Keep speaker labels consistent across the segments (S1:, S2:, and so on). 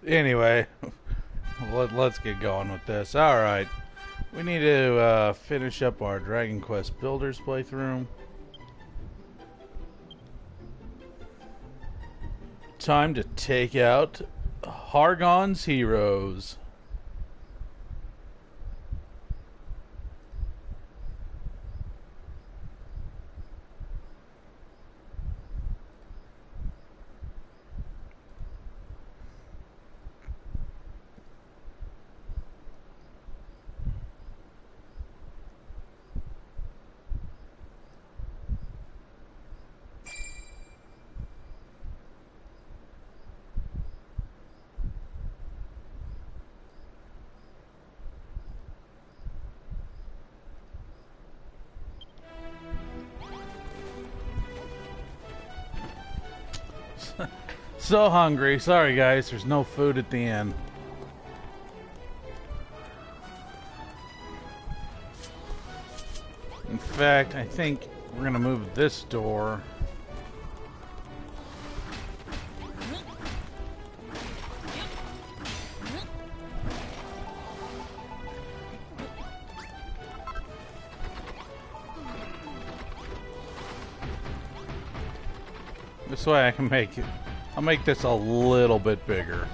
S1: Anyway, let's get going with this. Alright. We need to finish up our Dragon Quest Builders playthrough. Time to take out Hargon's heroes. So hungry. Sorry guys, there's no food at the inn. In fact, I think we're gonna move this door. This way I can make it. I'll make this a little bit bigger.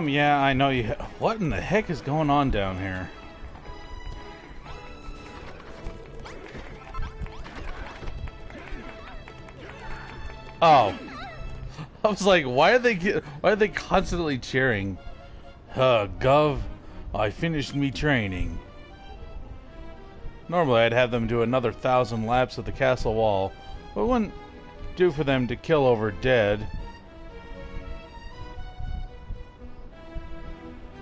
S1: Yeah, I know you. What in the heck is going on down here? Oh, I was like, why are they constantly cheering? Gov, I finished me training. Normally, I'd have them do another 1,000 laps of the castle wall, but it wouldn't do for them to kill over dead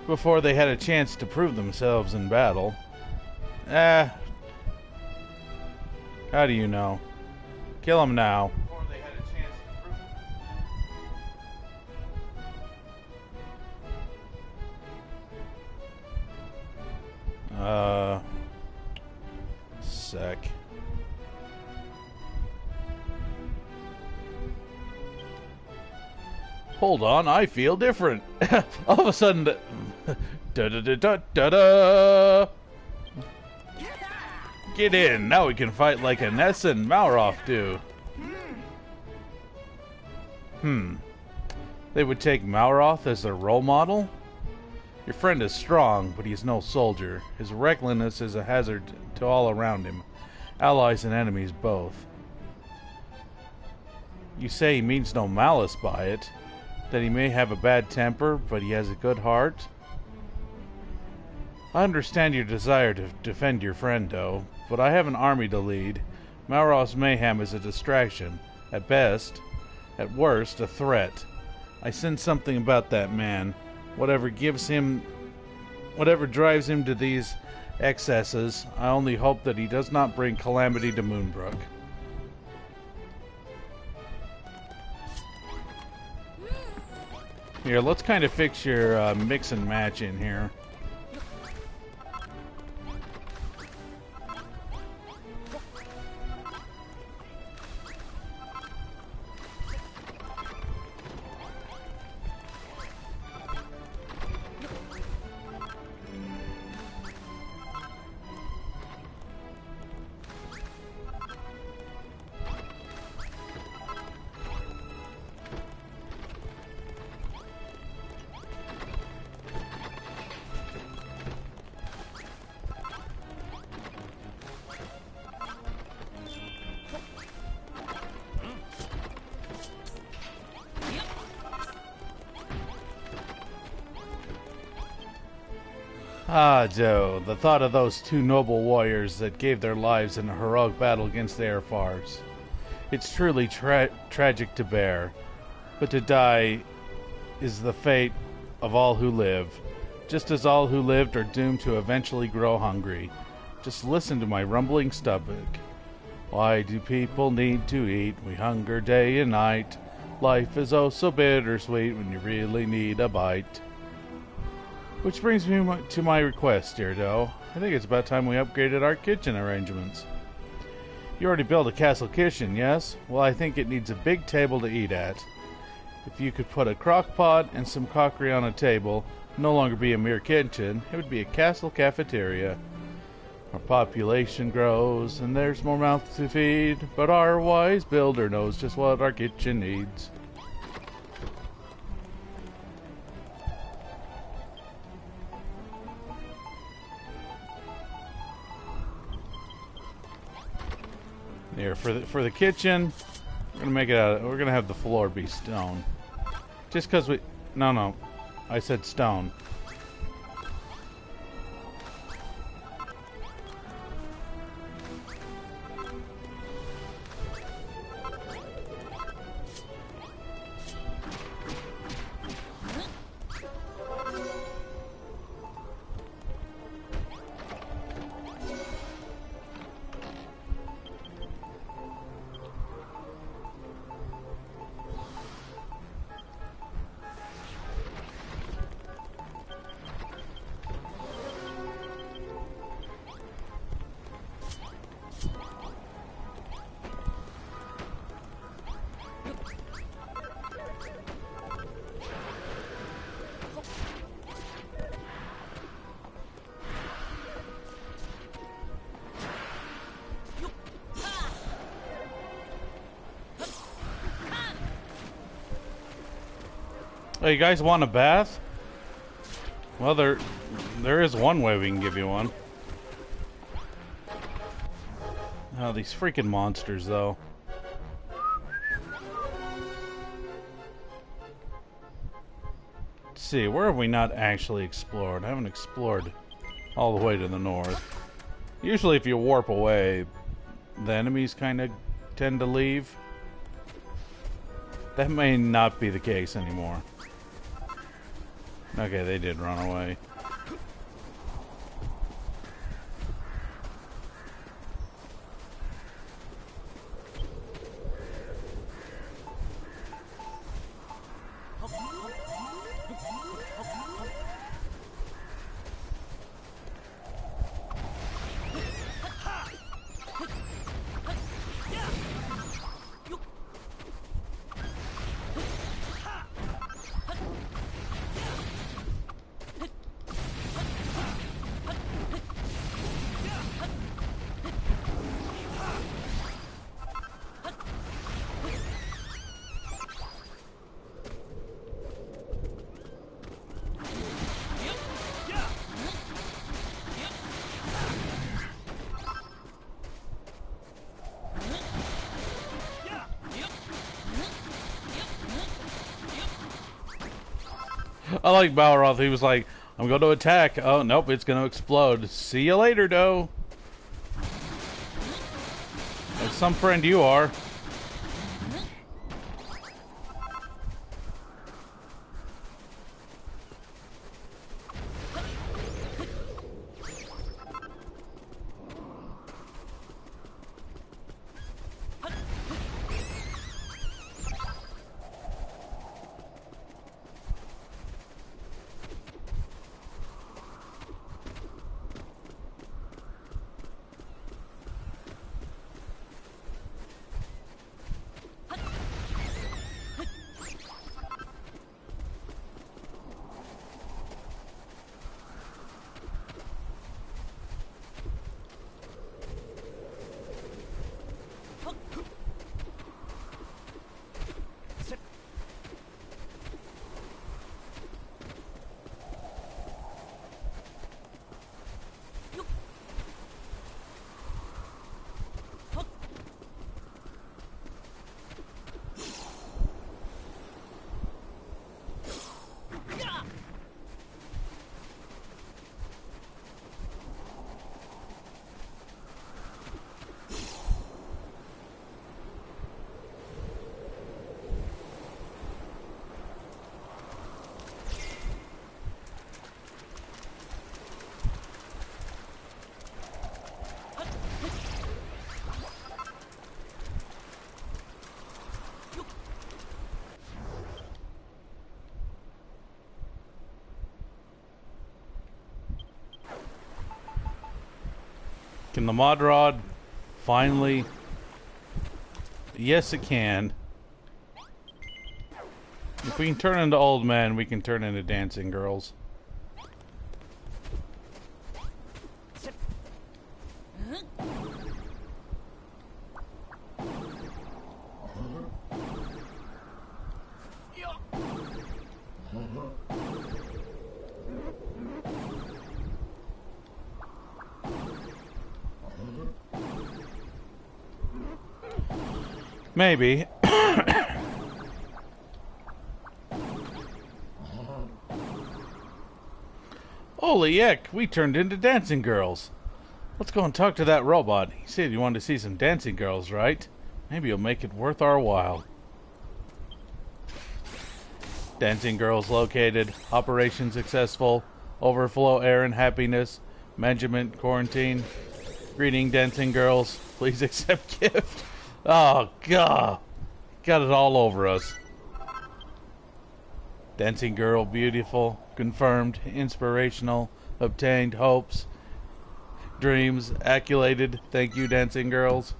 S1: before they had a chance to prove themselves in battle. How do you know? Kill them now. Before they had a chance to prove. Sec. Hold on, I feel different. All of a sudden, da da da da da da. Get in. Now we can fight like Ness and Malroth do. They would take Malroth as their role model? Your friend is strong, but he is no soldier. His recklessness is a hazard to all around him, allies and enemies both. You say he means no malice by it, that he may have a bad temper, but he has a good heart? I understand your desire to defend your friend, though, but I have an army to lead. Malroth's mayhem is a distraction, at best. At worst, a threat. I sense something about that man. Whatever drives him to these excesses, I only hope that he does not bring calamity to Moonbrook. Here, let's kind of fix your mix and match in here. Ah, Joe, the thought of those two noble warriors that gave their lives in a heroic battle against the Airfars. It's truly tragic to bear, but to die is the fate of all who live, just as all who lived are doomed to eventually grow hungry. Just listen to my rumbling stomach. Why do people need to eat? We hunger day and night. Life is oh so bittersweet when you really need a bite. Which brings me to my request, dear Doe. I think it's about time we upgraded our kitchen arrangements. You already built a castle kitchen, yes? Well, I think it needs a big table to eat at. If you could put a crock pot and some crockery on a table, no longer be a mere kitchen, it would be a castle cafeteria. Our population grows, and there's more mouths to feed, but our wise builder knows just what our kitchen needs. Here, for the kitchen, we're gonna make it out. We're gonna have the floor be stone, just because we. No, I said stone. Hey, you guys want a bath? Well, there is one way we can give you one. Oh, these freaking monsters, though. Let's see, where have we not actually explored? I haven't explored all the way to the north. Usually if you warp away, the enemies kind of tend to leave. That may not be the case anymore. Okay, they did run away. I like Balroth. He was like, I'm going to attack. Oh, nope, it's going to explode. See you later, Doe. Like some friend you are. Can the mod rod finally... Yes, it can. If we can turn into old men, we can turn into dancing girls. Maybe. Holy heck, we turned into dancing girls. Let's go and talk to that robot. He said you wanted to see some dancing girls, right? Maybe he'll make it worth our while. Dancing girls located. Operation successful. Overflow air and happiness. Management quarantine. Greeting dancing girls. Please accept gift. Oh, God. Got it all over us. Dancing girl, beautiful, confirmed, inspirational, obtained, hopes, dreams, accolated. Thank you, dancing girls.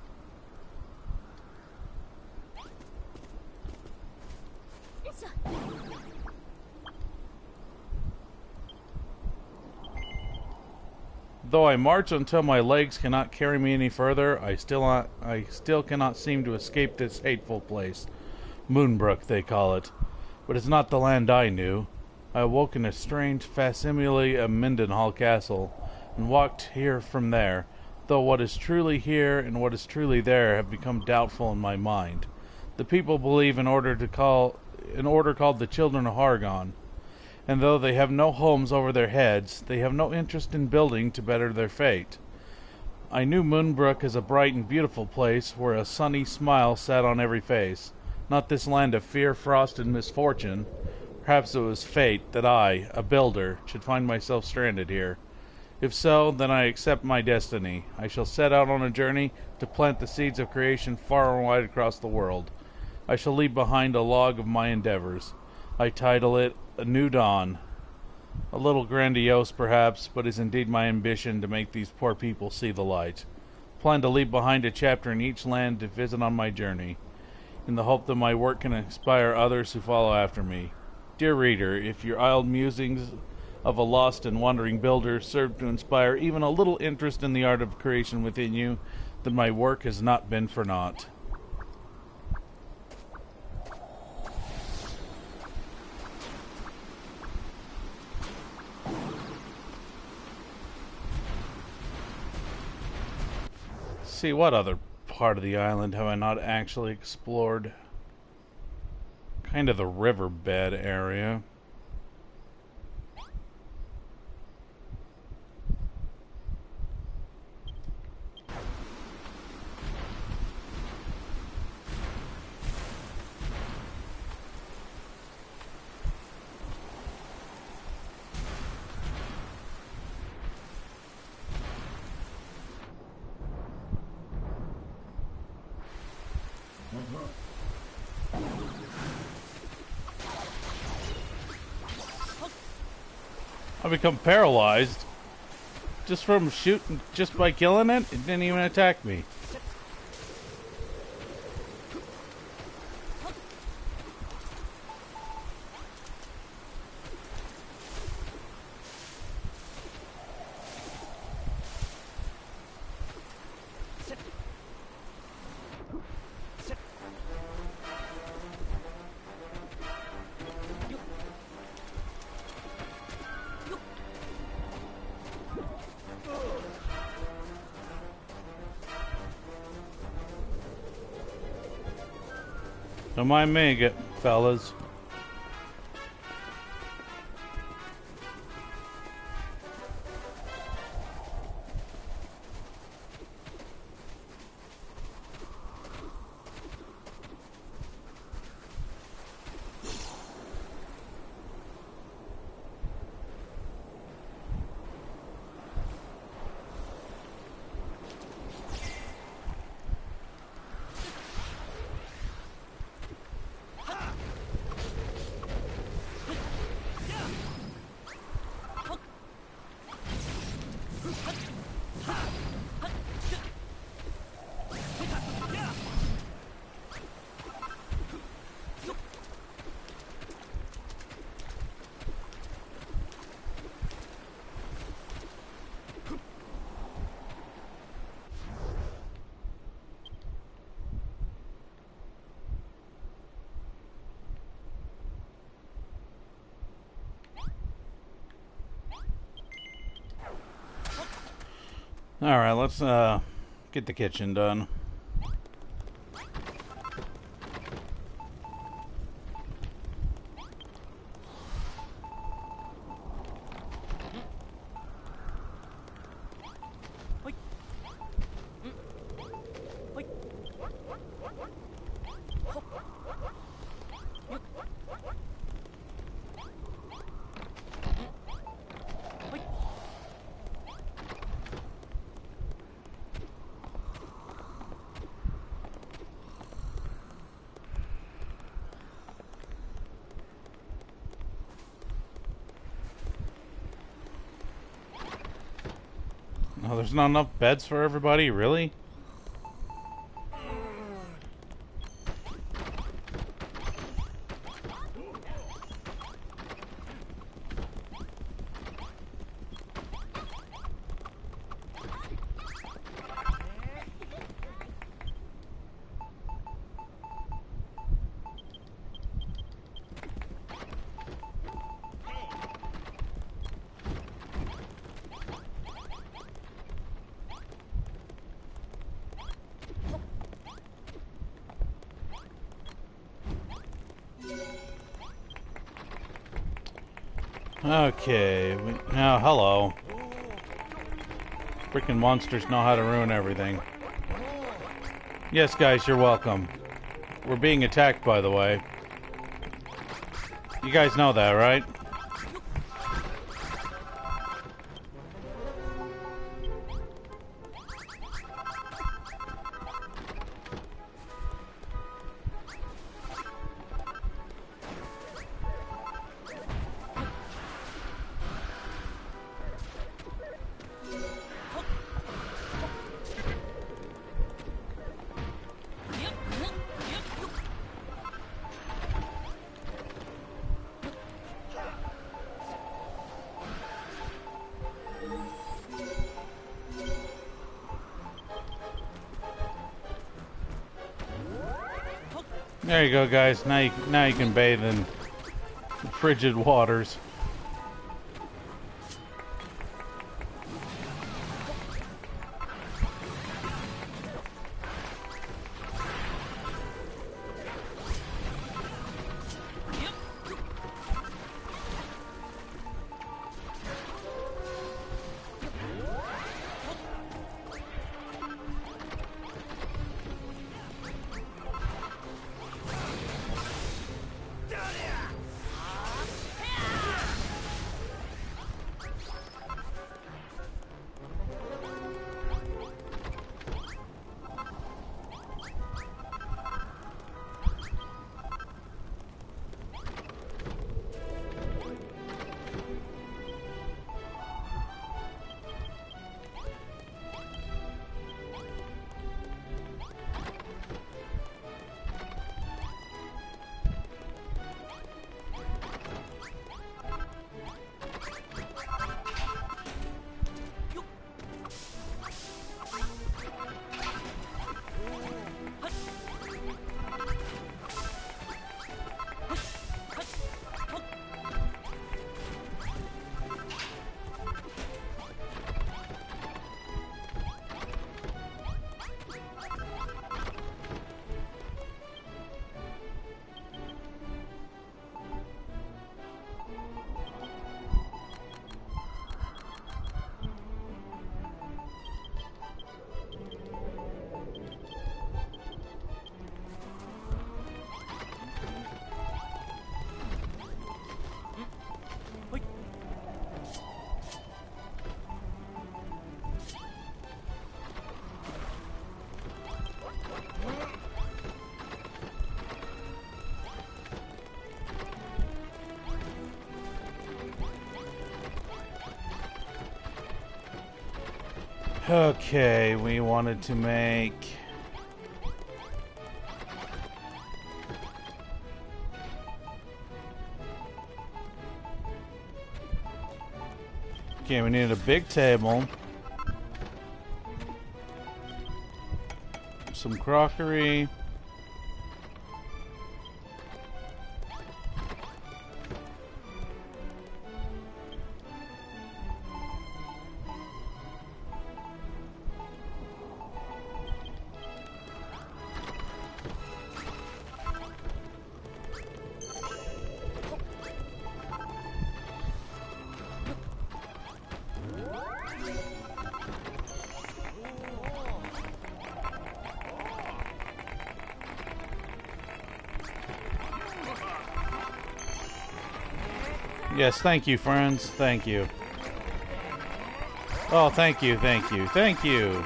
S1: Though I march until my legs cannot carry me any further, I still cannot seem to escape this hateful place. Moonbrook, they call it. But it's not the land I knew. I awoke in a strange facsimile of Mendenhall Castle, and walked here from there, though what is truly here and what is truly there have become doubtful in my mind. The people believe an order called the Children of Hargon, and though they have no homes over their heads, they have no interest in building to better their fate. I knew Moonbrook as a bright and beautiful place where a sunny smile sat on every face. Not this land of fear, frost, and misfortune. Perhaps it was fate that I, a builder, should find myself stranded here. If so, then I accept my destiny. I shall set out on a journey to plant the seeds of creation far and wide across the world. I shall leave behind a log of my endeavors. I title it A New Dawn. A little grandiose, perhaps, but is indeed my ambition to make these poor people see the light. Plan to leave behind a chapter in each land to visit on my journey, in the hope that my work can inspire others who follow after me. Dear reader, if your idle musings of a lost and wandering builder serve to inspire even a little interest in the art of creation within you, then my work has not been for naught. See, what other part of the island have I not actually explored? Kind of the riverbed area. I become paralyzed just from shooting, just by killing it. It didn't even attack me. Don't mind me, fellas. Alright, let's get the kitchen done. Oh, there's not enough beds for everybody? Really? Okay, now hello. Freaking monsters know how to ruin everything. Yes, guys, you're welcome. We're being attacked, by the way. You guys know that, right? There you go, guys. Now you can bathe in frigid waters. Okay, we wanted to make... Okay, we need a big table. Some crockery. Yes, thank you, friends. Thank you. Oh, thank you, thank you, thank you.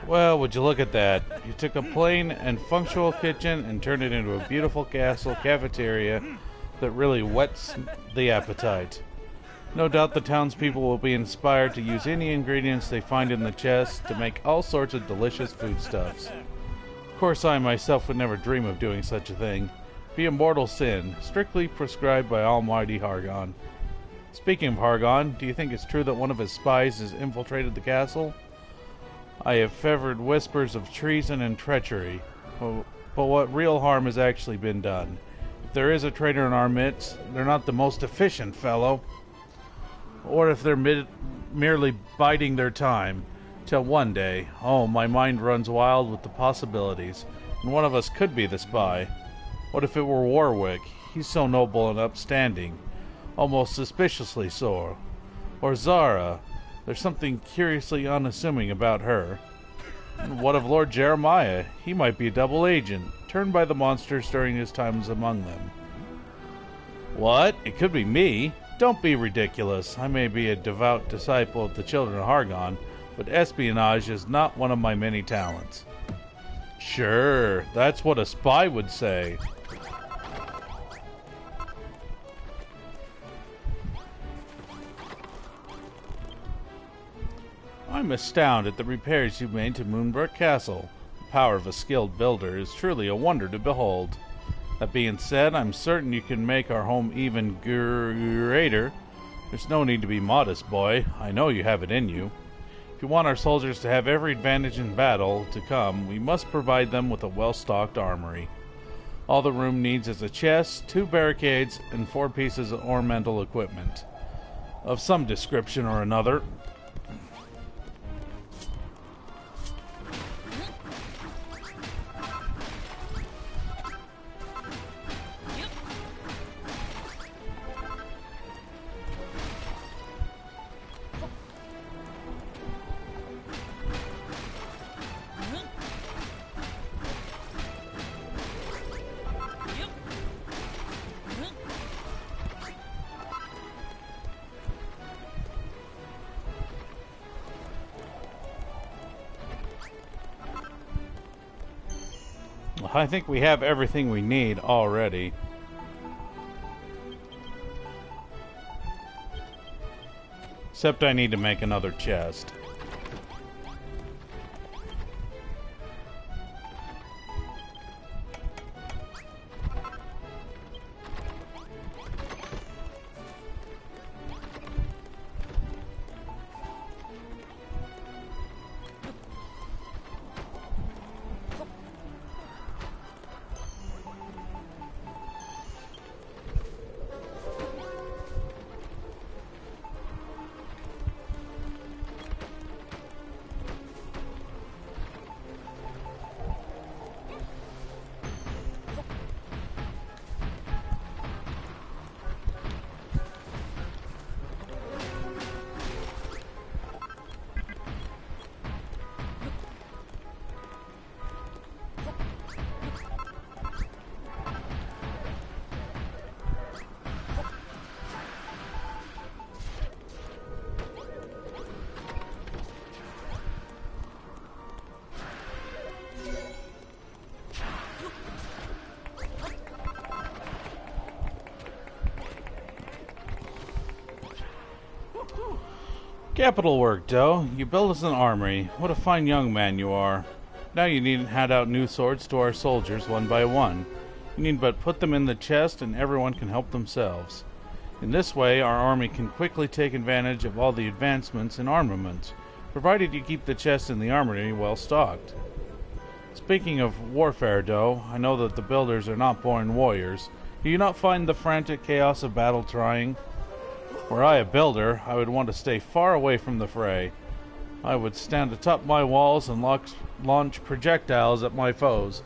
S1: Well, would you look at that? You took a plain and functional kitchen and turned it into a beautiful castle cafeteria that really whets the appetite. No doubt the townspeople will be inspired to use any ingredients they find in the chest to make all sorts of delicious foodstuffs. Of course, I myself would never dream of doing such a thing. Be a mortal sin, strictly prescribed by Almighty Hargon. Speaking of Hargon, do you think it's true that one of his spies has infiltrated the castle? I have feared whispers of treason and treachery, but what real harm has actually been done? If there is a traitor in our midst, they're not the most efficient fellow. Or if they're merely biding their time, till one day, oh, my mind runs wild with the possibilities, and one of us could be the spy. What if it were Warwick? He's so noble and upstanding, almost suspiciously so. Or Zara. There's something curiously unassuming about her. And what of Lord Jeremiah? He might be a double agent, turned by the monsters during his times among them. What? It could be me? Don't be ridiculous. I may be a devout disciple of the children of Hargon, but espionage is not one of my many talents. Sure, that's what a spy would say. I'm astounded at the repairs you've made to Moonbrook Castle. The power of a skilled builder is truly a wonder to behold. That being said, I'm certain you can make our home even greater. There's no need to be modest, boy. I know you have it in you. If you want our soldiers to have every advantage in battle to come, we must provide them with a well-stocked armory. All the room needs is a chest, 2 barricades, and 4 pieces of ornamental equipment of some description or another. I think we have everything we need already. Except I need to make another chest. Capital work, Doe. You built us an armory. What a fine young man you are. Now you needn't hand out new swords to our soldiers one by one. You need but put them in the chest and everyone can help themselves. In this way, our army can quickly take advantage of all the advancements in armament, provided you keep the chest and the armory well stocked. Speaking of warfare, Doe, I know that the builders are not born warriors. Do you not find the frantic chaos of battle trying? Were I a builder, I would want to stay far away from the fray. I would stand atop my walls and launch projectiles at my foes,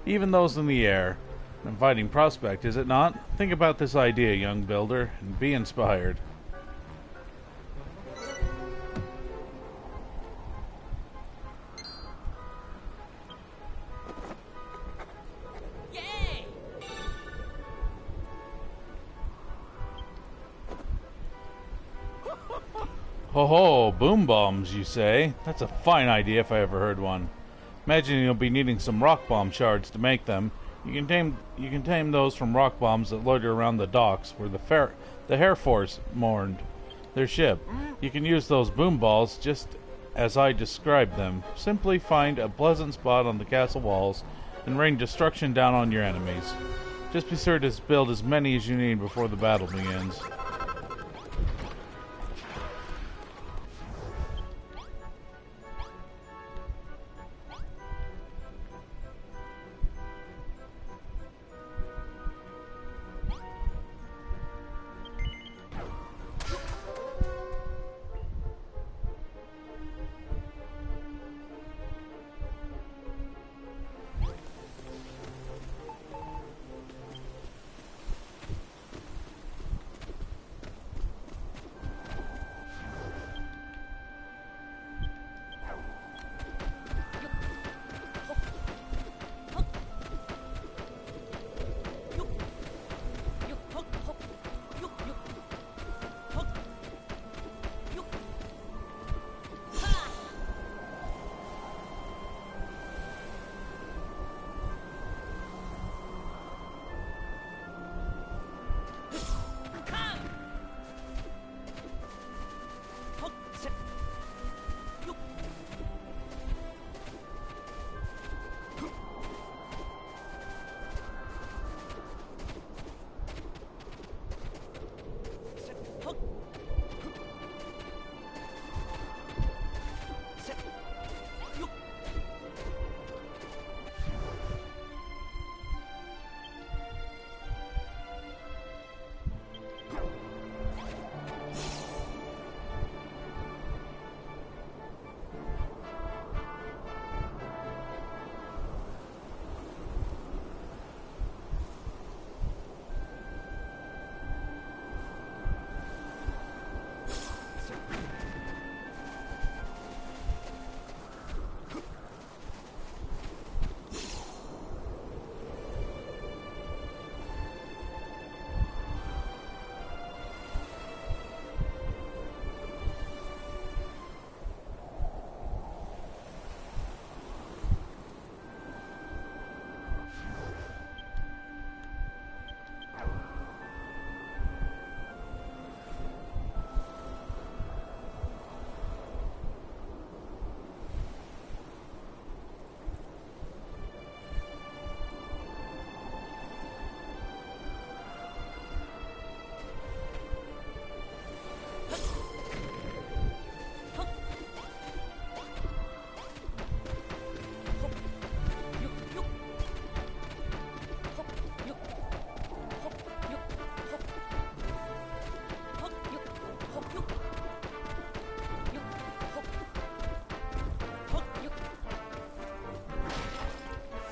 S1: even those in the air. An inviting prospect, is it not? Think about this idea, young builder, and be inspired. Ho ho, boom bombs, you say? That's a fine idea if I ever heard one. Imagine you'll be needing some rock bomb shards to make them. You can tame those from rock bombs that loiter around the docks where the Air Force mourned their ship. You can use those boom balls just as I described them. Simply find a pleasant spot on the castle walls and rain destruction down on your enemies. Just be sure to build as many as you need before the battle begins.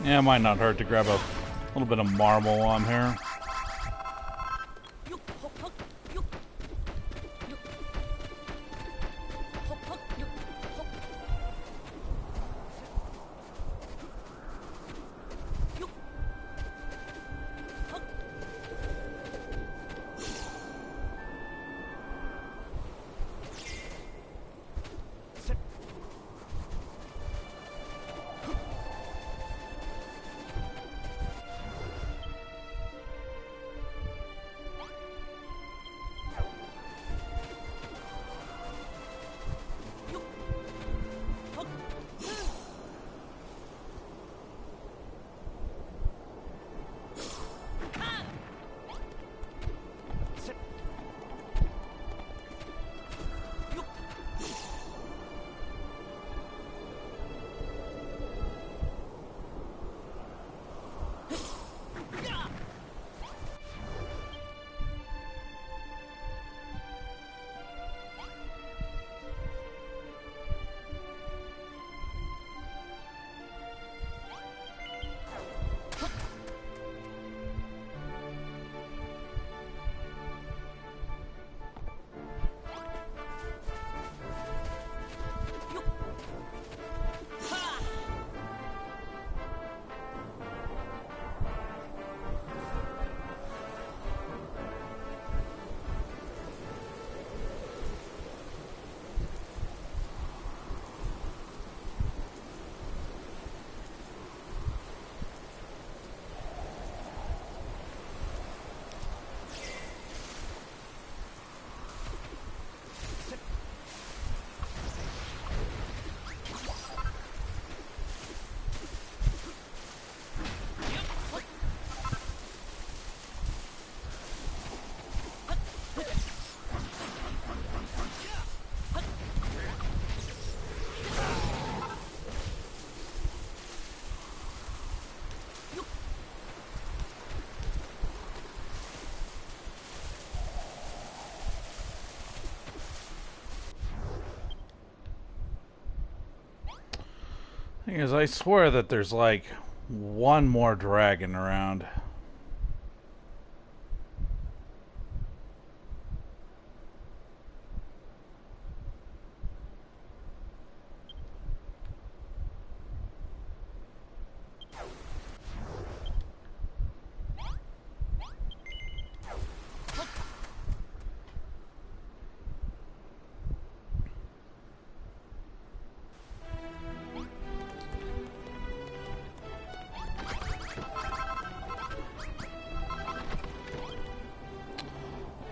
S1: Yeah, it might not hurt to grab a little bit of marble on here. Thing is, I swear that there's like one more dragon around.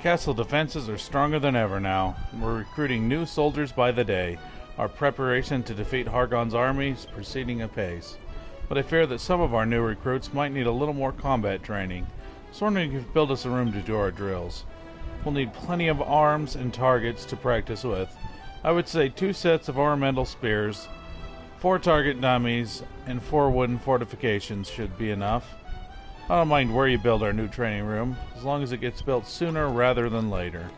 S1: Castle defenses are stronger than ever now. We're recruiting new soldiers by the day. Our preparation to defeat Hargon's army is proceeding apace. But I fear that some of our new recruits might need a little more combat training. So wondering if you could build us a room to do our drills. We'll need plenty of arms and targets to practice with. I would say 2 sets of ornamental spears, 4 target dummies, and 4 wooden fortifications should be enough. I don't mind where you build our new training room, as long as it gets built sooner rather than later.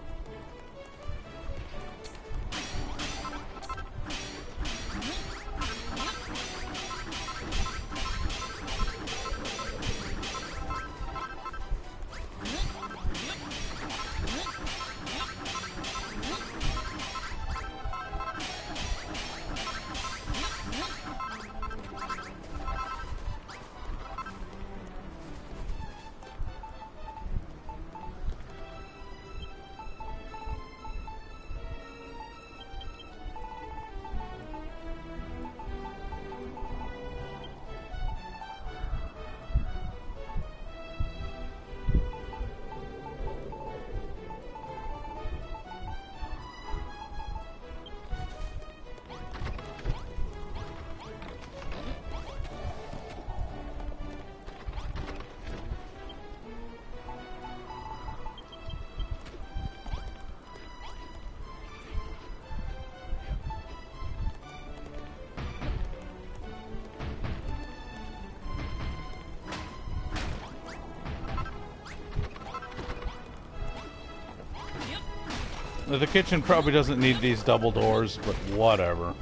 S1: The kitchen probably doesn't need these double doors, but whatever.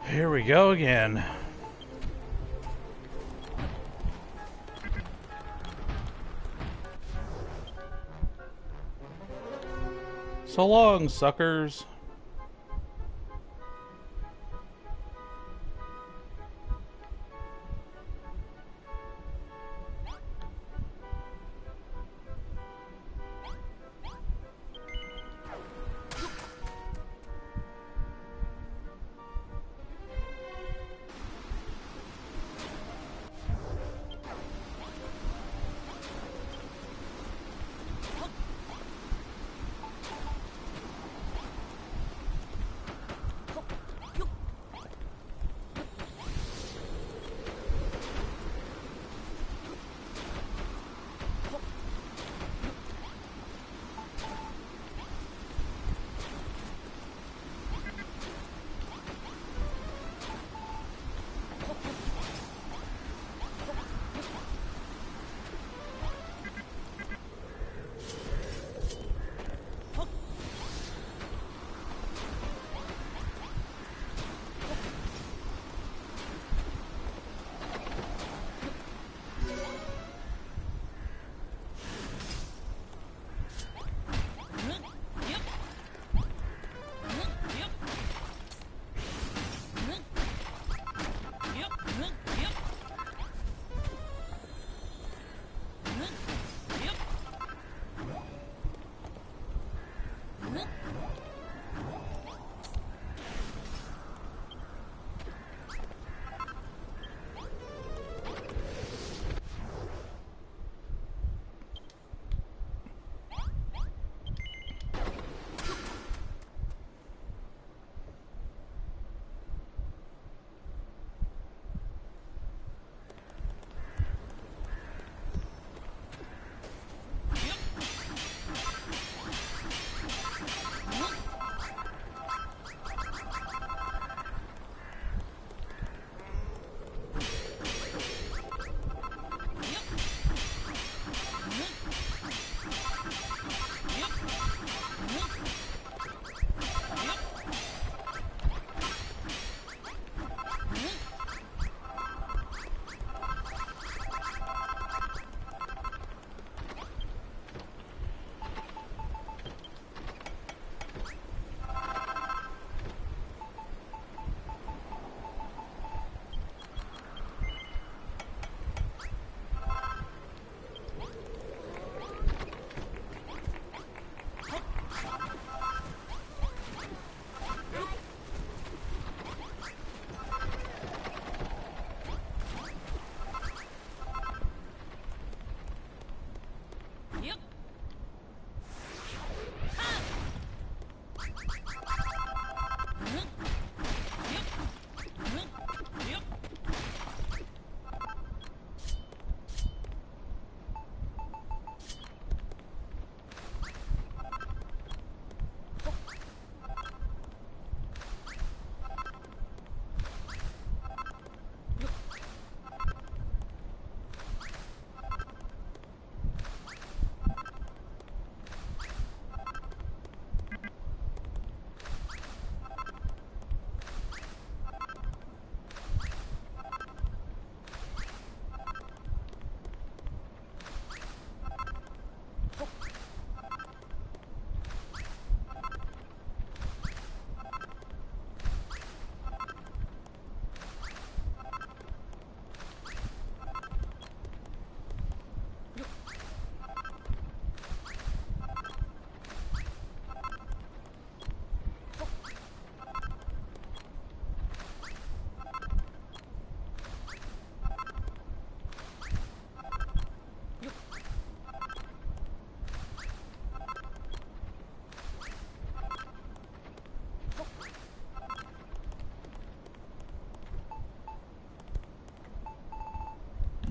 S1: Here we go again. So long, suckers.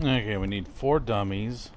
S1: Okay, we need 4 dummies.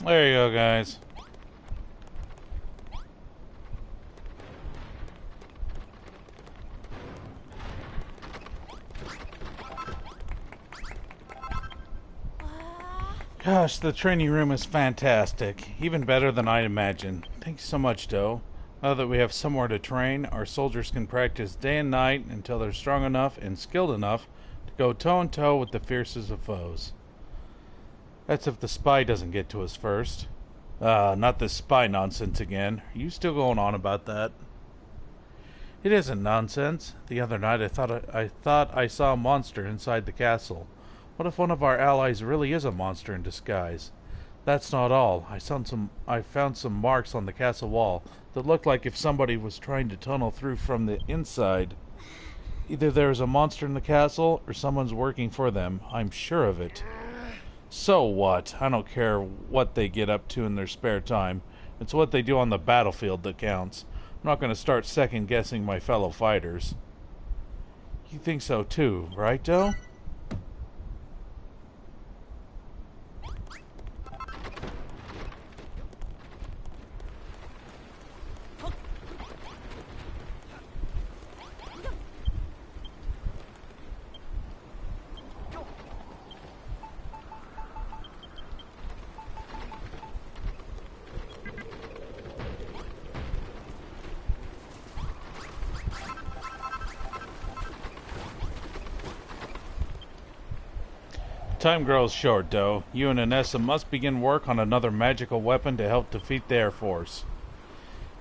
S1: There you go, guys. Gosh, the training room is fantastic. Even better than I'd imagined. Thanks so much, Doe. Now that we have somewhere to train, our soldiers can practice day and night until they're strong enough and skilled enough to go toe-and-toe with the fiercest of foes. That's if the spy doesn't get to us first. Not this spy nonsense again. Are you still going on about that? It isn't nonsense. The other night I thought I saw a monster inside the castle. What if one of our allies really is a monster in disguise? That's not all. I found some marks on the castle wall that looked like if somebody was trying to tunnel through from the inside. Either there's a monster in the castle or someone's working for them. I'm sure of it. So what? I don't care what they get up to in their spare time. It's what they do on the battlefield that counts. I'm not going to start second-guessing my fellow fighters. You think so too, right, Doe? Time grows short, Doe. You and Anessa must begin work on another magical weapon to help defeat the Air Force.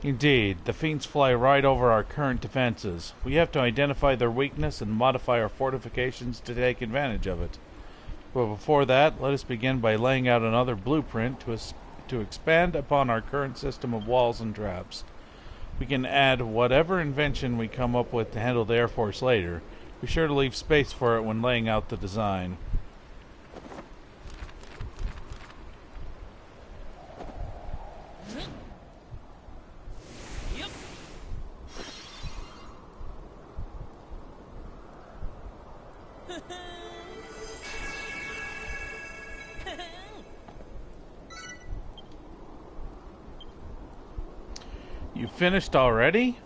S1: Indeed, the fiends fly right over our current defenses. We have to identify their weakness and modify our fortifications to take advantage of it. But before that, let us begin by laying out another blueprint to expand upon our current system of walls and traps. We can add whatever invention we come up with to handle the Air Force later. Be sure to leave space for it when laying out the design. You finished already?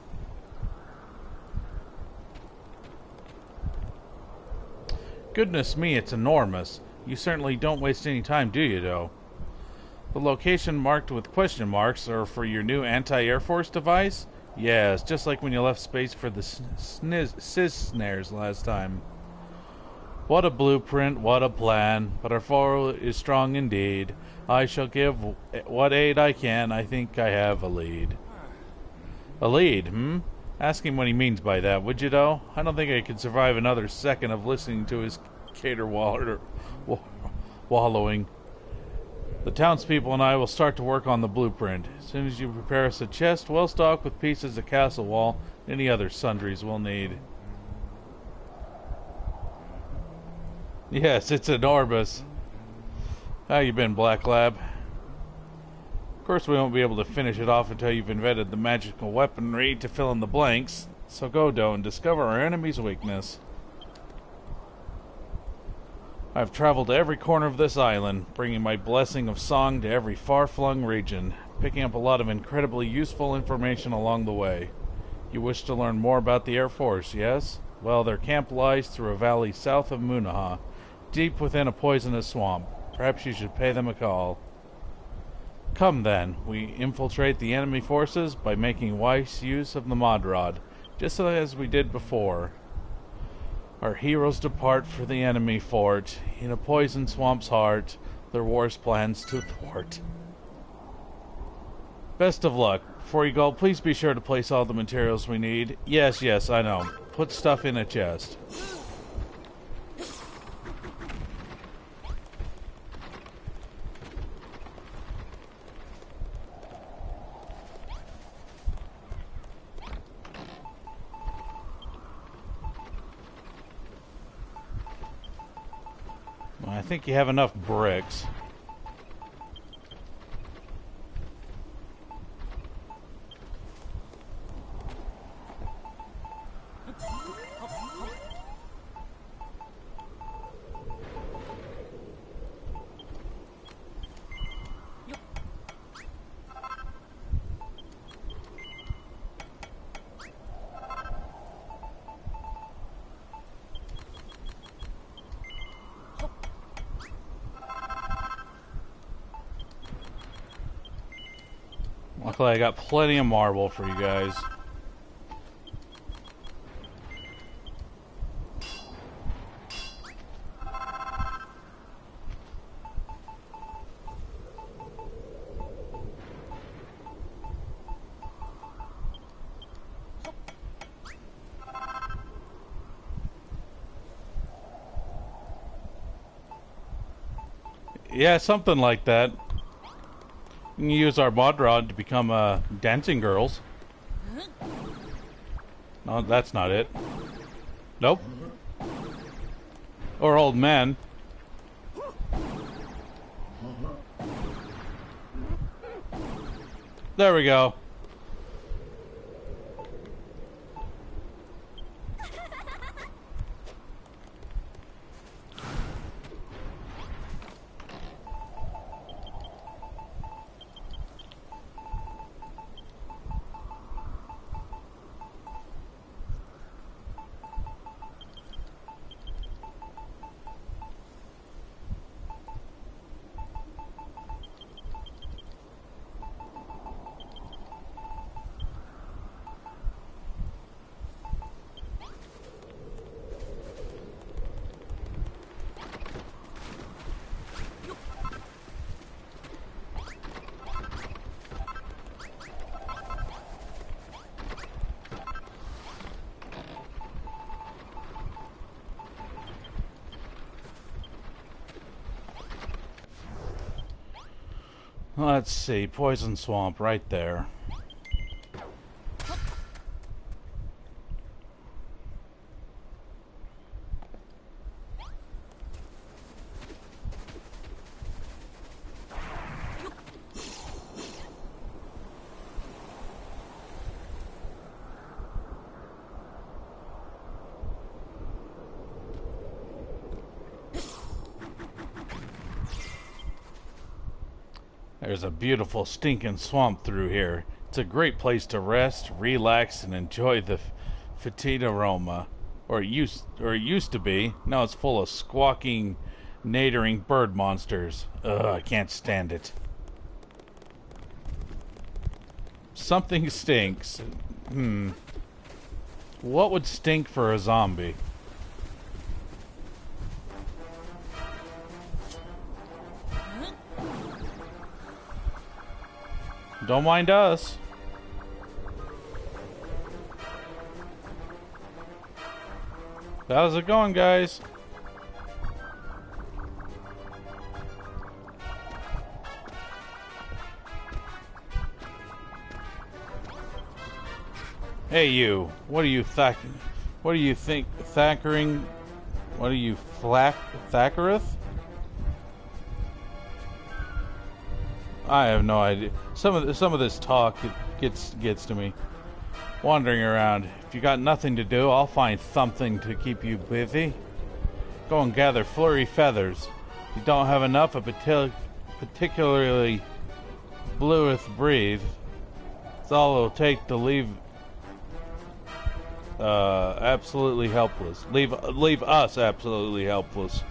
S1: Goodness me, it's enormous. You certainly don't waste any time, do you, Doe? The location marked with question marks are for your new anti-Air Force device? Yes, just like when you left space for the snares last time. What a blueprint, what a plan. But our foe is strong indeed. I shall give what aid I can. I think I have a lead. A lead, Ask him what he means by that, would you, Doe? I don't think I could survive another second of listening to his caterwauler wallowing. The townspeople and I will start to work on the blueprint. As soon as you prepare us a chest well stocked with pieces of castle wall and any other sundries we'll need. Yes, it's enormous. How you been, Black Lab? Of course we won't be able to finish it off until you've invented the magical weaponry to fill in the blanks. So go, Doe, and discover our enemy's weakness. I've traveled to every corner of this island, bringing my blessing of song to every far-flung region, picking up a lot of incredibly useful information along the way. You wish to learn more about the Air Force, yes? Well, their camp lies through a valley south of Munaha, deep within a poisonous swamp. Perhaps you should pay them a call. Come then, we infiltrate the enemy forces by making wise use of the mod rod, just as we did before. Our heroes depart for the enemy fort. In a poison swamp's heart, their worst plans to thwart. Best of luck. Before you go, please be sure to place all the materials we need. Yes, yes, I know. Put stuff in a chest. Well, I think you have enough bricks. Luckily, I got plenty of marble for you guys. Yeah, something like that. We can use our mod rod to become dancing girls. No, that's not it. Nope. Or old men. There we go. Let's see, poison swamp right there. There's a beautiful stinking swamp through here. It's a great place to rest, relax, and enjoy the fetid aroma. Or it used to be. Now it's full of squawking, nadering bird monsters. Ugh, I can't stand it. Something stinks. What would stink for a zombie? Don't mind us. How's it going, guys? Hey, you. What do you think? Thackering? What are you, Thackereth? I have no idea. Some of this talk gets to me. Wandering around. If you got nothing to do, I'll find something to keep you busy. Go and gather flurry feathers. If you don't have enough, particularly blueth breathe. It's all it'll take to leave absolutely helpless. Leave us absolutely helpless.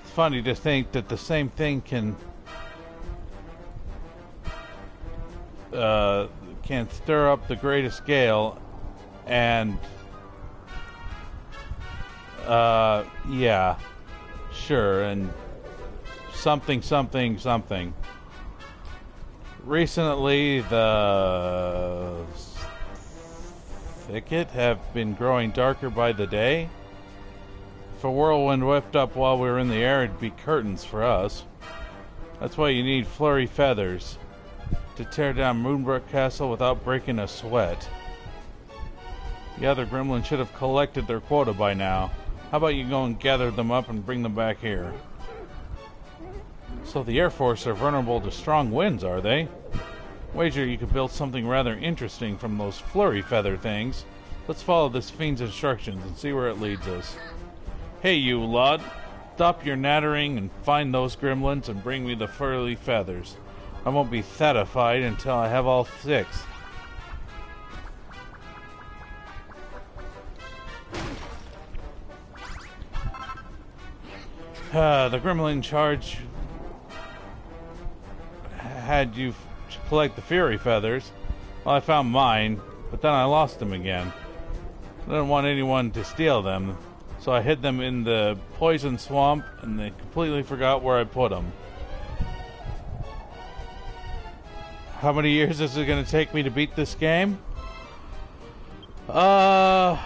S1: It's funny to think that the same thing can stir up the greatest gale and Yeah. Sure, and something, something, something. Recently, the thicket have been growing darker by the day. If a whirlwind whipped up while we were in the air, it'd be curtains for us. That's why you need flurry feathers to tear down Moonbrook Castle without breaking a sweat. The other gremlins should have collected their quota by now. How about you go and gather them up and bring them back here? So the Air Force are vulnerable to strong winds, are they? Wager you could build something rather interesting from those flurry feather things. Let's follow this fiend's instructions and see where it leads us. Hey you lot, stop your nattering and find those gremlins and bring me the flurry feathers. I won't be satisfied until I have all 6. The gremlin in charge had you collect the fury feathers. Well, I found mine, but then I lost them again. I didn't want anyone to steal them, so I hid them in the poison swamp, and they completely forgot where I put them. How many years is it going to take me to beat this game? I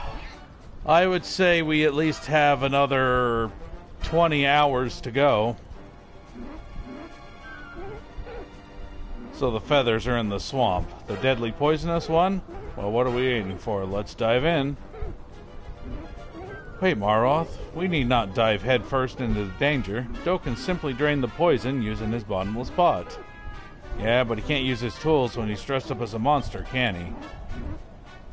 S1: would say we at least have another 20 hours to go. So the feathers are in the swamp. The deadly poisonous one? Well, what are we waiting for? Let's dive in. Wait, Maroth, we need not dive headfirst into the danger. Joe can simply drain the poison using his bottomless pot. Yeah, but he can't use his tools when he's dressed up as a monster, can he?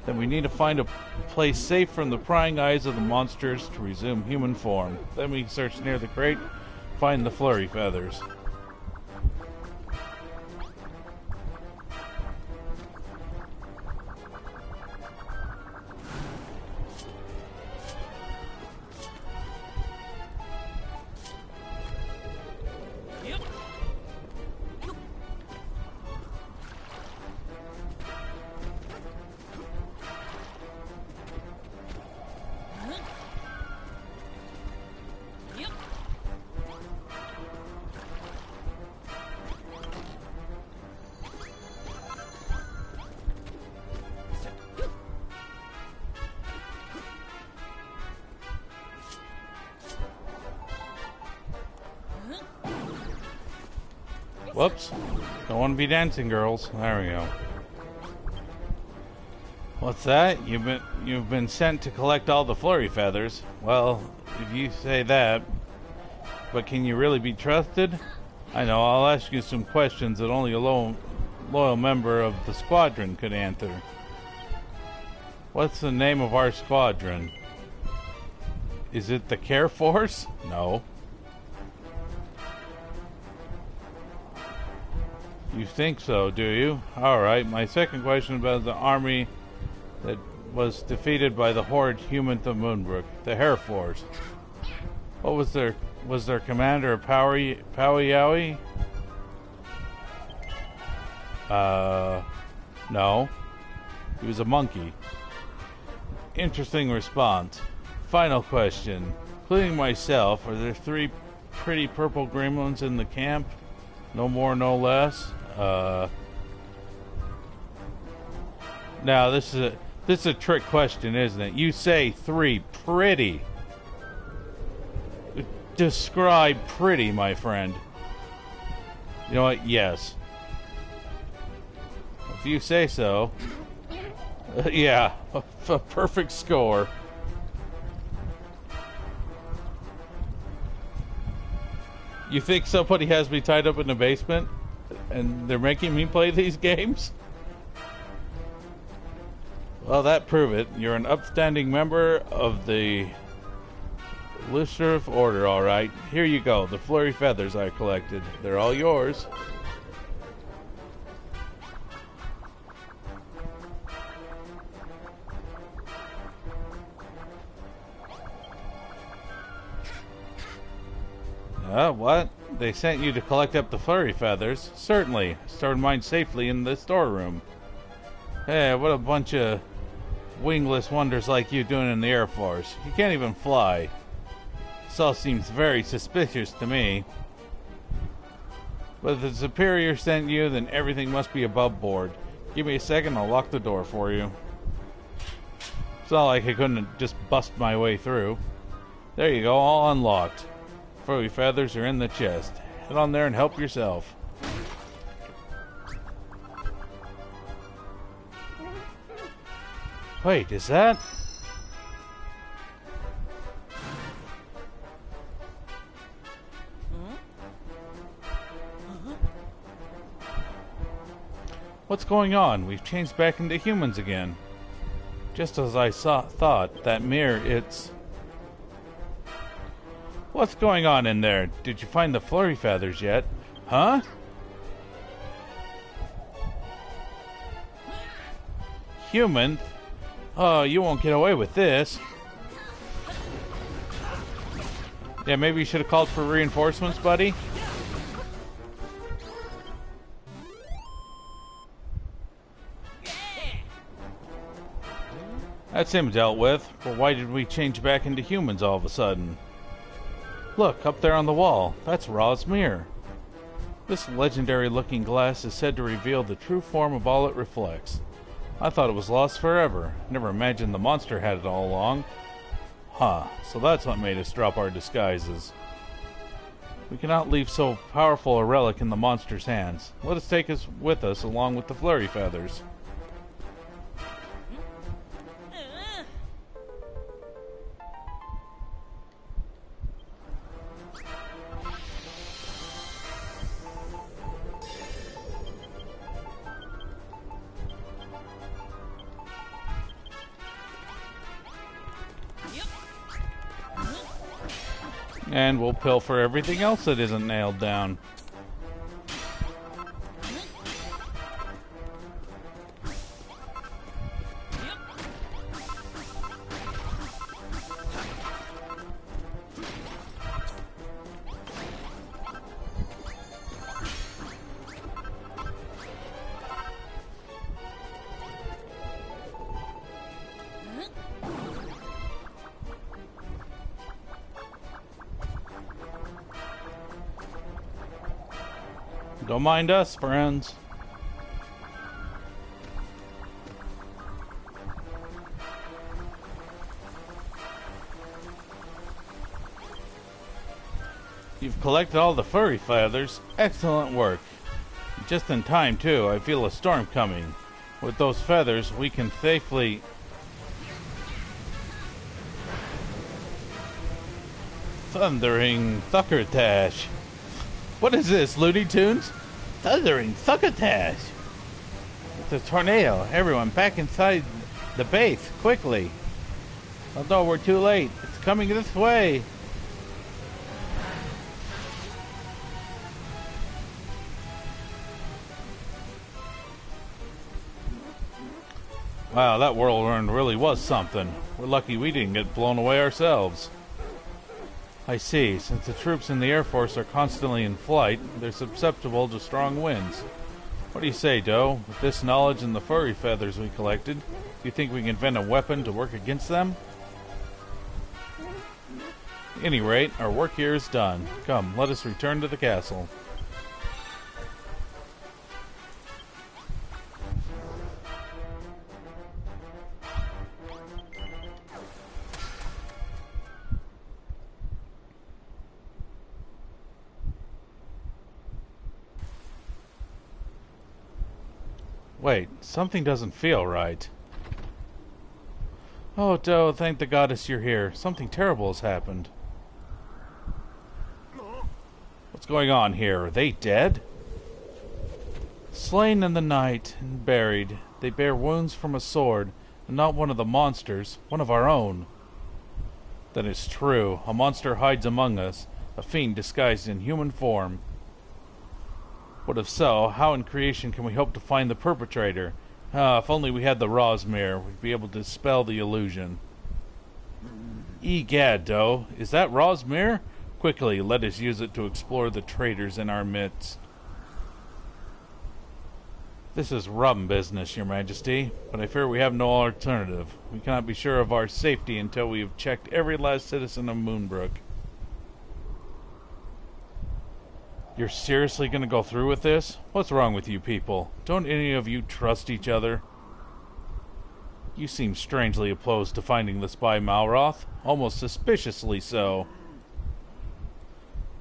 S1: Then we need to find a place safe from the prying eyes of the monsters to resume human form. Then we search near the crate, find the flurry feathers. Whoops. Don't want to be dancing, girls. There we go. What's that? You've been sent to collect all the flurry feathers. Well, if you say that, but can you really be trusted? I know, I'll ask you some questions that only a loyal member of the squadron could answer. What's the name of our squadron? Is it the Care Force? No. You think so, do you? Alright, my second question about the army that was defeated by the horrid humans of Moonbrook, the Air Force. What was their commander, Powie Yowie? No. He was a monkey. Interesting response. Final question. Including myself, are there 3 pretty purple gremlins in the camp? No more, no less? Now this is a trick question, isn't it? You say 3 pretty. Describe pretty, my friend. You know what? Yes. If you say so. Yeah, a perfect score. You think somebody has me tied up in the basement and they're making me play these games? Well, that prove it. You're an upstanding member of the Lucifer Order, alright. Here you go, the flurry feathers I collected. They're all yours. What? They sent you to collect up the flurry feathers? Certainly. Stored mine safely in the storeroom. Hey, what a bunch of wingless wonders like you doing in the Air Force. You can't even fly. This all seems very suspicious to me. But if the Superior sent you, then everything must be above board. Give me a second, I'll lock the door for you. It's not like I couldn't just bust my way through. There you go, all unlocked. Furry feathers are in the chest. Head on there and help yourself. Wait, is that? What's going on? We've changed back into humans again. Just as I thought, that mirror, it's... What's going on in there? Did you find the flurry feathers yet? Huh? Human? Oh, you won't get away with this. Yeah, maybe you should have called for reinforcements, buddy. That's him dealt with, but why did we change back into humans all of a sudden? Look, up there on the wall. That's Ra's mirror. This legendary-looking glass is said to reveal the true form of all it reflects. I thought it was lost forever. Never imagined the monster had it all along. Huh, so that's what made us drop our disguises. We cannot leave so powerful a relic in the monster's hands. Let us take us with us along with the flurry feathers. And we'll pilfer everything else that isn't nailed down. Don't mind us, friends. You've collected all the furry feathers. Excellent work. Just in time, too. I feel a storm coming. With those feathers, we can safely... Thundering Thuckertash. What is this, Looney Tunes? Thundering Thuckertash. It's a tornado. Everyone back inside the base, quickly. Although we're too late. It's coming this way. Wow, that whirlwind really was something. We're lucky we didn't get blown away ourselves. I see. Since the troops in the Air Force are constantly in flight, they're susceptible to strong winds. What do you say, Doe? With this knowledge and the furry feathers we collected, do you think we can invent a weapon to work against them? At any rate, our work here is done. Come, let us return to the castle. Wait, something doesn't feel right. Oh, Doe, thank the goddess you're here. Something terrible has happened. What's going on here? Are they dead? Slain in the night and buried. They bear wounds from a sword, and not one of the monsters, one of our own. Then it's true. A monster hides among us, a fiend disguised in human form. But if so, how in creation can we hope to find the perpetrator? If only we had the Ra's mirror, we'd be able to dispel the illusion. Egad, Doe, is that Ra's mirror? Quickly, let us use it to explore the traitors in our midst. This is rum business, Your Majesty, but I fear we have no alternative. We cannot be sure of our safety until we have checked every last citizen of Moonbrook. You're seriously gonna go through with this? What's wrong with you people? Don't any of you trust each other? You seem strangely opposed to finding the spy Malroth, almost suspiciously so.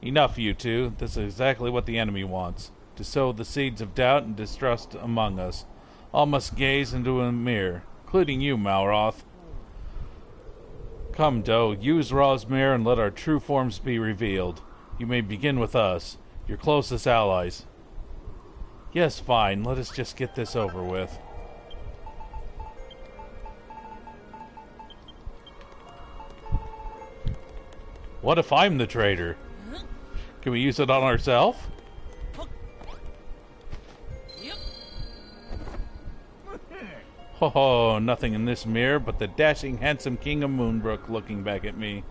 S1: Enough, you two. This is exactly what the enemy wants. To sow the seeds of doubt and distrust among us. All must gaze into a mirror, including you, Malroth. Come, Doe, use Rosmere and let our true forms be revealed. You may begin with us, your closest allies. Yes, fine, let us just get this over with. What if I'm the traitor? Can we use it on ourselves? Ho ho, nothing in this mirror but the dashing, handsome King of Moonbrook looking back at me.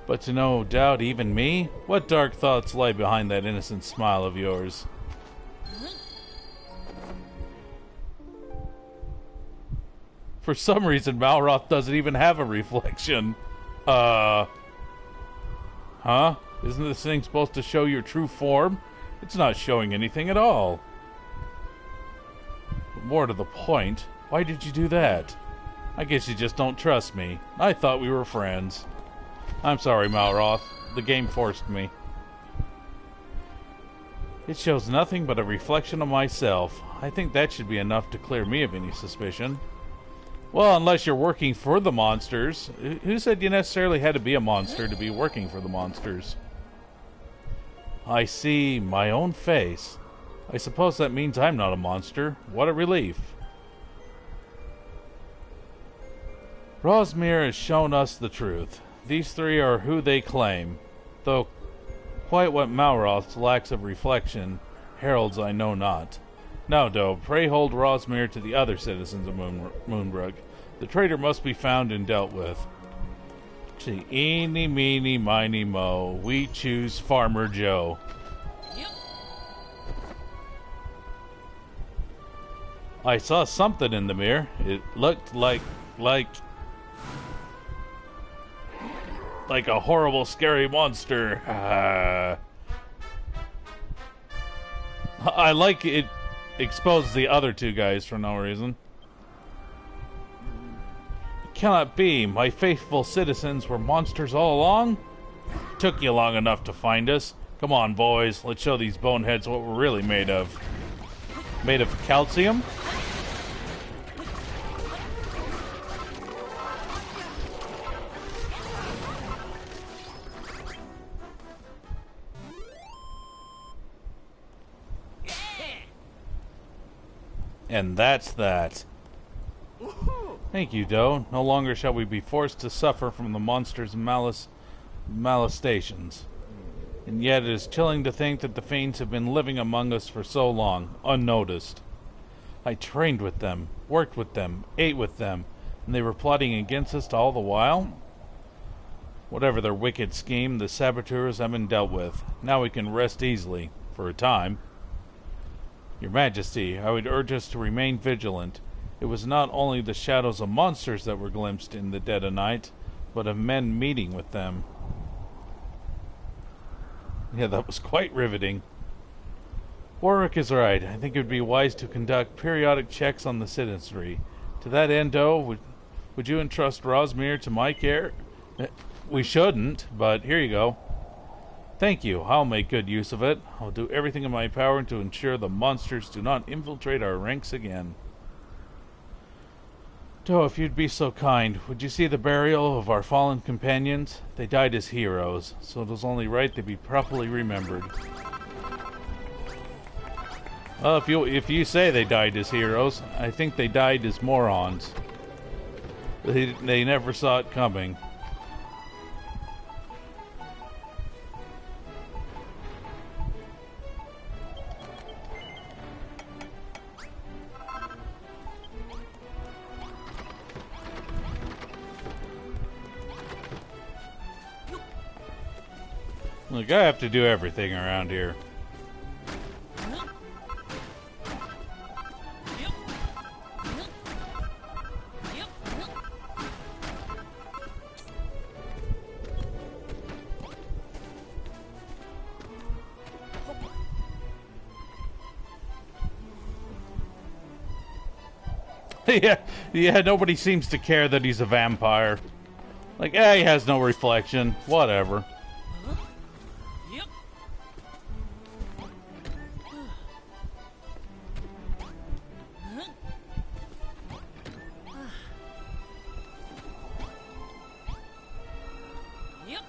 S1: But to no doubt even me? What dark thoughts lie behind that innocent smile of yours? For some reason, Malroth doesn't even have a reflection. Huh? Isn't this thing supposed to show your true form? It's not showing anything at all. But more to the point, why did you do that? I guess you just don't trust me. I thought we were friends. I'm sorry, Malroth. The game forced me. It shows nothing but a reflection of myself. I think that should be enough to clear me of any suspicion. Well, unless you're working for the monsters. Who said you necessarily had to be a monster to be working for the monsters? I see my own face. I suppose that means I'm not a monster. What a relief. Rosmere has shown us the truth. These three are who they claim, though quite what Malroth's lacks of reflection heralds I know not. Now, Doe, pray hold Rosmere to the other citizens of Moonbrook. The traitor must be found and dealt with. Gee, eeny, meeny, miny, mo, we choose Farmer Joe. Yep. I saw something in the mirror. It looked like a horrible, scary monster. I like it exposed the other two guys for no reason. It cannot be. My faithful citizens were monsters all along? Took you long enough to find us. Come on, boys. Let's show these boneheads what we're really made of. Made of calcium? And that's that. Thank you, Doe. No longer shall we be forced to suffer from the monster's molestations. And yet it is chilling to think that the fiends have been living among us for so long, unnoticed. I trained with them, worked with them, ate with them, and they were plotting against us all the while? Whatever their wicked scheme, the saboteurs have been dealt with. Now we can rest easily, for a time. Your Majesty, I would urge us to remain vigilant. It was not only the shadows of monsters that were glimpsed in the dead of night, but of men meeting with them. Yeah, that was quite riveting. Warwick is right. I think it would be wise to conduct periodic checks on the citizenry. To that end, Doe, would you entrust Rosmere to my care? We shouldn't, but here you go. Thank you. I'll make good use of it. I'll do everything in my power to ensure the monsters do not infiltrate our ranks again. Doe, if you'd be so kind, would you see the burial of our fallen companions? They died as heroes, so it was only right they be properly remembered. Well, if you say they died as heroes, I think they died as morons. They never saw it coming. Look, I have to do everything around here. Yeah, yeah, nobody seems to care that he's a vampire. Like, he has no reflection. Whatever.
S2: Yep. Yep.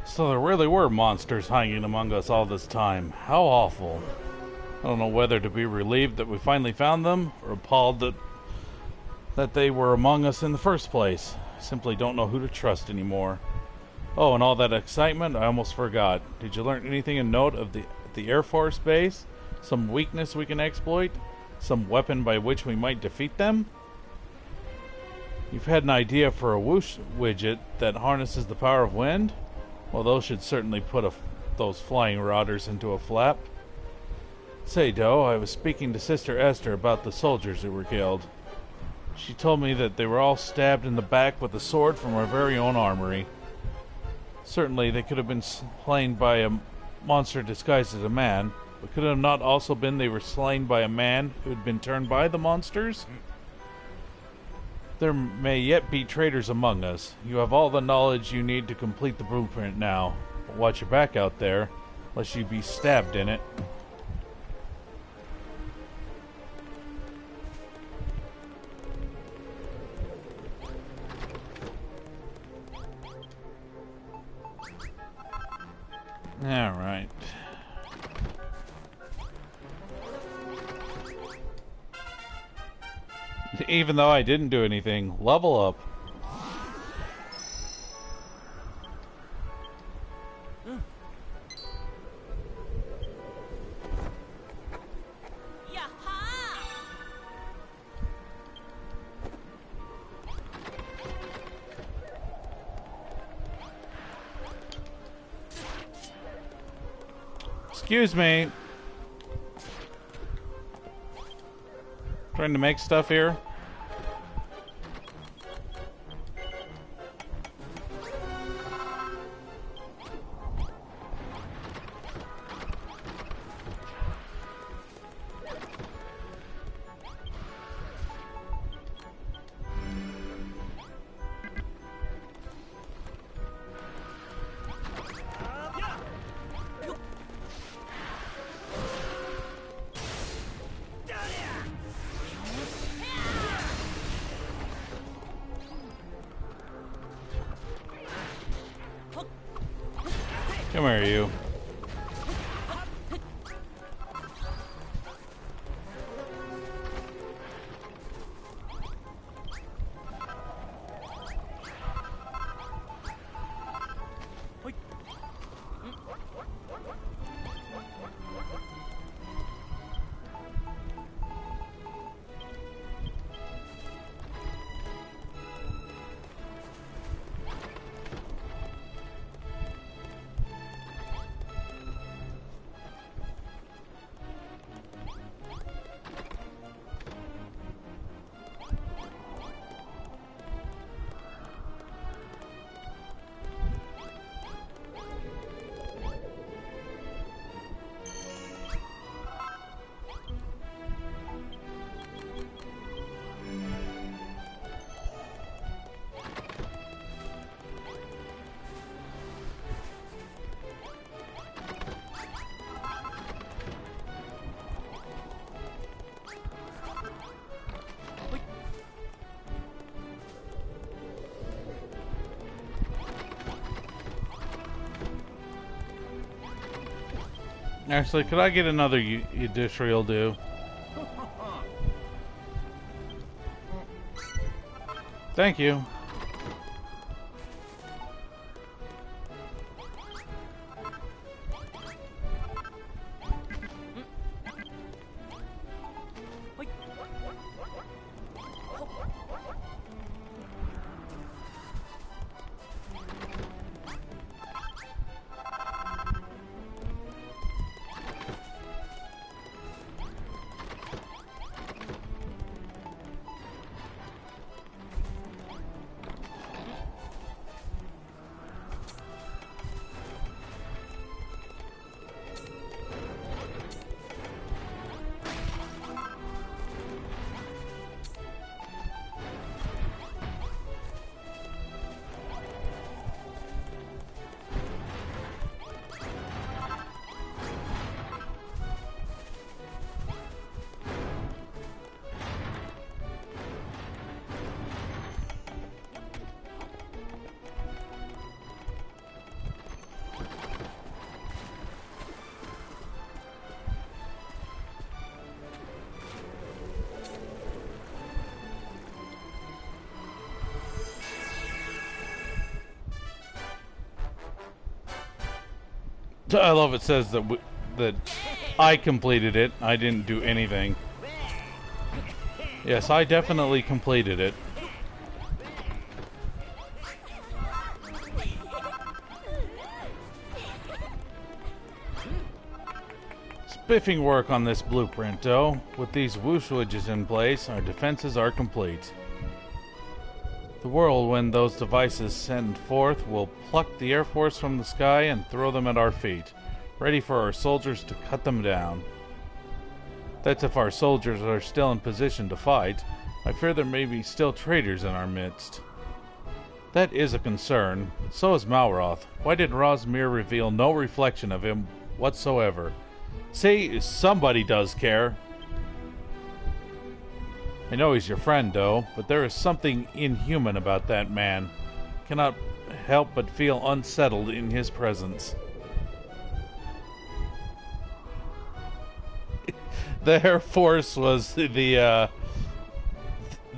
S1: So there really were monsters hanging among us all this time. How awful. I don't know whether to be relieved that we finally found them, or appalled that they were among us in the first place. I simply don't know who to trust anymore. Oh, and all that excitement, I almost forgot. Did you learn anything in note of the Air Force base? Some weakness we can exploit? Some weapon by which we might defeat them? You've had an idea for a whoosh widget that harnesses the power of wind? Well, those should certainly put those flying rotters into a flap. Say, Doe, I was speaking to Sister Esther about the soldiers who were killed. She told me that they were all stabbed in the back with a sword from our very own armory. Certainly, they could have been slain by a monster disguised as a man, but could it have not also been they were slain by a man who had been turned by the monsters? There may yet be traitors among us. You have all the knowledge you need to complete the blueprint now. But watch your back out there, lest you be stabbed in it. Alright. Even though I didn't do anything, level up. Excuse me. Trying to make stuff here. Come here, you. Actually, could I get another dish will do? Thank you. I love it says that that I completed it. I didn't do anything. Yes, I definitely completed it. Spiffing work on this blueprint, though. With these wooshwidges in place, our defenses are complete. The whirlwind those devices send forth will pluck the Air Force from the sky and throw them at our feet, ready for our soldiers to cut them down. That's if our soldiers are still in position to fight. I fear there may be still traitors in our midst. That is a concern. So is Malroth. Why did Rosmir reveal no reflection of him whatsoever? Say somebody does care. I know he's your friend, though, but there is something inhuman about that man. Cannot help but feel unsettled in his presence. The Air Force was the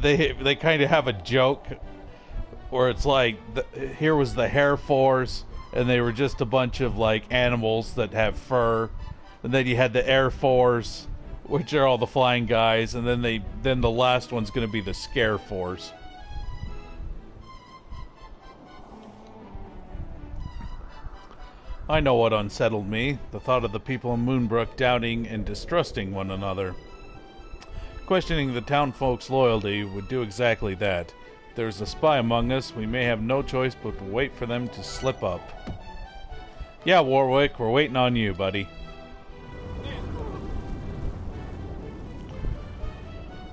S1: they kind of have a joke where it's like here was the Air Force and they were just a bunch of like animals that have fur, and then you had the Air Force, which are all the flying guys, and then the last one's going to be the Scare Force. I know what unsettled me, the thought of the people in Moonbrook doubting and distrusting one another. Questioning the townfolk's loyalty would do exactly that. If there's a spy among us, we may have no choice but to wait for them to slip up. Yeah, Warwick, we're waiting on you, buddy.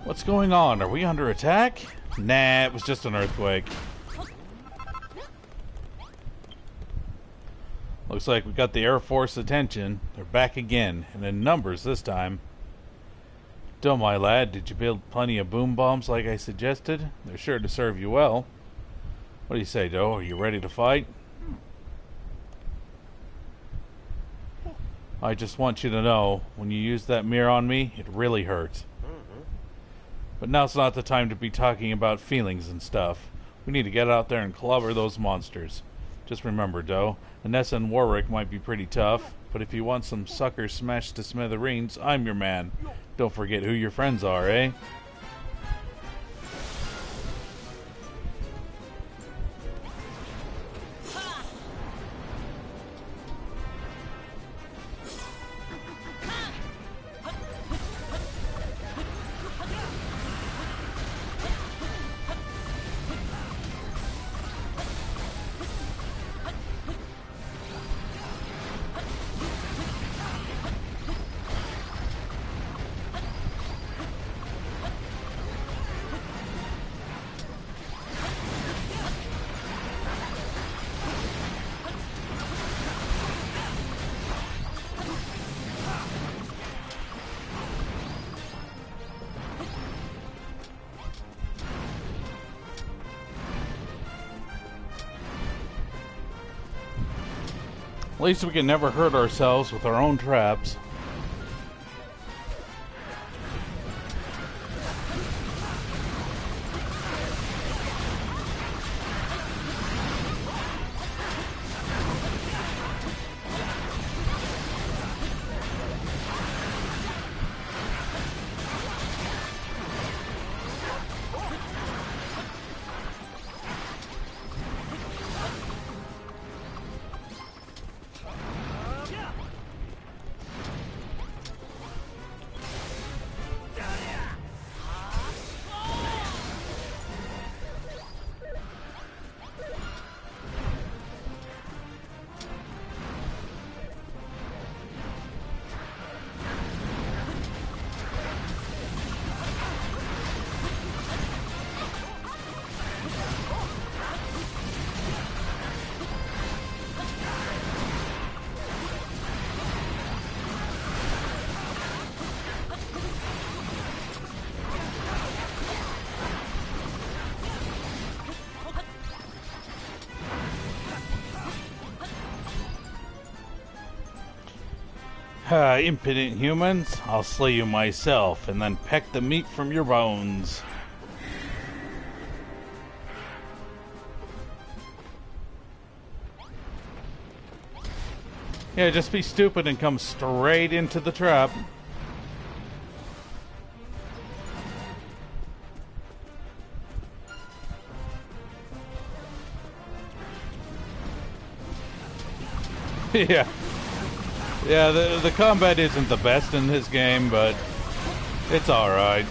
S1: What's going on? Are we under attack? Nah, it was just an earthquake. Looks like we got the Air Force attention. They're back again, and in numbers this time. Doe, my lad, did you build plenty of boom bombs like I suggested? They're sure to serve you well. What do you say, Doe? Are you ready to fight? I just want you to know, when you used that mirror on me, it really hurt. But now's not the time to be talking about feelings and stuff. We need to get out there and clobber those monsters. Just remember, Doe, Anessa and Warwick might be pretty tough, but if you want some suckers smashed to smithereens, I'm your man. Don't forget who your friends are, eh? At least we can never hurt ourselves with our own traps. Impudent humans, I'll slay you myself and then peck the meat from your bones. Yeah, just be stupid and come straight into the trap. Yeah. Yeah, the combat isn't the best in this game, but it's alright.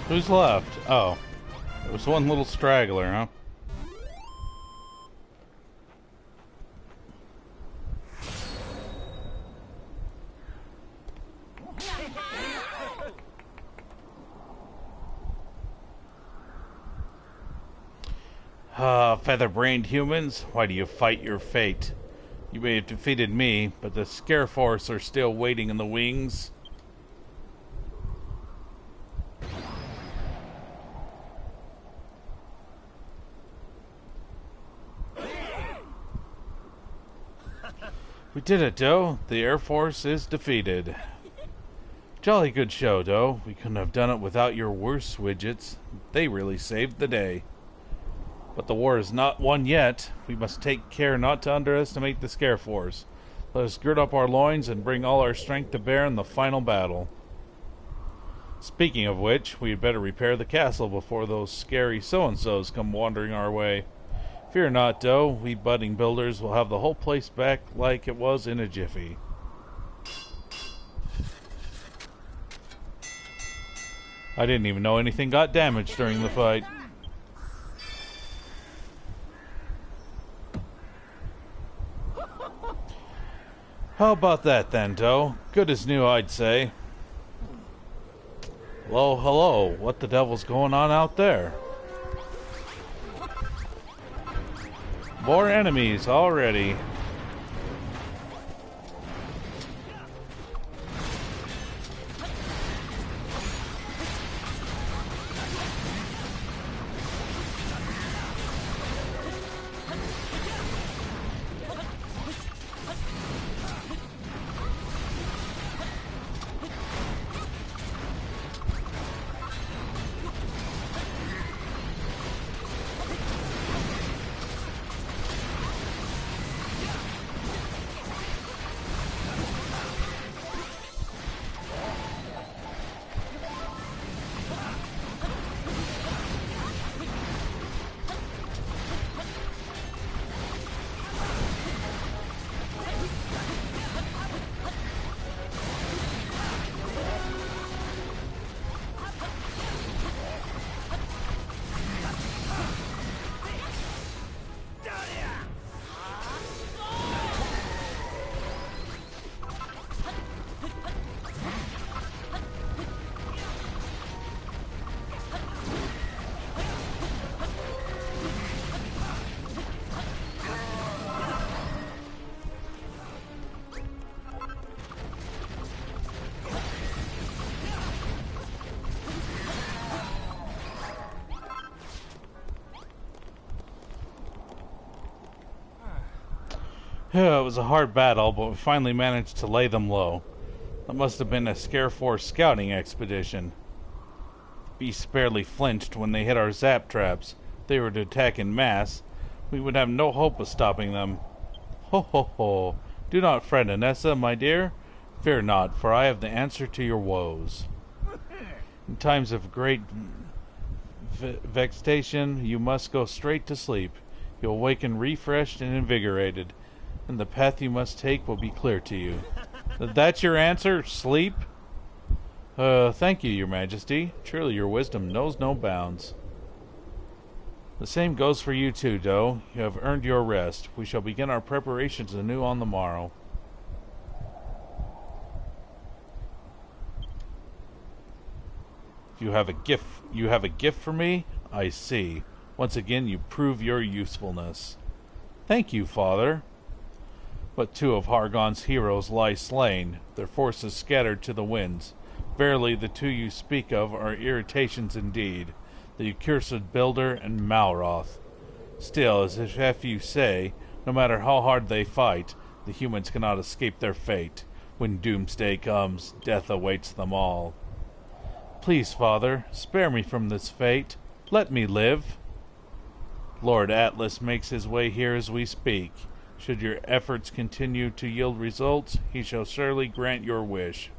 S1: Who's left? Oh. There was one little straggler, huh? Feather-brained humans, why do you fight your fate? You may have defeated me, but the Scare Force are still waiting in the wings. We did it, Doe. The Air Force is defeated. Jolly good show, Doe. We couldn't have done it without your worst widgets. They really saved the day. But the war is not won yet. We must take care not to underestimate the Scare Force. Let us gird up our loins and bring all our strength to bear in the final battle. Speaking of which, we had better repair the castle before those scary so-and-sos come wandering our way. Fear not, Doe. We budding builders will have the whole place back like it was in a jiffy. I didn't even know anything got damaged during the fight. How about that then, Doe? Good as new, I'd say. Hello, hello. What the devil's going on out there? More enemies already. It was a hard battle, but we finally managed to lay them low. That must have been a Scare Force scouting expedition. The beasts barely flinched when they hit our zap traps. If they were to attack in mass, we would have no hope of stopping them. Ho ho ho! Do not fret, Anessa, my dear. Fear not, for I have the answer to your woes. In times of great vexation, you must go straight to sleep. You'll awaken refreshed and invigorated, and the path you must take will be clear to you. That's your answer? Sleep? Thank you, your majesty. Truly your wisdom knows no bounds. The same goes for you too, Doe. You have earned your rest. We shall begin our preparations anew on the morrow. You have a gift for me? I see. Once again you prove your usefulness. Thank you, father. But 2 of Hargon's heroes lie slain, their forces scattered to the winds. Verily the 2 you speak of are irritations indeed, the accursed Builder and Malroth. Still, as if you say, no matter how hard they fight, the humans cannot escape their fate. When doomsday comes, death awaits them all. Please, father, spare me from this fate. Let me live. Lord Atlas makes his way here as we speak. Should your efforts continue to yield results, he shall surely grant your wish.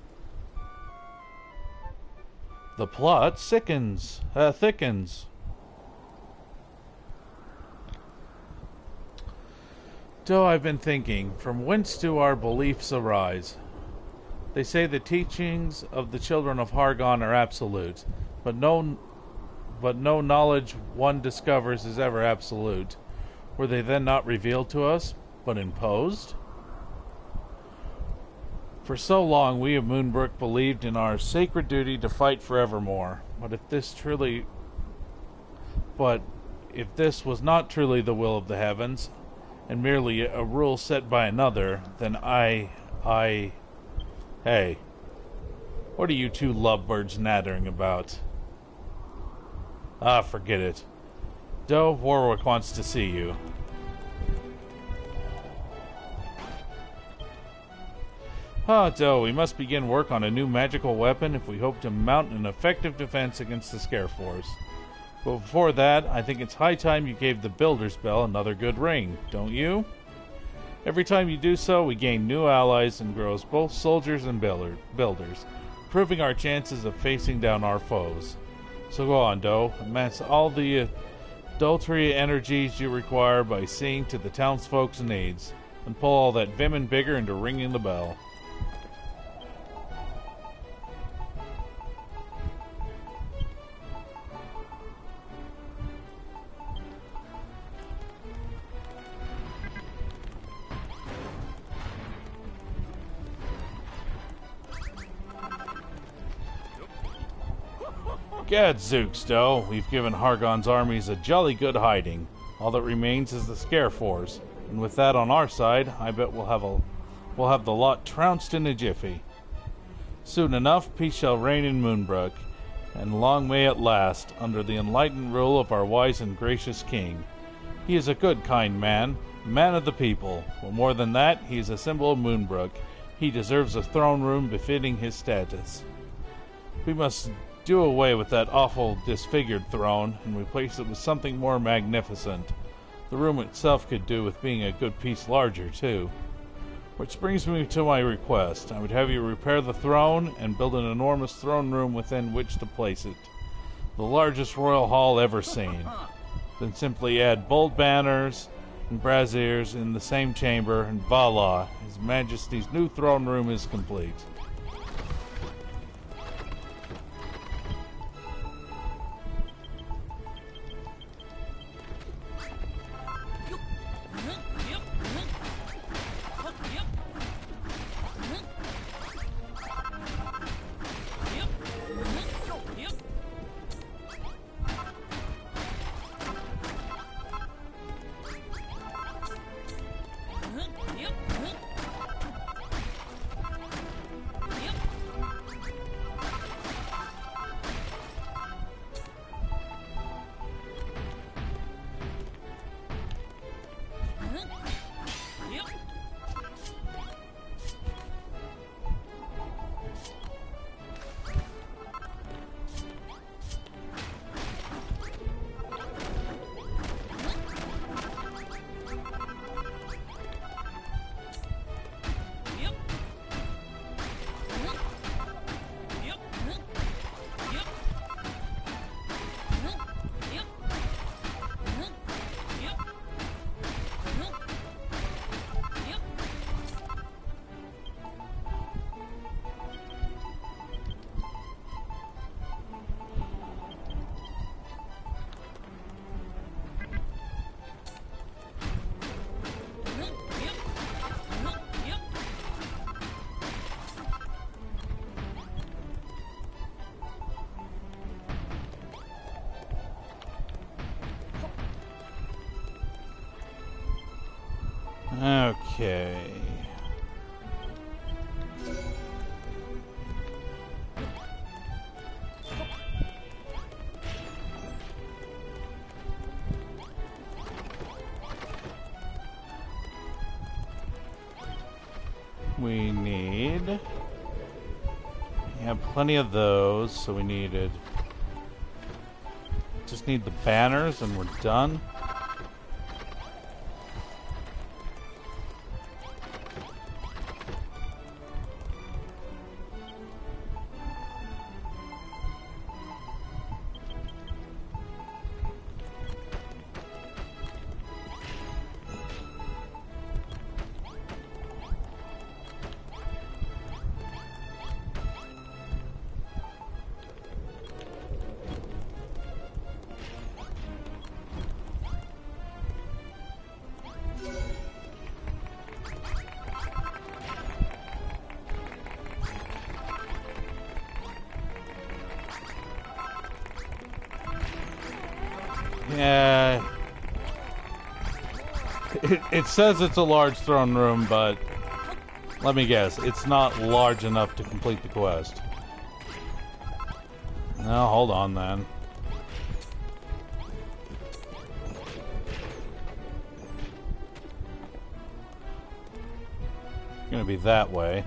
S1: The plot thickens. So I've been thinking, from whence do our beliefs arise? They say the teachings of the children of Hargon are absolute, but no knowledge one discovers is ever absolute. Were they then not revealed to us, but imposed? For so long we of Moonbrook believed in our sacred duty to fight forevermore. But if this was not truly the will of the heavens, and merely a rule set by another, then Hey, what are you 2 lovebirds nattering about? Ah, forget it. Doe, Warwick wants to see you. Doe, we must begin work on a new magical weapon if we hope to mount an effective defense against the Scare Force. But before that, I think it's high time you gave the Builder's Bell another good ring, don't you? Every time you do so, we gain new allies and grow as both soldiers and builders, improving our chances of facing down our foes. So go on, Doe, amass all the adultery energies you require by seeing to the townsfolk's needs, and pull all that vim and vigor into ringing the bell. Gadzooks, Doe. We've given Hargon's armies a jolly good hiding. All that remains is the Scare Force, and with that on our side, I bet we'll have the lot trounced in a jiffy. Soon enough, peace shall reign in Moonbrook, and long may it last, under the enlightened rule of our wise and gracious king. He is a good, kind man of the people, but more than that, he is a symbol of Moonbrook. He deserves a throne room befitting his status. We must do away with that awful disfigured throne and replace it with something more magnificent. The room itself could do with being a good piece larger, too. Which brings me to my request. I would have you repair the throne and build an enormous throne room within which to place it. The largest royal hall ever seen. Then simply add bold banners and braziers in the same chamber, and voila, His Majesty's new throne room is complete. Okay. We need... We have plenty of those, so we needed... Just need the banners and we're done. Yeah. It says it's a large throne room, but let me guess, it's not large enough to complete the quest. No, hold on then. It's gonna be that way.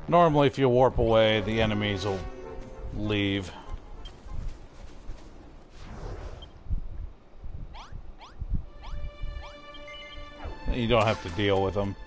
S1: Normally, if you warp away, the enemies will leave. You don't have to deal with them.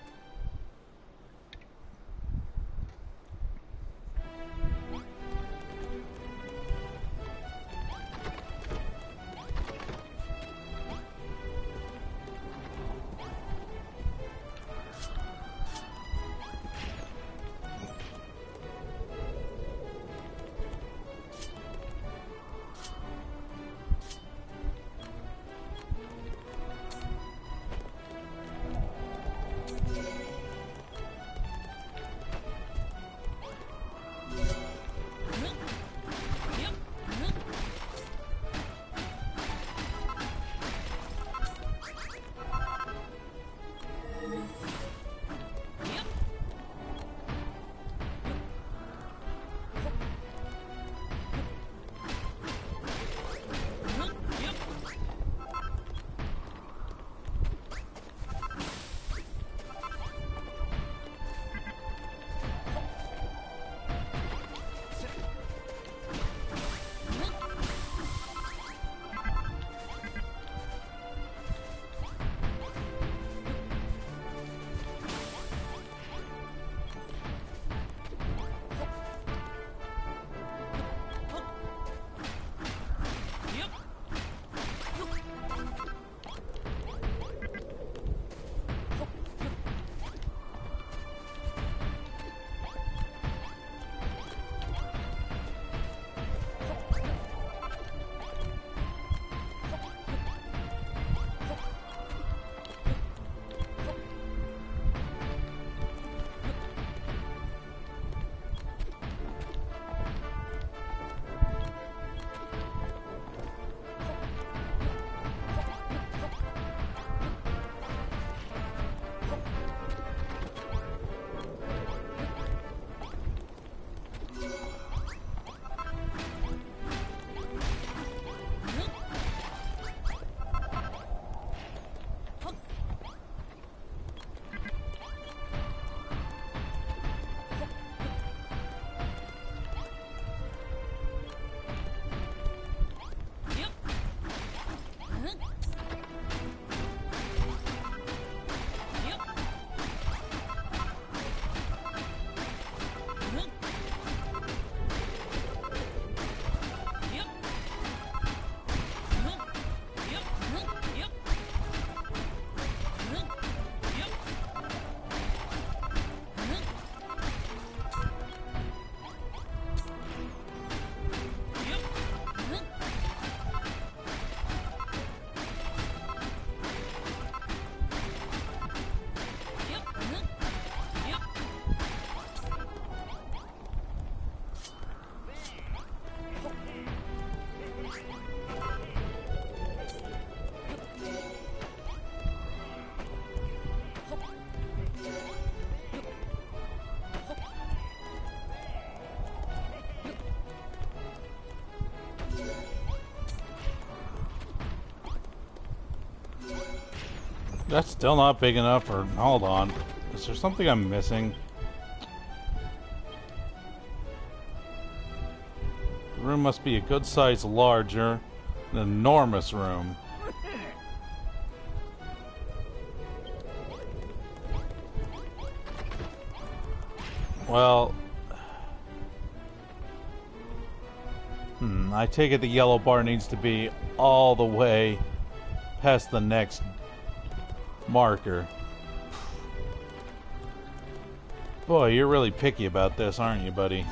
S1: That's still not big enough for... Hold on. Is there something I'm missing? The room must be a good size larger. An enormous room. Well... I take it the yellow bar needs to be all the way past the next marker. Boy, you're really picky about this, aren't you, buddy?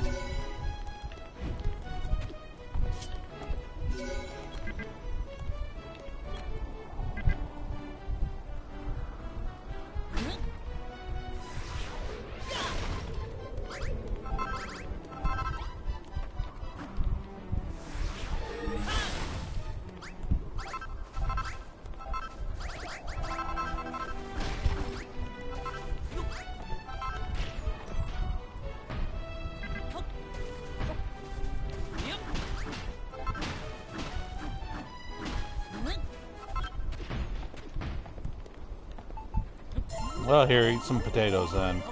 S1: Well, here, eat some potatoes then.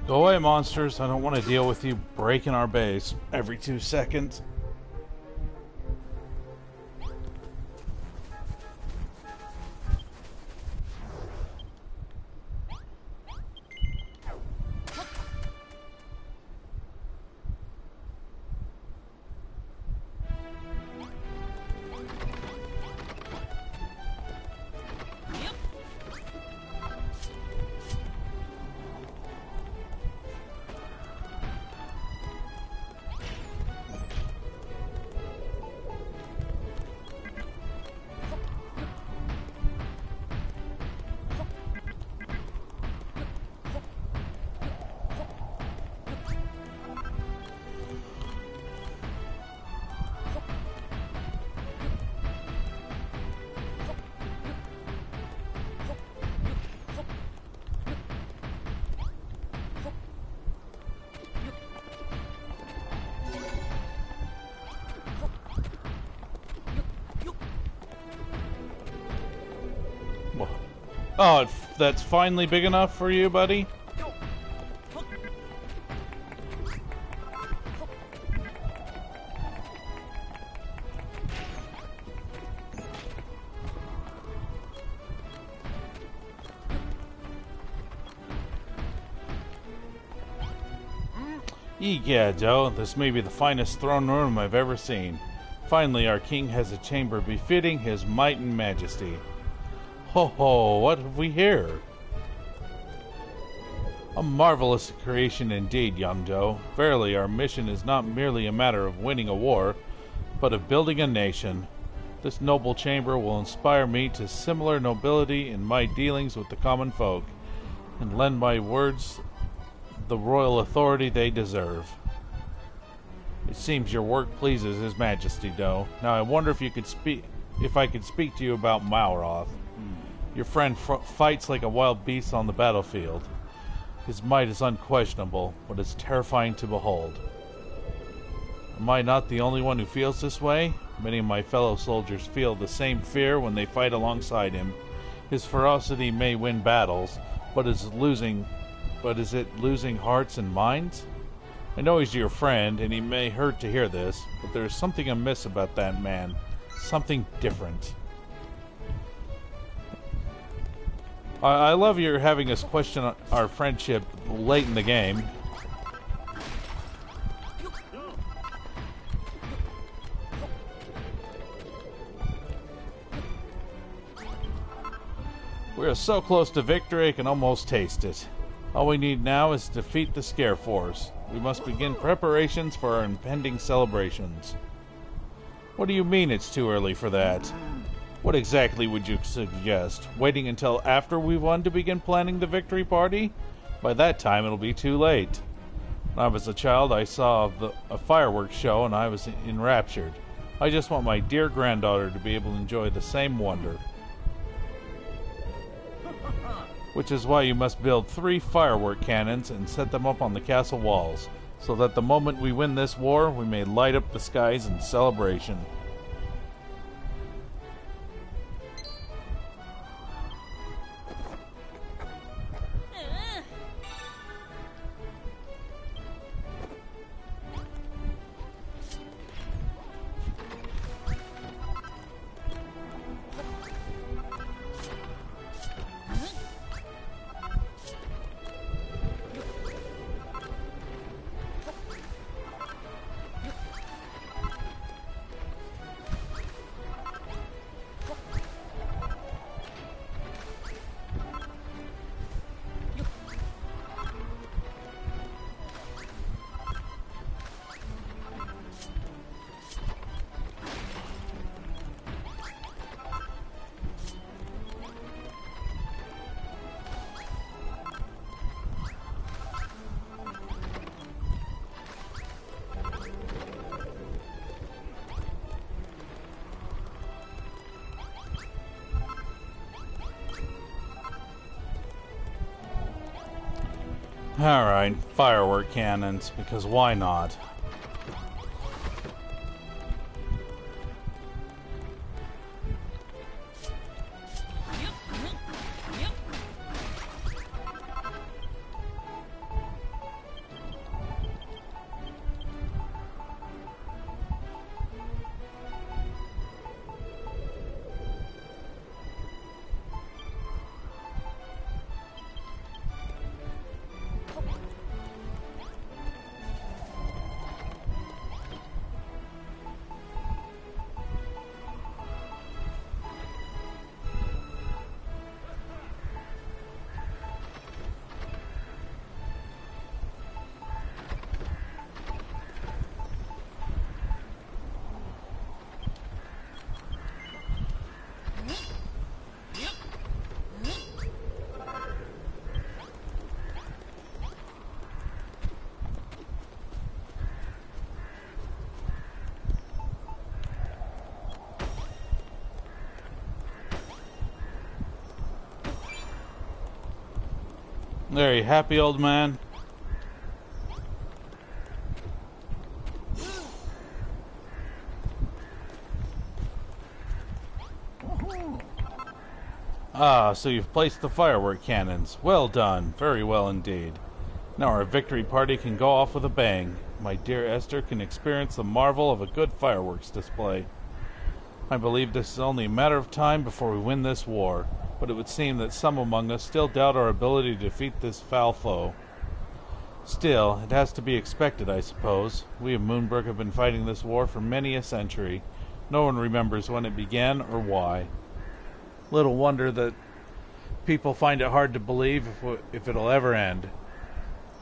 S1: Go away, monsters. I don't want to deal with you breaking our base every 2 seconds. Oh, that's finally big enough for you, buddy? Egad, Joe, this may be the finest throne room I've ever seen. Finally, our king has a chamber befitting his might and majesty. Ho ho, what have we here? A marvelous creation indeed, young Joe. Verily, our mission is not merely a matter of winning a war, but of building a nation. This noble chamber will inspire me to similar nobility in my dealings with the common folk, and lend my words the royal authority they deserve. It seems your work pleases His Majesty, Joe. Now I wonder if I could speak to you about Malroth. Your friend fights like a wild beast on the battlefield. His might is unquestionable, but it's terrifying to behold. Am I not the only one who feels this way? Many of my fellow soldiers feel the same fear when they fight alongside him. His ferocity may win battles, but is it losing hearts and minds? I know he's your friend, and he may hurt to hear this, but there is something amiss about that man. Something different. I love your having us question our friendship late in the game. We are so close to victory I can almost taste it. All we need now is to defeat the Scare Force. We must begin preparations for our impending celebrations. What do you mean it's too early for that? What exactly would you suggest? Waiting until after we've won to begin planning the victory party? By that time it'll be too late. When I was a child I saw a fireworks show and I was enraptured. I just want my dear granddaughter to be able to enjoy the same wonder. Which is why you must build 3 firework cannons and set them up on the castle walls. so that the moment we win this war, we may light up the skies in celebration. Alright, firework cannons, because why not? There, you happy, old man? Ah, so you've placed the firework cannons. Well done. Very well indeed. Now our victory party can go off with a bang. My dear Esther can experience the marvel of a good fireworks display. I believe this is only a matter of time before we win this war, but it would seem that some among us still doubt our ability to defeat this foul foe. Still, it has to be expected, I suppose. We of Moonbrook have been fighting this war for many a century. No one remembers when it began or why. Little wonder that people find it hard to believe if it'll ever end.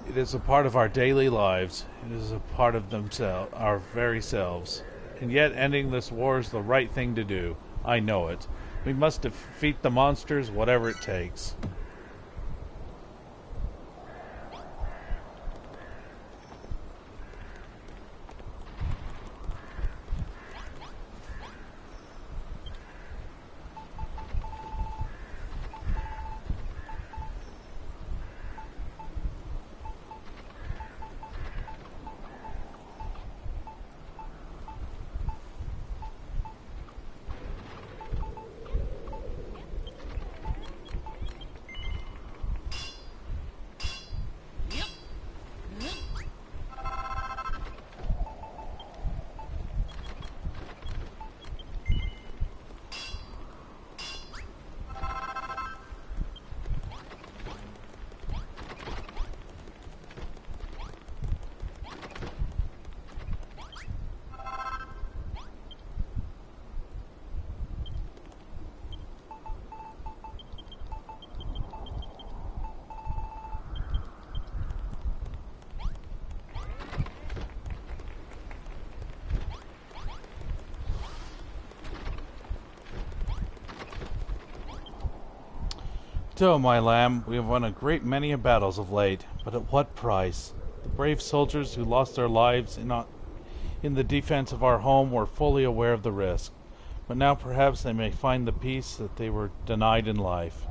S1: It is a part of our daily lives. It is a part of themselves, our very selves. And yet ending this war is the right thing to do. I know it. We must defeat the monsters, whatever it takes. So, my lamb, we have won a great many battles of late, but at what price? The brave soldiers who lost their lives in the defense of our home were fully aware of the risk, but now perhaps they may find the peace that they were denied in life.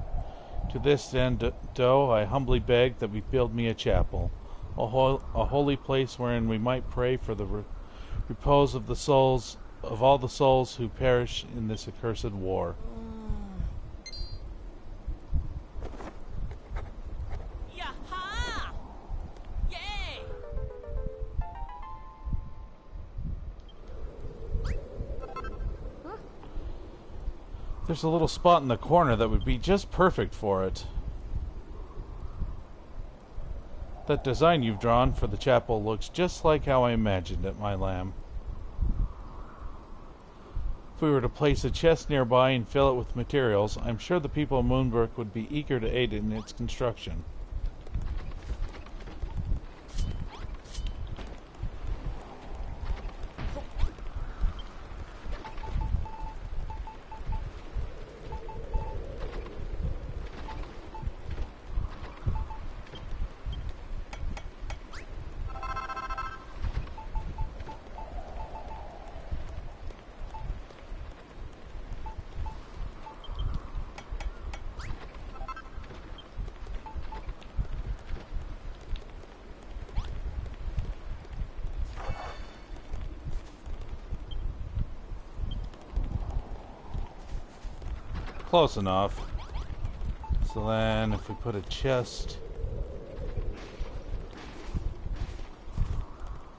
S1: To this end, though, I humbly beg that we build me a chapel, a holy place wherein we might pray for the repose of the souls of all the souls who perish in this accursed war.
S2: Yaha! Yay!
S1: There's a little spot in the corner that would be just perfect for it. That design you've drawn for the chapel looks just like how I imagined it, my lamb. If we were to place a chest nearby and fill it with materials, I'm sure the people of Moonbrook would be eager to aid in its construction. Close enough. So then if we put a chest...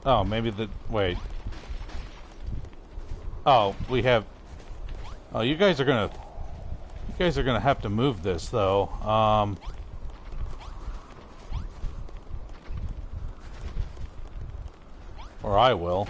S1: Oh, maybe the... Wait. Oh, we have... Oh, you guys are gonna... You guys are gonna have to move this, though. Or I will.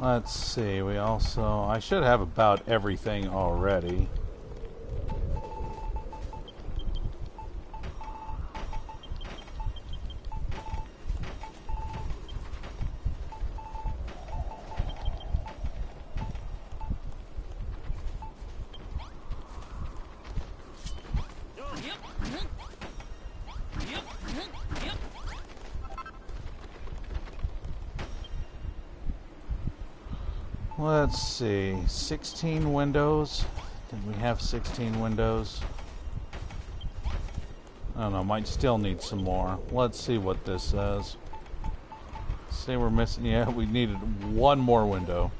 S1: Let's see, we also... I should have about everything already. Let's see, 16 windows. Did we have 16 windows? I don't know, might still need some more. Let's see what this says. Say we're missing, yeah, we needed one more window.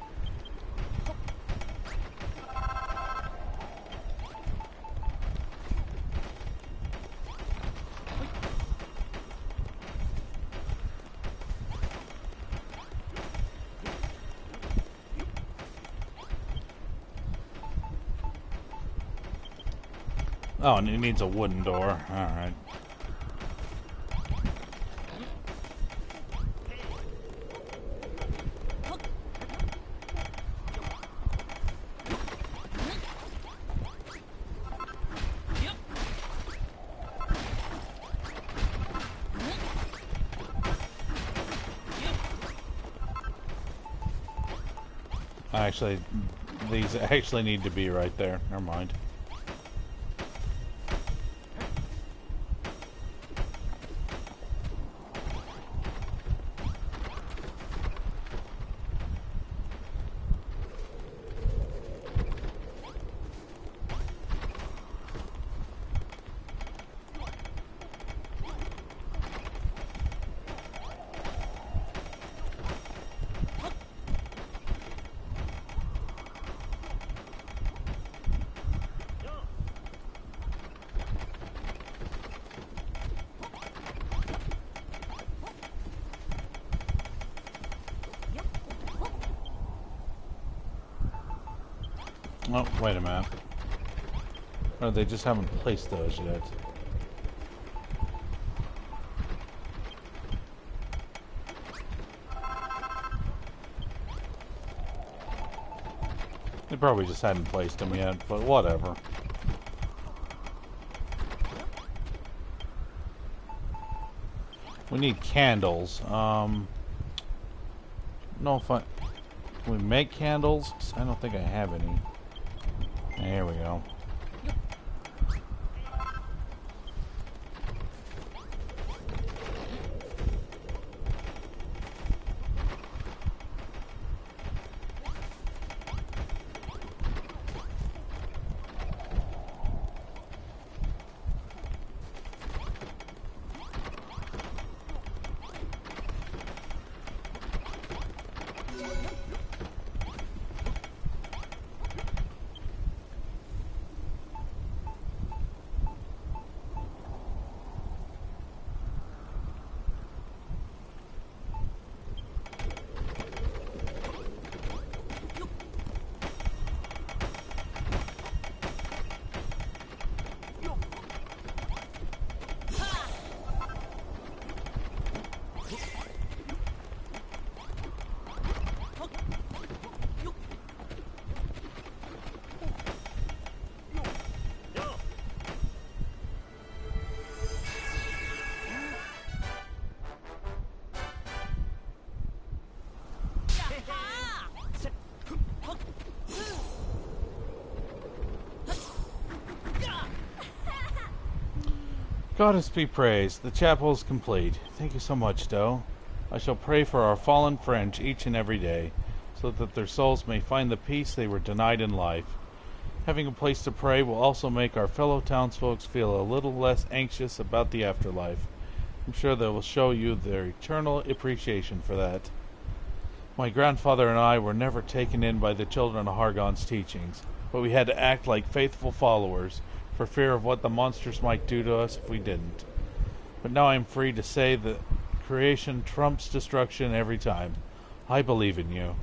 S1: Oh, and it needs a wooden door. Alright. Actually, these actually need to be right there. Never mind. Oh, wait a minute. Oh, they just haven't placed those yet. probably just hadn't placed them yet, but whatever. We need candles. No fun. Can we make candles? I don't think I have any. There we go. Goddess be praised. The chapel is complete. Thank you so much, Doe. I shall pray for our fallen friends each and every day, so that their souls may find the peace they were denied in life. Having a place to pray will also make our fellow townsfolk feel a little less anxious about the afterlife. I'm sure they will show you their eternal appreciation for that. My grandfather and I were never taken in by the children of Hargon's teachings, but we had to act like faithful followers, for fear of what the monsters might do to us if we didn't. But now I'm free to say that creation trumps destruction every time. I believe in you.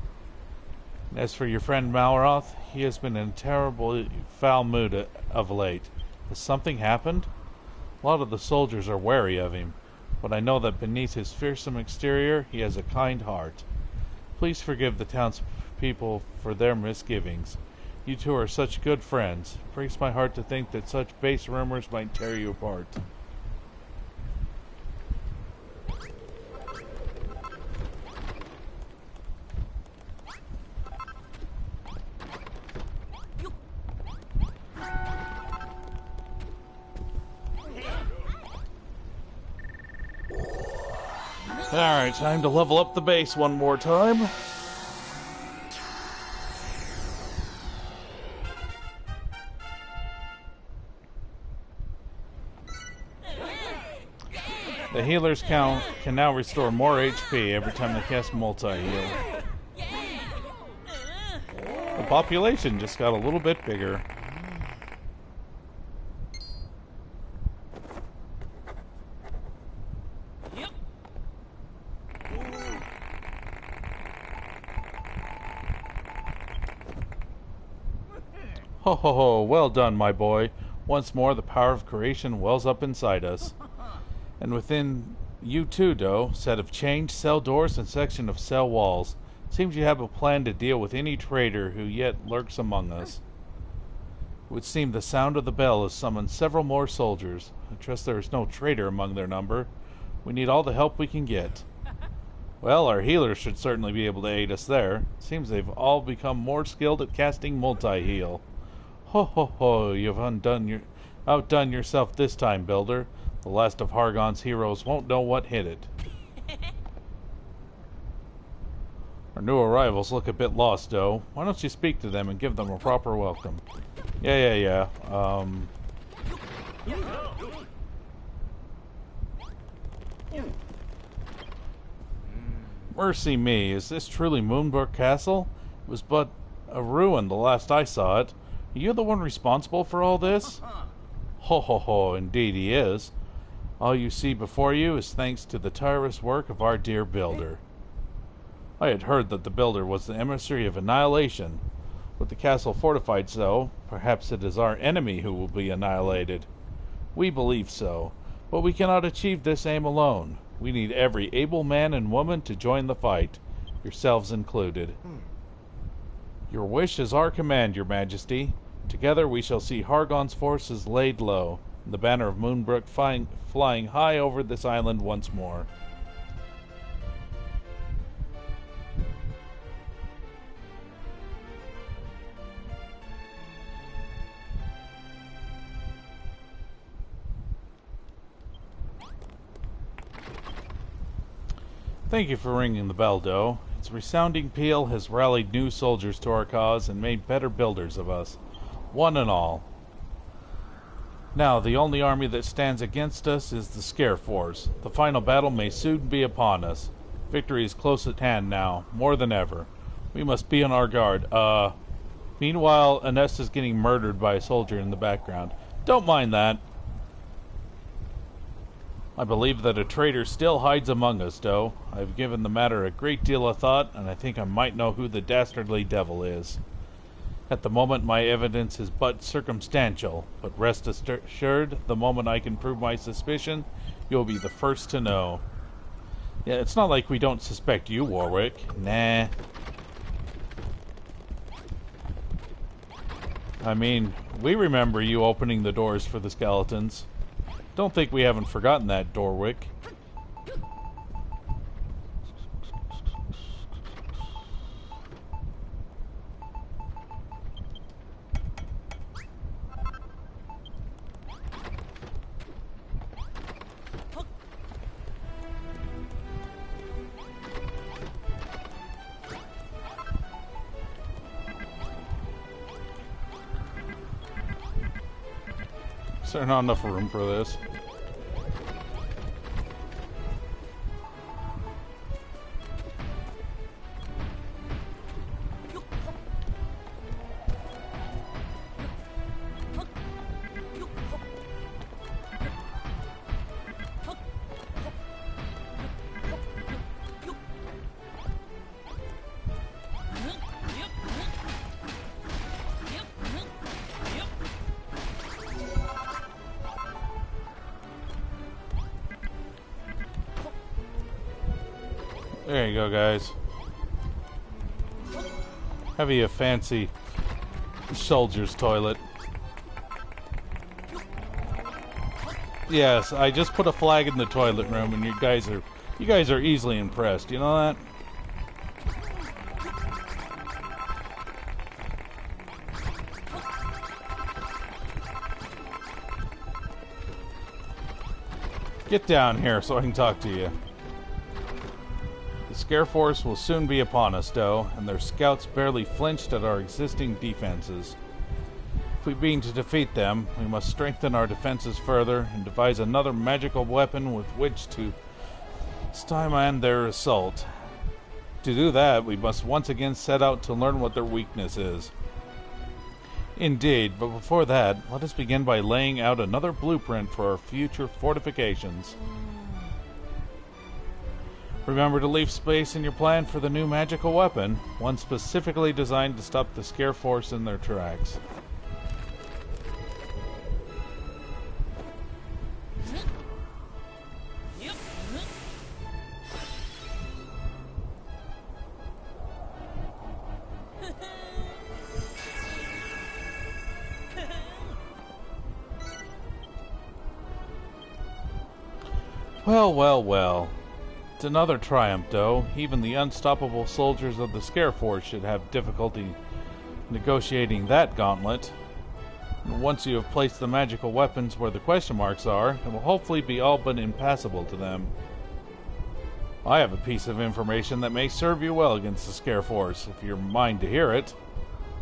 S1: As for your friend Malroth, he has been in a terribly foul mood of late. Has something happened? A lot of the soldiers are wary of him, but I know that beneath his fearsome exterior he has a kind heart. Please forgive the townspeople for their misgivings. You two are such good friends. It breaks my heart to think that such base rumors might tear you apart. Alright, time to level up the base one more time. The healer's count can now restore more HP every time they cast multi-heal. The population just got a little bit bigger. Ho ho ho, well done, my boy. Once more the power of creation wells up inside us. And within you too, Doe, set of chained cell doors and section of cell walls. Seems you have a plan to deal with any traitor who yet lurks among us. It would seem the sound of the bell has summoned several more soldiers. I trust there is no traitor among their number. We need all the help we can get. Well, our healers should certainly be able to aid us there. Seems they've all become more skilled at casting multi-heal. Ho ho ho, you've outdone yourself this time, Builder. The last of Hargon's heroes won't know what hit it. Our new arrivals look a bit lost, Doe. Why don't you speak to them and give them a proper welcome? Yeah. Mercy me, is this truly Moonbrook Castle? It was but a ruin the last I saw it. Are you the one responsible for all this? Ho ho ho, indeed he is. All you see before you is thanks to the tireless work of our dear Builder. I had heard that the Builder was the emissary of annihilation. With the castle fortified so, perhaps it is our enemy who will be annihilated. We believe so, but we cannot achieve this aim alone. We need every able man and woman to join the fight, yourselves included. Your wish is our command, your majesty. Together we shall see Hargon's forces laid low, and the banner of Moonbrook flying high over this island once more. Thank you for ringing the bell, Doe. Its resounding peal has rallied new soldiers to our cause and made better builders of us, one and all. Now, the only army that stands against us is the Scare Force. The final battle may soon be upon us. Victory is close at hand now, more than ever. We must be on our guard. Meanwhile, Ines is getting murdered by a soldier in the background. Don't mind that. I believe that a traitor still hides among us, Doe. I've given the matter a great deal of thought, and I think I might know who the dastardly devil is. At the moment, my evidence is but circumstantial, but rest assured, the moment I can prove my suspicion, you'll be the first to know. Yeah, it's not like we don't suspect you, Warwick. Nah. I mean, we remember you opening the doors for the skeletons. Don't think we haven't forgotten that, Dorwick. Is there not enough room for this? There you go, guys. Have you a fancy soldier's toilet? Yes, I just put a flag in the toilet room, and you guys are easily impressed. You know that? Get down here so I can talk to you. The Scare Force will soon be upon us, Doe, and their scouts barely flinched at our existing defenses. If we mean to defeat them, we must strengthen our defenses further and devise another magical weapon with which to stymie their assault. To do that, we must once again set out to learn what their weakness is. Indeed, but before that, let us begin by laying out another blueprint for our future fortifications. Remember to leave space in your plan for the new magical weapon, one specifically designed to stop the Scare Force in their tracks. Well, well, well. It's another triumph, Doe. Even the unstoppable soldiers of the Scare Force should have difficulty negotiating that gauntlet. And once you have placed the magical weapons where the question marks are, it will hopefully be all but impassable to them. I have a piece of information that may serve you well against the Scare Force, if you're mind to hear it.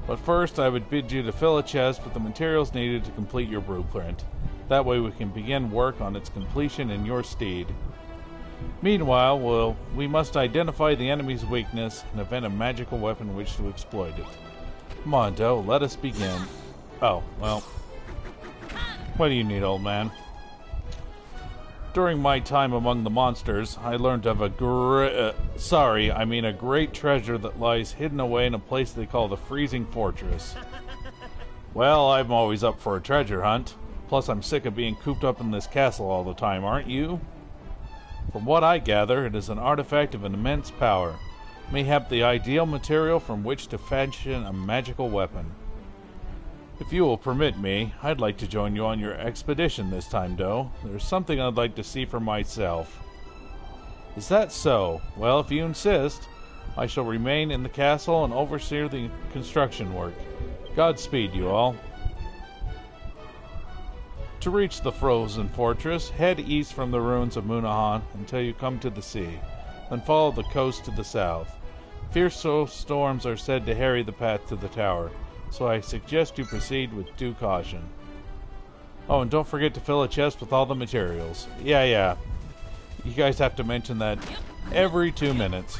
S1: But first, I would bid you to fill a chest with the materials needed to complete your blueprint. That way we can begin work on its completion in your stead. Meanwhile, we must identify the enemy's weakness and invent a magical weapon which to exploit it. Come on, Doe, let us begin. Oh, well. What do you need, old man? During my time among the monsters, I learned of a great treasure that lies hidden away in a place they call the Freezing Fortress. Well, I'm always up for a treasure hunt. Plus, I'm sick of being cooped up in this castle all the time, aren't you? From what I gather, it is an artifact of an immense power. Mayhap the ideal material from which to fashion a magical weapon. If you will permit me, I'd like to join you on your expedition this time, Doe. There's something I'd like to see for myself. Is that so? Well, if you insist, I shall remain in the castle and oversee the construction work. Godspeed, you all. To reach the frozen fortress, head east from the ruins of Munahan until you come to the sea, then follow the coast to the south. Fierce storms are said to harry the path to the tower, so I suggest you proceed with due caution. Oh, and don't forget to fill a chest with all the materials. Yeah. You guys have to mention that every 2 minutes.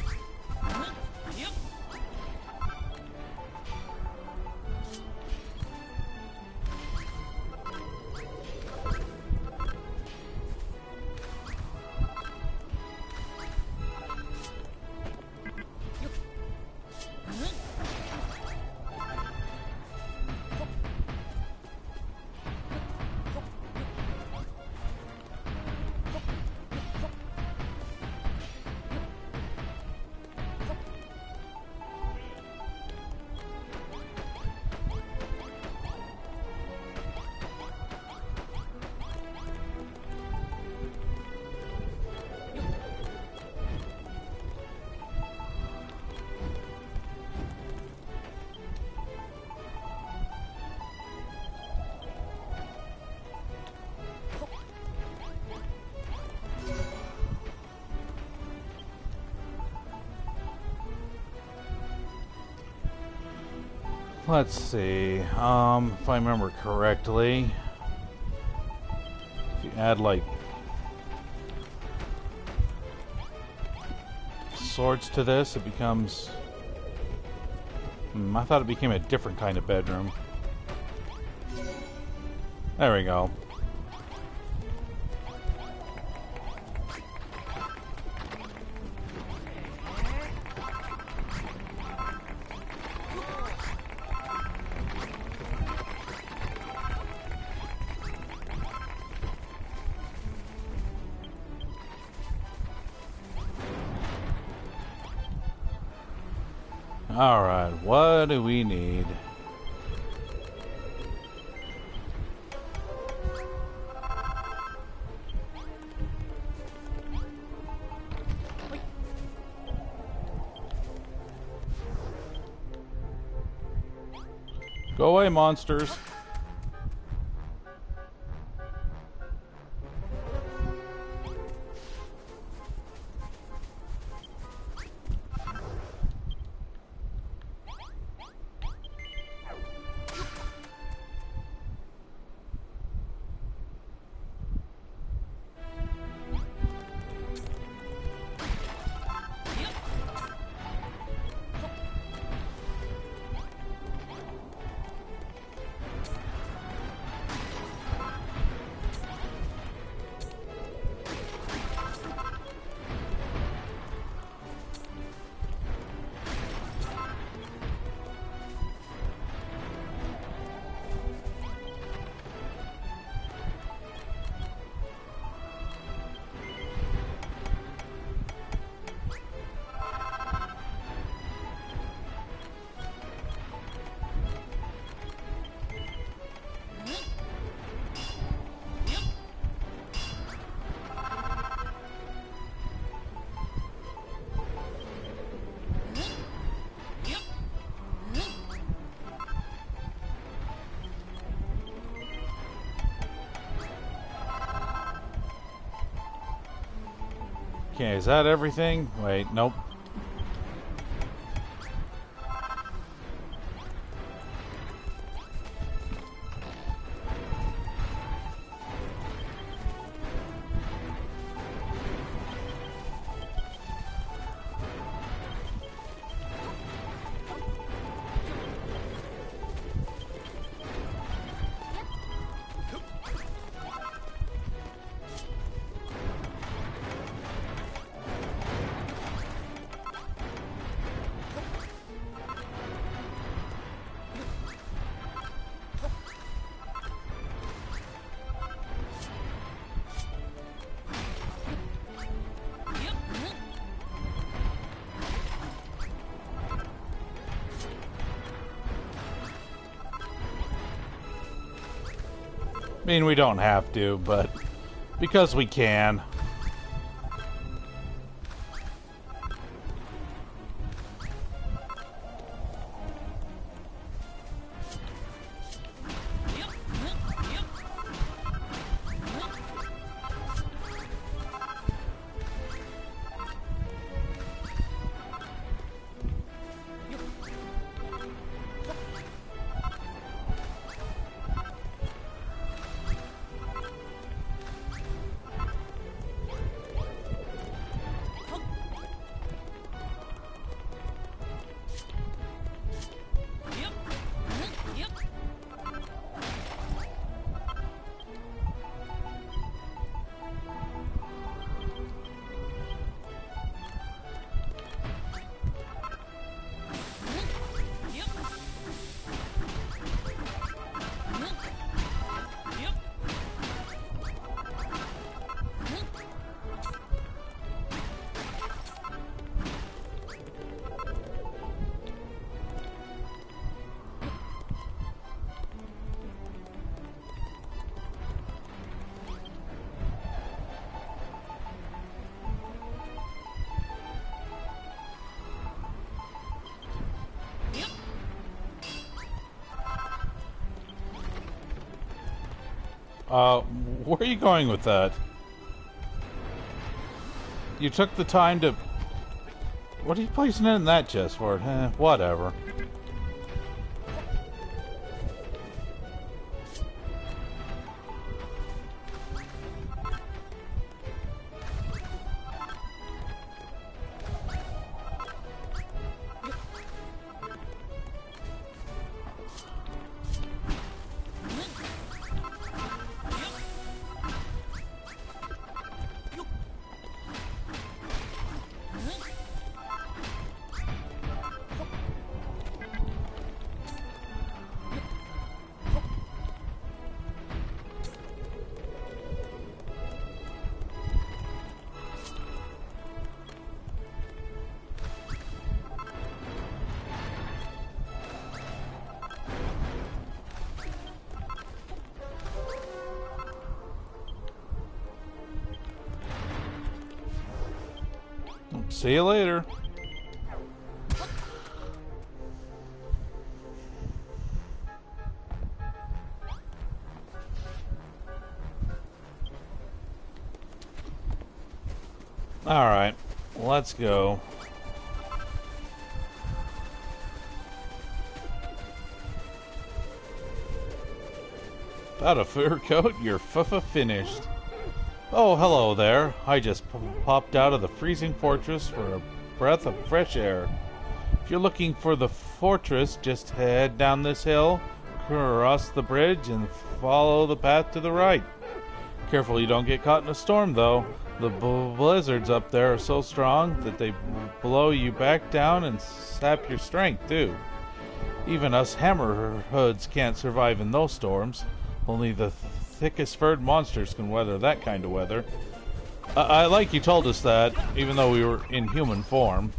S1: Let's see, if I remember correctly, if you add, like, swords to this, it becomes... I thought it became a different kind of bedroom. There we go. Alright, what do we need? Go away, monsters. Okay, is that everything? Wait, nope. mean, we don't have to, but because we can. Where are you going with that? You took the time to... What are you placing it in that chest for? Whatever. See you later. All right, let's go. Without a fur coat, you're finished. Oh, hello there. I just popped out of the freezing fortress for a breath of fresh air. If you're looking for the fortress, just head down this hill, cross the bridge, and follow the path to the right. Careful you don't get caught in a storm, though. The blizzards up there are so strong that they blow you back down and sap your strength, too. Even us hammerhoods can't survive in those storms. Only the thickest furred monsters can weather that kind of weather. I like you told us that, even though we were in human form.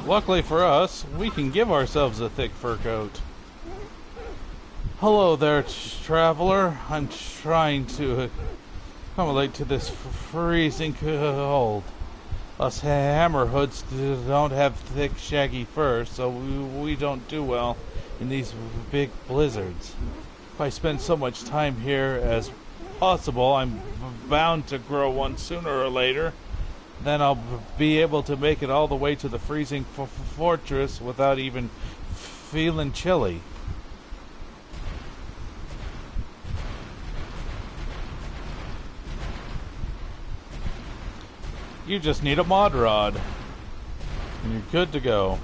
S1: Luckily for us, we can give ourselves a thick fur coat. Hello there, traveler. I'm trying to accommodate to this freezing cold. Us hammerhoods don't have thick, shaggy fur, so we don't do well in these big blizzards. If I spend so much time here as possible, I'm bound to grow one sooner or later. Then I'll be able to make it all the way to the freezing fortress without even feeling chilly. You just need a mod rod, and you're good to go.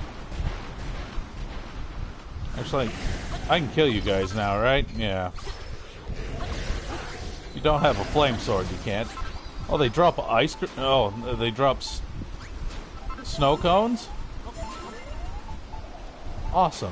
S1: Actually, I can kill you guys now, right? Yeah. You don't have a flame sword, you can't. Oh, they drop ice cream. Oh, they drop snow cones? Awesome.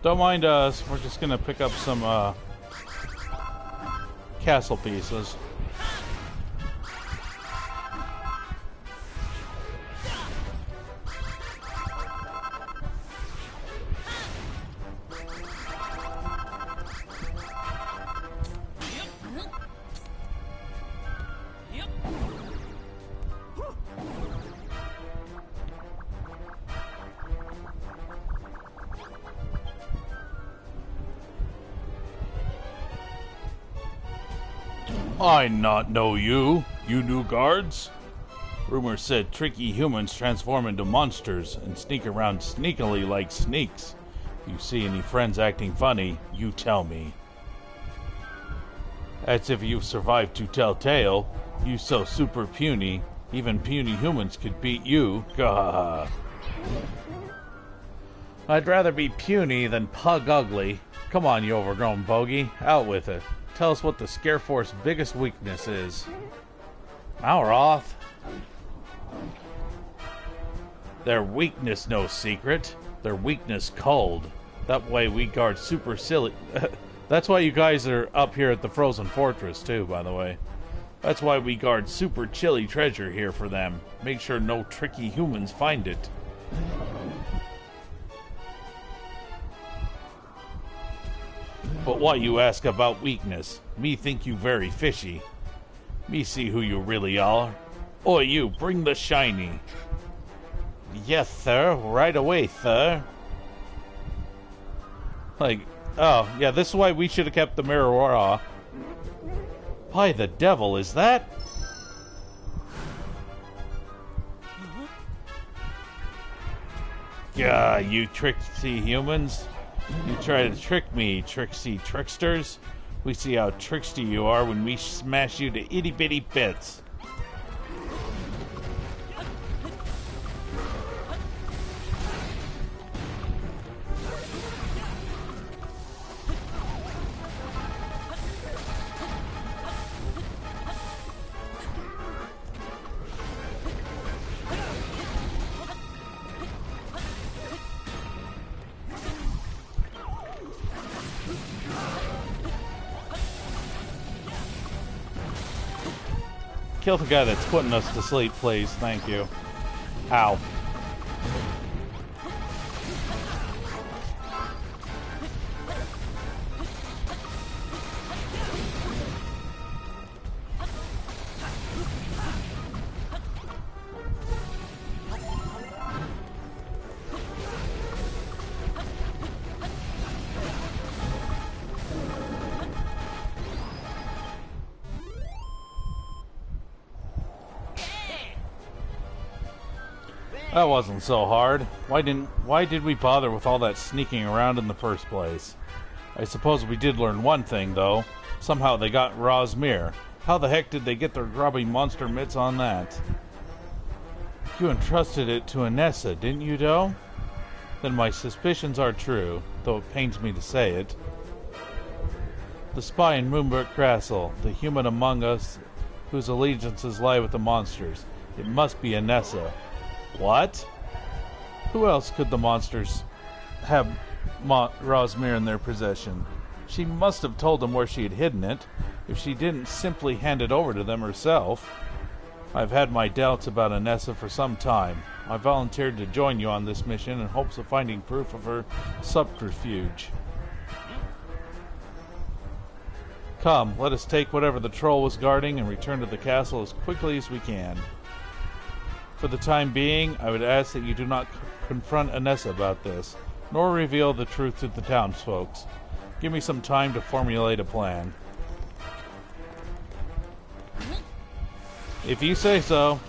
S1: Don't mind us, we're just gonna pick up some castle pieces. I not know you, you new guards. Rumor said tricky humans transform into monsters and sneak around sneakily like sneaks. You see any friends acting funny, you tell me. As if you've survived to tell tale, you so super puny, even puny humans could beat you. Gah. I'd rather be puny than pug ugly. Come on, you overgrown bogey, out with it. Tell us what the Scareforce's biggest weakness is. Malroth. Their weakness no secret. Their weakness cold. That way we guard super silly. That's why you guys are up here at the Frozen Fortress too, by the way. That's why we guard super chilly treasure here for them. Make sure no tricky humans find it. But what you ask about weakness? Me think you very fishy. Me see who you really are. Oi, you, bring the shiny. Yes, sir. Right away, sir. Like, oh, yeah, this is why we should have kept the mirror raw. By the devil, is that? Yeah, you tricksy humans. You try to trick me, tricksy tricksters. We see how tricksy you are when we smash you to itty-bitty bits. Kill the guy that's putting us to sleep, please. Thank you. Ow. That wasn't so hard. Why did we bother with all that sneaking around in the first place? I suppose we did learn one thing, though. Somehow they got Rosmere. How the heck did they get their grubby monster mitts on that? You entrusted it to Anessa, didn't you, Doe? Then my suspicions are true, though it pains me to say it. The spy in Moonbrook Castle, the human among us whose allegiances lie with the monsters. It must be Anessa. What? Who else could the monsters have Rosmere in their possession? She must have told them where she had hidden it, if she didn't simply hand it over to them herself. I've had my doubts about Anessa for some time. I volunteered to join you on this mission in hopes of finding proof of her subterfuge. Come, let us take whatever the troll was guarding and return to the castle as quickly as we can. For the time being, I would ask that you do not confront Anessa about this, nor reveal the truth to the townsfolk. Give me some time to formulate a plan. If you say so.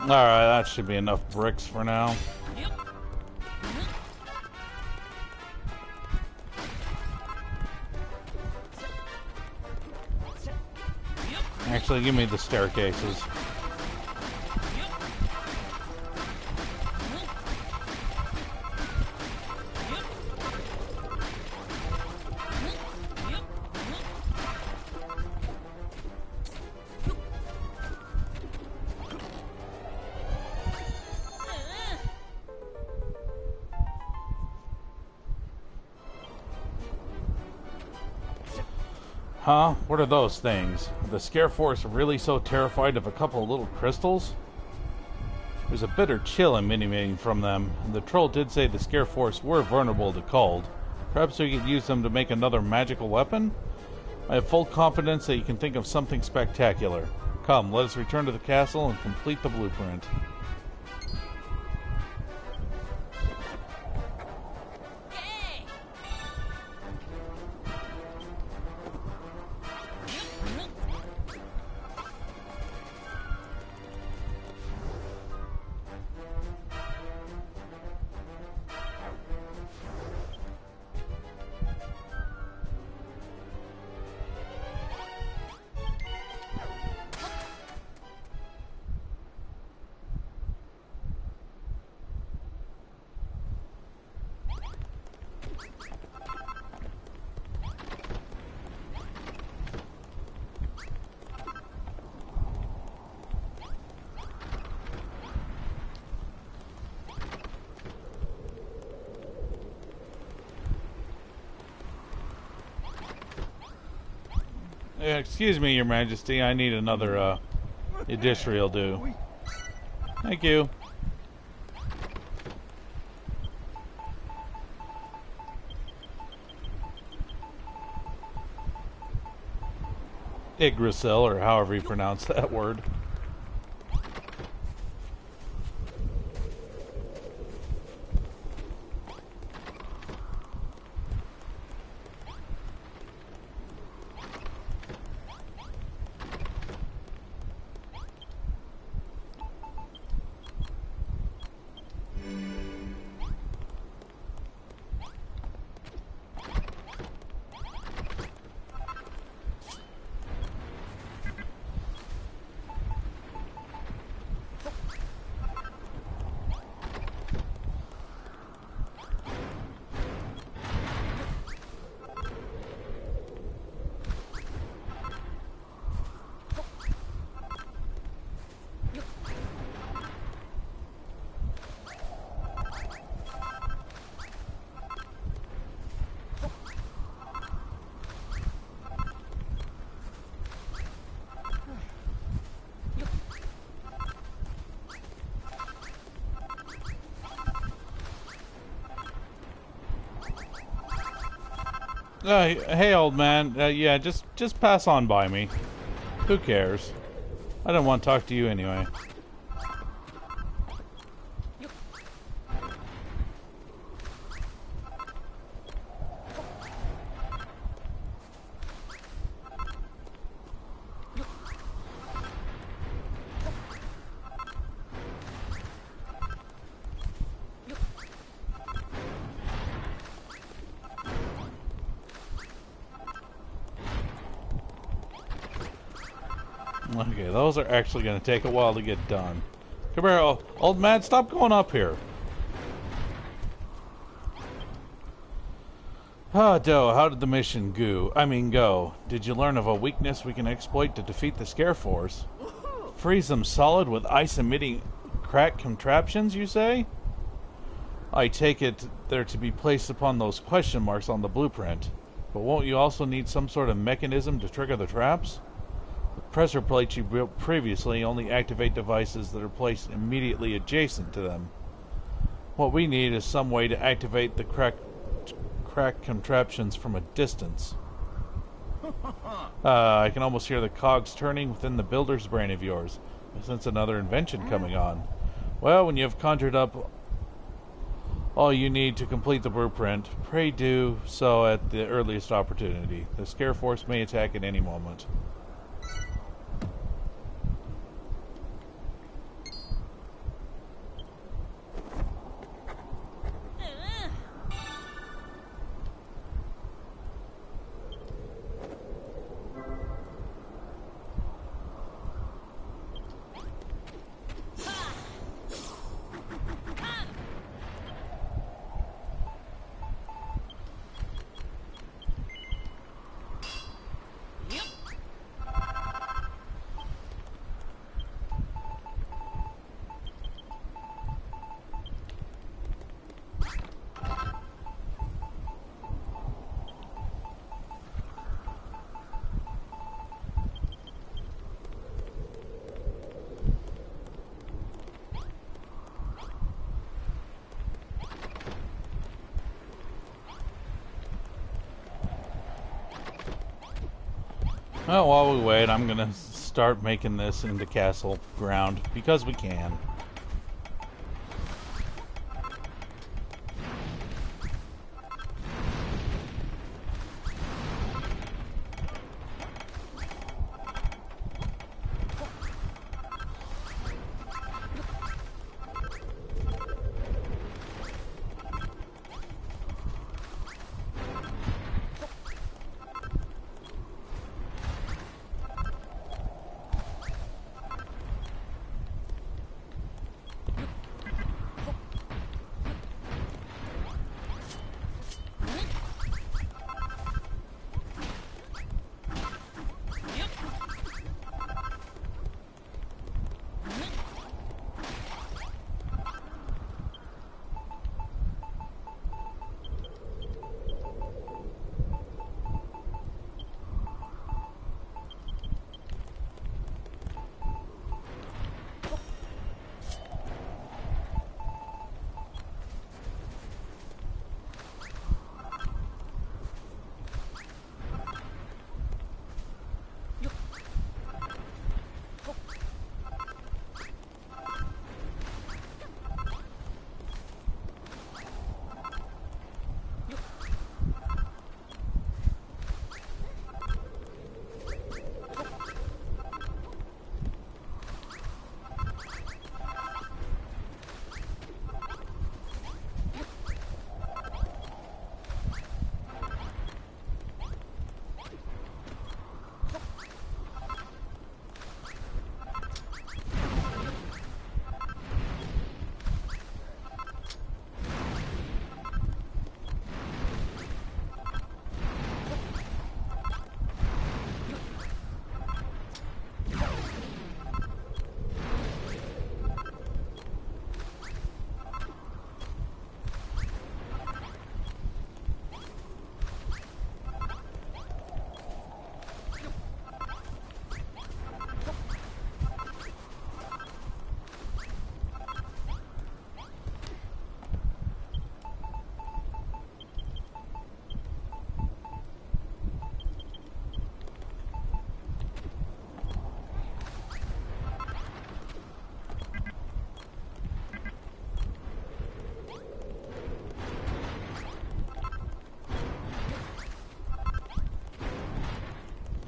S1: Alright, that should be enough bricks for now. Actually, give me the staircases. Huh? What are those things? Are the Scare Force really so terrified of a couple of little crystals? There's a bitter chill emanating from them, and the troll did say the Scare Force were vulnerable to cold. Perhaps we could use them to make another magical weapon? I have full confidence that you can think of something spectacular. Come, let us return to the castle and complete the blueprint. Excuse me, Your Majesty. I need another, Edistri will do. Thank you. Yggdrasil, or however you pronounce that word. Hey, old man. Yeah, just pass on by me. Who cares? I don't want to talk to you anyway. Okay, those are actually going to take a while to get done. Come here, old man, stop going up here. Ah, Doe, how did the mission go? Did you learn of a weakness we can exploit to defeat the Scare Force? Freeze them solid with ice-emitting crack contraptions, you say? I take it they're to be placed upon those question marks on the blueprint. But won't you also need some sort of mechanism to trigger the traps? The pressure plates you built previously only activate devices that are placed immediately adjacent to them. What we need is some way to activate the crack contraptions from a distance. I can almost hear the cogs turning within the builder's brain of yours. I sense another invention coming on. Well, when you have conjured up all you need to complete the blueprint, pray do so at the earliest opportunity. The Scare Force may attack at any moment. Well, while we wait, I'm gonna start making this into castle ground because we can.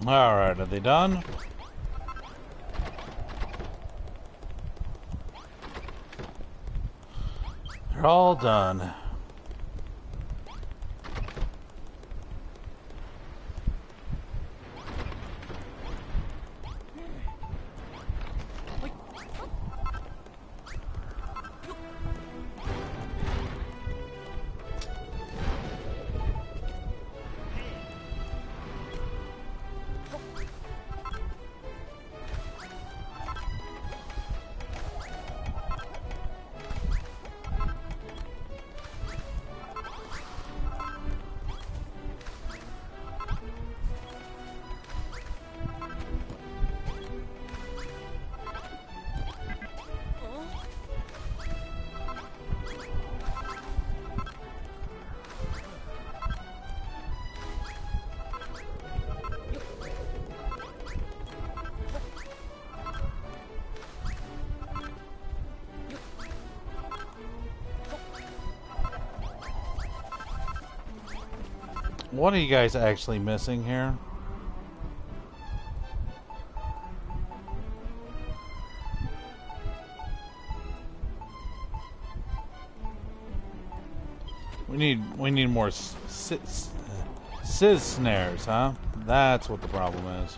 S1: Alright, are they done? They're all done. What are you guys actually missing here? We need more sizz snares, huh? That's what the problem is.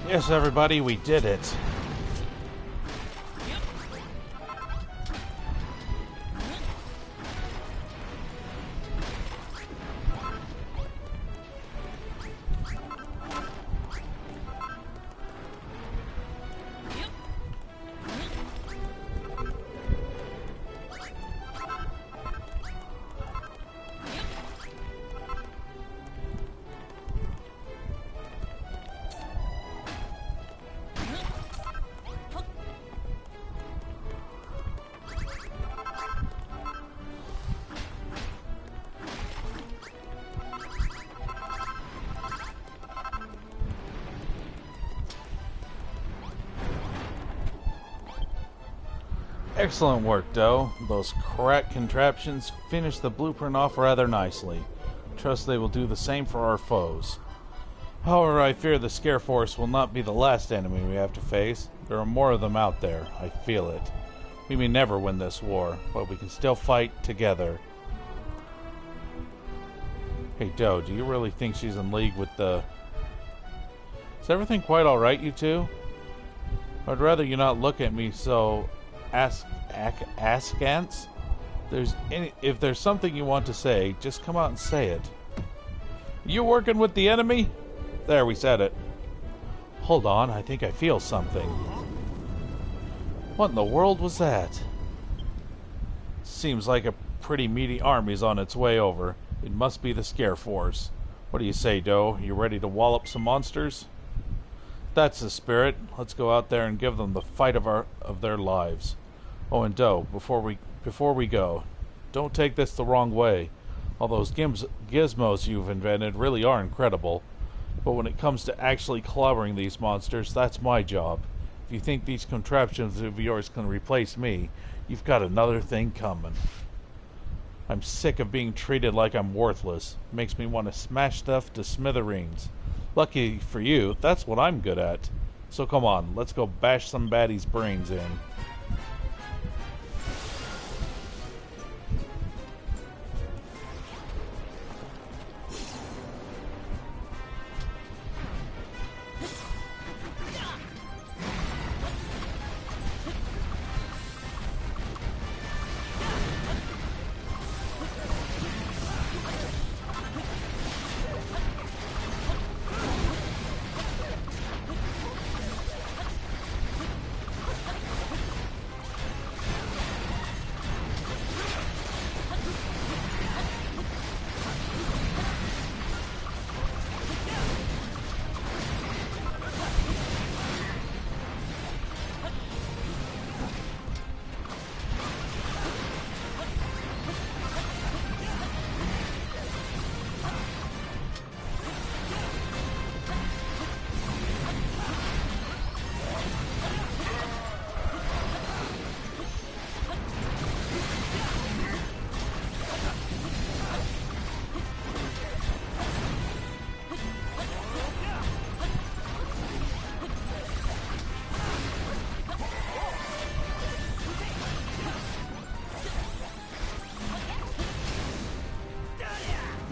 S1: Yes, everybody, we did it. Excellent work, Doe. Those crack contraptions finish the blueprint off rather nicely. Trust they will do the same for our foes. However, I fear the Scare Force will not be the last enemy we have to face. There are more of them out there. I feel it. We may never win this war, but we can still fight together. Hey, Doe, do you really think she's in league with the... Is everything quite alright, you two? I'd rather you not look at me so... askance? If there's something you want to say, just come out and say it. You working with the enemy? There, we said it. Hold on, I think I feel something. What in the world was that? Seems like a pretty meaty army's on its way over. It must be the Scare Force. What do you say, Doe? You ready to wallop some monsters? That's the spirit. Let's go out there and give them the fight of their lives. Oh, and Doe, before we go, don't take this the wrong way. All those gizmos you've invented really are incredible. But when it comes to actually clobbering these monsters, that's my job. If you think these contraptions of yours can replace me, you've got another thing coming. I'm sick of being treated like I'm worthless. Makes me want to smash stuff to smithereens. Lucky for you, that's what I'm good at. So come on, let's go bash some baddies' brains in.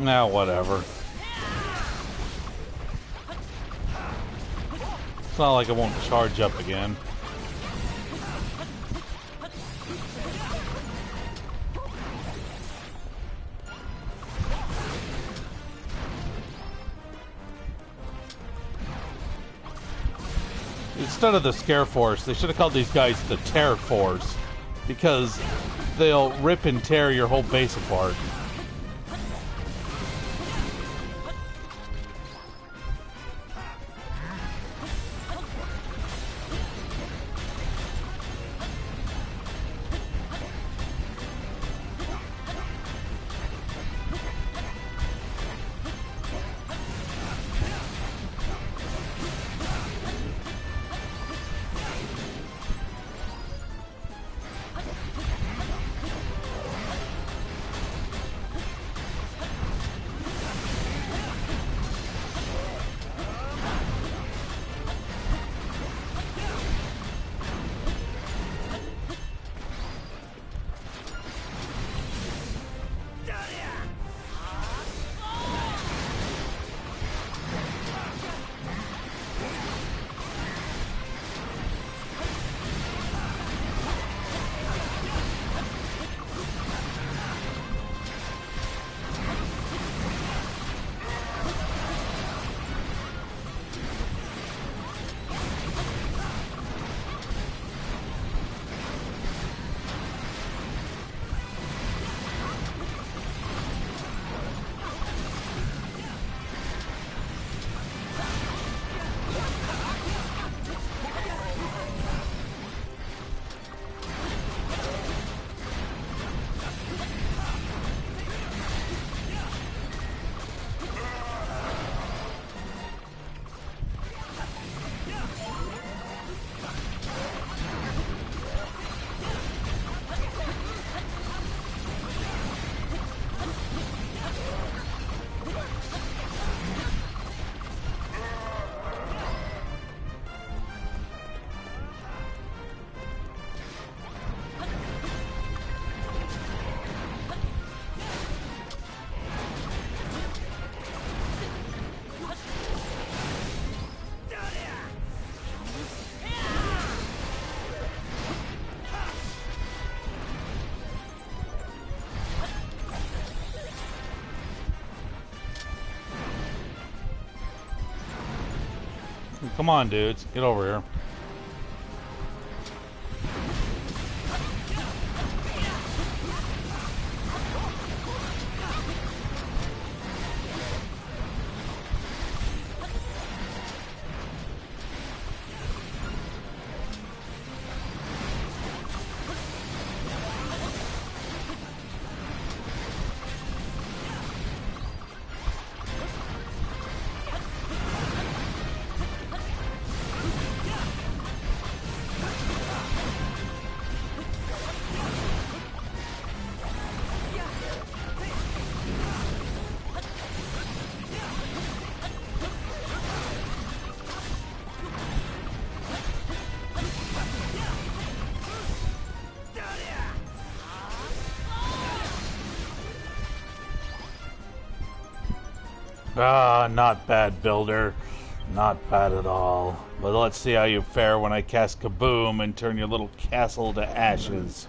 S1: Nah, whatever. It's not like it won't charge up again. Instead of the Scare Force, they should have called these guys the Terror Force, because they'll rip and tear your whole base apart. Come on, dudes. Get over here. Ah, not bad, Builder. Not bad at all. But let's see how you fare when I cast Kaboom and turn your little castle to ashes.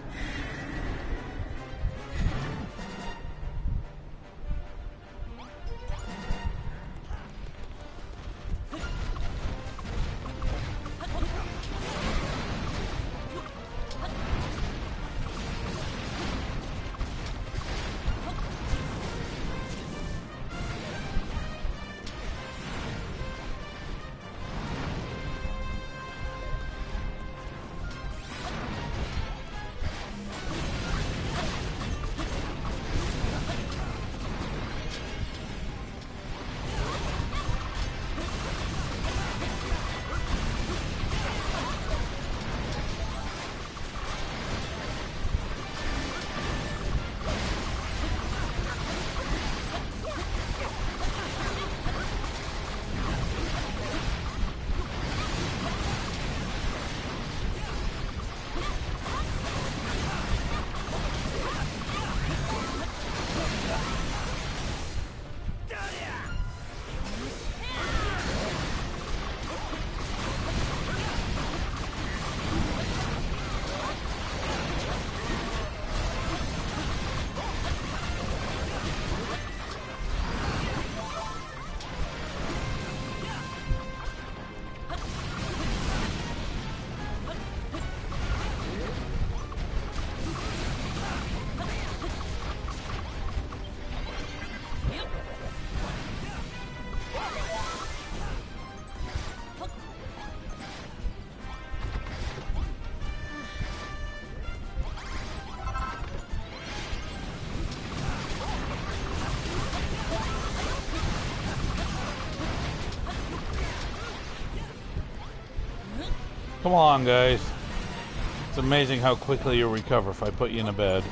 S1: Come along, guys. It's amazing how quickly you recover if I put you in a bed.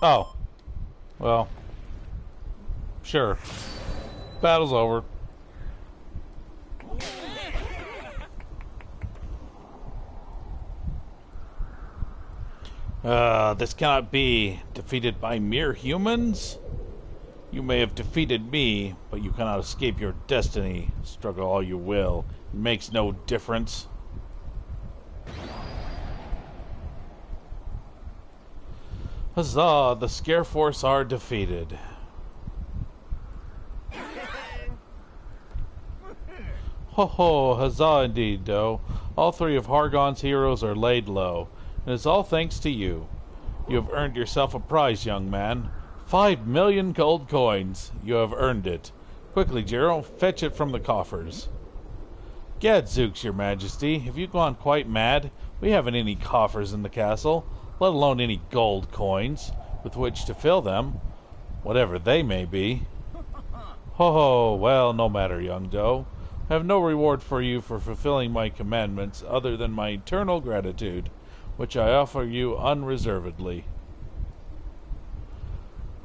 S1: Oh. Well. Sure. Battle's over. This cannot be. Defeated by mere humans? You may have defeated me, but you cannot escape your destiny. Struggle all you will. It makes no difference. Huzzah! The Scare Force are defeated. Ho ho! Huzzah indeed, Doe. All three of Hargon's heroes are laid low. And it's all thanks to you. You have earned yourself a prize, young man. 5 million gold coins. You have earned it. Quickly, Jiro, fetch it from the coffers. Gadzooks, your majesty, have you gone quite mad? We haven't any coffers in the castle, let alone any gold coins with which to fill them, whatever they may be. Ho ho, well, no matter, young doe. I have no reward for you for fulfilling my commandments other than my eternal gratitude, which I offer you unreservedly.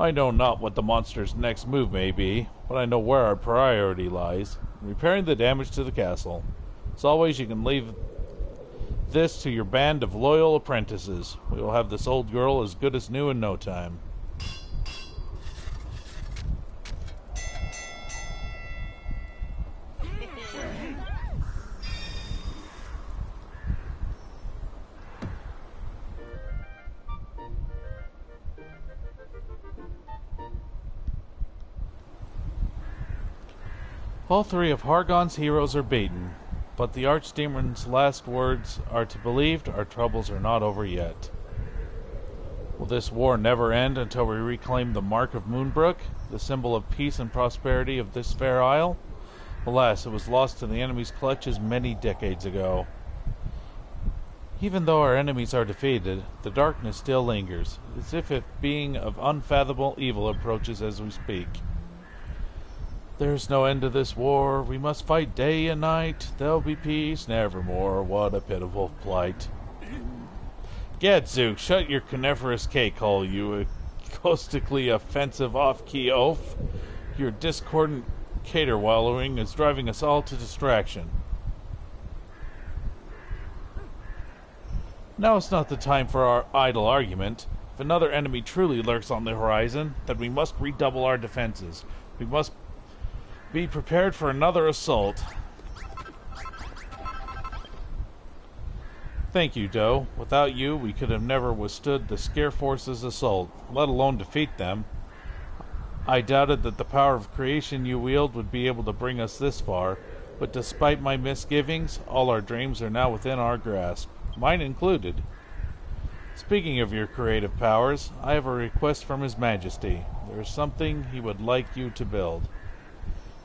S1: I know not what the monster's next move may be, but I know where our priority lies, repairing the damage to the castle. As always, you can leave this to your band of loyal apprentices. We will have this old girl as good as new in no time. All three of Hargon's heroes are beaten, but the Archdemon's last words are to believe our troubles are not over yet. Will this war never end until we reclaim the Mark of Moonbrook, the symbol of peace and prosperity of this fair isle? Alas, it was lost to the enemy's clutches many decades ago. Even though our enemies are defeated, the darkness still lingers, as if a being of unfathomable evil approaches as we speak. There's no end to this war. We must fight day and night. There'll be peace nevermore. What a pitiful plight. Gadzooks, shut your coniferous cake hole, you caustically offensive off-key oaf. Your discordant caterwallowing is driving us all to distraction. Now it's not the time for our idle argument. If another enemy truly lurks on the horizon, then we must redouble our defenses. We must be prepared for another assault. Thank you, Doe. Without you, we could have never withstood the Scare Force's assault, let alone defeat them. I doubted that the power of creation you wield would be able to bring us this far, but despite my misgivings, all our dreams are now within our grasp, mine included. Speaking of your creative powers, I have a request from His Majesty. There is something he would like you to build.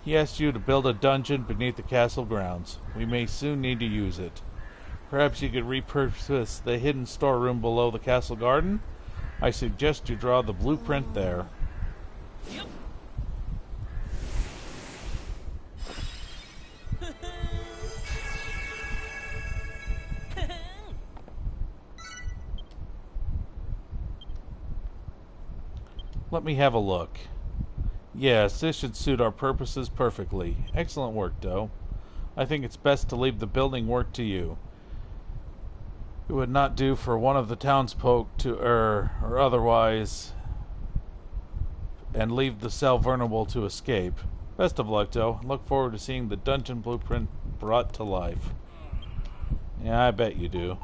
S1: He asked you to build a dungeon beneath the castle grounds. We may soon need to use it. Perhaps you could repurpose the hidden storeroom below the castle garden? I suggest you draw the blueprint there.
S2: Yep.
S1: Let me have a look. Yes, this should suit our purposes perfectly. Excellent work, Doe. I think it's best to leave the building work to you. It would not do for one of the townsfolk to err, or otherwise, and leave the cell vulnerable to escape. Best of luck, Doe. Look forward to seeing the dungeon blueprint brought to life. Yeah, I bet you do.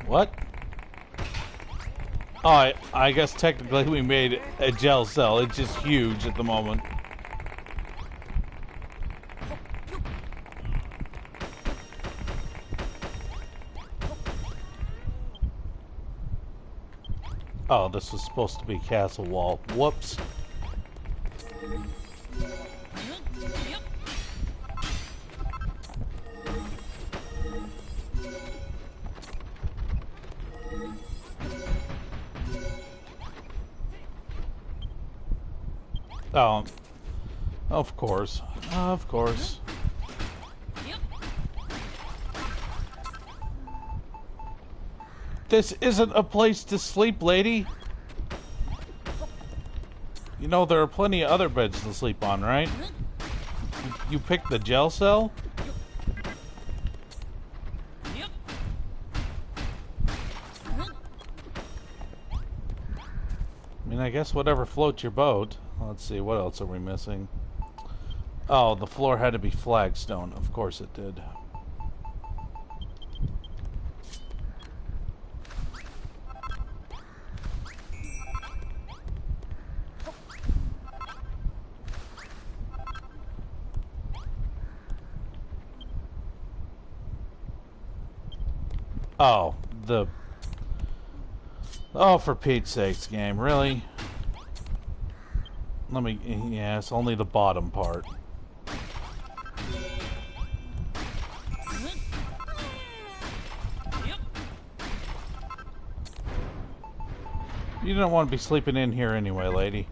S1: What? Oh, I guess technically we made a gel cell. It's just huge at the moment. Oh, this was supposed to be castle wall. Whoops. Oh, of course. Of course. This isn't a place to sleep, lady. You know, there are plenty of other beds to sleep on, right? You picked the gel cell? I mean, I guess whatever floats your boat. Let's see, what else are we missing? Oh, the floor had to be flagstone. Of course it did. Oh, oh, for Pete's sakes, game, really? Let me, yeah, it's only the bottom part. You don't want to be sleeping in here anyway, lady.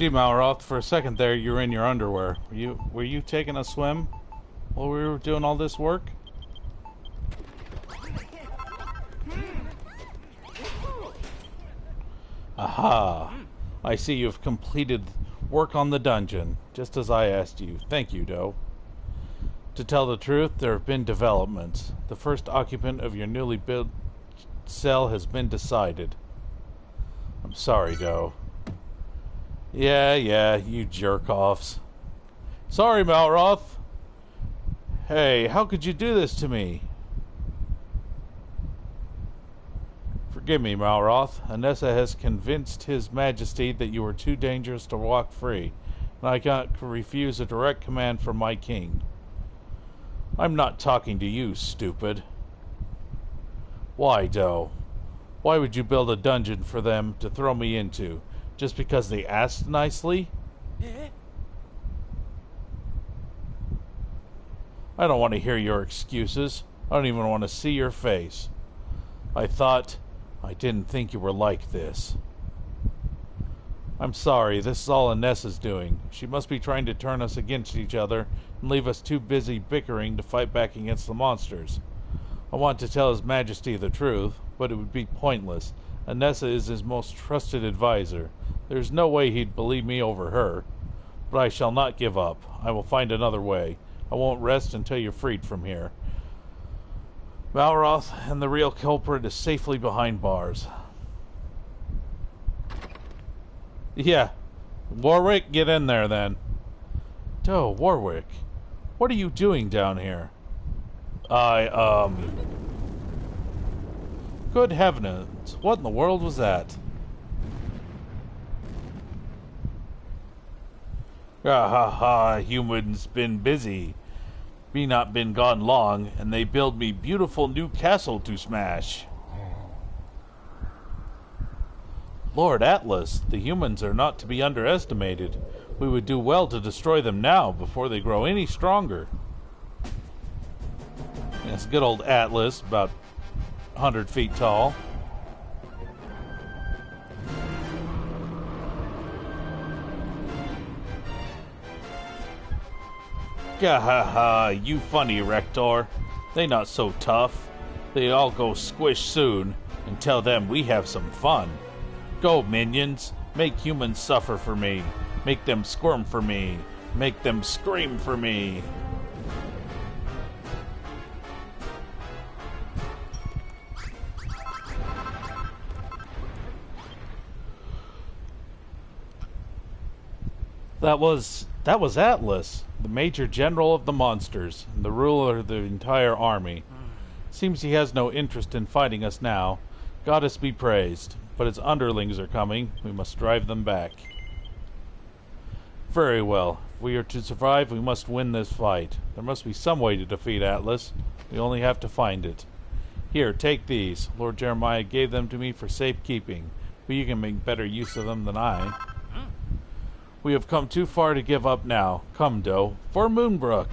S1: Gee, Malroth, for a second there, you were in your underwear. Were you taking a swim while we were doing all this work? Aha! I see you've completed work on the dungeon, just as I asked you. Thank you, Doe. To tell the truth, there have been developments. The first occupant of your newly built cell has been decided. I'm sorry, Doe. Yeah, you jerk-offs. Sorry, Malroth. Hey, how could you do this to me? Forgive me, Malroth. Anessa has convinced His Majesty that you are too dangerous to walk free, and I cannot refuse a direct command from my king. I'm not talking to you, stupid. Why, Doe? Why would you build a dungeon for them to throw me into? Just because they asked nicely? I don't want to hear your excuses. I don't even want to see your face. I didn't think you were like this. I'm sorry, this is all Anessa's doing. She must be trying to turn us against each other and leave us too busy bickering to fight back against the monsters. I want to tell His Majesty the truth, but it would be pointless. Anessa is his most trusted advisor. There's no way he'd believe me over her. But I shall not give up. I will find another way. I won't rest until you're freed from here. Malroth and the real culprit is safely behind bars. Yeah. Warwick, get in there then. Doe, Warwick, what are you doing down here? Good heavens, what in the world was that? Ah ha ha, humans been busy. Me not been gone long, and they build me beautiful new castle to smash. Lord Atlas, the humans are not to be underestimated. We would do well to destroy them now, before they grow any stronger. Yes, good old Atlas, about 100 feet tall. Gahaha, you funny, Rector. They not so tough. They all go squish soon, and tell them we have some fun. Go, minions. Make humans suffer for me. Make them squirm for me. Make them scream for me. That was Atlas, the Major General of the monsters, and the ruler of the entire army. Seems he has no interest in fighting us now. Goddess be praised. But its underlings are coming. We must drive them back. Very well. If we are to survive, we must win this fight. There must be some way to defeat Atlas. We only have to find it. Here, take these. Lord Jeremiah gave them to me for safekeeping, but you can make better use of them than I. We have come too far to give up now. Come, Doe, for Moonbrook.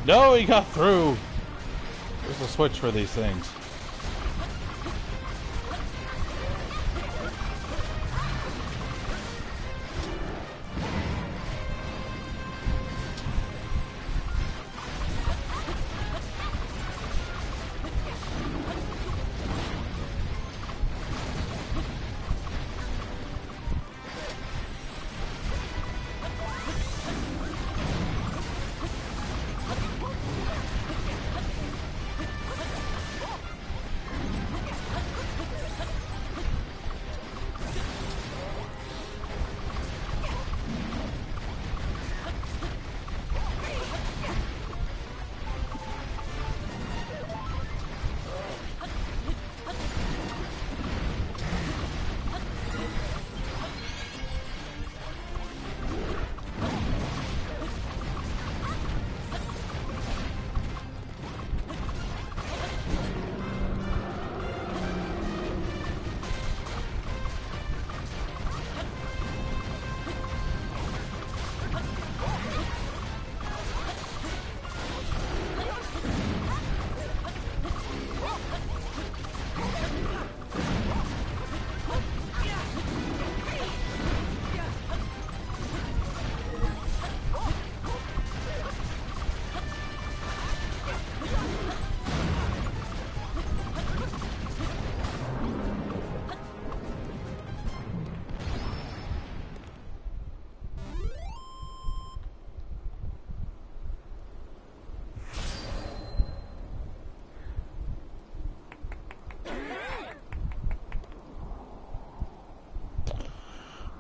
S1: No, he got through! There's a switch for these things.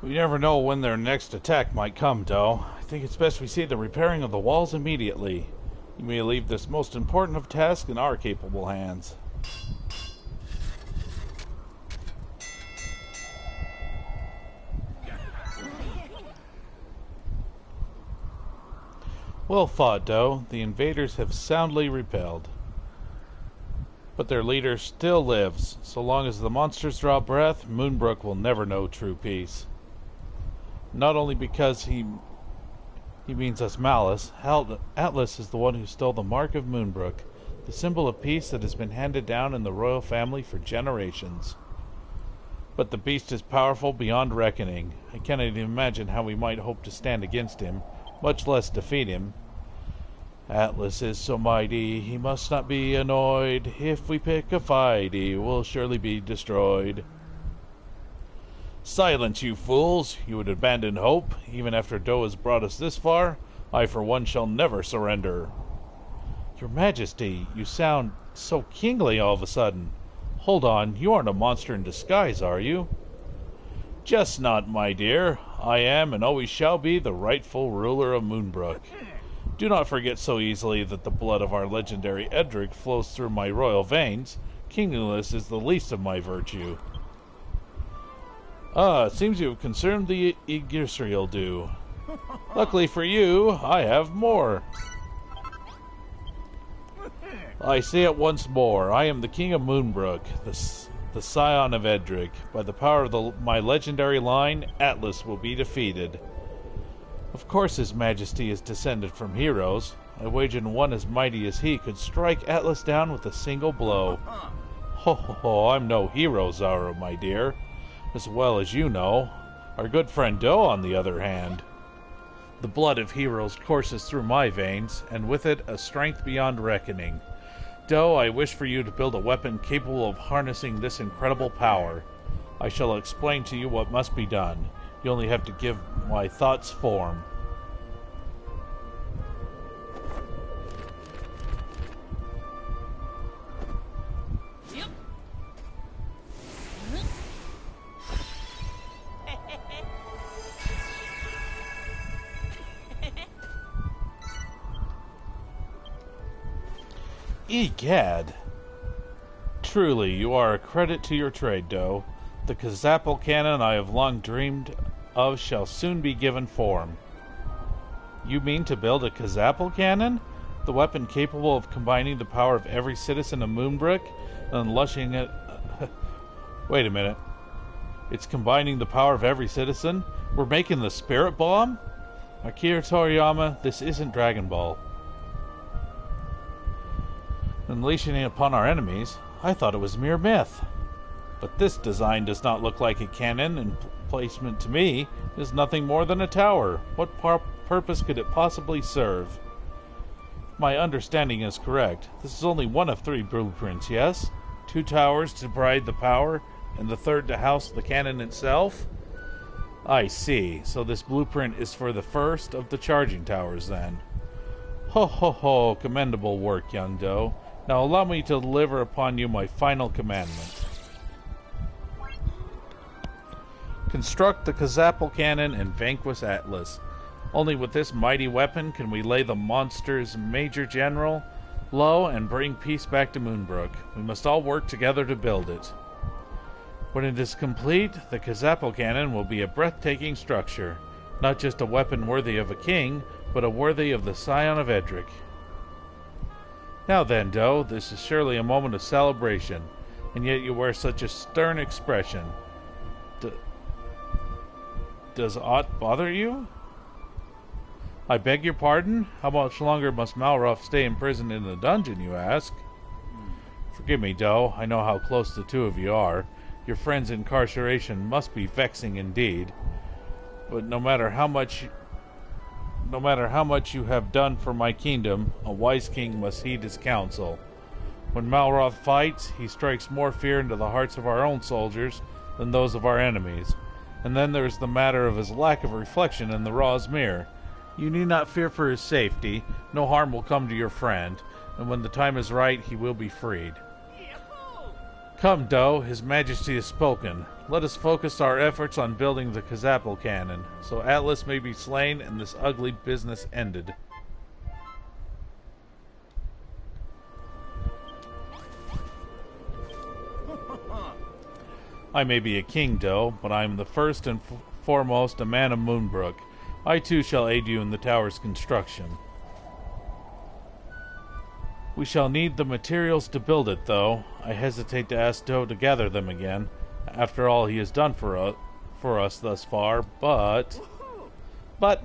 S1: We never know when their next attack might come, Doe. I think it's best we see the repairing of the walls immediately. You may leave this most important of tasks in our capable hands. Well fought, Doe. The invaders have soundly repelled. But their leader still lives. So long as the monsters draw breath, Moonbrook will never know true peace. Not only because he means us malice, Atlas is the one who stole the mark of Moonbrook, the symbol of peace that has been handed down in the royal family for generations. But the beast is powerful beyond reckoning. I cannot even imagine how we might hope to stand against him, much less defeat him. Atlas is so mighty, he must not be annoyed. If we pick a fight, he will surely be destroyed. Silence, you fools! You would abandon hope, even after Doe has brought us this far? I, for one, shall never surrender. Your Majesty, you sound so kingly all of a sudden. Hold on, you aren't a monster in disguise, are you? Just not, my dear. I am, and always shall be, the rightful ruler of Moonbrook. Do not forget so easily that the blood of our legendary Edric flows through my royal veins. Kingliness is the least of my virtue. Ah, it seems you have consumed the Yggdrasil dew. Luckily for you, I have more. I say it once more, I am the King of Moonbrook, the scion of Edric. By the power of my legendary line, Atlas will be defeated. Of course His Majesty is descended from heroes. I wager one as mighty as he could strike Atlas down with a single blow. Ho ho ho, I'm no hero, Zara, my dear. As well as you know. Our good friend Doe, on the other hand. The blood of heroes courses through my veins, and with it a strength beyond reckoning. Doe, I wish for you to build a weapon capable of harnessing this incredible power. I shall explain to you what must be done. You only have to give my thoughts form.
S2: Yep.
S1: Egad! Truly, you are a credit to your trade, Doe. The Kazapple cannon I have long dreamed of shall soon be given form. You mean to build a Kazapple cannon? The weapon capable of combining the power of every citizen of Moonbrook and unleashing it... Wait a minute. It's combining the power of every citizen? We're making the Spirit Bomb? Akira Toriyama, this isn't Dragon Ball. Unleashing it upon our enemies, I thought it was mere myth. But this design does not look like a cannon, and placement to me is nothing more than a tower. What purpose could it possibly serve? If my understanding is correct, this is only one of 3 blueprints, yes? 2 towers to provide the power, and the 3rd to house the cannon itself? I see. So this blueprint is for the first of the charging towers, then. Ho ho ho, commendable work, young doe. Now allow me to deliver upon you my final commandment. Construct the Kazapal cannon and vanquish Atlas. Only with this mighty weapon can we lay the monster's major general low and bring peace back to Moonbrook. We must all work together to build it. When it is complete, the Kazapal cannon will be a breathtaking structure. Not just a weapon worthy of a king, but a worthy of the scion of Edric. Now then, Doe, this is surely a moment of celebration, and yet you wear such a stern expression. Does aught bother you? I beg your pardon? How much longer must Malroth stay imprisoned in the dungeon, you ask? Forgive me, Doe. I know how close the 2 of you are. Your friend's incarceration must be vexing indeed. But no matter how much you have done for my kingdom, a wise king must heed his counsel. When Malroth fights, he strikes more fear into the hearts of our own soldiers than those of our enemies. And then there's the matter of his lack of reflection in the Raw's mirror. You need not fear for his safety. No harm will come to your friend, and when the time is right, he will be freed. Come, Doe, His Majesty has spoken. Let us focus our efforts on building the Kazapal cannon, so Atlas may be slain and this ugly business ended. I may be a king, Doe, but I am the first and foremost a man of Moonbrook. I too shall aid you in the tower's construction. We shall need the materials to build it, though. I hesitate to ask Doe to gather them again, after all he has done for us thus far, but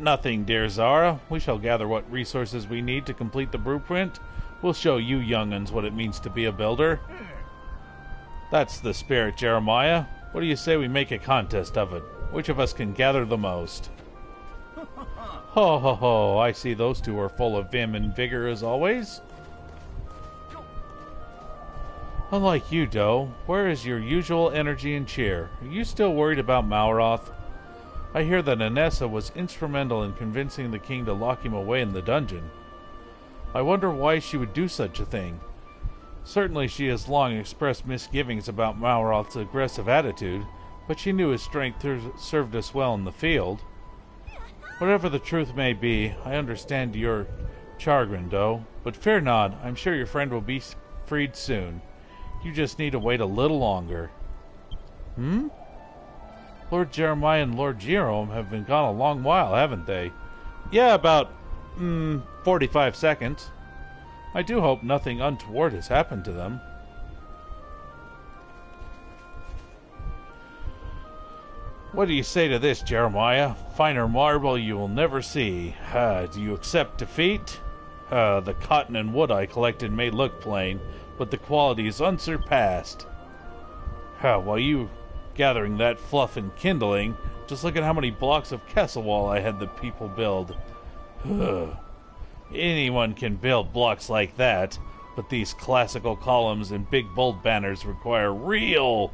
S1: nothing, dear Zara. We shall gather what resources we need to complete the blueprint. We'll show you young'uns what it means to be a builder. That's the spirit, Jeremiah. What do you say we make a contest of it? Which of us can gather the most? Ho ho ho, I see those 2 are full of vim and vigor as always. Unlike you, Doe, where is your usual energy and cheer? Are you still worried about Malroth? I hear that Anessa was instrumental in convincing the king to lock him away in the dungeon. I wonder why she would do such a thing. Certainly she has long expressed misgivings about Malroth's aggressive attitude, but she knew his strength served us well in the field. Whatever the truth may be, I understand your chagrin, Doe, but fear not, I'm sure your friend will be freed soon. You just need to wait a little longer. Lord Jeremiah and Lord Jerome have been gone a long while, haven't they? Yeah, about 45 seconds. I do hope nothing untoward has happened to them. What do you say to this, Jeremiah? Finer marble you will never see. Do you accept defeat? The cotton and wood I collected may look plain, but the quality is unsurpassed. While you gathering that fluff and kindling, just look at how many blocks of castle wall I had the people build. Anyone can build blocks like that, but these classical columns and big bold banners require real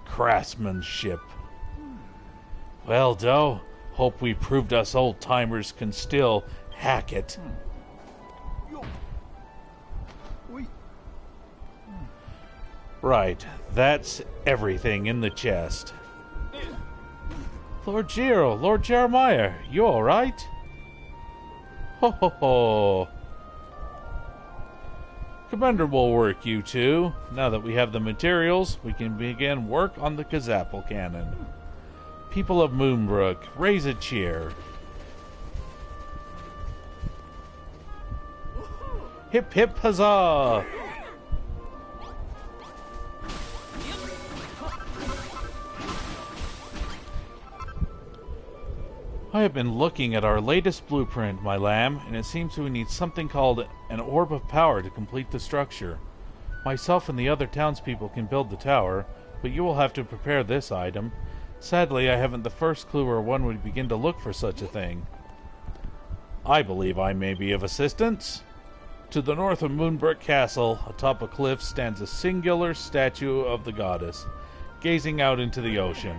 S1: craftsmanship. Well, Doe, hope we proved us old-timers can still hack it. Right, that's everything in the chest. Lord Giro, Lord Jeremiah, you all right? Ho ho ho. Commendable work, you two. Now that we have the materials, we can begin work on the Kazapal cannon. People of Moonbrook, raise a cheer. Hip hip huzzah! I have been looking at our latest blueprint, my lamb, and it seems we need something called an orb of power to complete the structure. Myself and the other townspeople can build the tower, but you will have to prepare this item. Sadly, I haven't the first clue where one would begin to look for such a thing. I believe I may be of assistance. To the north of Moonbrook Castle, atop a cliff, stands a singular statue of the goddess, gazing out into the ocean.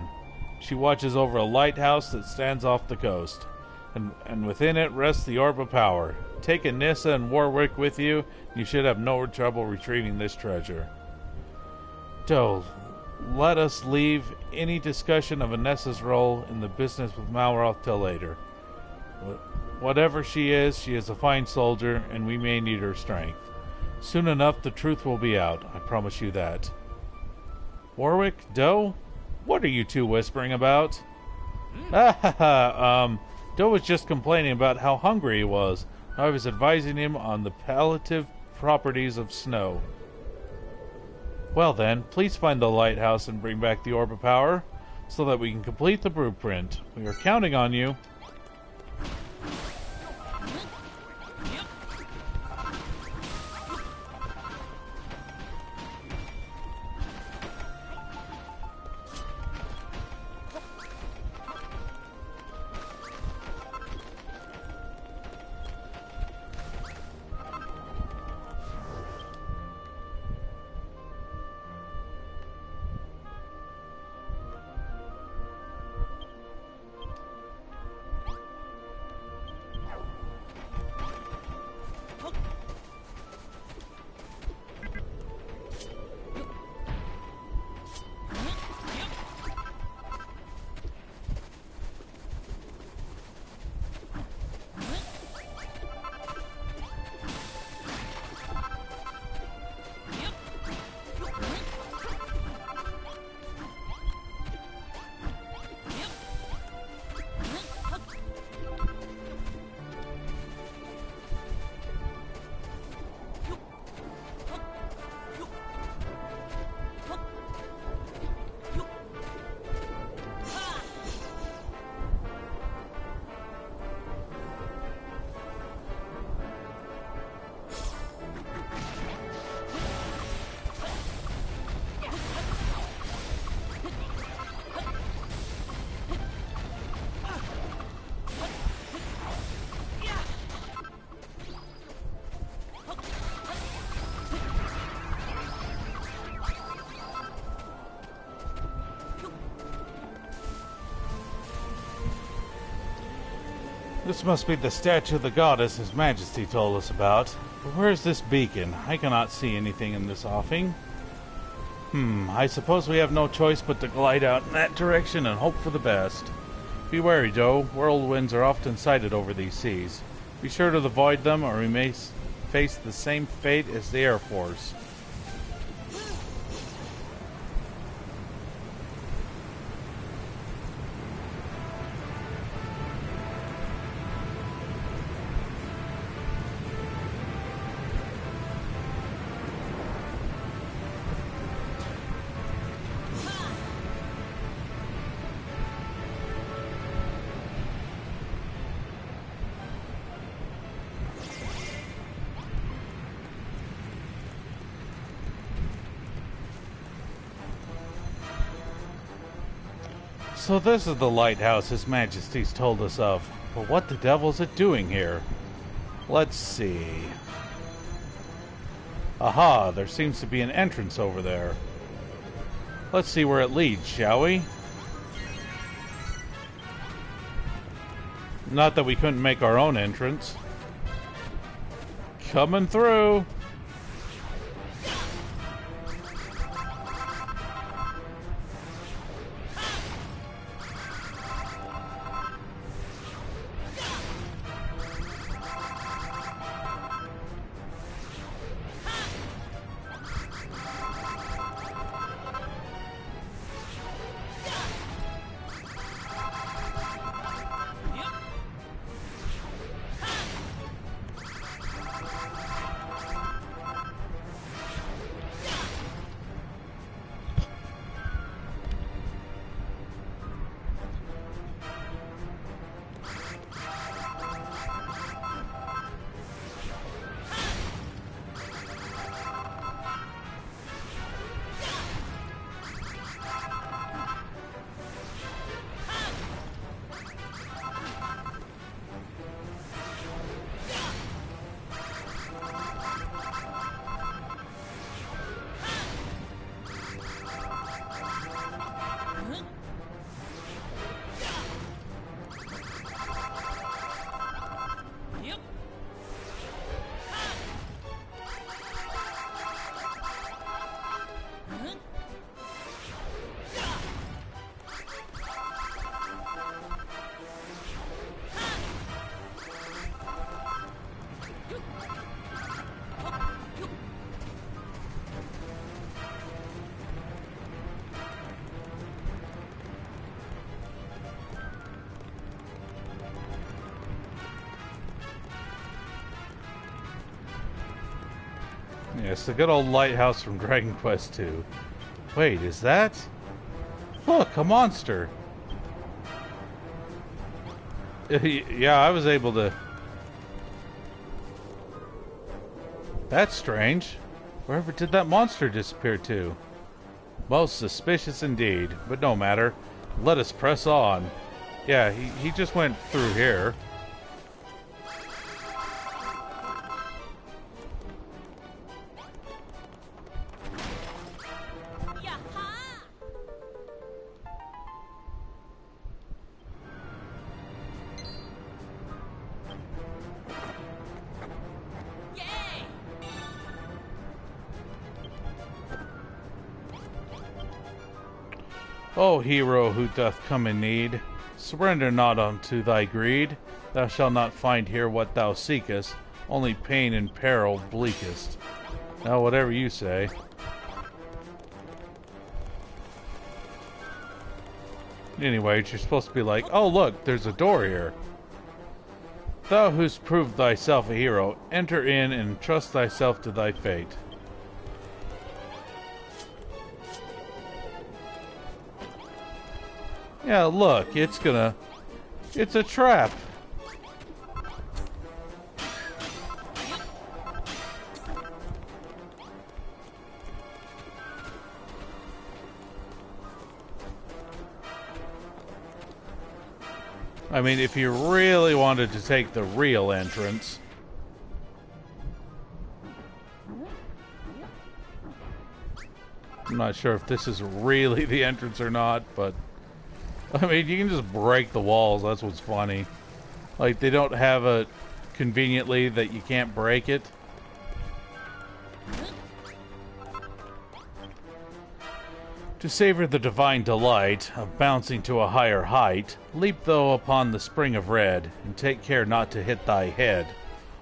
S1: She watches over a lighthouse that stands off the coast, and within it rests the Orb of Power. Take Anissa and Warwick with you, and you should have no trouble retrieving this treasure. Doe, let us leave any discussion of Anissa's role in the business with Malroth till later. Whatever she is a fine soldier, and we may need her strength. Soon enough, the truth will be out. I promise you that. Warwick, Doe, what are you two whispering about? Doe was just complaining about how hungry he was. I was advising him on the palliative properties of snow. Well then, please find the lighthouse and bring back the Orb of Power, so that we can complete the blueprint. We are counting on you. This must be the statue of the goddess His Majesty told us about. But where is this beacon? I cannot see anything in this offing. I suppose we have no choice but to glide out in that direction and hope for the best. Be wary, Joe. Whirlwinds are often sighted over these seas. Be sure to avoid them, or we may face the same fate as the Air Force. So this is the lighthouse His Majesty's told us of. But what the devil is it doing here? Let's see. Aha, there seems to be an entrance over there. Let's see where it leads, shall we? Not that we couldn't make our own entrance. Coming through. Yes, the good old lighthouse from Dragon Quest II. Wait, is that? Look, a monster. Yeah, I was able to... That's strange. Wherever did that monster disappear to? Most suspicious indeed, but no matter. Let us press on. Yeah, he just went through here. O hero who doth come in need, surrender not unto thy greed. Thou shalt not find here what thou seekest, only pain and peril bleakest. Now, whatever you say. Anyways, you're supposed to be like, oh look, there's a door here. Thou who'st proved thyself a hero, enter in and trust thyself to thy fate. Yeah, look, it's a trap. I mean, if you really wanted to take the real entrance. I'm not sure if this is really the entrance or not, but I mean, you can just break the walls. That's what's funny. Like, they don't have a conveniently that you can't break it. To savor the divine delight of bouncing to a higher height, leap thou upon the spring of red, and take care not to hit thy head.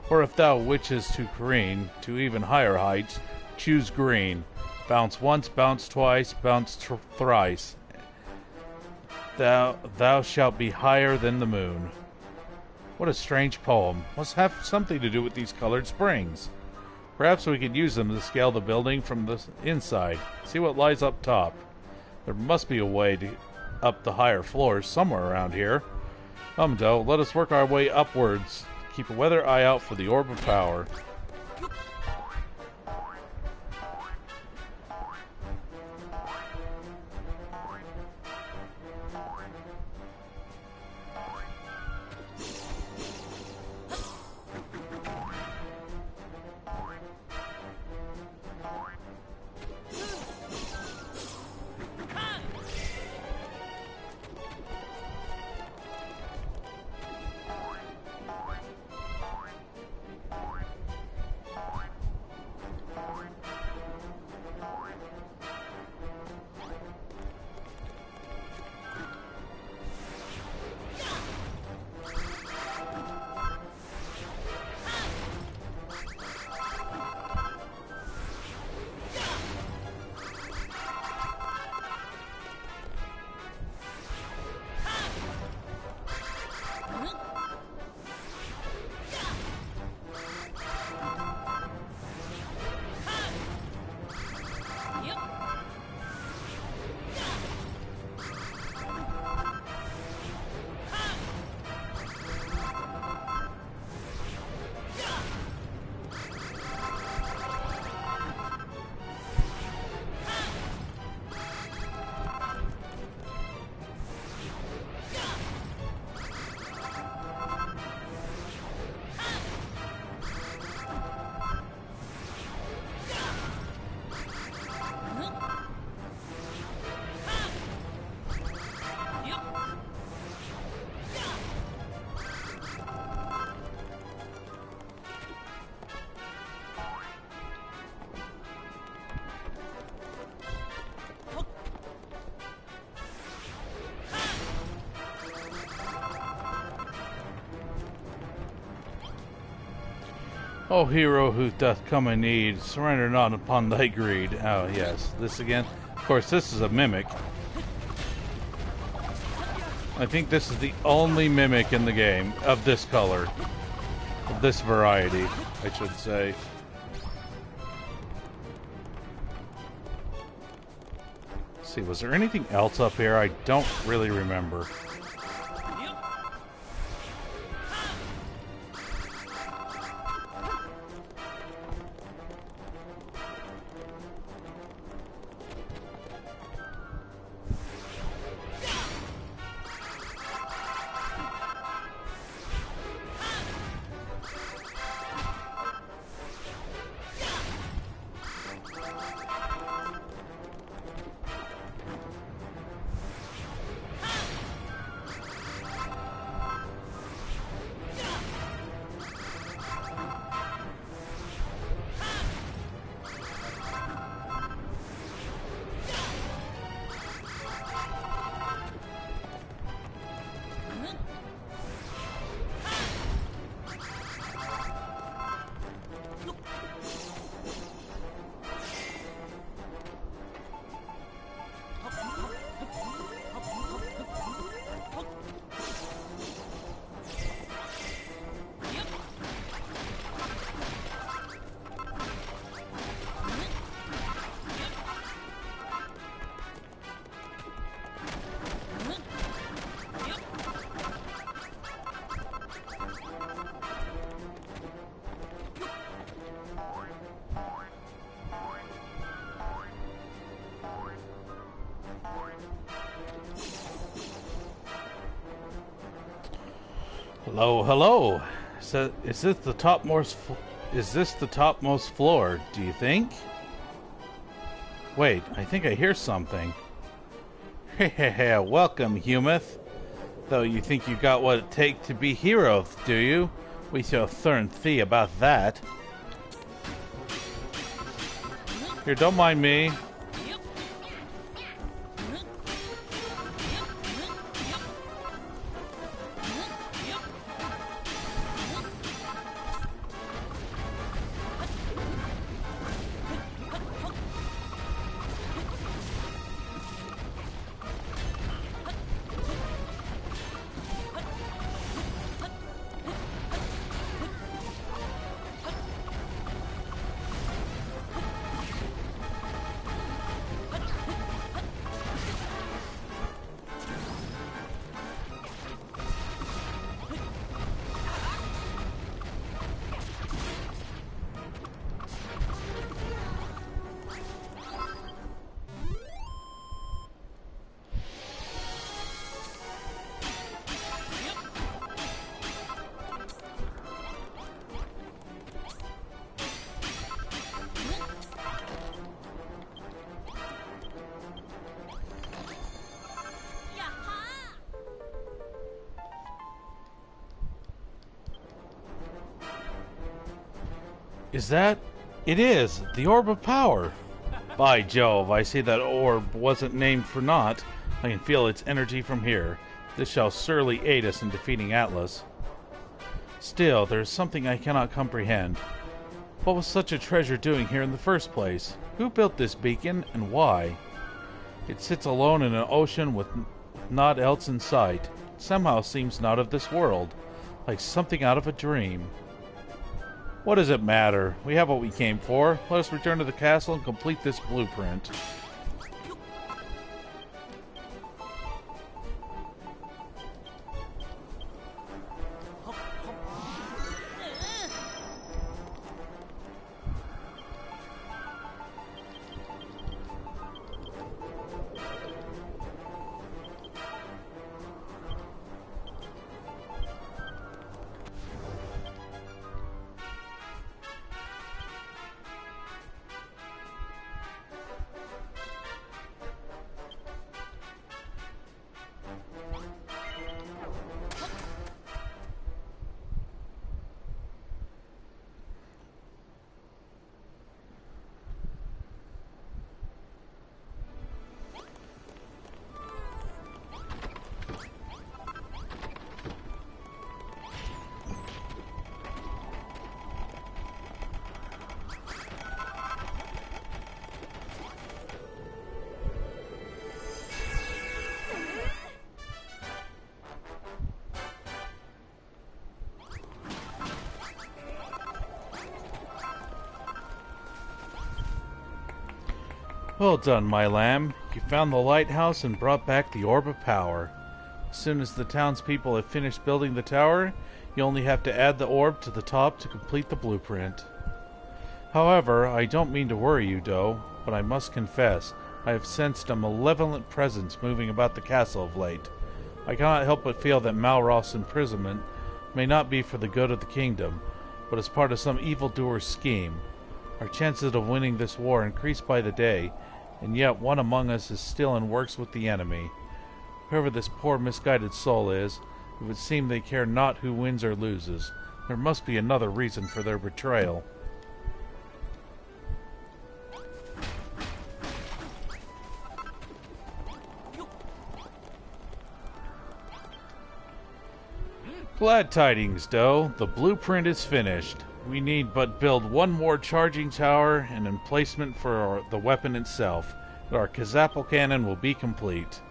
S1: Or if thou wishes to careen to even higher heights, choose green. Bounce once, bounce twice, bounce thrice. Thou shalt be higher than the moon. What a strange poem. Must have something to do with these colored springs. Perhaps we could use them to scale the building from the inside. See what lies up top. There must be a way to up the higher floors somewhere around here. Doe, let us work our way upwards. Keep a weather eye out for the orb of power. O hero who doth come in need, surrender not upon thy greed. Oh, yes. This again? Of course, this is a mimic. I think this is the only mimic in the game of this color. Of this variety, I should say. See, was there anything else up here? I don't really remember. Hello, hello. So, is this the topmost? Is this the topmost floor? Do you think? Wait, I think I hear something. Hehehe, welcome, Humeth. Though you think you got what it takes to be hero, do you? We shall learn thee about that. Here, don't mind me. Is that? It is! The Orb of Power! By Jove, I see that orb wasn't named for naught. I can feel its energy from here. This shall surely aid us in defeating Atlas. Still, there is something I cannot comprehend. What was such a treasure doing here in the first place? Who built this beacon, and why? It sits alone in an ocean with naught else in sight. Somehow seems not of this world, like something out of a dream. What does it matter? We have what we came for. Let us return to the castle and complete this blueprint. Well done, my lamb. You found the lighthouse and brought back the orb of power. As soon as the townspeople have finished building the tower, you only have to add the orb to the top to complete the blueprint. However, I don't mean to worry you, Doe, but I must confess, I have sensed a malevolent presence moving about the castle of late. I cannot help but feel that Malroth's imprisonment may not be for the good of the kingdom, but as part of some evildoer's scheme. Our chances of winning this war increase by the day, and yet one among us is still and works with the enemy. Whoever this poor misguided soul is, it would seem they care not who wins or loses. There must be another reason for their betrayal. Glad tidings, Doe. The blueprint is finished. We need but build one more charging tower and emplacement for the weapon itself, and our Kazapple cannon will be complete.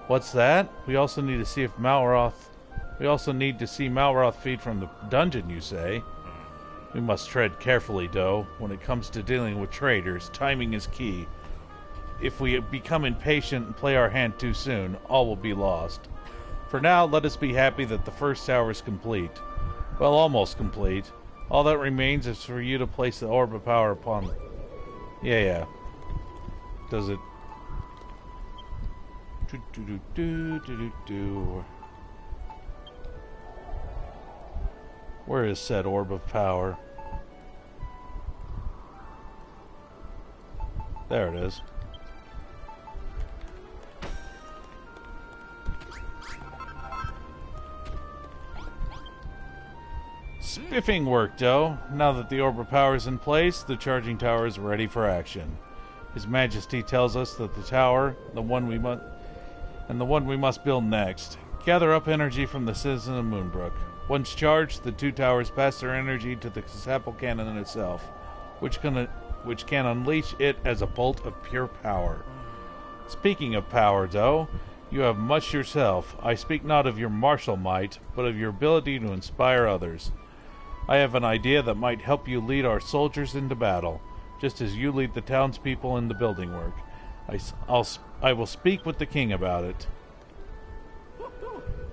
S1: What's that? We also need to see Malroth feed from the dungeon, you say? We must tread carefully, Doe. When it comes to dealing with traitors, timing is key. If we become impatient and play our hand too soon, all will be lost. For now, let us be happy that the first tower is complete. Well, almost complete. All that remains is for you to place the orb of power upon... Yeah. Does it... Where is said orb of power? There it is. Spiffing work, Doe. Now that the orb of power is in place, the charging tower is ready for action. His Majesty tells us that the tower, the one we must build next. Gather up energy from the citizens of Moonbrook. Once charged, the two towers pass their energy to the Kazapple cannon itself, which can unleash it as a bolt of pure power. Speaking of power, Doe, you have much yourself. I speak not of your martial might, but of your ability to inspire others. I have an idea that might help you lead our soldiers into battle, just as you lead the townspeople in the building work. I will speak with the king about it.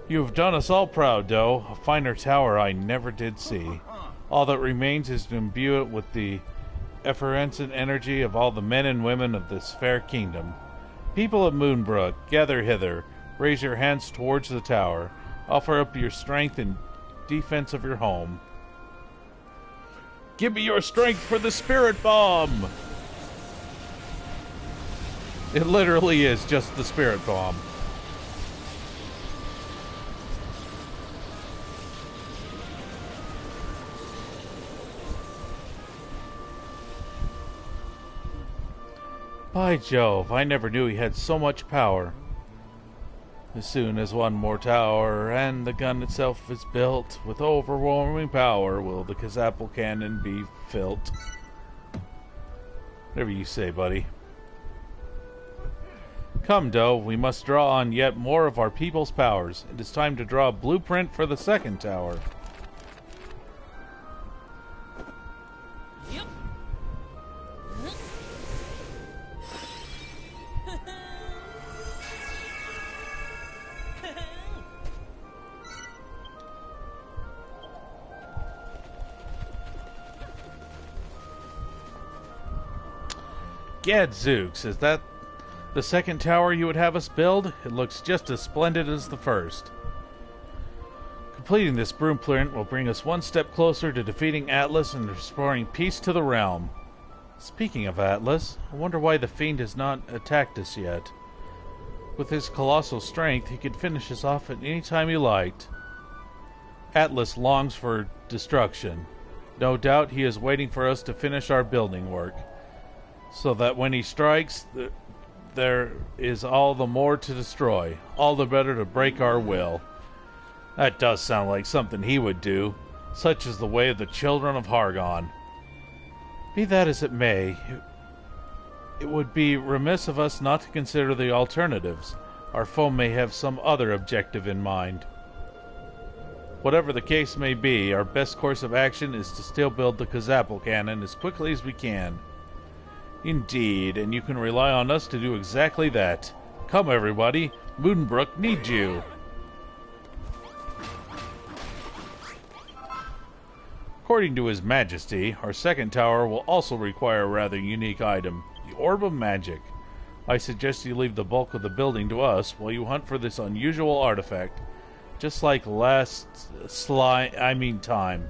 S1: You have done us all proud, Doe. A finer tower I never did see. All that remains is to imbue it with the effervescent energy of all the men and women of this fair kingdom. People of Moonbrook, gather hither. Raise your hands towards the tower. Offer up your strength in defense of your home. Give me your strength for the spirit bomb! It literally is just the spirit bomb. By Jove, I never knew he had so much power. As soon as one more tower and the gun itself is built, with overwhelming power will the Kazapple cannon be filled. Whatever you say, buddy. Come, Doe, we must draw on yet more of our people's powers. It is time to draw a blueprint for the second tower.
S2: Yep.
S1: Gadzooks, is that the second tower you would have us build? It looks just as splendid as the first. Completing this blueprint will bring us one step closer to defeating Atlas and restoring peace to the realm. Speaking of Atlas, I wonder why the Fiend has not attacked us yet. With his colossal strength, he could finish us off at any time he liked. Atlas longs for destruction. No doubt he is waiting for us to finish our building work, so that when he strikes, there is all the more to destroy, all the better to break our will. That does sound like something he would do. Such is the way of the children of Hargon. Be that as it may, it would be remiss of us not to consider the alternatives. Our foe may have some other objective in mind. Whatever the case may be, our best course of action is to still build the Kazapple cannon as quickly as we can. Indeed, and you can rely on us to do exactly that. Come, everybody. Moonbrook needs you. According to His Majesty, our second tower will also require a rather unique item, the Orb of Magic. I suggest you leave the bulk of the building to us while you hunt for this unusual artifact, just like last time.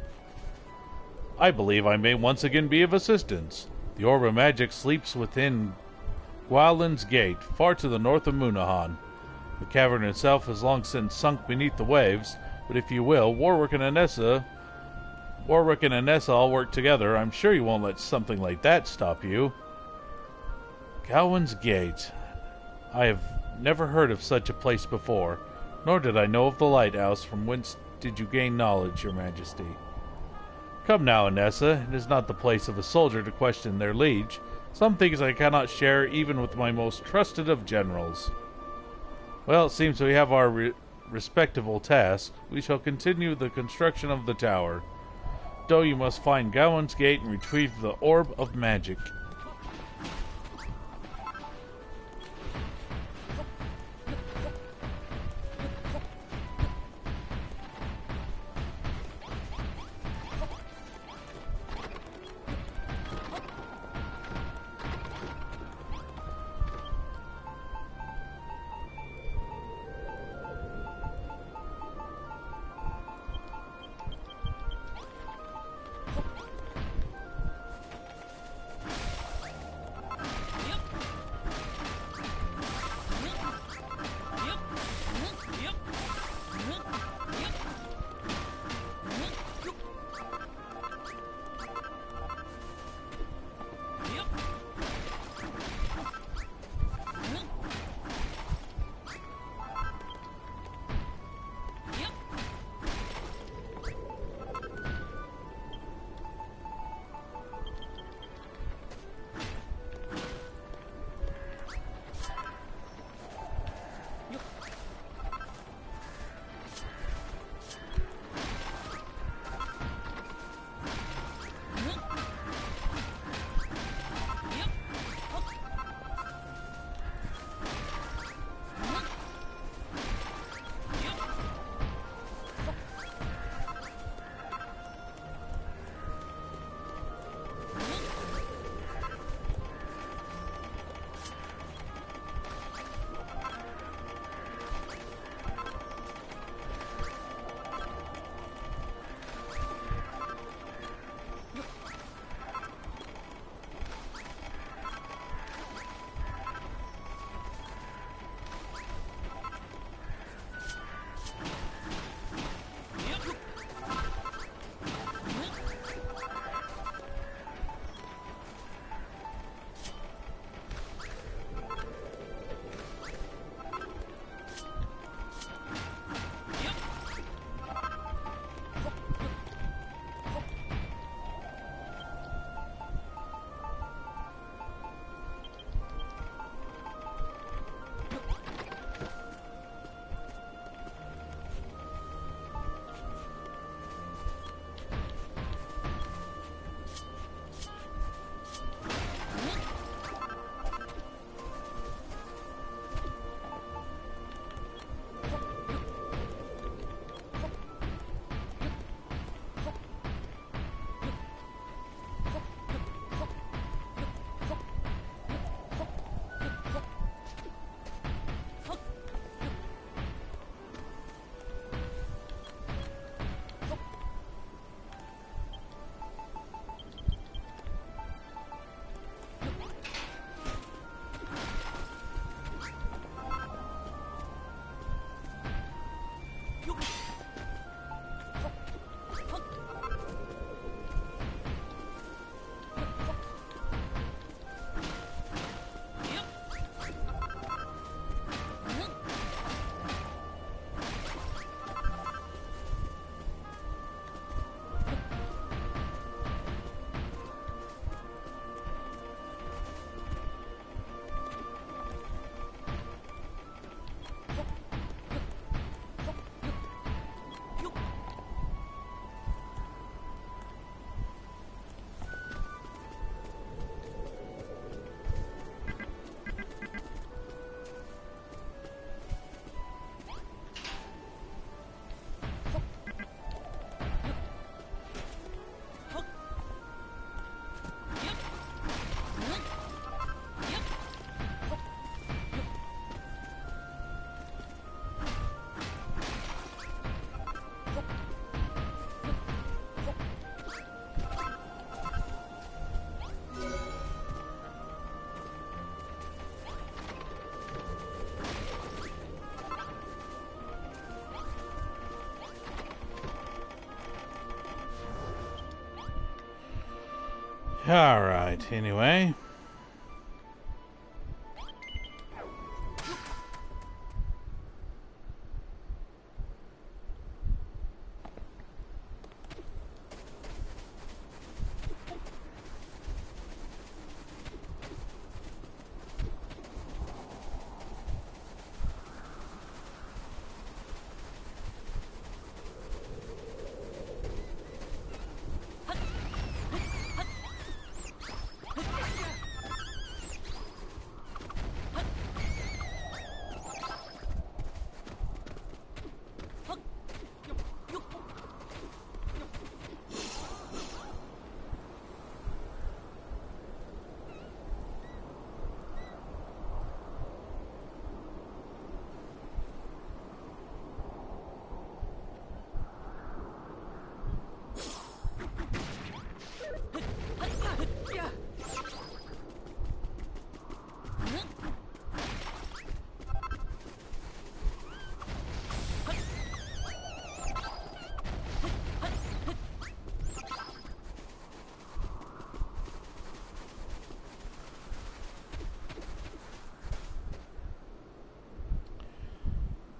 S1: I believe I may once again be of assistance. The Orb of Magic sleeps within Gwaulin's Gate, far to the north of Moonahan. The cavern itself has long since sunk beneath the waves, but if you will, Warwick and Anessa all work together. I'm sure you won't let something like that stop you. Gwaulin's Gate. I have never heard of such a place before, nor did I know of the lighthouse. From whence did you gain knowledge, Your Majesty? Come now, Anessa. It is not the place of a soldier to question their liege. Some things I cannot share even with my most trusted of generals. Well, it seems we have our respectable task. We shall continue the construction of the tower. Though you must find Gwaulin's Gate and retrieve the Orb of Magic. Alright, anyway.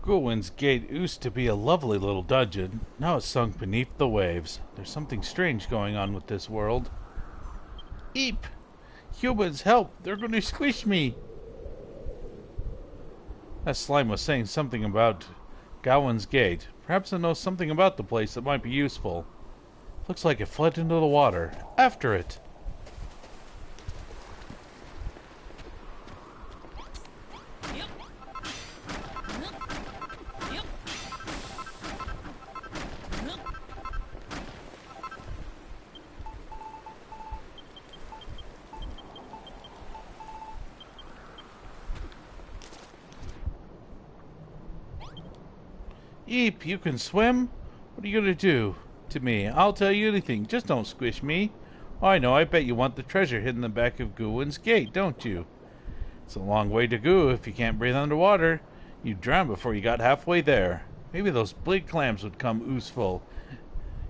S1: Goulwin's Gate used to be a lovely little dungeon. Now it's sunk beneath the waves. There's something strange going on with this world. Eep! Humans, help! They're going to squish me! That slime was saying something about Goulwin's Gate. Perhaps it knows something about the place that might be useful. Looks like it fled into the water. After it! Eep, you can swim? What are you gonna do to me? I'll tell you anything. Just don't squish me. Oh, I know. I bet you want the treasure hidden in the back of Goulwin's Gate, don't you? It's a long way to go if you can't breathe underwater. You'd drown before you got halfway there. Maybe those big clams would come useful.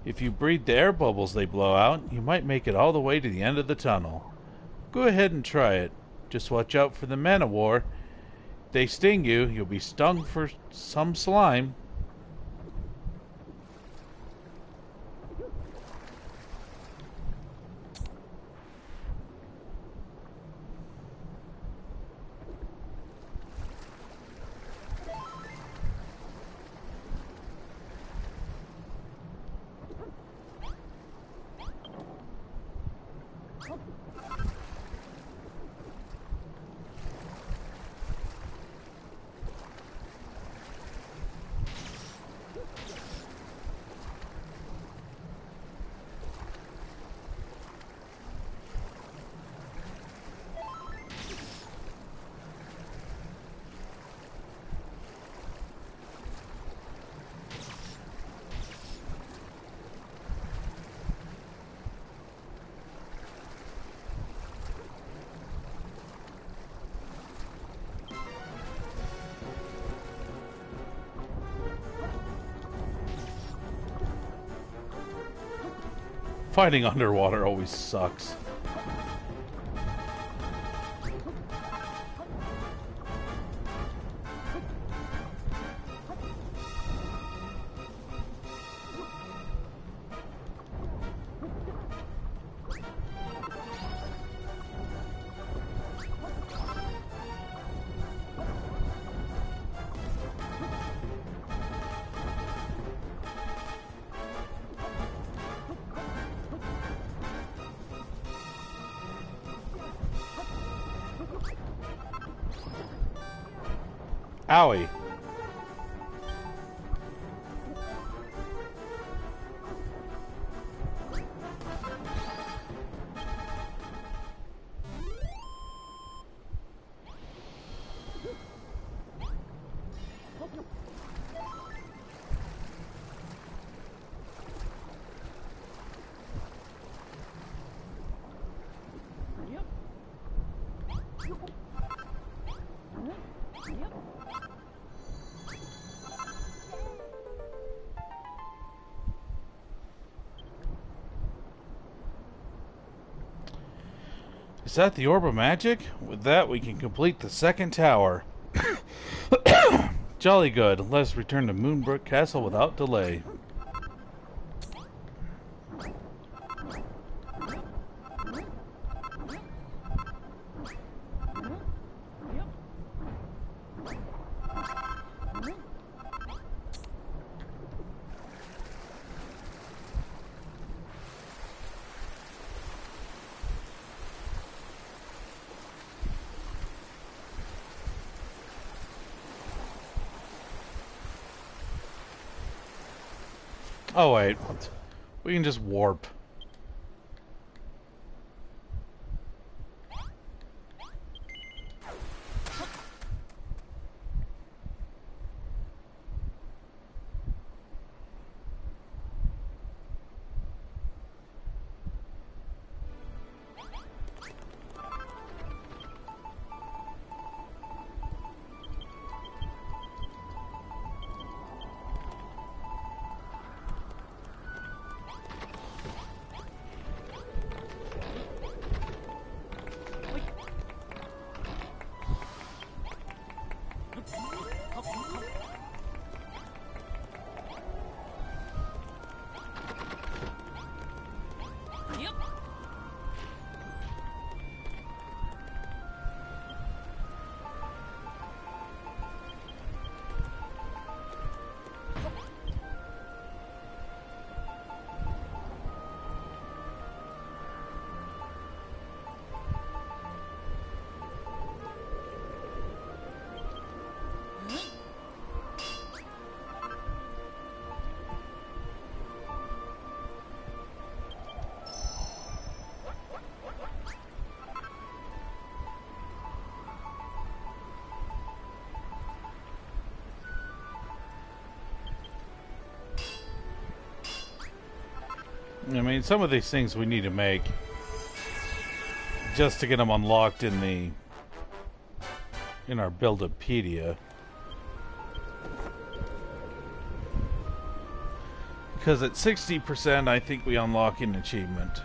S1: If you breathe the air bubbles they blow out, you might make it all the way to the end of the tunnel. Go ahead and try it. Just watch out for the man-o-war. If they sting you, you'll be stung for some slime. Fighting underwater always sucks. Owie. Is that the orb of magic? With that, we can complete the second tower. Jolly good. Let's return to Moonbrook Castle without delay. Oh wait, we can just warp. I mean, some of these things we need to make just to get them unlocked in our Buildopedia. Because at 60%, I think we unlock an achievement.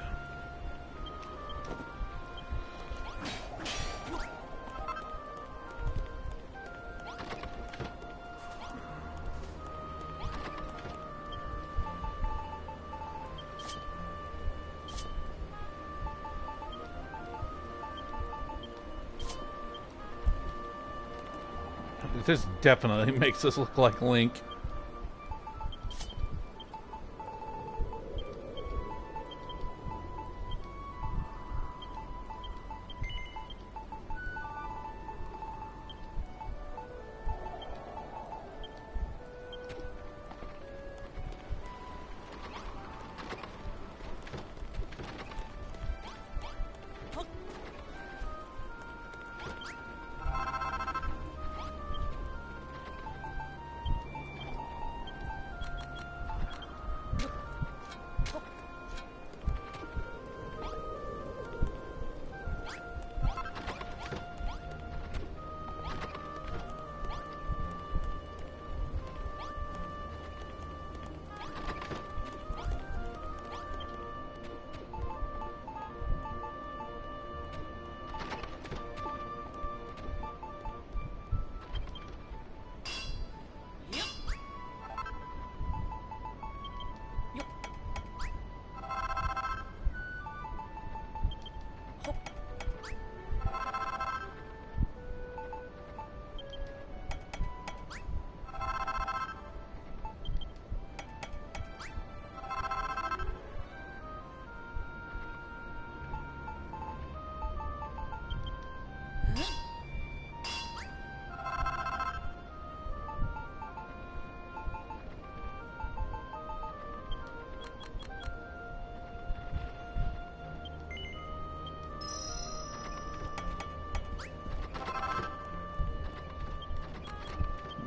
S1: This definitely makes us look like Link.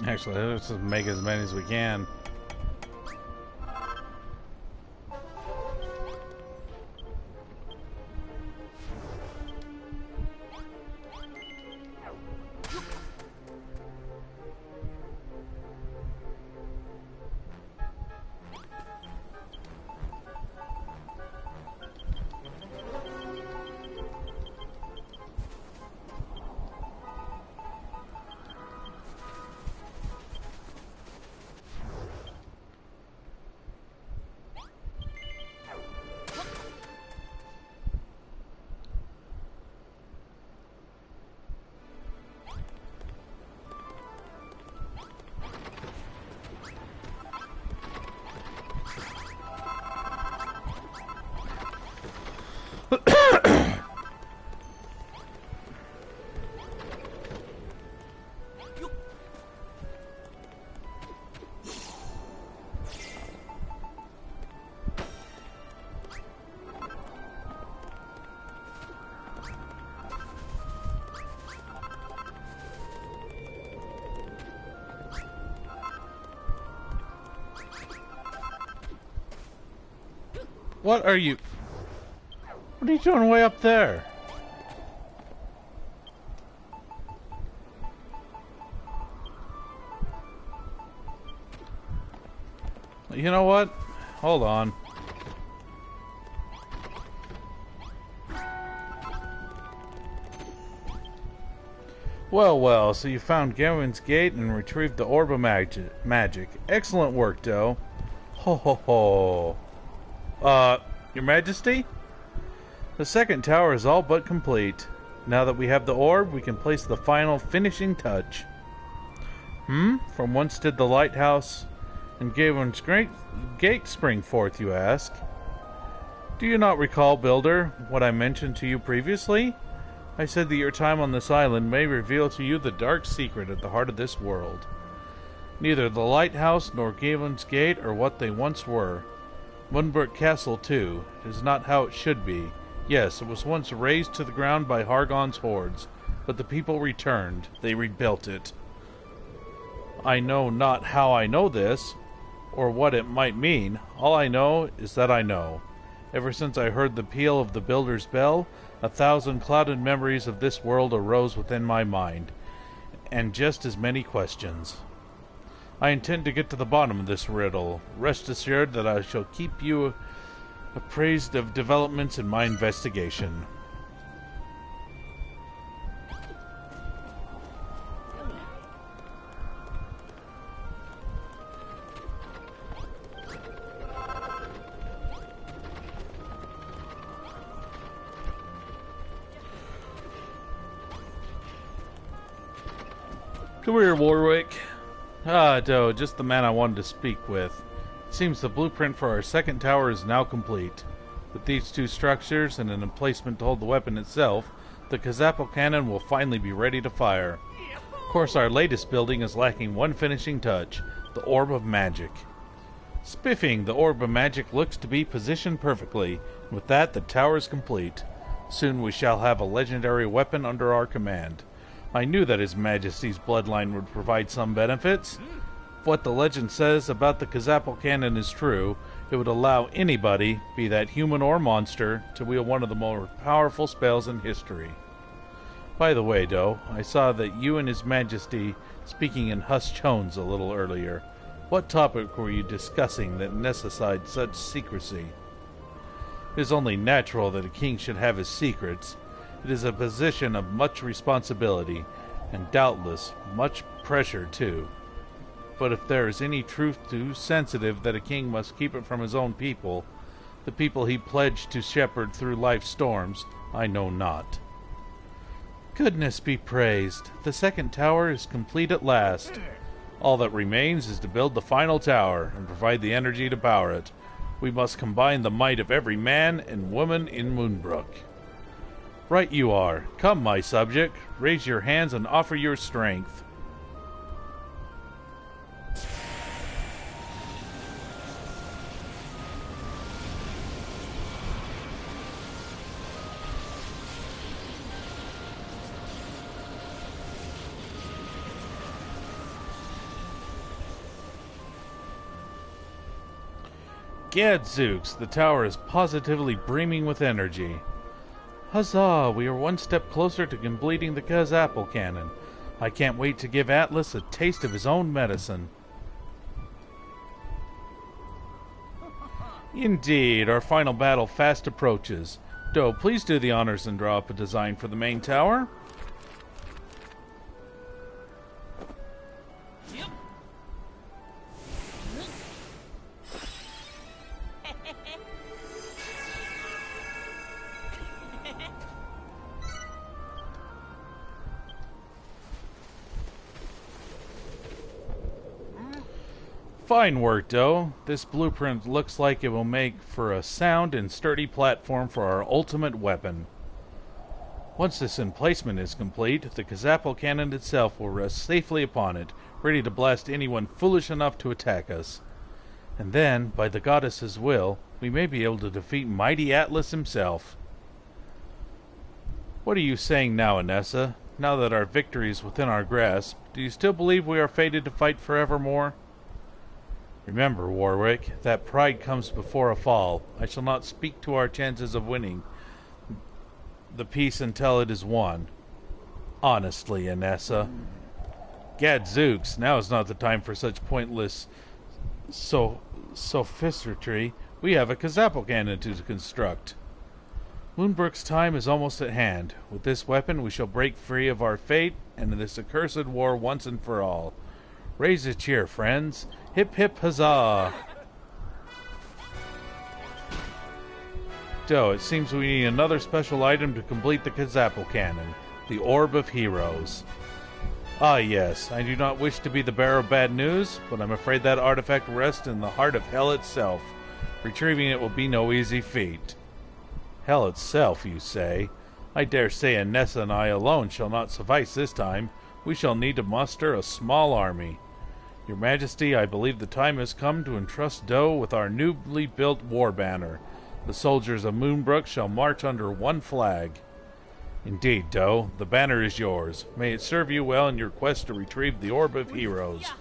S1: Actually, let's just make as many as we can. What are you... What are you doing way up there? You know what? Hold on. Well, well, so you found Gawain's Gate and retrieved the Orb of Magic. Excellent work, Doe. Ho ho ho. Your Majesty? The second tower is all but complete. Now that we have the orb, we can place the final finishing touch. From whence did the lighthouse and Gawain's gate spring forth, you ask? Do you not recall, Builder, what I mentioned to you previously? I said that your time on this island may reveal to you the dark secret at the heart of this world. Neither the lighthouse nor Gawain's Gate are what they once were. Munbrook Castle, too, is not how it should be. Yes, it was once razed to the ground by Hargon's hordes, but the people returned. They rebuilt it. I know not how I know this, or what it might mean. All I know is that I know. Ever since I heard the peal of the builder's bell, 1,000 clouded memories of this world arose within my mind, and just as many questions. I intend to get to the bottom of this riddle. Rest assured that I shall keep you appraised of developments in my investigation. Come here, Warwick. Ah, Doe, just the man I wanted to speak with. It seems the blueprint for our second tower is now complete. With these two structures and an emplacement to hold the weapon itself, the Kazapple cannon will finally be ready to fire. Of course, our latest building is lacking one finishing touch, the Orb of Magic. Spiffing, the Orb of Magic looks to be positioned perfectly. With that, the tower is complete. Soon we shall have a legendary weapon under our command. I knew that His Majesty's bloodline would provide some benefits. If what the legend says about the Kazapple cannon is true, it would allow anybody, be that human or monster, to wield one of the more powerful spells in history. By the way, Doe, I saw that you and His Majesty speaking in hushed tones a little earlier. What topic were you discussing that necessitated such secrecy? It is only natural that a king should have his secrets. It is a position of much responsibility, and doubtless much pressure too. But if there is any truth too sensitive that a king must keep it from his own people, the people he pledged to shepherd through life's storms, I know not. Goodness be praised! The second tower is complete at last. All that remains is to build the final tower and provide the energy to power it. We must combine the might of every man and woman in Moonbrook. Right you are. Come, my subject. Raise your hands and offer your strength. Gadzooks, the tower is positively brimming with energy. Huzzah! We are one step closer to completing the Kazapple cannon. I can't wait to give Atlas a taste of his own medicine. Indeed, our final battle fast approaches. Doe, please do the honors and draw up a design for the main tower.
S2: Yep.
S1: Fine work, Doe. This blueprint looks like it will make for a sound and sturdy platform for our ultimate weapon. Once this emplacement is complete, the Kazapple cannon itself will rest safely upon it, ready to blast anyone foolish enough to attack us. And then, by the goddess's will, we may be able to defeat mighty Atlas himself. What are you saying now, Anessa? Now that our victory is within our grasp, do you still believe we are fated to fight forevermore? Remember, Warwick, that pride comes before a fall. I shall not speak to our chances of winning the peace until it is won. Honestly, Anessa. Gadzooks, now is not the time for such pointless sophistry. We have a Kazapple cannon to construct. Moonbrook's time is almost at hand. With this weapon we shall break free of our fate and this accursed war once and for all. Raise a cheer, friends. Hip hip huzzah! Doe, it seems we need another special item to complete the Kazapple cannon. The Orb of Heroes. Ah yes, I do not wish to be the bearer of bad news, but I'm afraid that artifact rests in the heart of hell itself. Retrieving it will be no easy feat. Hell itself, you say? I dare say Anessa and I alone shall not suffice this time. We shall need to muster a small army. Your Majesty, I believe the time has come to entrust Doe with our newly built war banner. The soldiers of Moonbrook shall march under one flag. Indeed, Doe, the banner is yours. May it serve you well in your quest to retrieve the Orb of Heroes.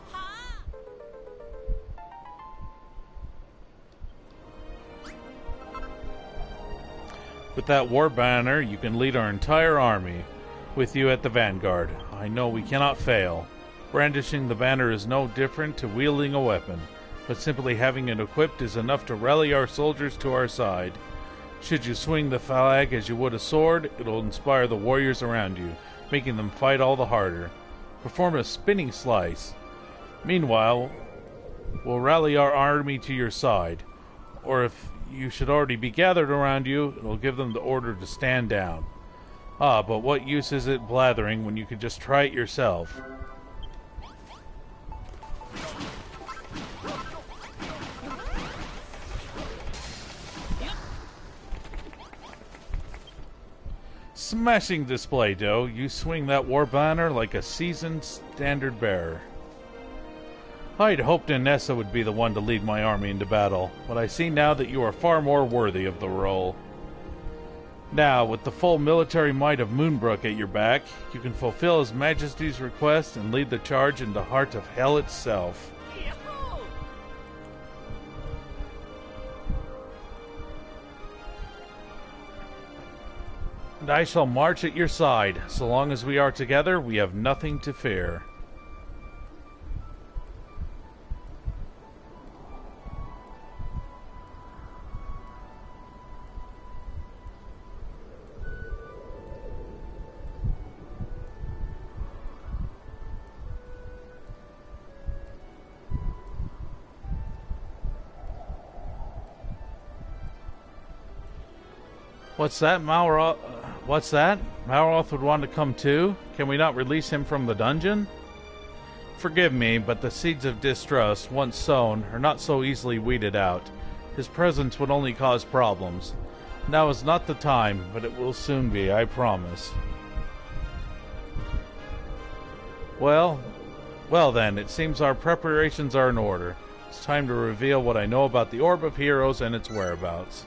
S1: With that war banner, you can lead our entire army. With you at the vanguard, I know we cannot fail. Brandishing the banner is no different to wielding a weapon, but simply having it equipped is enough to rally our soldiers to our side. Should you swing the flag as you would a sword, it'll inspire the warriors around you, making them fight all the harder. Perform a spinning slice. Meanwhile, we'll rally our army to your side, or if you should already be gathered around you, it'll give them the order to stand down. Ah, but what use is it blathering when you can just try it yourself? Smashing display, Doe. You swing that war banner like a seasoned standard bearer. I'd hoped Anessa would be the one to lead my army into battle, but I see now that you are far more worthy of the role. Now, with the full military might of Moonbrook at your back, you can fulfill His Majesty's request and lead the charge in the heart of hell itself. And I shall march at your side. So long as we are together, we have nothing to fear. What's that, Malroth? What's that? Malroth would want to come too? Can we not release him from the dungeon? Forgive me, but the seeds of distrust, once sown, are not so easily weeded out. His presence would only cause problems. Now is not the time, but it will soon be, I promise. Well then, it seems our preparations are in order. It's time to reveal what I know about the Orb of Heroes and its whereabouts.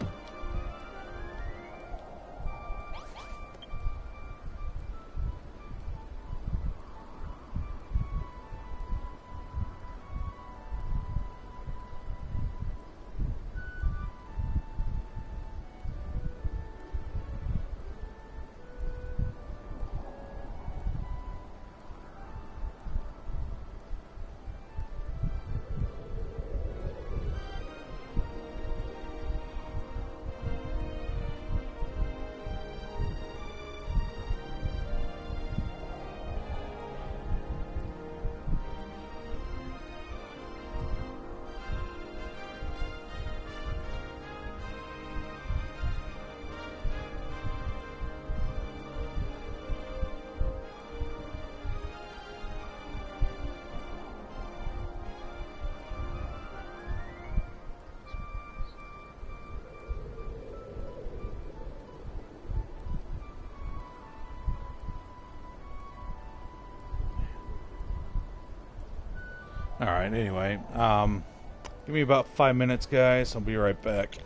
S1: Alright, anyway, give me about 5 minutes, guys. I'll be right back.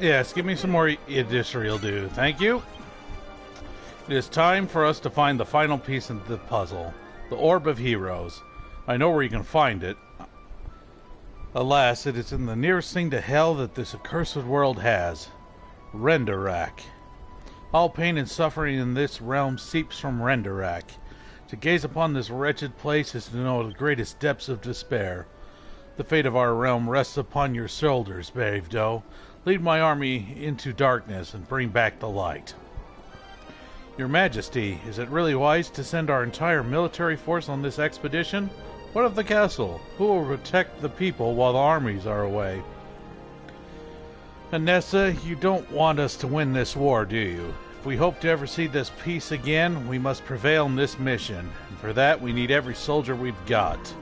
S1: Yes, give me some more Yiddish will do. Thank you. It is time for us to find the final piece of the puzzle. The Orb of Heroes. I know where you can find it. Alas, it is in the nearest thing to hell that this accursed world has. Renderak. All pain and suffering in this realm seeps from Renderak. To gaze upon this wretched place is to know the greatest depths of despair. The fate of our realm rests upon your shoulders, brave doe. Lead my army into darkness and bring back the light. Your Majesty, is it really wise to send our entire military force on this expedition? What of the castle? Who will protect the people while the armies are away? Anessa, you don't want us to win this war, do you? If we hope to ever see this peace again, we must prevail in this mission. And for that, we need every soldier we've got.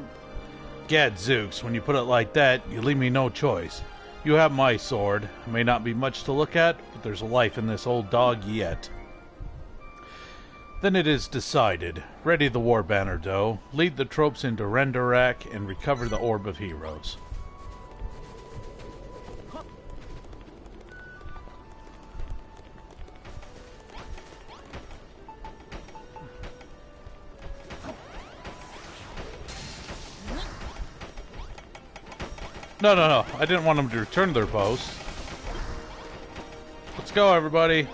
S1: Gadzooks, when you put it like that, you leave me no choice. You have my sword. It may not be much to look at, but there's life in this old dog yet. Then it is decided. Ready the war banner, doe. Lead the troops into Renderak and recover the Orb of Heroes. No. I didn't want them to return to their posts. Let's go, everybody.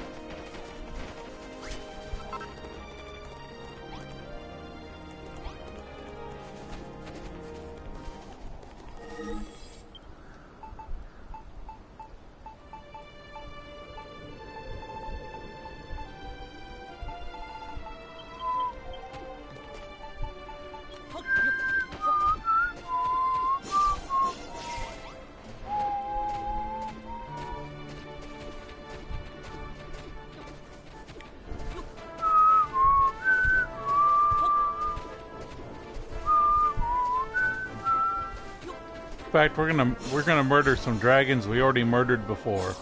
S1: In fact, we're gonna murder some dragons we already murdered before.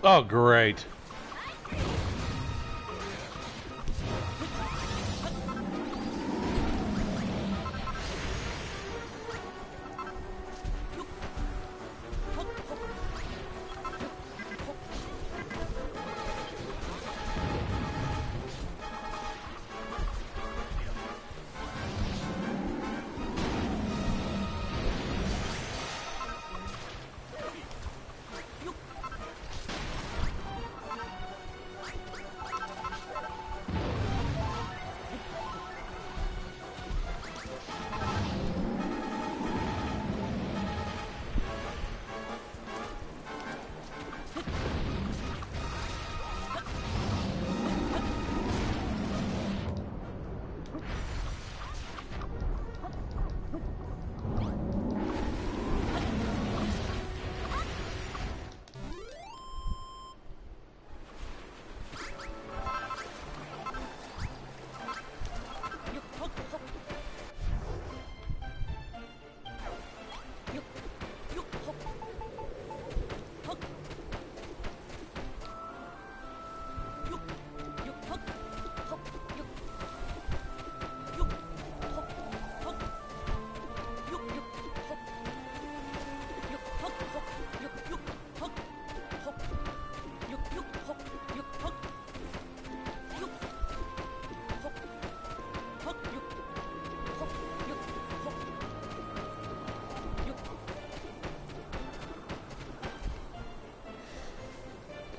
S1: Oh, great.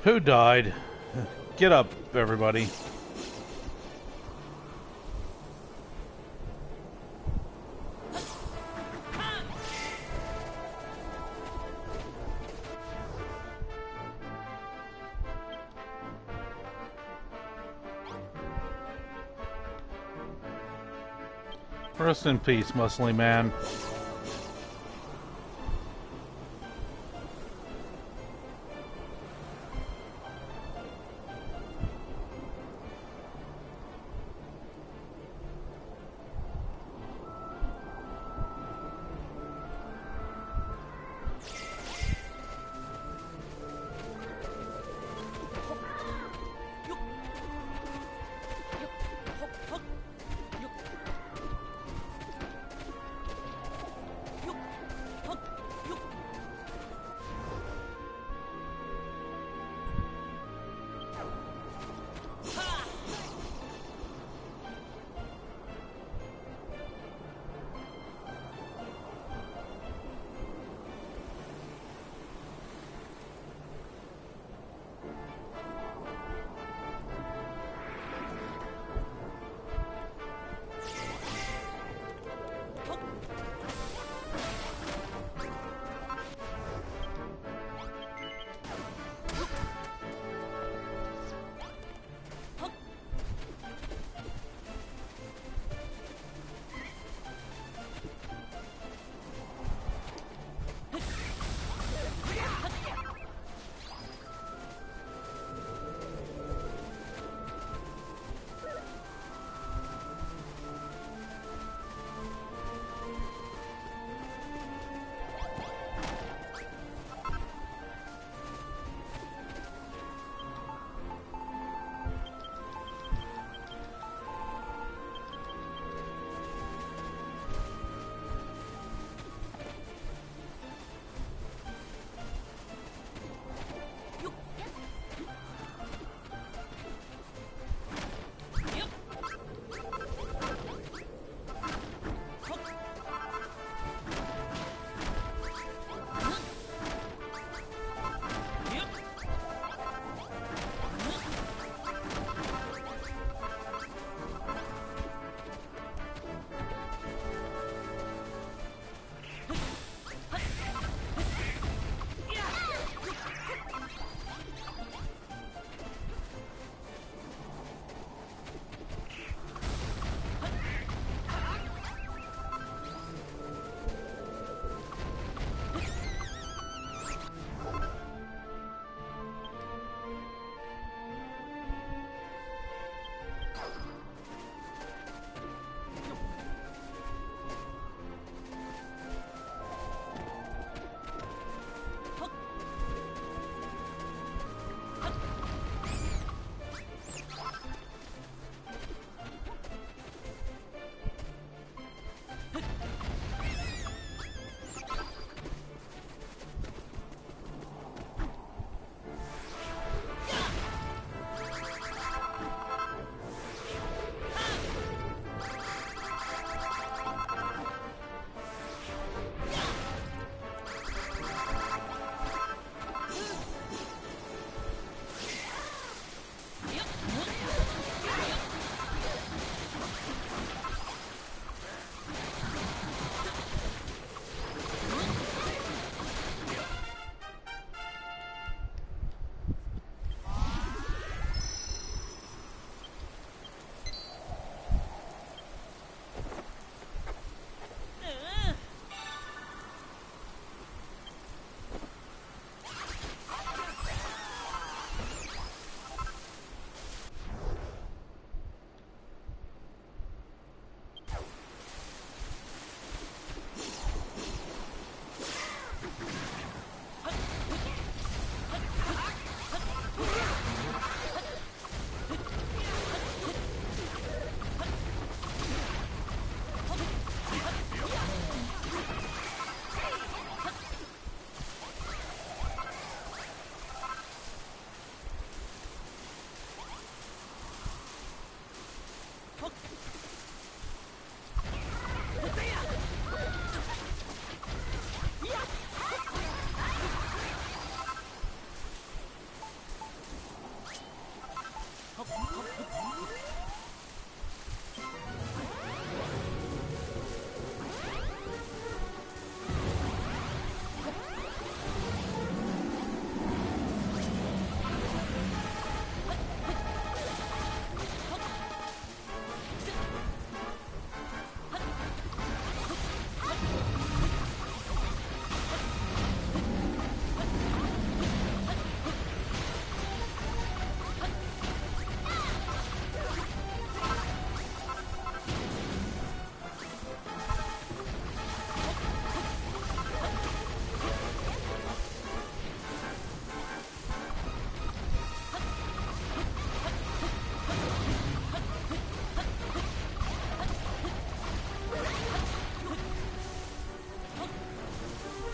S1: Who died? Get up, everybody. Rest in peace, muscly man.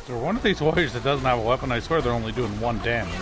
S1: So one of these warriors that doesn't have a weapon, I swear they're only doing 1 damage.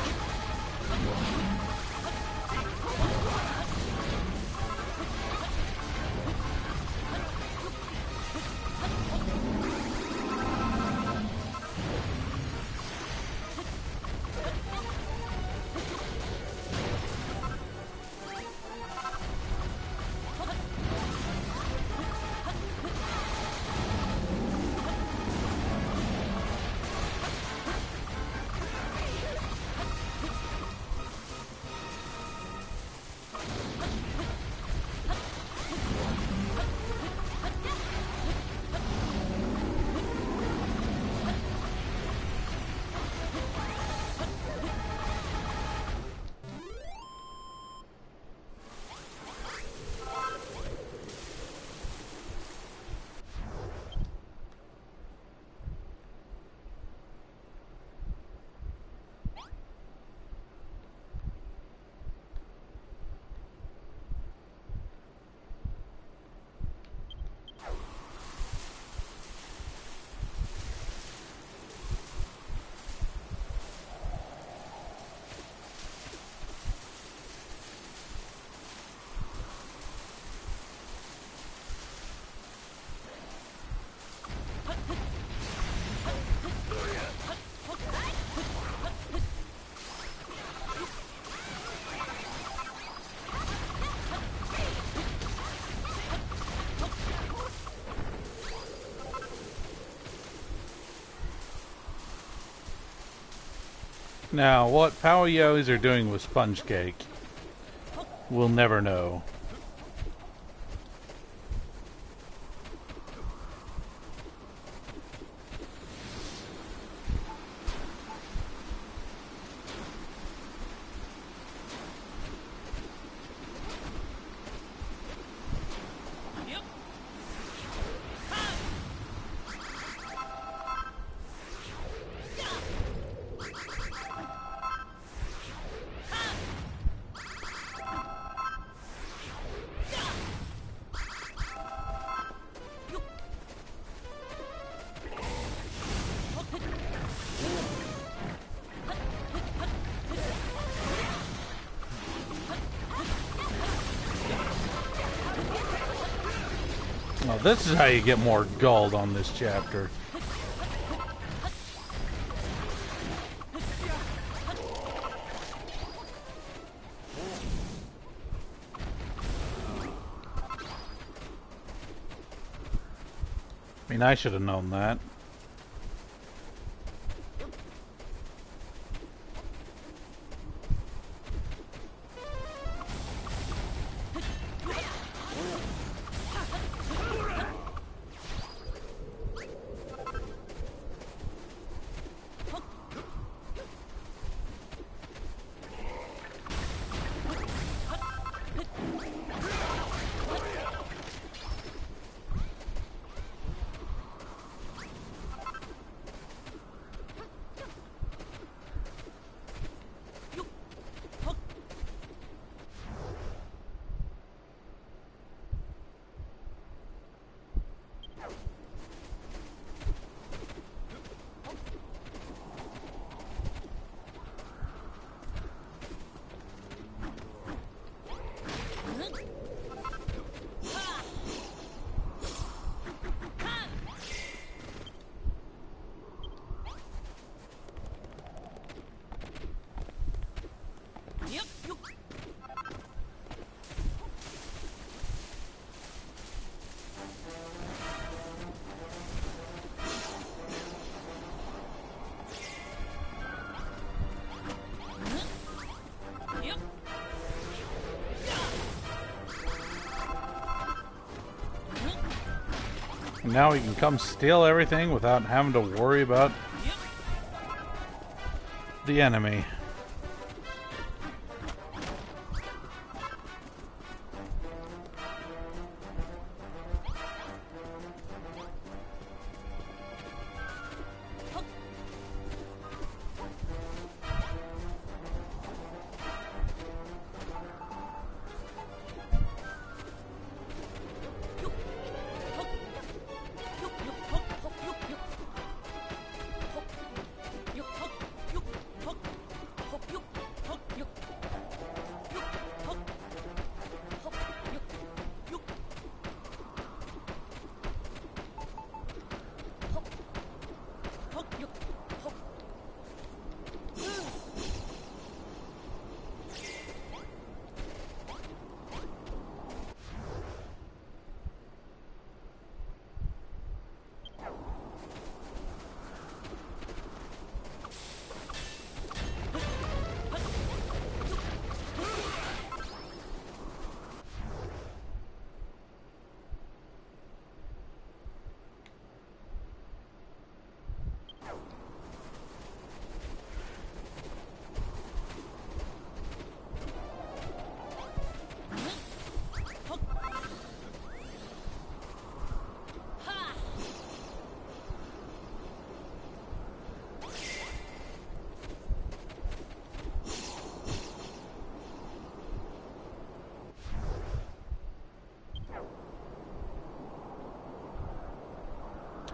S1: Now, what Power Yoes are doing with Sponge Cake, we'll never know. Well, this is how you get more gold on this chapter. I mean, I should have known that. Now we can come steal everything without having to worry about the enemy.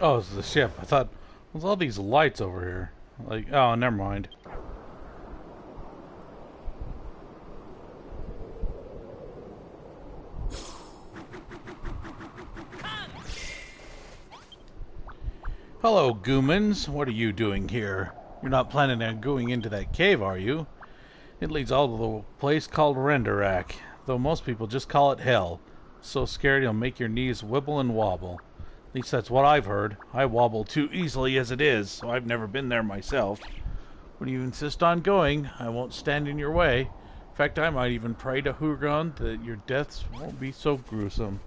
S1: Oh, it's the ship. I thought, what's all these lights over here? Like, oh, never mind. Hello, Goomans. What are you doing here? You're not planning on going into that cave, are you? It leads all to the place called Renderak, though most people just call it Hell. So scared you'll make your knees wibble and wobble. At least that's what I've heard. I wobble too easily as it is, so I've never been there myself. When you insist on going, I won't stand in your way. In fact, I might even pray to Hargon that your deaths won't be so gruesome.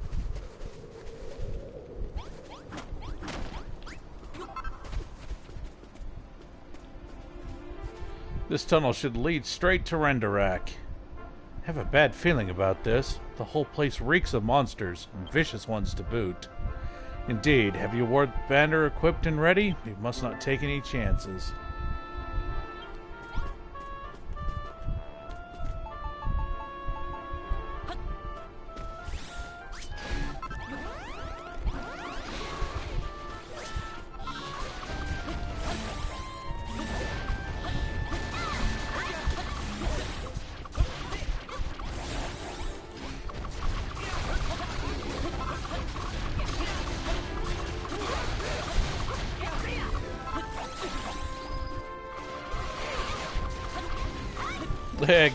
S1: This tunnel should lead straight to Renderak. I have a bad feeling about this. The whole place reeks of monsters, and vicious ones to boot. Indeed, have you Ward Banner equipped and ready? We must not take any chances.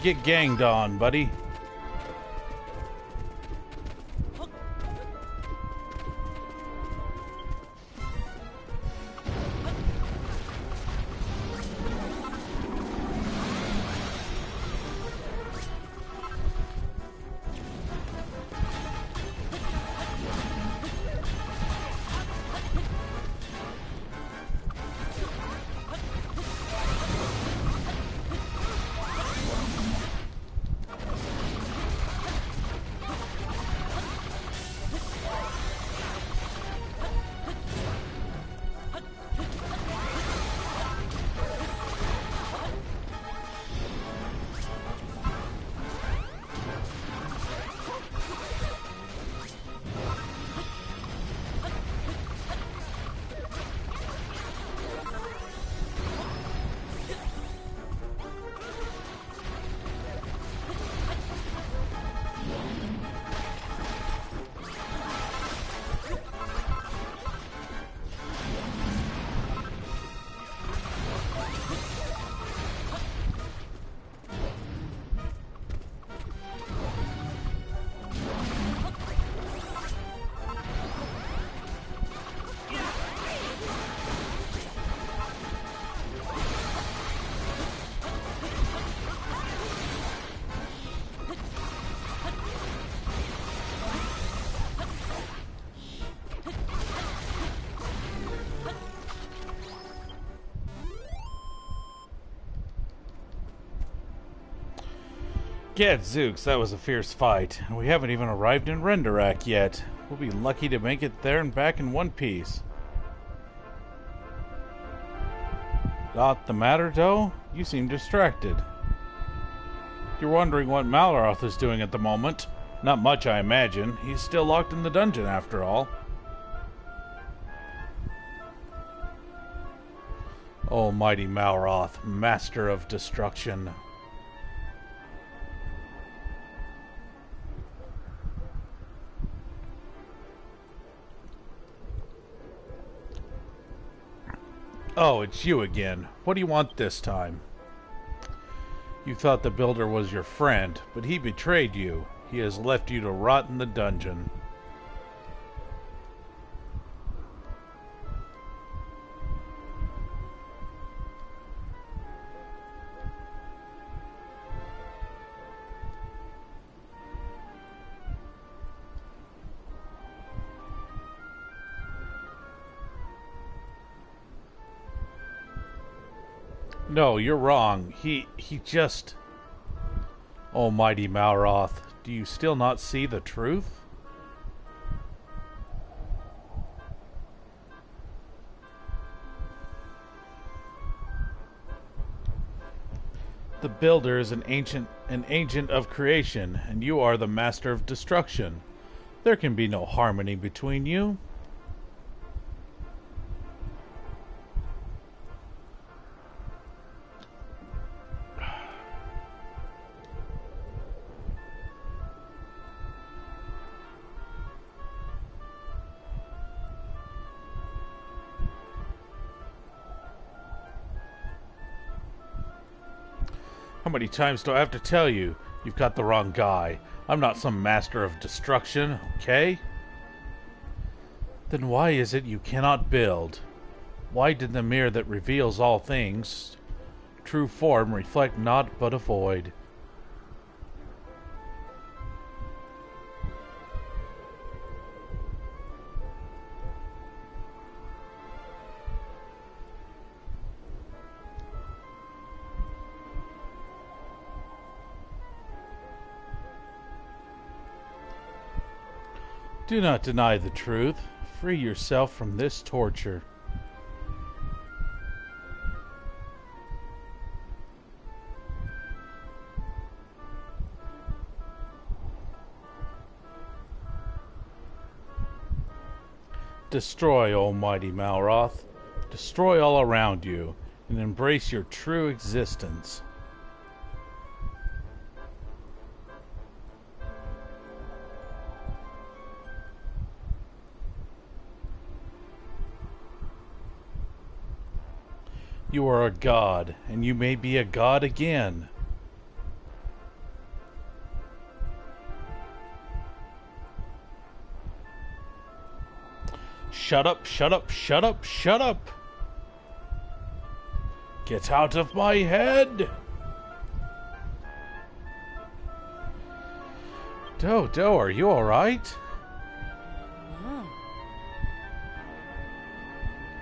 S1: Get ganged on, buddy. Gadzooks, that was a fierce fight. And we haven't even arrived in Renderak yet. We'll be lucky to make it there and back in one piece. Not the matter, Doe? You seem distracted. You're wondering what Malroth is doing at the moment. Not much, I imagine. He's still locked in the dungeon, after all. Almighty Malroth, master of destruction. Oh, it's you again. What do you want this time? You thought the Builder was your friend, but he betrayed you. He has left you to rot in the dungeon. No, you're wrong. He just... Almighty Malroth, do you still not see the truth? The Builder is an agent of creation, and you are the master of destruction. There can be no harmony between you. How many times do I have to tell you? You've got the wrong guy. I'm not some master of destruction, okay? Then why is it you cannot build? Why did the mirror that reveals all things, true form, reflect naught but a void? Do not deny the truth. Free yourself from this torture. Destroy, almighty Malroth. Destroy all around you, and embrace your true existence. You are a god, and you may be a god again. Shut up, shut up, shut up, shut up! Get out of my head! Doe, are you alright?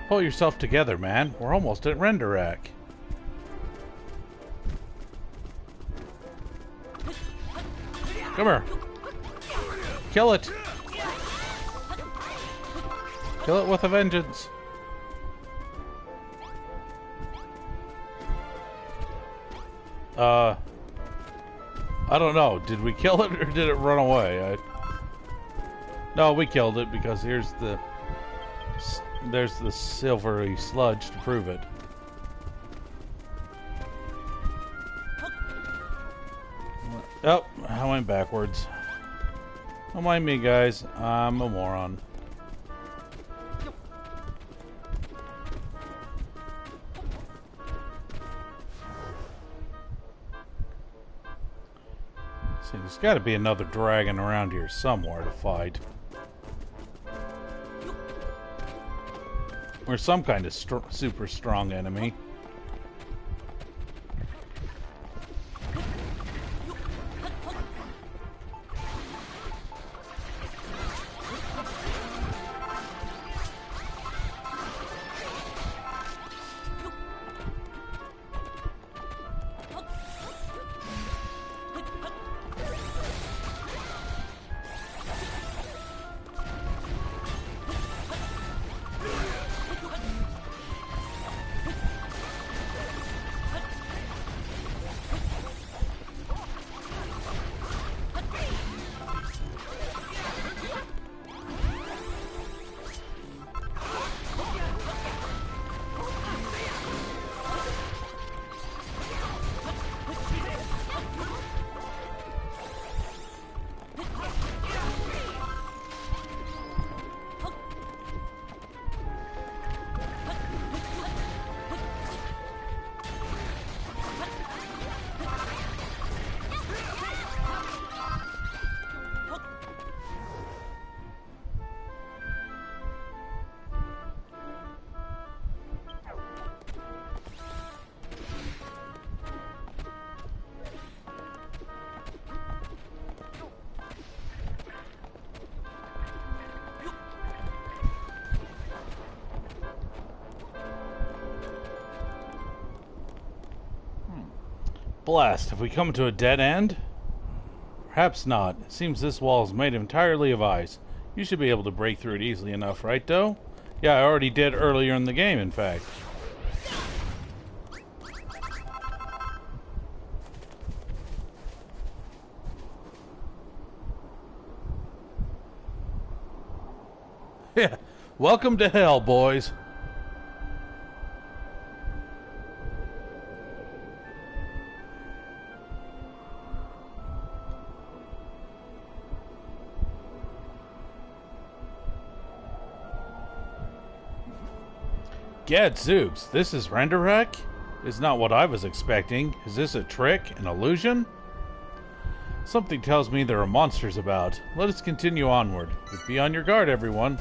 S1: Pull yourself together, man. We're almost at Renderak. Come here. Kill it. Kill it with a vengeance. I don't know. Did we kill it or did it run away? No, we killed it because there's the silvery sludge to prove it. Oh, I went backwards. Don't mind me, guys. I'm a moron. See, there's got to be another dragon around here somewhere to fight. Or some kind of super strong enemy. Blast, have we come to a dead end? Perhaps not. It seems this wall is made entirely of ice. You should be able to break through it easily enough, right, Doe? Yeah, I already did earlier in the game, in fact. Yeah, welcome to hell, boys. Gadzooks, this is Renderak? Is not what I was expecting. Is this a trick? An illusion? Something tells me there are monsters about. Let us continue onward. Be on your guard, everyone.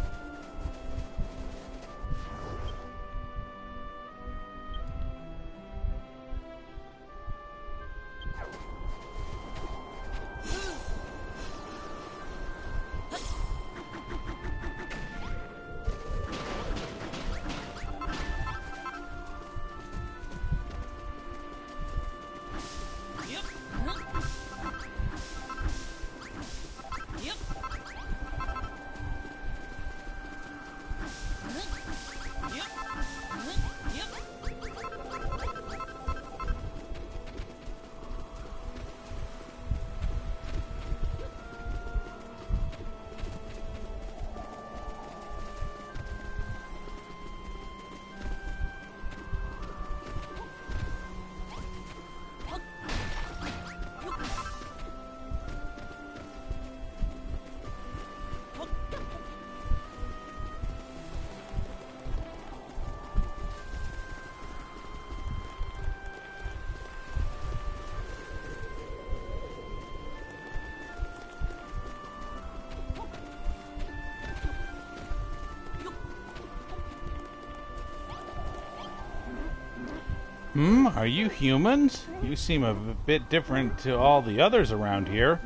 S1: Are you humans? You seem a bit different to all the others around here.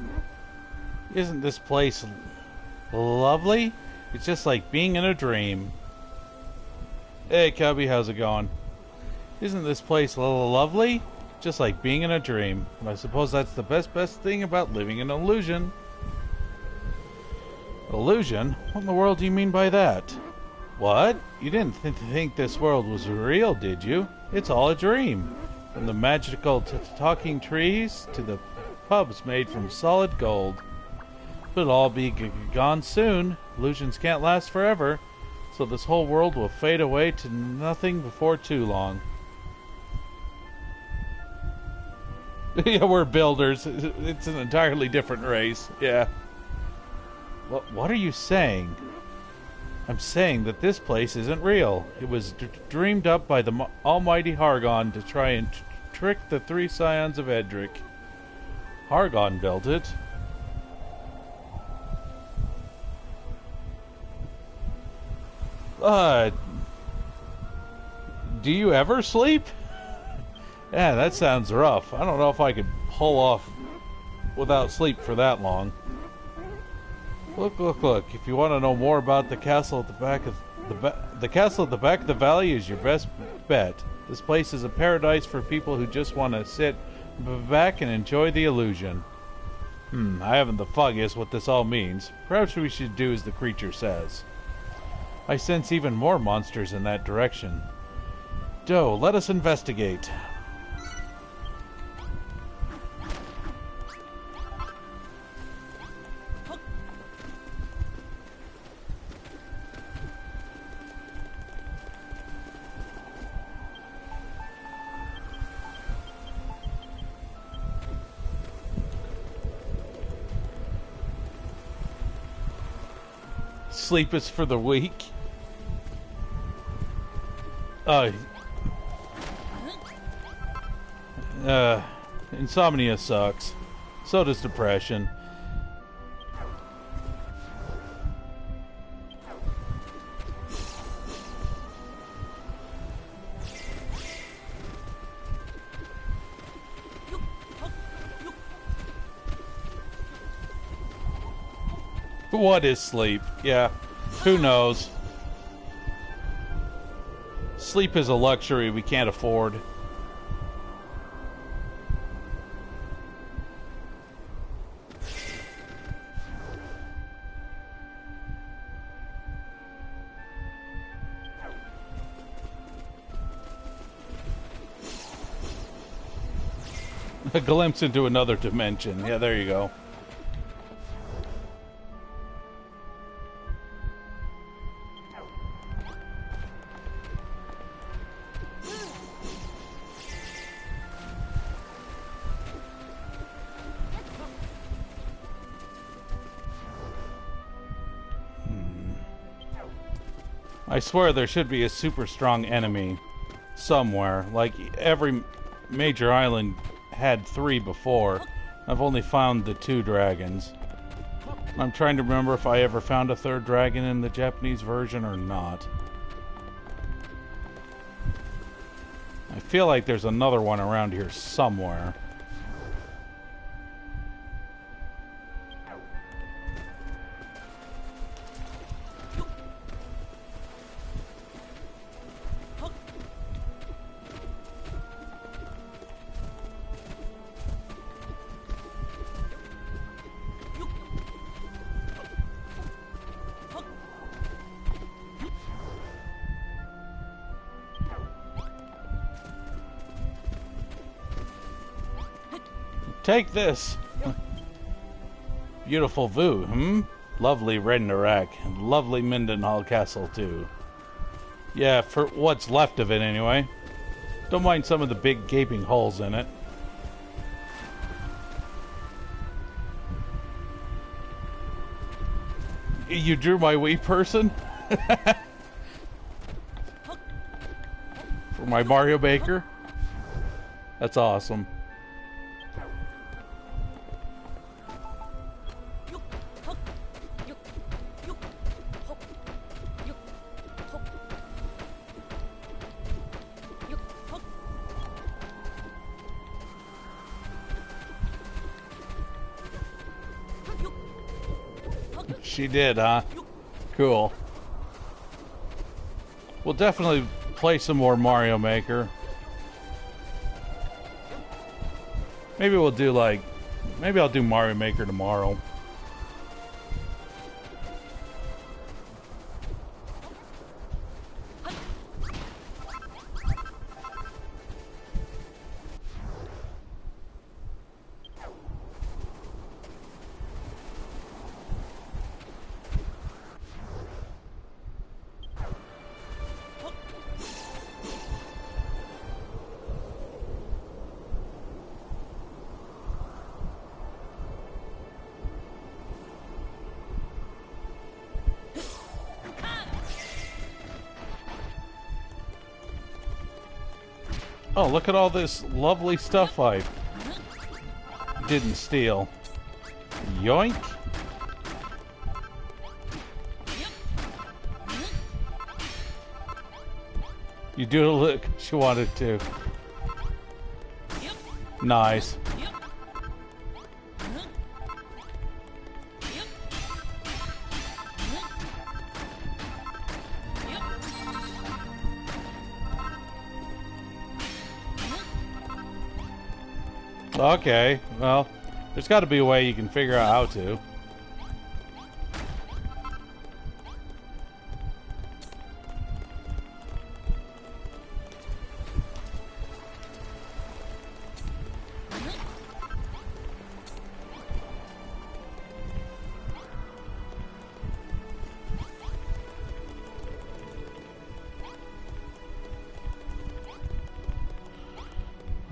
S1: Isn't this place lovely? It's just like being in a dream. Hey, Cubby, how's it going? Isn't this place lovely? Just like being in a dream. And I suppose that's the best thing about living in an illusion. Illusion? What in the world do you mean by that? What? You didn't think this world was real, did you? It's all a dream. From the magical talking trees to the pubs made from solid gold. But it'll all be gone soon. Illusions can't last forever. So this whole world will fade away to nothing before too long. Yeah, we're builders. It's an entirely different race. Yeah. What are you saying? I'm saying that this place isn't real. It was dreamed up by the almighty Hargon to try and trick the three scions of Edric. Hargon built it. Do you ever sleep? Yeah, that sounds rough. I don't know if I could pull off without sleep for that long. Look. If you want to know more about the castle at the back of the castle at the back of the valley is your best bet. This place is a paradise for people who just want to sit back and enjoy the illusion. I haven't the foggiest what this all means. Perhaps we should do as the creature says. I sense even more monsters in that direction. Doe, let us investigate. Sleep is for the weak. Insomnia sucks. So does depression. What is sleep? Yeah, who knows? Sleep is a luxury we can't afford. A glimpse into another dimension. Yeah, there you go. I swear there should be a super strong enemy. somewhere. Like, every major island had 3 before. I've only found the 2 dragons. I'm trying to remember if I ever found a 3rd dragon in the Japanese version or not. I feel like there's another one around here somewhere. Take this! Beautiful Vu, Lovely Rednarak, and lovely Mindenhall Castle, too. Yeah, for what's left of it, anyway. Don't mind some of the big gaping holes in it. You drew my wee person? For my Mario Maker? That's awesome. She did, huh? Cool. We'll definitely play some more Mario Maker. Maybe we'll do maybe I'll do Mario Maker tomorrow. Oh, look at all this lovely stuff I didn't steal. Yoink! You do it, look, she wanted to. Nice. Okay, well, there's got to be a way you can figure out how to.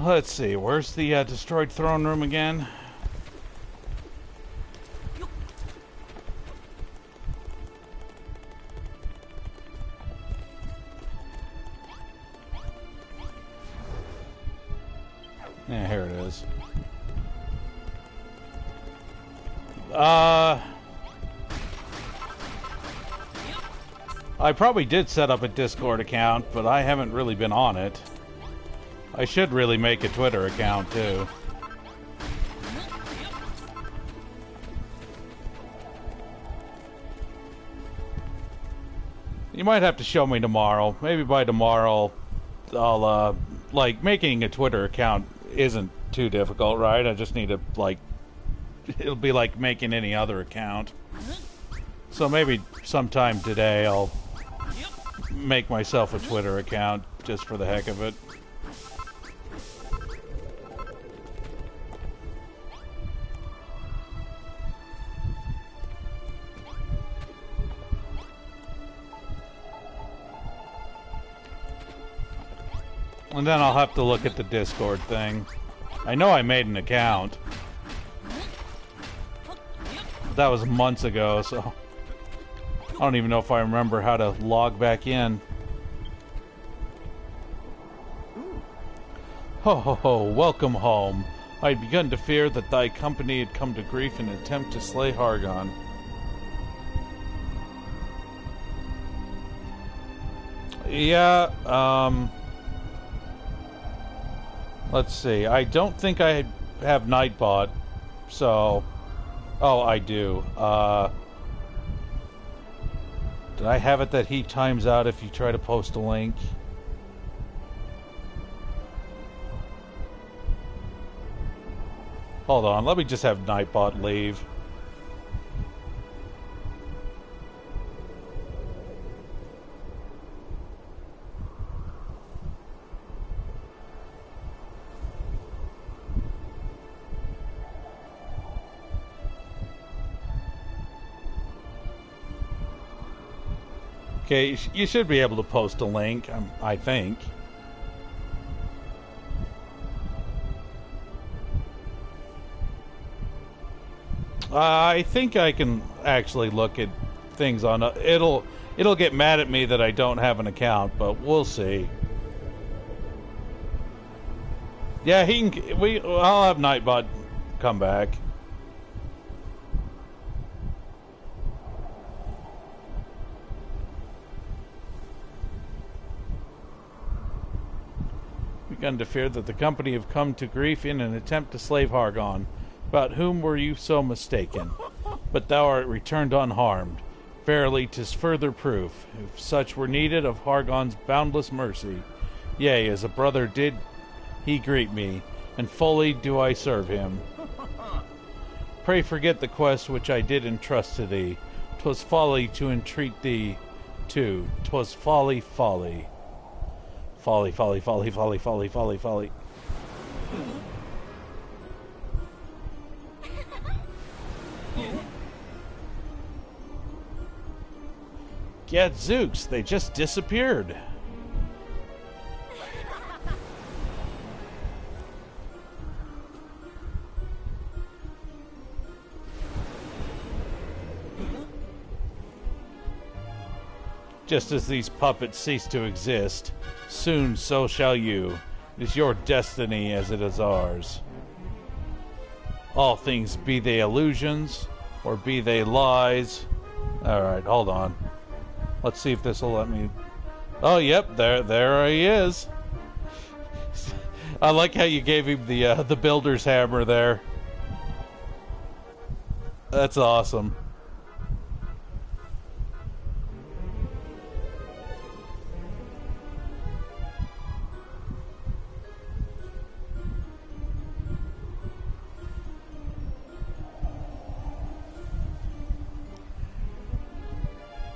S1: Let's see, where's the destroyed throne room again? Yeah, here it is. I probably did set up a Discord account, but I haven't really been on it. I should really make a Twitter account, too. You might have to show me tomorrow. Maybe by tomorrow, I'll, like, making a Twitter account isn't too difficult, right? I just need to, like, it'll be like making any other account. So maybe sometime today I'll make myself a Twitter account just for the heck of it. And then I'll have to look at the Discord thing. I know I made an account. But that was months ago, so I don't even know if I remember how to log back in. Ho ho ho, welcome home. I had begun to fear that thy company had come to grief in an attempt to slay Hargon. Yeah, let's see. I don't think I have Nightbot, so... Oh, I do. Did I have it that he times out if you try to post a link? Hold on, let me just have Nightbot leave. Okay, you should be able to post a link, I think. I think I can actually look at things on it'll get mad at me that I don't have an account, but we'll see. Yeah, I'll have Nightbot come back. Begun to fear that the company have come to grief in an attempt to slay Hargon. About whom were you so mistaken? But thou art returned unharmed. Verily, 'tis further proof, if such were needed, of Hargon's boundless mercy. Yea, as a brother did he greet me, and fully do I serve him. Pray forget the quest which I did entrust to thee. 'Twas folly to entreat thee, too. 'Twas folly, folly. Folly, folly, folly, folly, folly, folly, folly. Gadzooks, they just disappeared. Just as these puppets cease to exist, soon so shall you. It is your destiny as it is ours. All things, be they illusions, or be they lies. Alright, hold on. Let's see if this will let me... Oh, yep, there he is. I like how you gave him the builder's hammer there. That's awesome.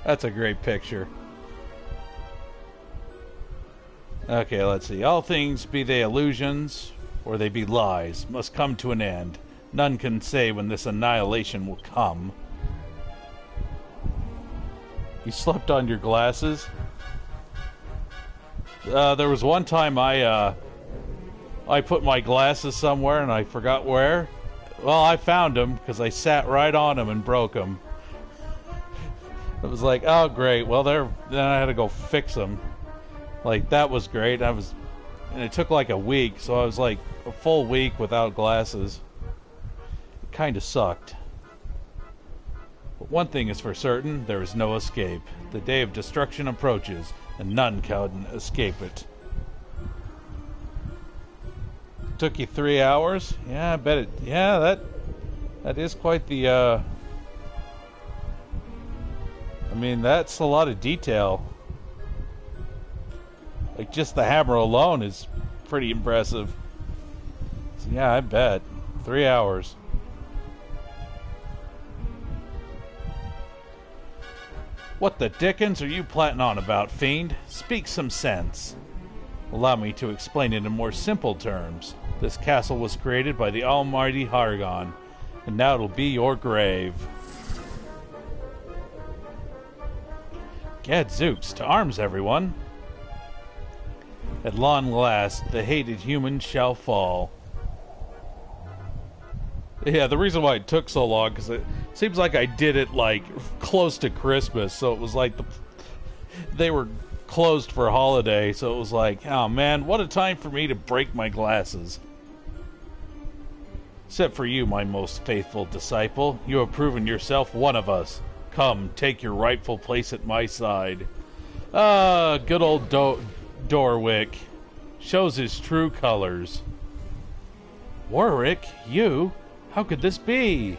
S1: That's a great picture. Okay, let's see. All things, be they illusions, or they be lies, must come to an end. None can say when this annihilation will come. You slept on your glasses? There was one time I put my glasses somewhere and I forgot where. Well, I found them because I sat right on them and broke them. It was like, oh great, well then I had to go fix them. Like, that was great. And it took like a week, so I was like a full week without glasses. It kind of sucked. But one thing is for certain, there is no escape. The day of destruction approaches, and none can escape it. Took you 3 hours? Yeah, I bet it. Yeah, that is quite the I mean, that's a lot of detail. Like, just the hammer alone is pretty impressive. So, yeah, I bet. 3 hours. What the dickens are you planning on about, fiend? Speak some sense. Allow me to explain it in more simple terms. This castle was created by the almighty Hargon, and now it'll be your grave. Gadzooks, to arms, everyone. At long last, the hated humans shall fall. Yeah, the reason why it took so long, because it seems like I did it, like, close to Christmas, so it was like they were closed for a holiday, so it was like, oh man, what a time for me to break my glasses. Except for you, my most faithful disciple. You have proven yourself one of us. Come, take your rightful place at my side. Ah, good old Dorwick. Shows his true colors. Warwick, you? How could this be?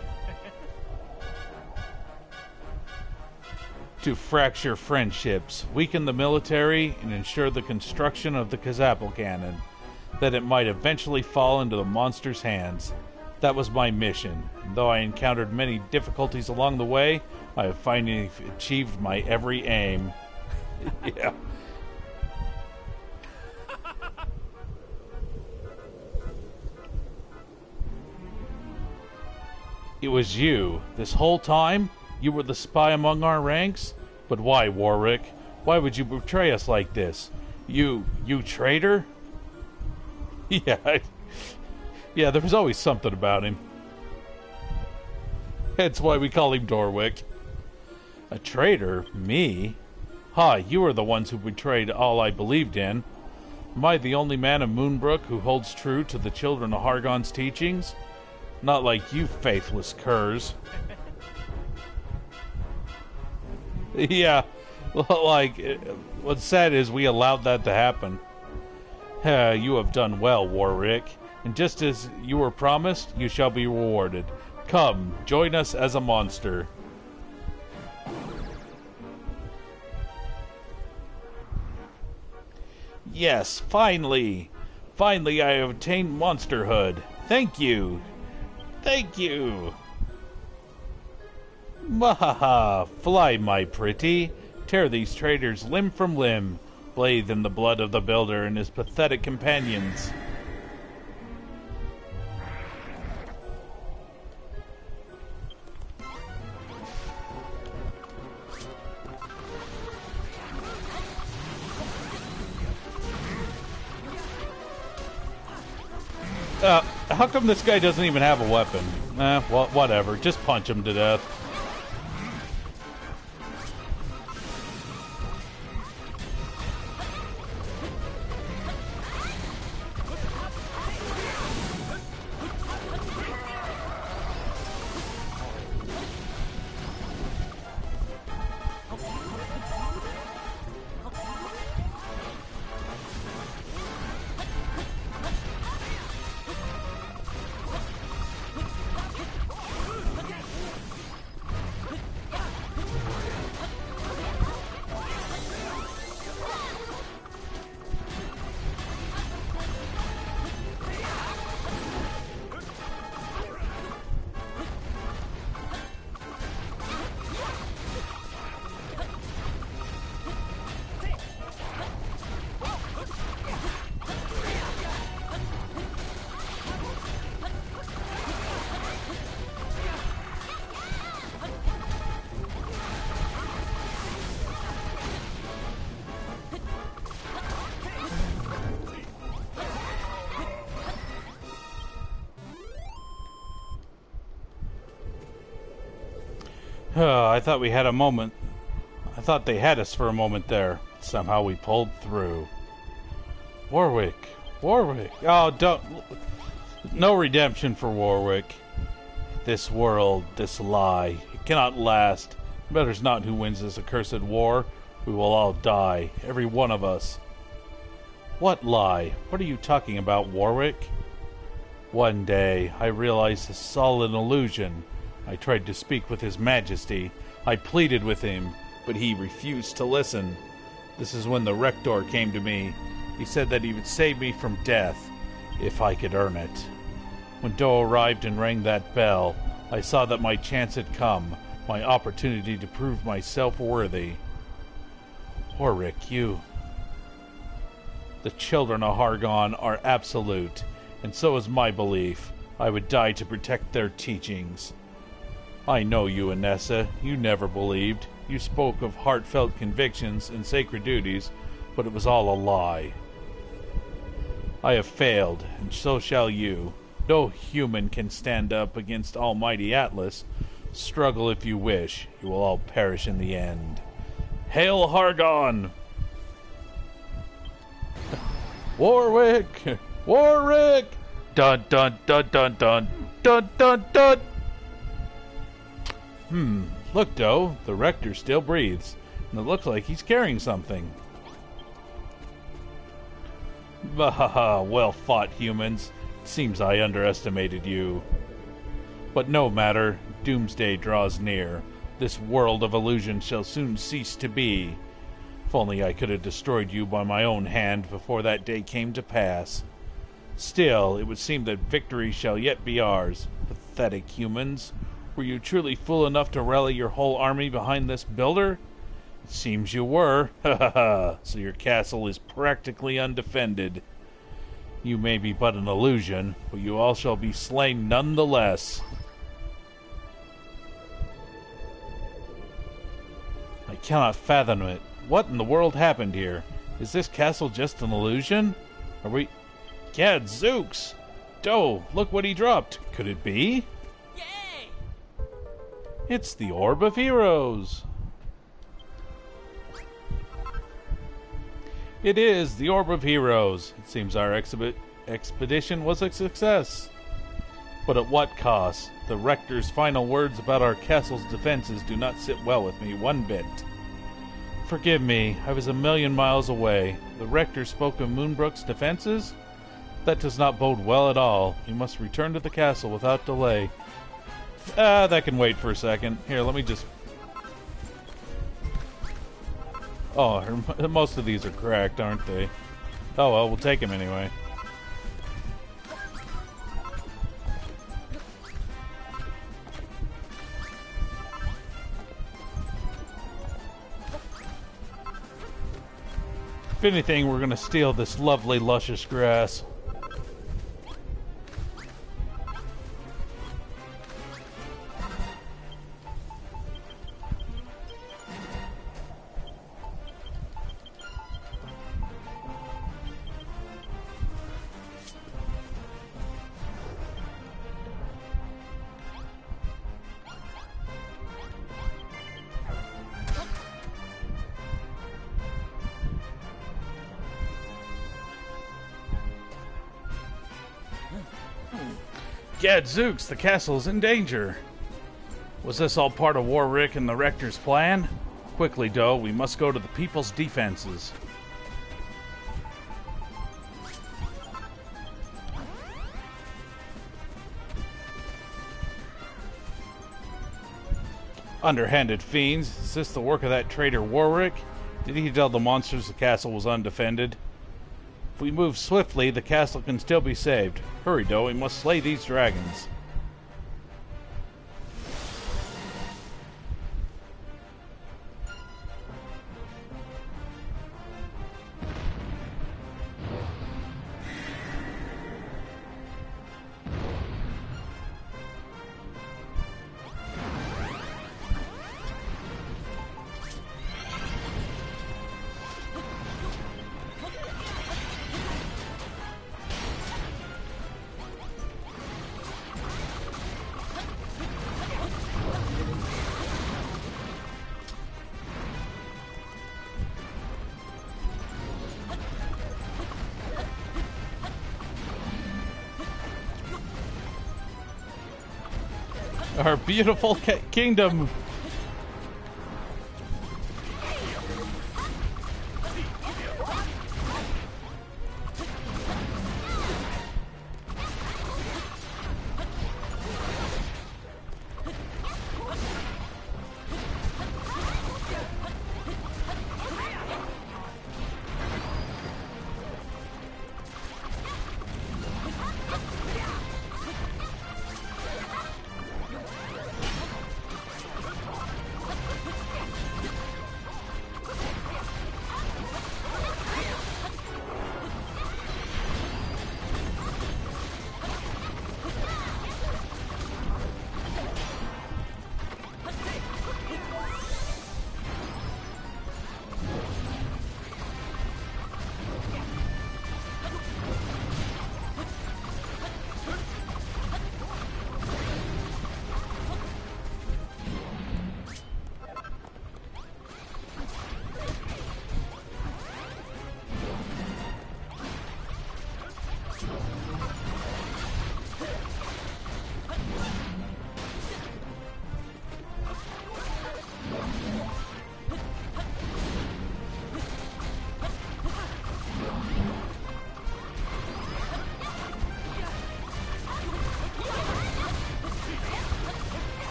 S1: To fracture friendships, weaken the military, and ensure the construction of the Kazapel cannon, that it might eventually fall into the monster's hands. That was my mission, and though I encountered many difficulties along the way, I have finally achieved my every aim. Yeah. It was you. This whole time? You were the spy among our ranks? But why, Warwick? Why would you betray us like this? You traitor? Yeah, yeah, there was always something about him. That's why we call him Dorwick. A traitor? Me? Ha, you are the ones who betrayed all I believed in. Am I the only man of Moonbrook who holds true to the children of Hargon's teachings? Not like you faithless curs. Yeah, like, what's sad is we allowed that to happen. You have done well, Warwick, and just as you were promised, you shall be rewarded. Come, join us as a monster. Yes, finally! Finally I have attained monsterhood. Thank you! Thank you! Mahaha! Fly, my pretty. Tear these traitors limb from limb. Bathe in the blood of the builder and his pathetic companions. How come this guy doesn't even have a weapon? Well, whatever. Just punch him to death. I thought we had a moment. I thought they had us for a moment there. Somehow we pulled through. Warwick. Warwick. Oh, don't. No redemption for Warwick. This world, this lie. It cannot last. It matters not who wins this accursed war. We will all die. Every one of us. What lie? What are you talking about, Warwick? One day, I realized this is all an illusion. I tried to speak with His Majesty. I pleaded with him, but he refused to listen. This is when the Rector came to me. He said that he would save me from death, if I could earn it. When Doe arrived and rang that bell, I saw that my chance had come, my opportunity to prove myself worthy. Warwick, you... The children of Hargon are absolute, and so is my belief. I would die to protect their teachings. I know you, Anessa. You never believed. You spoke of heartfelt convictions and sacred duties, but it was all a lie. I have failed, and so shall you. No human can stand up against Almighty Atlas. Struggle if you wish. You will all perish in the end. Hail Hargon! Warwick! Warwick! Dun dun dun dun dun dun dun dun! Look, Doe, the rector still breathes, and it looks like he's carrying something. Bahaha, well fought, humans. It seems I underestimated you. But no matter, doomsday draws near. This world of illusion shall soon cease to be. If only I could have destroyed you by my own hand before that day came to pass. Still, it would seem that victory shall yet be ours. Pathetic humans. Were you truly fool enough to rally your whole army behind this builder? It seems you were. Ha ha ha. So your castle is practically undefended. You may be but an illusion, but you all shall be slain nonetheless. I cannot fathom it. What in the world happened here? Is this castle just an illusion? Are we... Gadzooks! Doe, look what he dropped. Could it be?
S2: Yay!
S1: It's the Orb of Heroes. It is the Orb of Heroes. It seems our expedition was a success. But at what cost? The Rector's final words about our castle's defenses do not sit well with me one bit. Forgive me, I was a million miles away. The Rector spoke of Moonbrook's defenses? That does not bode well at all. You must return to the castle without delay. That can wait for a second. Here, let me just... Oh, most of these are cracked, aren't they? Oh well, we'll take them anyway. If anything, we're gonna steal this lovely, luscious grass. Gadzooks, the castle's in danger. Was this all part of Warwick and the Rector's plan? Quickly, Doe, we must go to the people's defenses. Underhanded fiends, is this the work of that traitor Warwick? Did he tell the monsters the castle was undefended? If we move swiftly, the castle can still be saved. Hurry, Doe, we must slay these dragons. Our beautiful kingdom.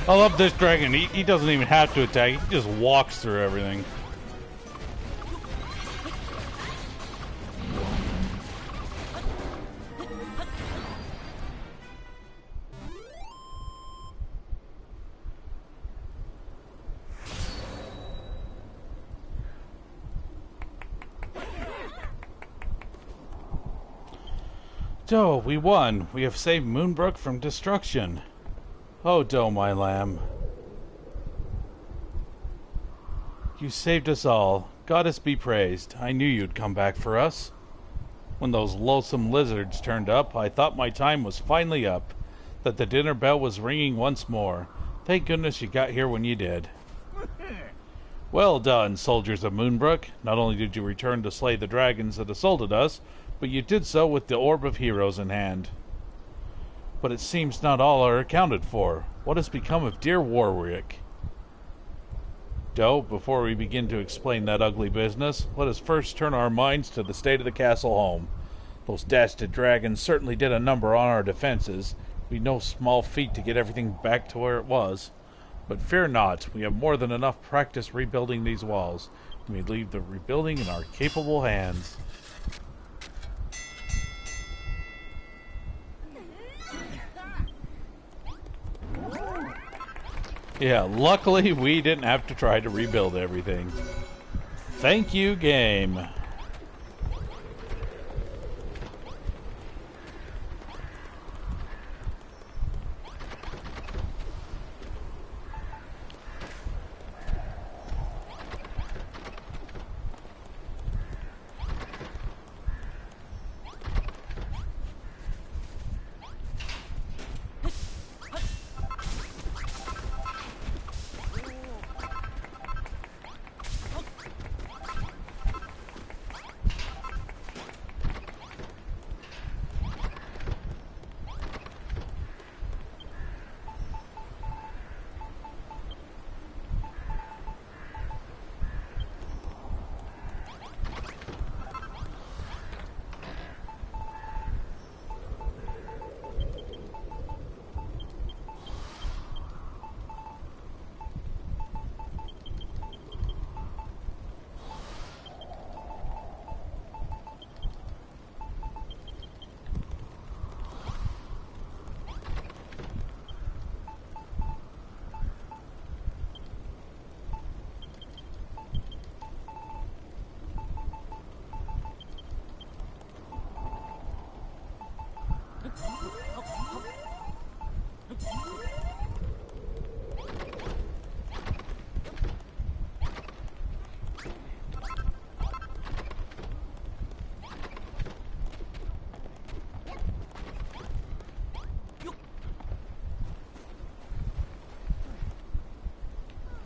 S1: I love this dragon. He doesn't even have to attack. He just walks through everything. Doe, we won. We have saved Moonbrook from destruction. Oh, Doe, my lamb. You saved us all. Goddess be praised. I knew you'd come back for us. When those loathsome lizards turned up, I thought my time was finally up, that the dinner bell was ringing once more. Thank goodness you got here when you did. Well done, soldiers of Moonbrook. Not only did you return to slay the dragons that assaulted us, but you did so with the Orb of Heroes in hand. But it seems not all are accounted for. What has become of dear Warwick? Doe, before we begin to explain that ugly business, let us first turn our minds to the state of the castle home. Those dastard dragons certainly did a number on our defenses. It would be no small feat to get everything back to where it was. But fear not, we have more than enough practice rebuilding these walls. We leave the rebuilding in our capable hands. Yeah, luckily we didn't have to try to rebuild everything. Thank you, game.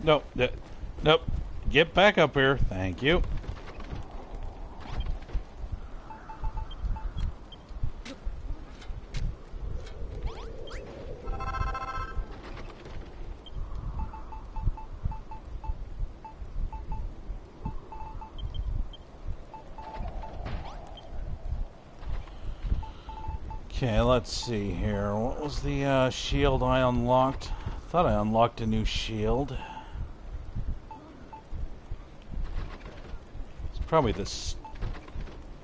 S1: Nope. Nope. Get back up here. Thank you. Okay, let's see here. What was the shield I unlocked? I thought I unlocked a new shield. It's probably this.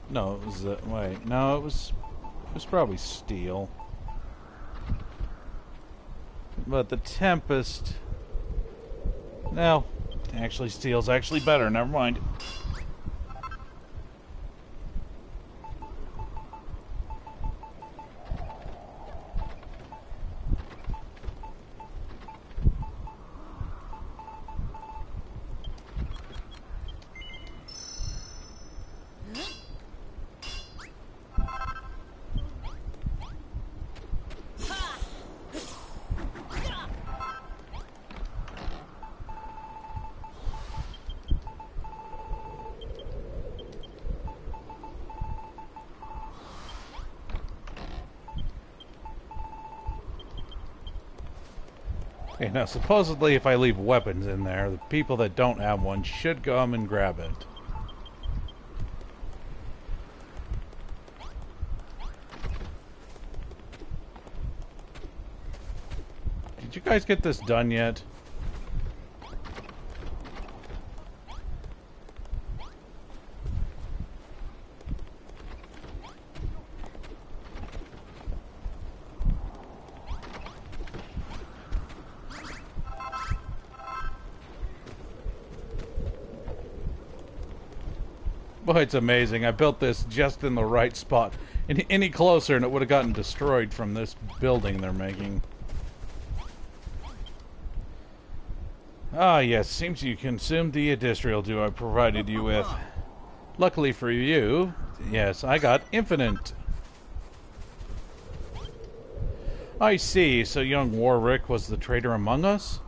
S1: No, it was wait. No, it was probably steel. But the Tempest. No, actually, steel's actually better. Never mind. Okay, now supposedly if I leave weapons in there, the people that don't have one should come and grab it. Did you guys get this done yet? Boy, it's amazing. I built this just in the right spot. Any closer and it would have gotten destroyed from this building they're making. Ah, yes. Seems you consumed the industrial dew I provided you with. Luckily for you, yes, I got infinite. I see. So young Warwick was the traitor among us?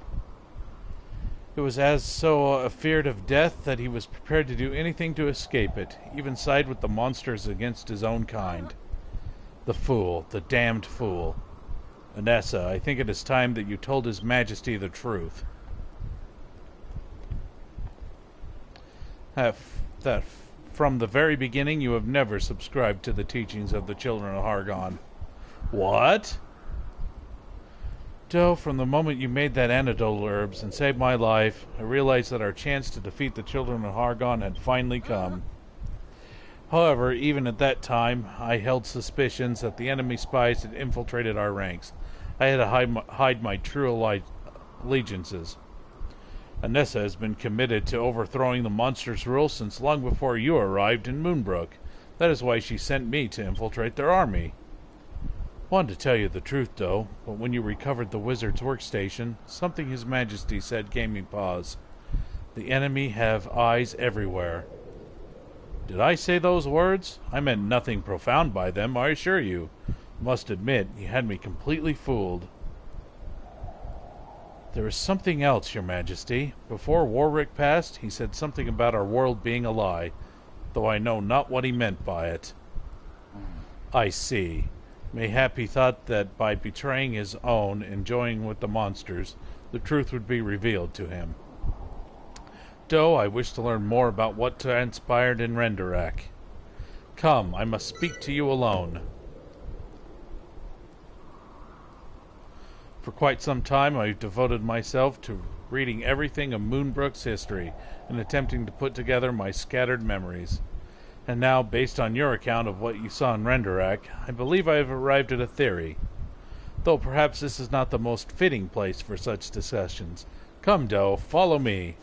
S1: It was as so afeard of death that he was prepared to do anything to escape it, even side with the monsters against his own kind. The fool, the damned fool. Anessa, I think it is time that you told His Majesty the truth. That from the very beginning you have never subscribed to the teachings of the children of Hargon. What? Doe, from the moment you made that antidote herbs and saved my life, I realized that our chance to defeat the children of Hargon had finally come. However, even at that time, I held suspicions that the enemy spies had infiltrated our ranks. I had to hide my true allegiances. Anessa has been committed to overthrowing the monster's rule since long before you arrived in Moonbrook. That is why she sent me to infiltrate their army. Wanted to tell you the truth, though, but when you recovered the wizard's workstation, something His Majesty said gave me pause. The enemy have eyes everywhere. Did I say those words? I meant nothing profound by them, I assure you. Must admit, you had me completely fooled. There is something else, Your Majesty. Before Warwick passed, he said something about our world being a lie, though I know not what he meant by it. I see. Mayhap he thought that by betraying his own and joining with the monsters, the truth would be revealed to him. Doe, I wish to learn more about what transpired in Renderak. Come, I must speak to you alone. For quite some time I've devoted myself to reading everything of Moonbrook's history and attempting to put together my scattered memories. And now, based on your account of what you saw in Renderak, I believe I have arrived at a theory. Though perhaps this is not the most fitting place for such discussions. Come, Doe, follow me.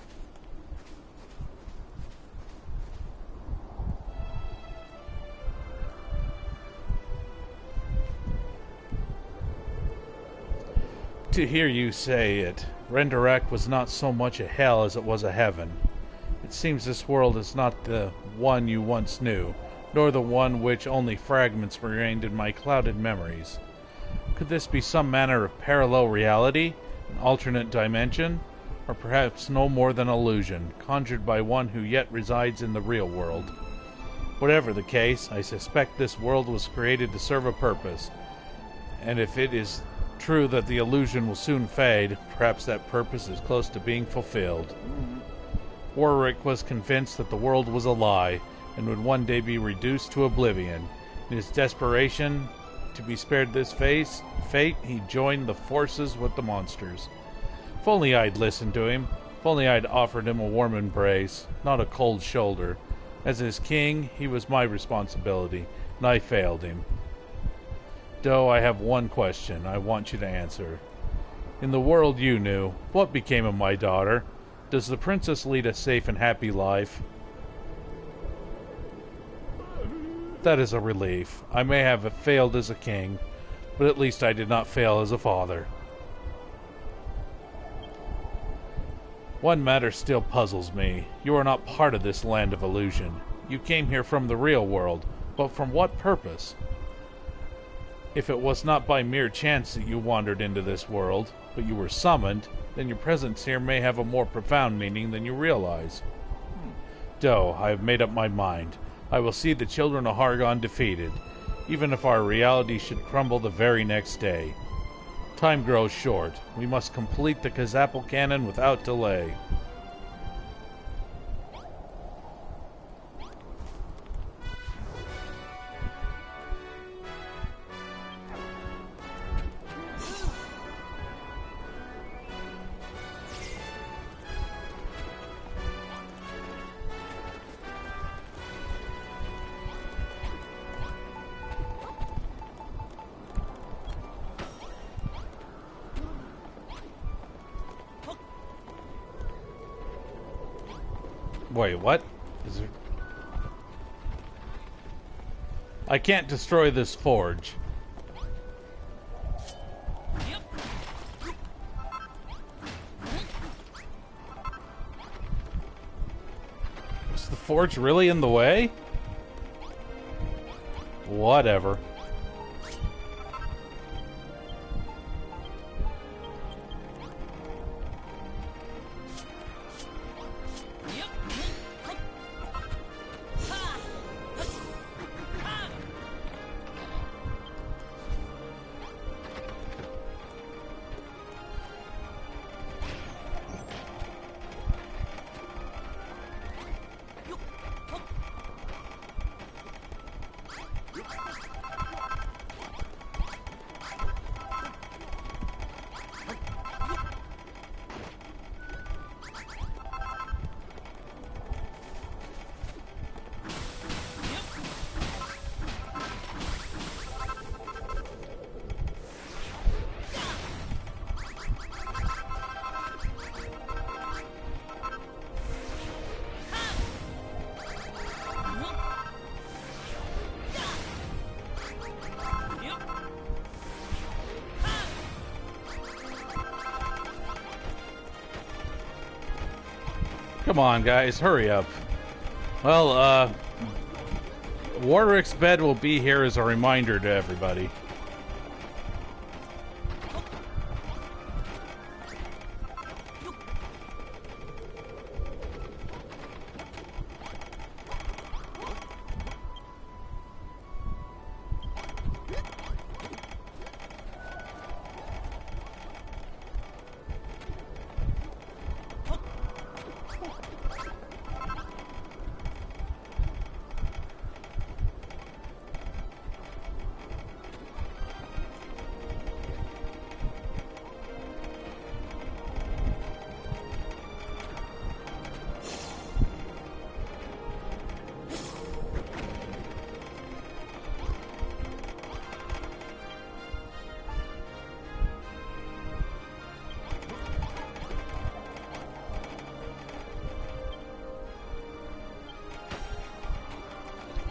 S1: To hear you say it, Renderak was not so much a hell as it was a heaven. It seems this world is not the one you once knew, nor the one which only fragments remained in my clouded memories. Could this be some manner of parallel reality, an alternate dimension, or perhaps no more than illusion, conjured by one who yet resides in the real world? Whatever the case, I suspect this world was created to serve a purpose, and if it is true that the illusion will soon fade, perhaps that purpose is close to being fulfilled. Warwick was convinced that the world was a lie, and would one day be reduced to oblivion. In his desperation to be spared this fate, he joined the forces with the monsters. If only I'd listened to him, if only I'd offered him a warm embrace, not a cold shoulder. As his king, he was my responsibility, and I failed him. Doe, I have one question I want you to answer. In the world you knew, what became of my daughter? Does the princess lead a safe and happy life? That is a relief. I may have failed as a king, but at least I did not fail as a father. One matter still puzzles me. You are not part of this land of illusion. You came here from the real world, but from what purpose? If it was not by mere chance that you wandered into this world, but you were summoned, then your presence here may have a more profound meaning than you realize. Doe, I have made up my mind. I will see the children of Hargon defeated, even if our reality should crumble the very next day. Time grows short. We must complete the Kazapple cannon without delay. Wait, what? Is there... I can't destroy this forge. Is the forge really in the way? Whatever. Come on, guys, hurry up. Well, Warwick's bed will be here as a reminder to everybody.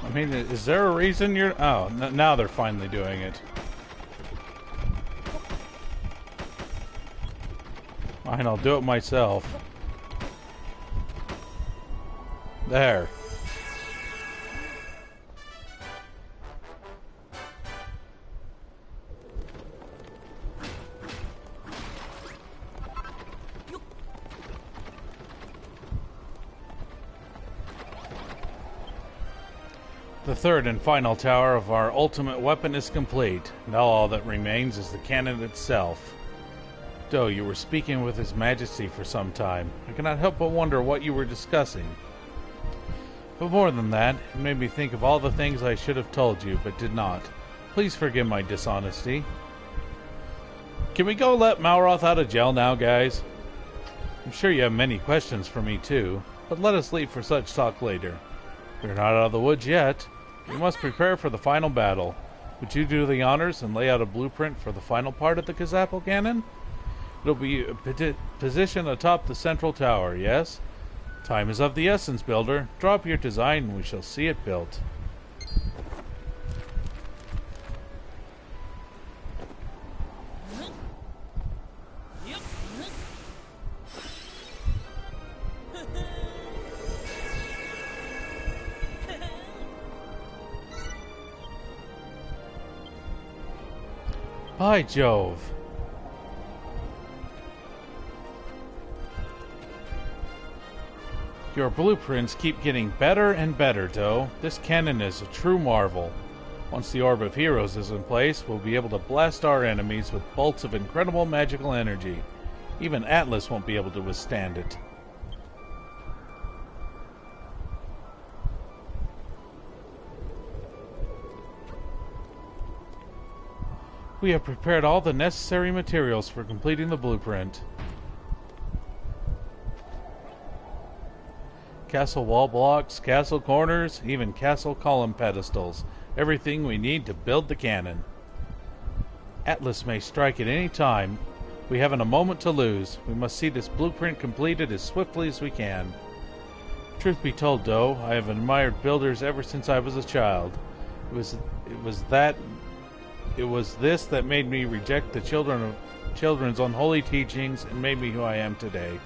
S1: I mean, is there a reason you're... Oh, now they're finally doing it. Fine, I'll do it myself. There. The third and final tower of our ultimate weapon is complete. Now all that remains is the cannon itself. Do, you were speaking with His Majesty for some time. I cannot help but wonder what you were discussing. But more than that, it made me think of all the things I should have told you, but did not. Please forgive my dishonesty. Can we go let Malroth out of jail now, guys? I'm sure you have many questions for me too, but let us leave for such talk later. We're not out of the woods yet. We must prepare for the final battle. Would you do the honors and lay out a blueprint for the final part of the Gazapple cannon? It'll be positioned atop the central tower, yes? Time is of the essence, builder. Draw up your design and we shall see it built. By Jove. Your blueprints keep getting better and better, Doe. This cannon is a true marvel. Once the Orb of Heroes is in place, we'll be able to blast our enemies with bolts of incredible magical energy. Even Atlas won't be able to withstand it. We have prepared all the necessary materials for completing the blueprint. Castle wall blocks, castle corners, even castle column pedestals. Everything we need to build the cannon. Atlas may strike at any time. We haven't a moment to lose. We must see this blueprint completed as swiftly as we can. Truth be told, though, I have admired builders ever since I was a child. It was this that made me reject the children's unholy teachings and made me who I am today.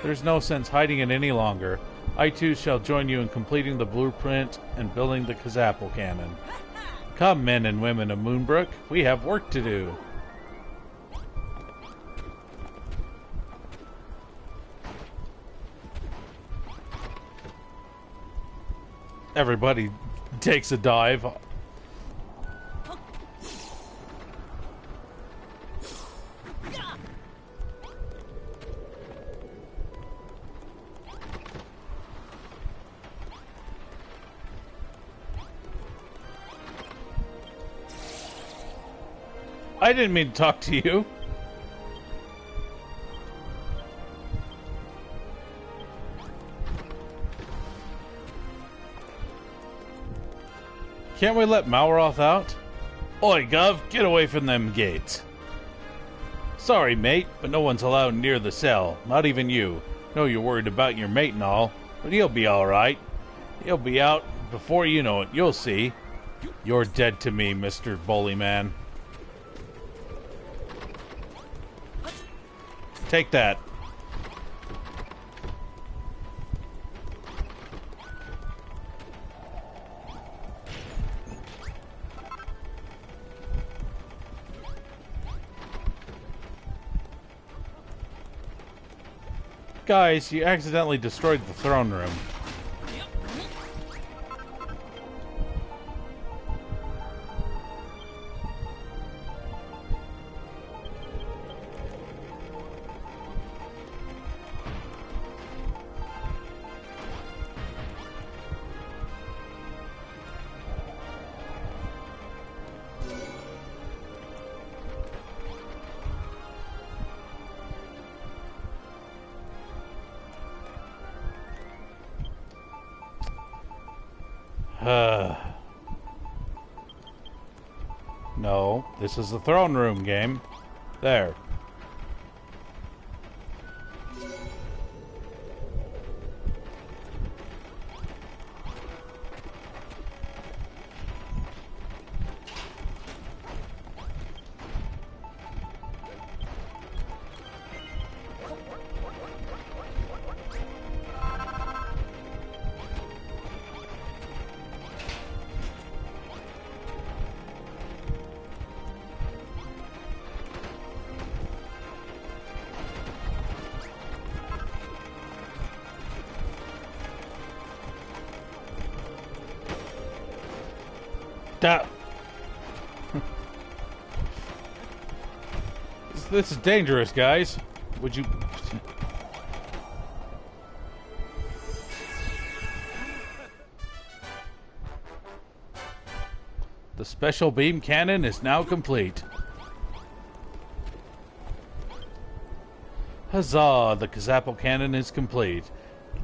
S1: There's no sense hiding it any longer. I too shall join you in completing the blueprint and building the Kazapple cannon. Come, men and women of Moonbrook, we have work to do. Everybody takes a dive. I didn't mean to talk to you. Can't we let Malroth out? Oi, Gov, get away from them gates. Sorry, mate, but no one's allowed near the cell. Not even you. Know you're worried about your mate and all, but he'll be alright. He'll be out before you know it. You'll see. You're dead to me, Mr. Bullyman. Take that. Guys, you accidentally destroyed the throne room. No, this is the throne room game. There. This is dangerous, guys. Would you... The special beam cannon is now complete. Huzzah! The Kazapple cannon is complete.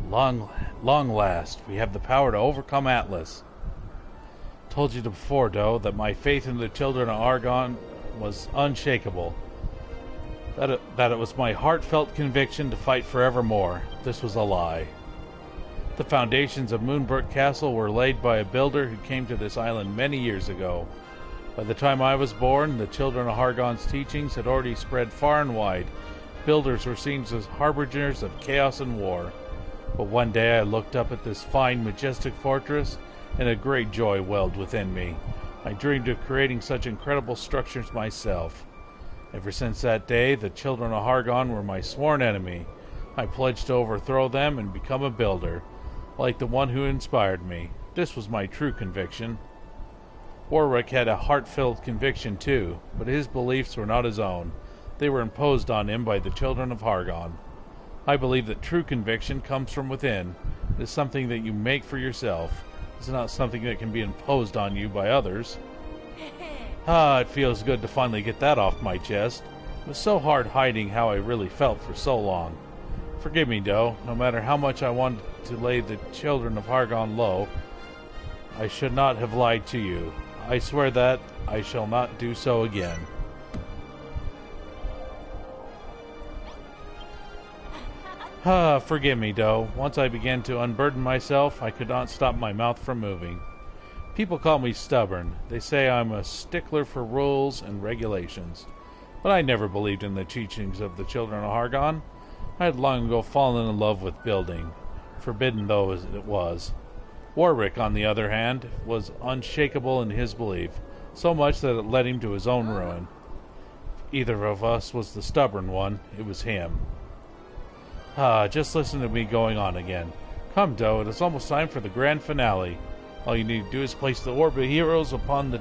S1: Long last, we have the power to overcome Atlas. Told you before, though, that my faith in the children of Hargon was unshakable. That it was my heartfelt conviction to fight forevermore. This was a lie. The foundations of Moonbrook Castle were laid by a builder who came to this island many years ago. By the time I was born, the children of Hargon's teachings had already spread far and wide. Builders were seen as harbingers of chaos and war. But one day I looked up at this fine, majestic fortress, and a great joy welled within me. I dreamed of creating such incredible structures myself. Ever since that day, the children of Hargon were my sworn enemy. I pledged to overthrow them and become a builder, like the one who inspired me. This was my true conviction. Warwick had a heart-filled conviction too, but his beliefs were not his own. They were imposed on him by the children of Hargon. I believe that true conviction comes from within. It is something that you make for yourself. It's not something that can be imposed on you by others. Ah, it feels good to finally get that off my chest. It was so hard hiding how I really felt for so long. Forgive me, Doe. No matter how much I wanted to lay the children of Hargon low, I should not have lied to you. I swear that I shall not do so again. Forgive me, Doe. Once I began to unburden myself, I could not stop my mouth from moving. People call me stubborn. They say I'm a stickler for rules and regulations. But I never believed in the teachings of the children of Hargon. I had long ago fallen in love with building, forbidden though as it was. Warwick, on the other hand, was unshakable in his belief, so much that it led him to his own ruin. If either of us was the stubborn one, it was him. Just listen to me going on again. Come, Doe, it is almost time for the grand finale. All you need to do is place the Orb of Heroes upon the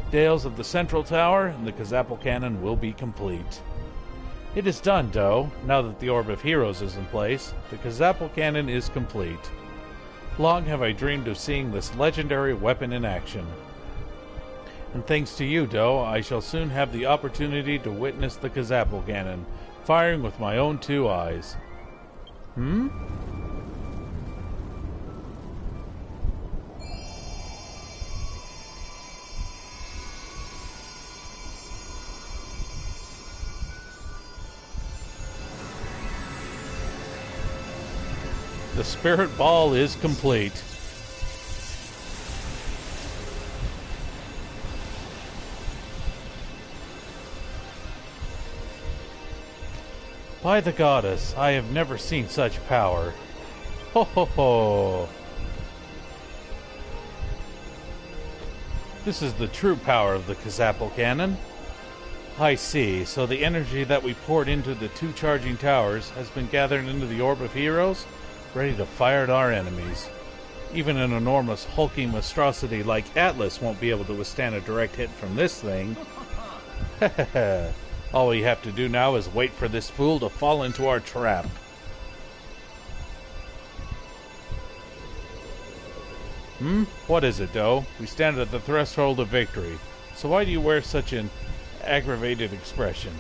S1: dales of the central tower, and the Kazapple cannon will be complete. It is done, Doe. Now that the Orb of Heroes is in place, the Kazapple cannon is complete. Long have I dreamed of seeing this legendary weapon in action. And thanks to you, Doe, I shall soon have the opportunity to witness the Kazapple cannon, firing with my own two eyes. The spirit ball is complete. By the goddess, I have never seen such power. Ho ho ho! This is the true power of the Kazapple cannon. I see, so the energy that we poured into the two charging towers has been gathered into the Orb of Heroes, ready to fire at our enemies. Even an enormous hulking monstrosity like Atlas won't be able to withstand a direct hit from this thing. Heh. All we have to do now is wait for this fool to fall into our trap. What is it, Doe? We stand at the threshold of victory. So why do you wear such an aggravated expression?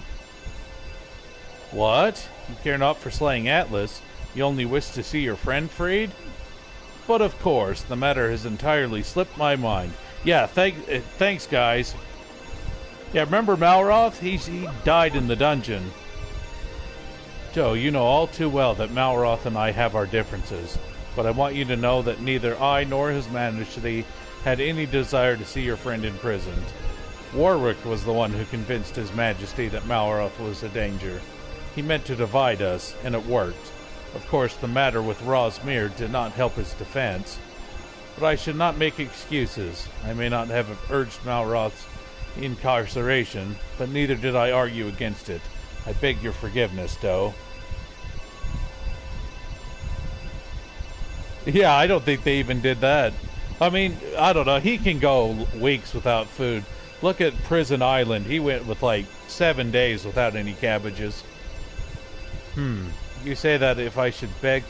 S1: What? You care not for slaying Atlas? You only wish to see your friend freed? But of course, the matter has entirely slipped my mind. Yeah, thanks, guys. Yeah, remember Malroth? He died in the dungeon. Joe, you know all too well that Malroth and I have our differences, but I want you to know that neither I nor His Majesty had any desire to see your friend imprisoned. Warwick was the one who convinced His Majesty that Malroth was a danger. He meant to divide us, and it worked. Of course, the matter with Rosmere did not help his defense, but I should not make excuses. I may not have urged Malroth's incarceration, but neither did I argue against it. I beg your forgiveness, Doe. Yeah, I don't think they even did that. I mean, I don't know. He can go weeks without food. Look at Prison Island. He went with like 7 days without any cabbages. You say that if I should beg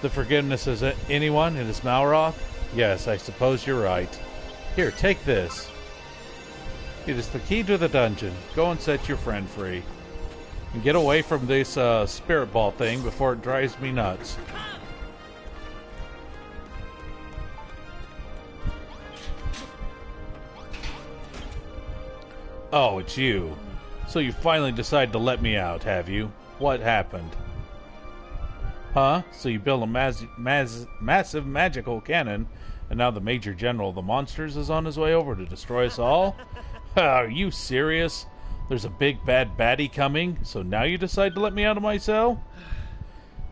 S1: the forgiveness of anyone, it is Malroth? Yes, I suppose you're right. Here, take this. It is the key to the dungeon. Go and set your friend free. And get away from this spirit ball thing before it drives me nuts. Oh, it's you. So you finally decided to let me out, have you? What happened? Huh? So you built a massive magical cannon, and now the Major General of the Monsters is on his way over to destroy us all? Are you serious? There's a big bad baddie coming, so now you decide to let me out of my cell?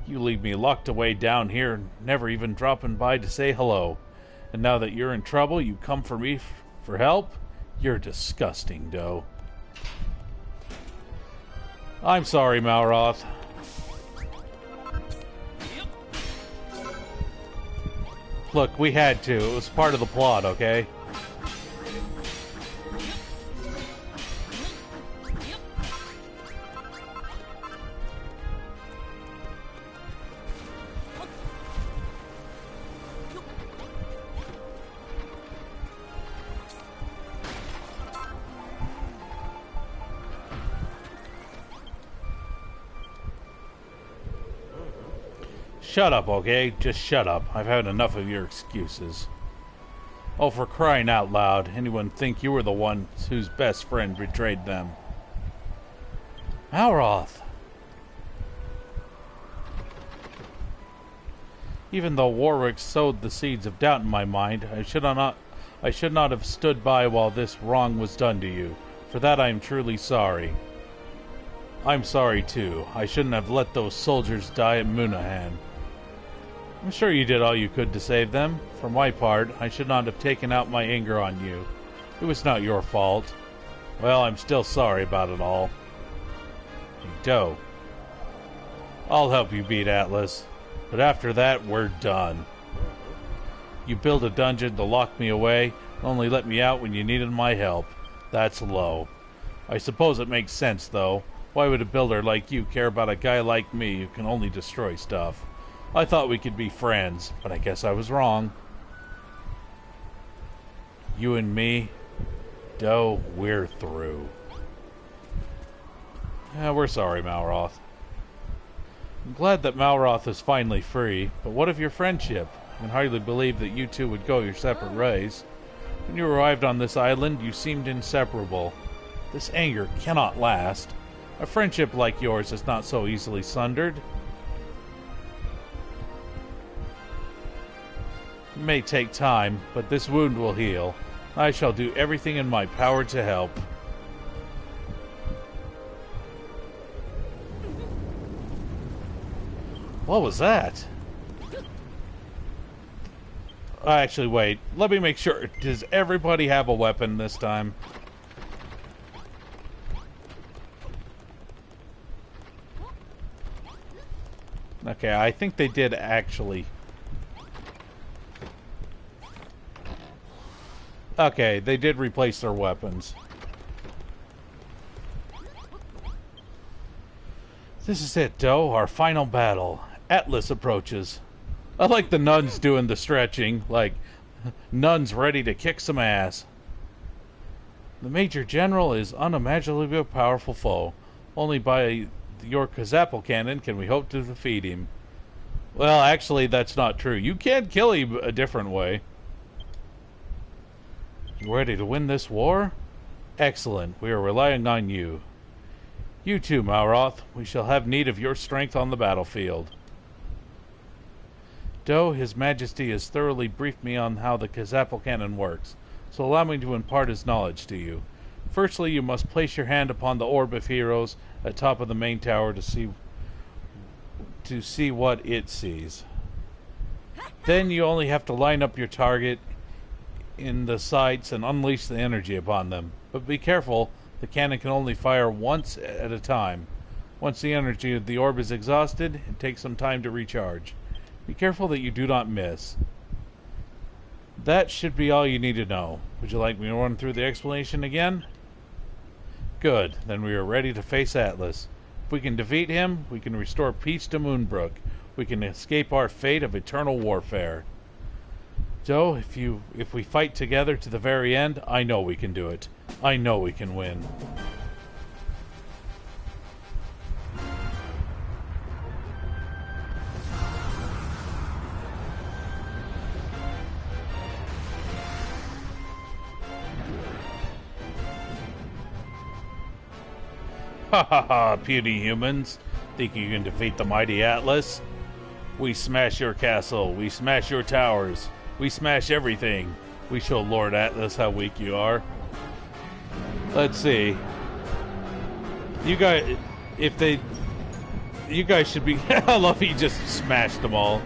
S1: You leave me locked away down here, never even dropping by to say hello. And now that you're in trouble, you come for me for help? You're disgusting, Doe. I'm sorry, Malroth. Look, we had to. It was part of the plot, okay? Shut up, okay? Just shut up. I've had enough of your excuses. Oh, for crying out loud. Anyone think you were the one whose best friend betrayed them? Malroth! Even though Warwick sowed the seeds of doubt in my mind, I should not have stood by while this wrong was done to you. For that I am truly sorry. I'm sorry too. I shouldn't have let those soldiers die at Munahan. I'm sure you did all you could to save them. For my part, I should not have taken out my anger on you. It was not your fault. Well, I'm still sorry about it all. Doe. I'll help you beat Atlas. But after that, we're done. You build a dungeon to lock me away, and only let me out when you needed my help. That's low. I suppose it makes sense, though. Why would a builder like you care about a guy like me who can only destroy stuff? I thought we could be friends, but I guess I was wrong. You and me, Doe, we're through. We're sorry, Malroth. I'm glad that Malroth is finally free, but what of your friendship? I can hardly believe that you two would go your separate ways. When you arrived on this island, you seemed inseparable. This anger cannot last. A friendship like yours is not so easily sundered. It may take time, but this wound will heal. I shall do everything in my power to help. What was that? Actually, wait. Let me make sure. Does everybody have a weapon this time? Okay, I think they did actually. Okay, they did replace their weapons. This is it, Doe. Our final battle. Atlas approaches. I like the nuns doing the stretching, like nuns ready to kick some ass. The Major General is unimaginably a powerful foe. Only by your Kazapple cannon can we hope to defeat him. Well, actually, that's not true. You can kill him a different way. You ready to win this war? Excellent. We are relying on you. You too, Malroth. We shall have need of your strength on the battlefield. Doe, His Majesty has thoroughly briefed me on how the Kazapple cannon works, so allow me to impart his knowledge to you. Firstly, you must place your hand upon the Orb of Heroes at top of the main tower to see what it sees. Then you only have to line up your target in the sights and unleash the energy upon them. But be careful, the cannon can only fire once at a time. Once the energy of the orb is exhausted, it takes some time to recharge. Be careful that you do not miss. That should be all you need to know. Would you like me to run through the explanation again? Good, then we are ready to face Atlas. If we can defeat him, we can restore peace to Moonbrook. We can escape our fate of eternal warfare. Joe, if we fight together to the very end, I know we can do it. I know we can win. Ha ha ha, puny humans. Think you can defeat the mighty Atlas? We smash your castle. We smash your towers. We smash everything. We show Lord Atlas how weak you are. Let's see. You guys, you guys should be. I love he just smashed them all.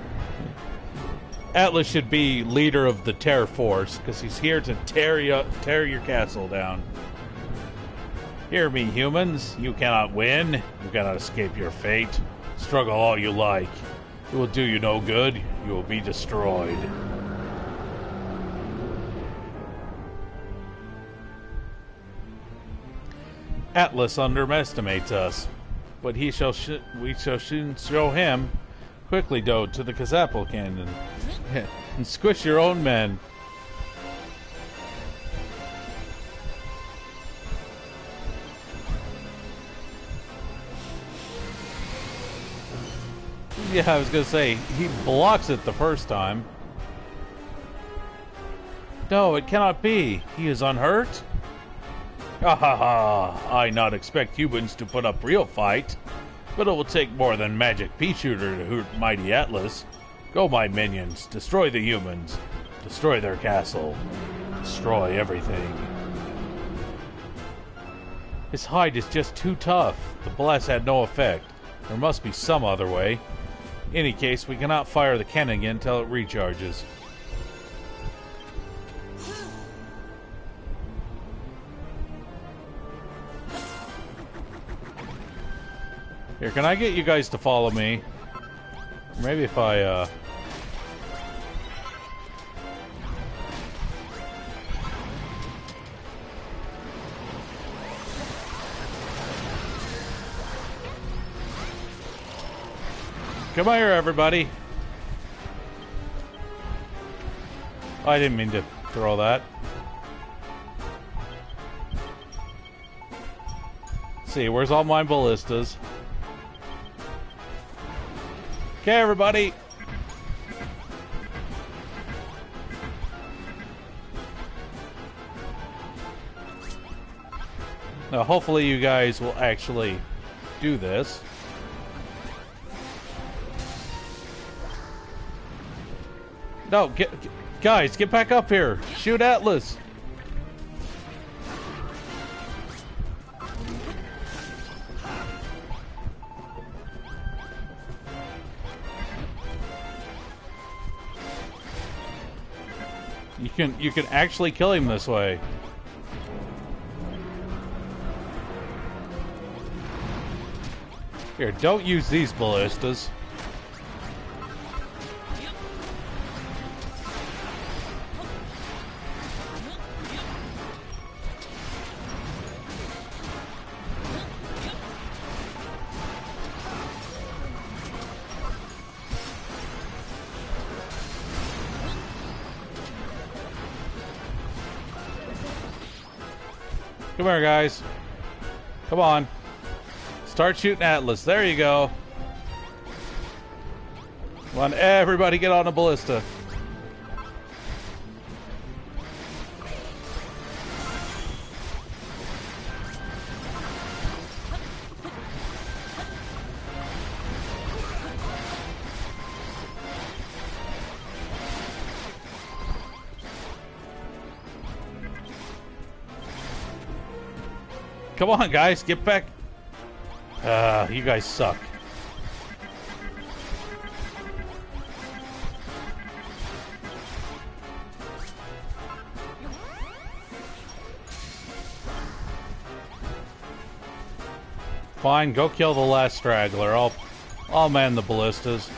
S1: Atlas should be leader of the Terror Force because he's here to tear your castle down. Hear me, humans. You cannot win. You cannot escape your fate. Struggle all you like. It will do you no good. You will be destroyed. Atlas underestimates us, but we shall soon show him. Quickly, Doe, to the Kazapple cannon, and squish your own men. Yeah, I was gonna say, he blocks it the first time. No, it cannot be. He is unhurt? Ha ha ha! I not expect humans to put up real fight, but it will take more than magic pea shooter to hurt mighty Atlas. Go, my minions. Destroy the humans. Destroy their castle. Destroy everything. His hide is just too tough. The blast had no effect. There must be some other way. In any case, we cannot fire the cannon again until it recharges. Here, can I get you guys to follow me? Maybe if I, Come here, everybody. Oh, I didn't mean to throw that. Let's see, where's all my ballistas? Okay, everybody. Now, hopefully you guys will actually do this. No, guys, get back up here. Shoot Atlas. You can actually kill him this way. Here, don't use these ballistas. Come here, guys. Come on. Start shooting Atlas. There you go. Come on, everybody get on a ballista. Come on, guys, get back. You guys suck. Fine, go kill the last straggler. I'll man the ballistas.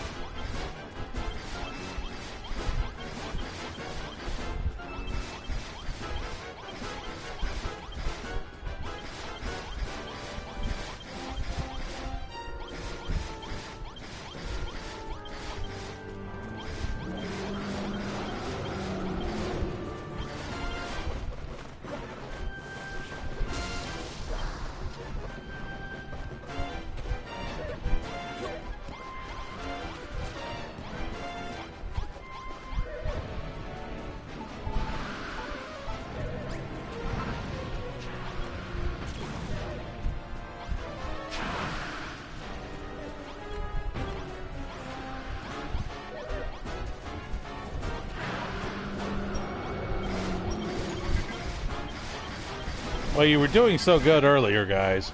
S1: Well, you were doing so good earlier, guys.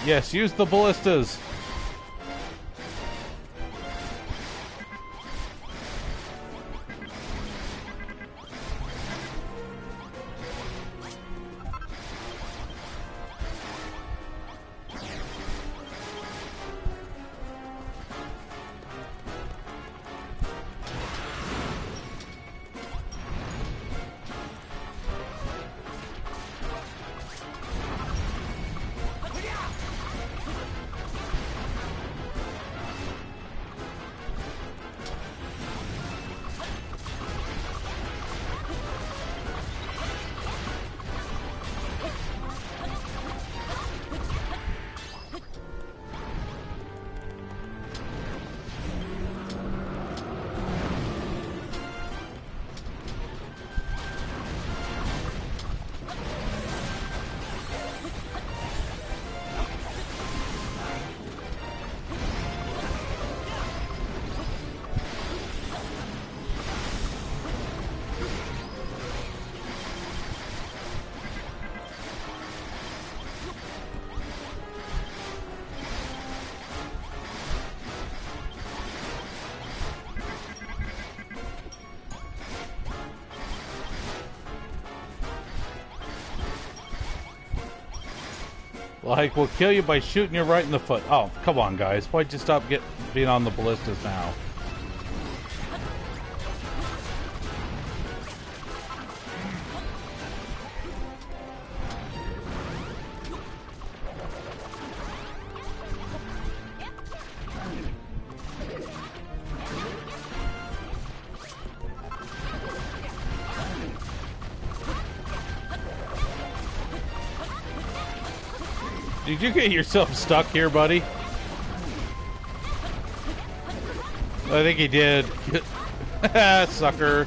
S1: Yes, use the ballistas. Like, we'll kill you by shooting you right in the foot. Oh, come on, guys. Why'd you stop being on the ballistas now? Did you get yourself stuck here, buddy? I think he did. Sucker.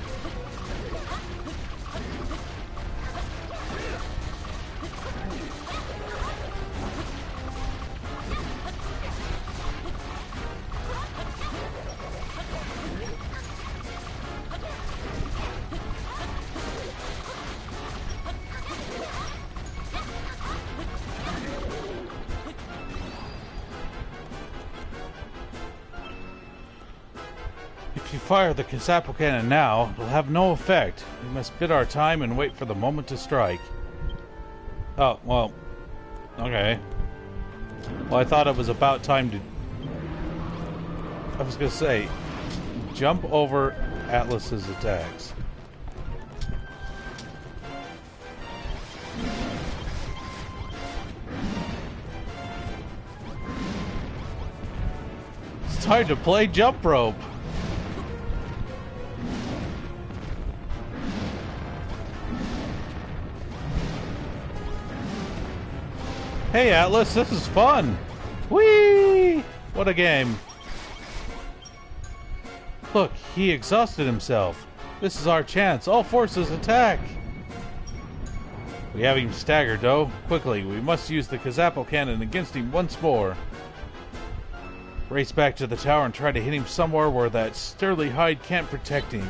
S1: If you fire the Kasapo cannon now, it'll have no effect. We must bid our time and wait for the moment to strike. Oh, well, okay. Well, I thought it was about time to... I was gonna say, jump over Atlas's attacks. It's time to play jump rope. Hey Atlas, this is fun! Whee! What a game. Look, he exhausted himself. This is our chance. All forces attack! We have him staggered, though. Quickly, we must use the Kasapo cannon against him once more. Race back to the tower and try to hit him somewhere where that sturdy hide can't protect him.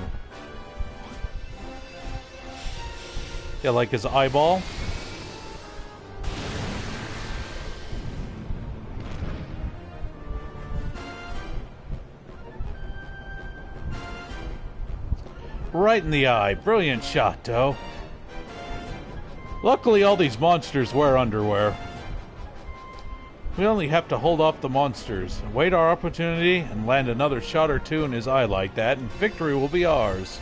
S1: Yeah, like his eyeball. Right in the eye. Brilliant shot, Doe. Luckily, all these monsters wear underwear. We only have to hold off the monsters, wait our opportunity, and land another shot or two in his eye like that, and victory will be ours.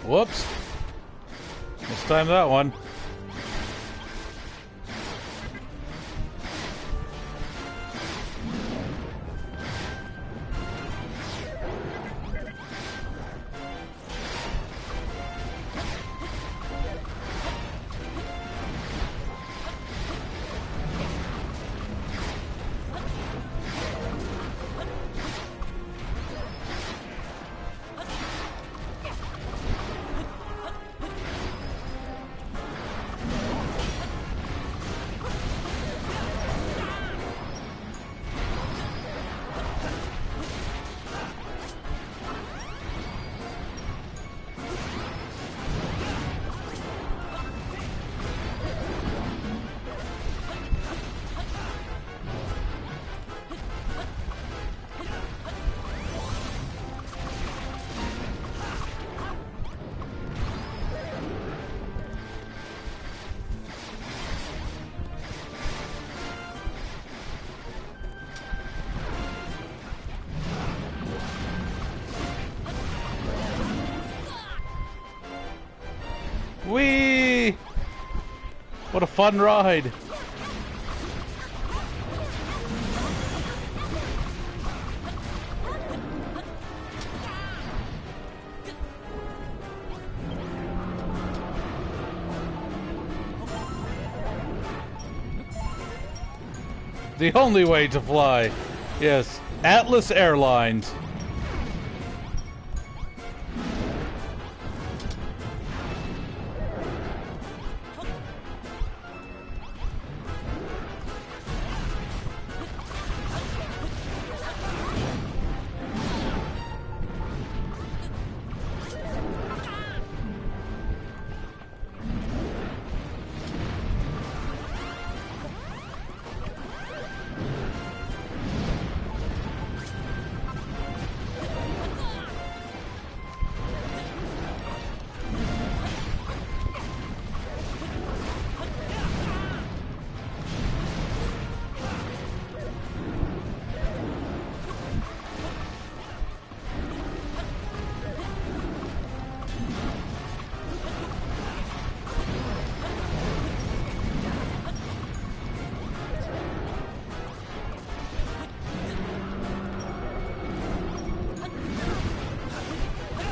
S1: Whoops. Mistime that one. Whee! What a fun ride! The only way to fly. Yes, Atlas Airlines.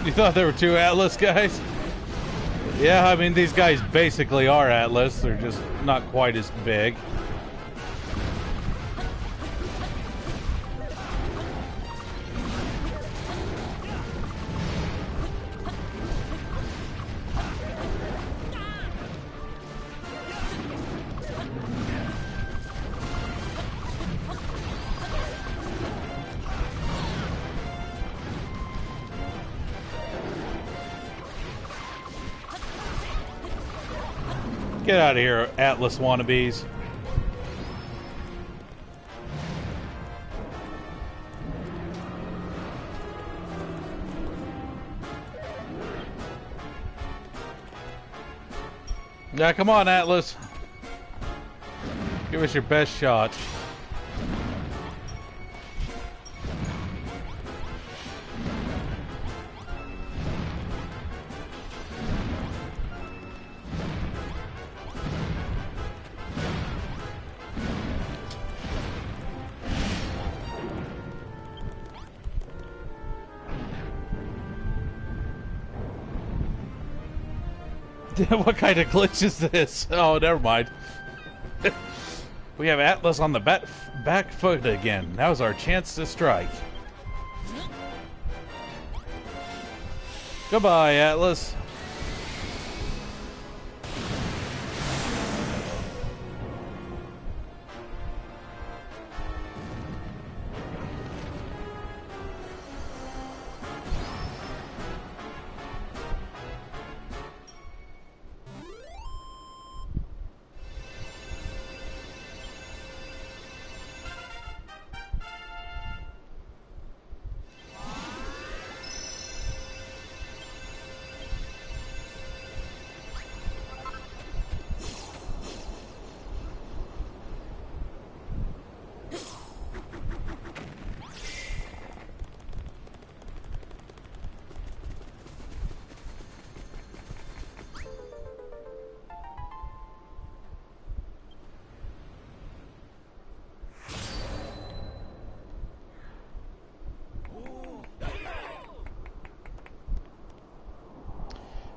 S1: You thought there were two Atlas guys? Yeah, I mean, these guys basically are Atlas. They're just not quite as big. Get out of here, Atlas wannabes. Yeah, come on, Atlas. Give us your best shot. What kind of glitch is this? Oh, never mind. We have Atlas on the back foot again. Now's our chance to strike. Goodbye, Atlas.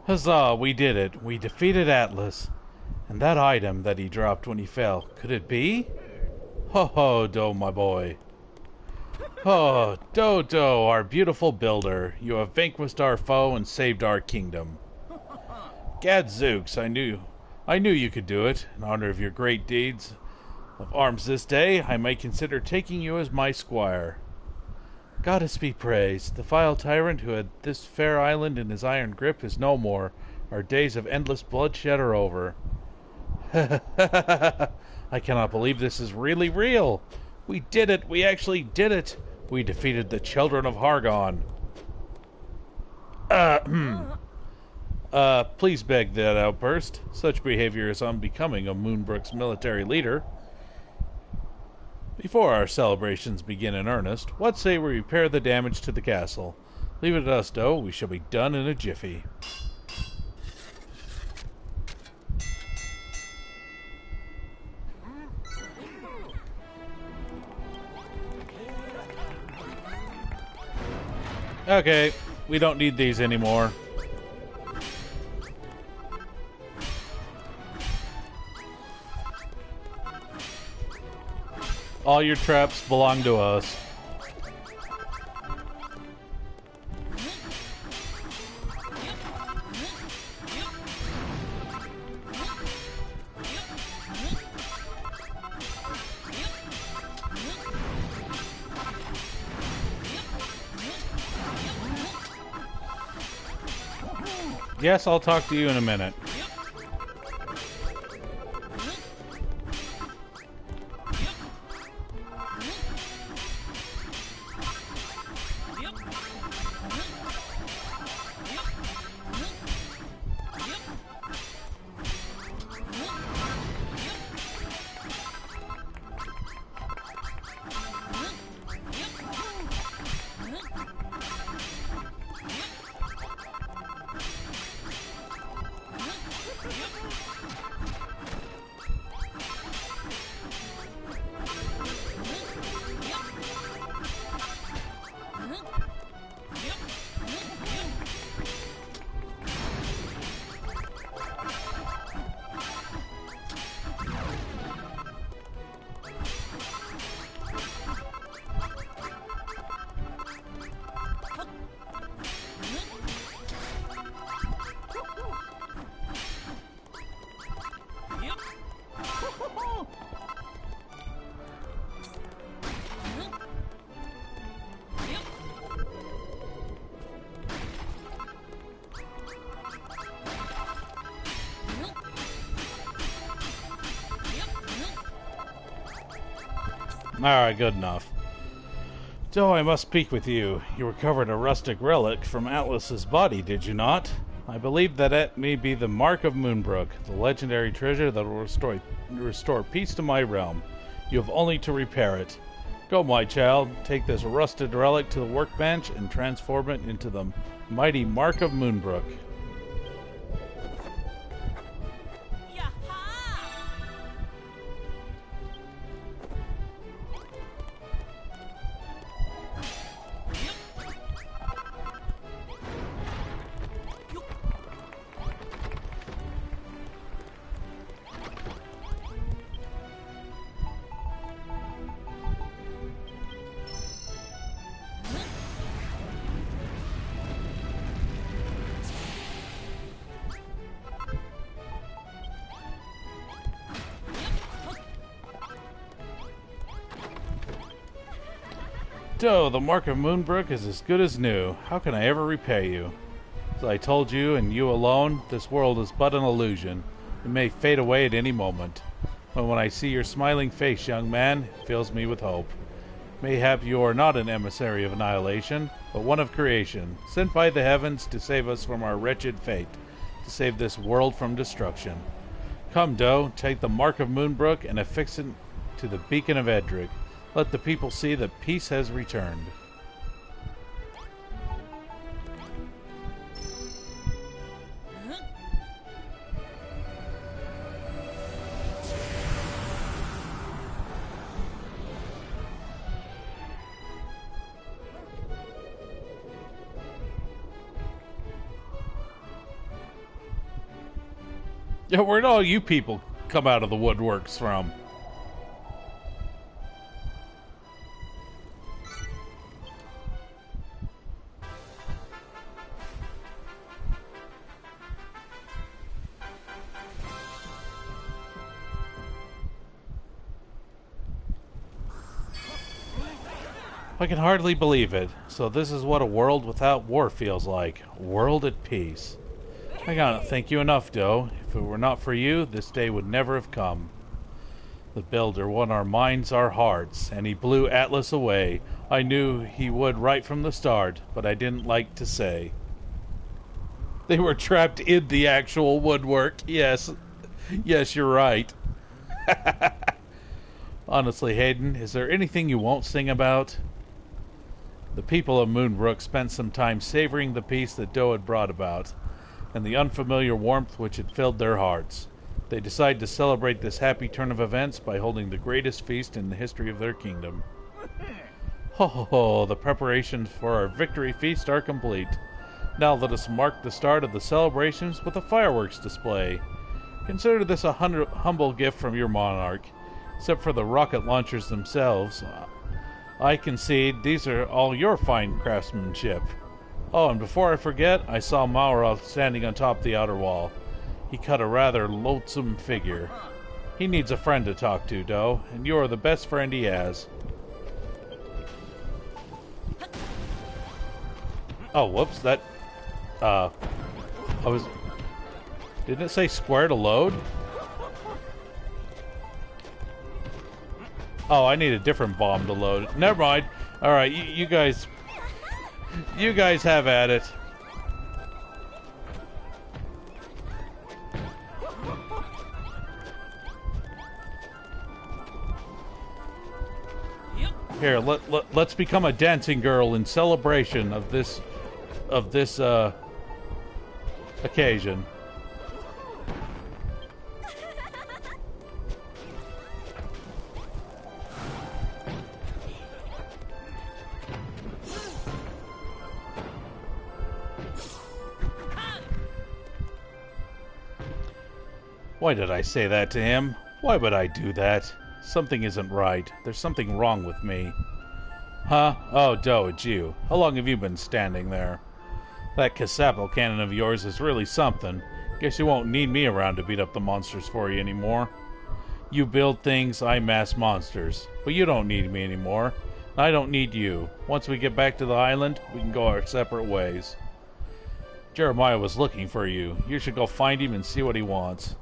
S1: Huzzah, we did it. We defeated Atlas. And that item that he dropped when he fell, could it be? Ho ho, Do, my boy. Oh, Do, our beautiful builder. You have vanquished our foe and saved our kingdom. Gadzooks, I knew you could do it. In honor of your great deeds of arms this day, I might consider taking you as my squire. Goddess be praised. The vile tyrant who had this fair island in his iron grip is no more. Our days of endless bloodshed are over. I cannot believe this is really real. We did it. We actually did it. We defeated the children of Hargon. Please beg that outburst. Such behavior is unbecoming of Moonbrook's military leader. Before our celebrations begin in earnest, what say we repair the damage to the castle? Leave it to us, Do. We shall be done in a jiffy. Okay, we don't need these anymore. All your traps belong to us. Yes, I'll talk to you in a minute. Alright, good enough. Joe, I must speak with you. You recovered a rustic relic from Atlas's body, did you not? I believe that it may be the Mark of Moonbrook, the legendary treasure that will restore peace to my realm. You have only to repair it. Go, my child, take this rusted relic to the workbench and transform it into the mighty Mark of Moonbrook. Doe, the Mark of Moonbrook is as good as new. How can I ever repay you? As I told you, and you alone, this world is but an illusion. It may fade away at any moment. But when I see your smiling face, young man, it fills me with hope. Mayhap you are not an emissary of annihilation, but one of creation, sent by the heavens to save us from our wretched fate, to save this world from destruction. Come, Doe, take the Mark of Moonbrook and affix it to the beacon of Edric. Let the people see that peace has returned. Yeah, where'd all you people come out of the woodworks from? I can hardly believe it. So this is what a world without war feels like. A world at peace. I cannot thank you enough, Doe. If it were not for you, this day would never have come. The Builder won our minds, our hearts, and he blew Atlas away. I knew he would right from the start, but I didn't like to say. They were trapped in the actual woodwork. Yes. Yes, you're right. Honestly, Hayden, is there anything you won't sing about? The people of Moonbrook spent some time savoring the peace that Doe had brought about, and the unfamiliar warmth which had filled their hearts. They decided to celebrate this happy turn of events by holding the greatest feast in the history of their kingdom. Ho ho ho, the preparations for our victory feast are complete. Now let us mark the start of the celebrations with a fireworks display. Consider this a humble gift from your monarch. Except for the rocket launchers themselves, I concede these are all your fine craftsmanship. Oh, and before I forget, I saw Malroth standing on top of the outer wall. He cut a rather loathsome figure. He needs a friend to talk to, Doe, and you are the best friend he has. Oh, whoops, that... Didn't it say square to load? Oh, I need a different bomb to load. Never mind. Alright, you guys... You guys have at it. Here, let's become a dancing girl in celebration of this occasion. Why did I say that to him? Why would I do that? Something isn't right. There's something wrong with me. Huh? Oh, Doe, it's you. How long have you been standing there? That Casapple cannon of yours is really something. Guess you won't need me around to beat up the monsters for you anymore. You build things, I mass monsters. But you don't need me anymore. I don't need you. Once we get back to the island, we can go our separate ways. Jeremiah was looking for you. You should go find him and see what he wants.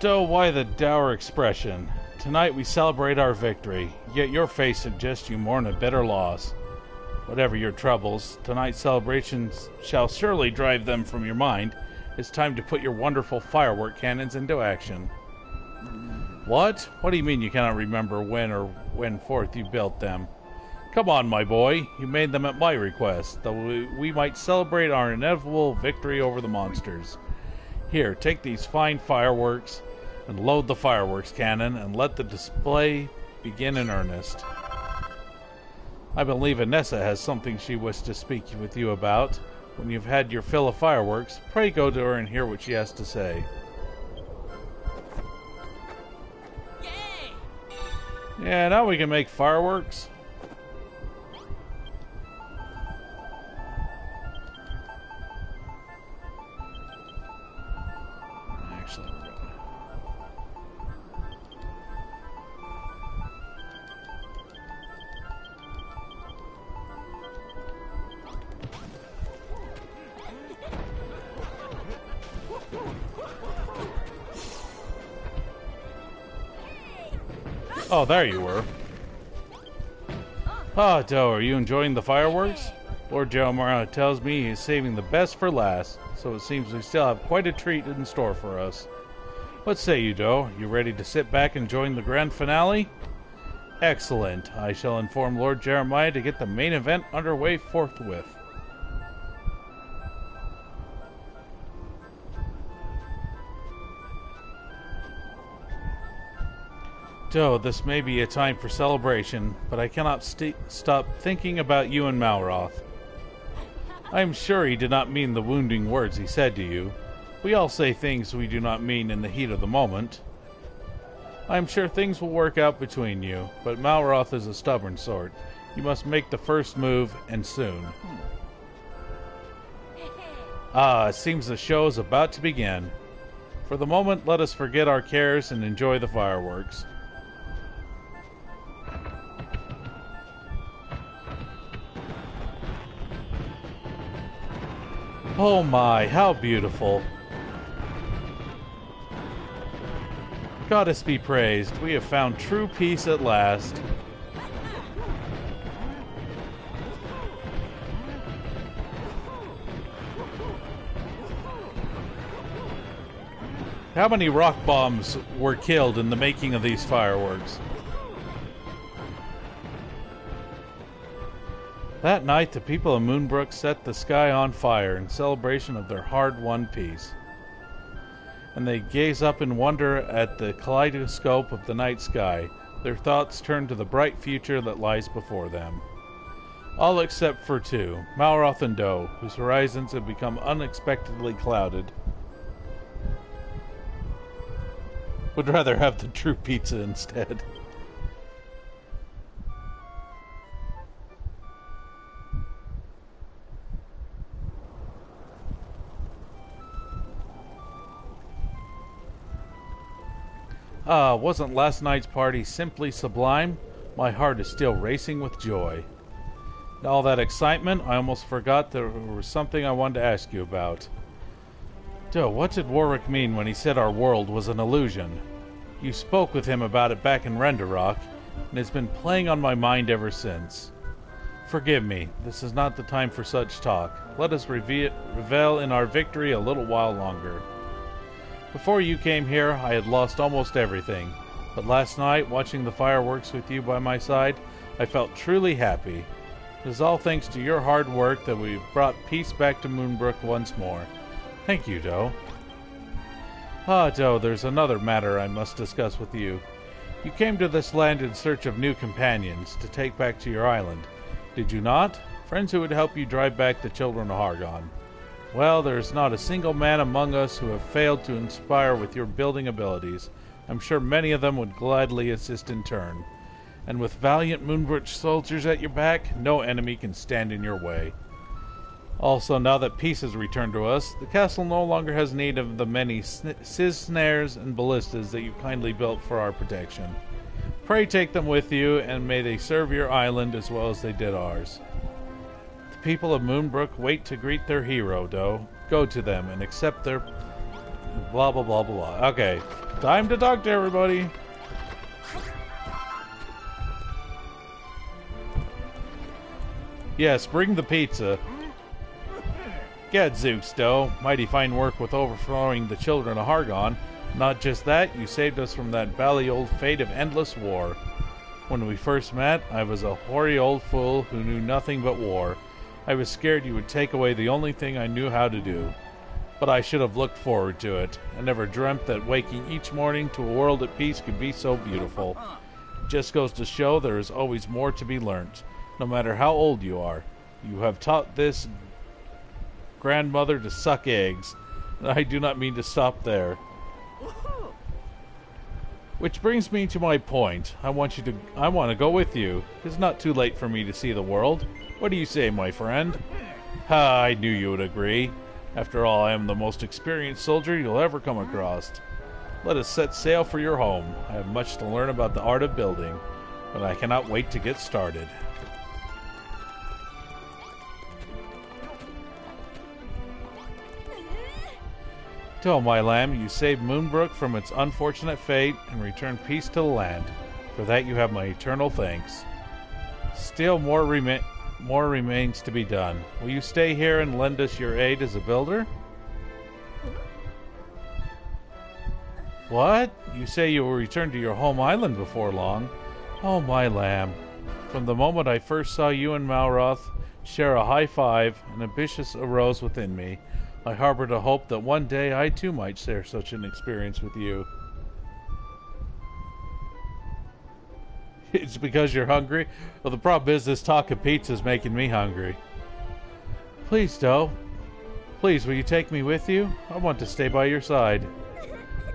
S1: Oh, why the dour expression? Tonight we celebrate our victory, yet your face suggests you mourn a bitter loss. Whatever your troubles, tonight's celebrations shall surely drive them from your mind. It's time to put your wonderful firework cannons into action. What? What do you mean you cannot remember when or when forth you built them? Come on, my boy. You made them at my request, though we might celebrate our inevitable victory over the monsters. Here, take these fine fireworks and load the fireworks cannon and let the display begin in earnest. I believe Anessa has something she wishes to speak with you about. When you've had your fill of fireworks, pray go to her and hear what she has to say.
S2: Yay!
S1: Yeah, now we can make fireworks. Actually, oh, there you were. Ah, Doe, are you enjoying the fireworks? Lord Jeremiah tells me he is saving the best for last, so it seems we still have quite a treat in store for us. What say you, Doe? You ready to sit back and join the grand finale? Excellent. I shall inform Lord Jeremiah to get the main event underway forthwith. Doe, this may be a time for celebration, but I cannot stop thinking about you and Malroth. I am sure he did not mean the wounding words he said to you. We all say things we do not mean in the heat of the moment. I am sure things will work out between you, but Malroth is a stubborn sort. You must make the first move, and soon. Ah, it seems the show is about to begin. For the moment, let us forget our cares and enjoy the fireworks. Oh my, how beautiful. Goddess be praised, we have found true peace at last. How many rock bombs were killed in the making of these fireworks? That night, the people of Moonbrook set the sky on fire in celebration of their hard-won peace. And they gaze up in wonder at the kaleidoscope of the night sky. Their thoughts turn to the bright future that lies before them. All except for two, Malroth and Doe, whose horizons have become unexpectedly clouded. Would rather have the true pizza instead. Ah, wasn't last night's party simply sublime? My heart is still racing with joy. In all that excitement, I almost forgot there was something I wanted to ask you about. Doe, what did Warwick mean when he said our world was an illusion? You spoke with him about it back in Renderrock, and it's been playing on my mind ever since. Forgive me, this is not the time for such talk. Let us revel in our victory a little while longer. Before you came here, I had lost almost everything, but last night, watching the fireworks with you by my side, I felt truly happy. It is all thanks to your hard work that we've brought peace back to Moonbrook once more. Thank you, Doe. Ah, Doe, there's another matter I must discuss with you. You came to this land in search of new companions to take back to your island, did you not? Friends who would help you drive back the children of Hargon. Well, there is not a single man among us who have failed to inspire with your building abilities. I'm sure many of them would gladly assist in turn. And with valiant Moonbrook soldiers at your back, no enemy can stand in your way. Also, now that peace has returned to us, the castle no longer has need of the many snares and ballistas that you kindly built for our protection. Pray take them with you, and may they serve your island as well as they did ours. The people of Moonbrook wait to greet their hero, Doe. Go to them and accept Blah, blah, blah, blah. Okay. Time to talk to everybody. Yes, bring the pizza. Gadzooks, Doe. Mighty fine work with overthrowing the children of Hargon. Not just that, you saved us from that bally old fate of endless war. When we first met, I was a hoary old fool who knew nothing but war. I was scared you would take away the only thing I knew how to do. But I should have looked forward to it. I never dreamt that waking each morning to a world at peace could be so beautiful. It just goes to show there is always more to be learnt, no matter how old you are. You have taught this grandmother to suck eggs, and I do not mean to stop there. Which brings me to my point. I want to go with you. It's not too late for me to see the world. What do you say, my friend? Ha, I knew you would agree. After all, I am the most experienced soldier you'll ever come across. Let us set sail for your home. I have much to learn about the art of building, but I cannot wait to get started. Tell my lamb, you saved Moonbrook from its unfortunate fate and returned peace to the land. For that you have my eternal thanks. Still more remains to be done. Will you stay here and lend us your aid as a builder? What? You say you will return to your home island before long? Oh, my lamb. From the moment I first saw you and Malroth share a high five, an ambition arose within me. I harbored a hope that one day I too might share such an experience with you. It's because you're hungry? Well, the problem is this talk of pizza is making me hungry. Please, Doe. Please, will you take me with you? I want to stay by your side.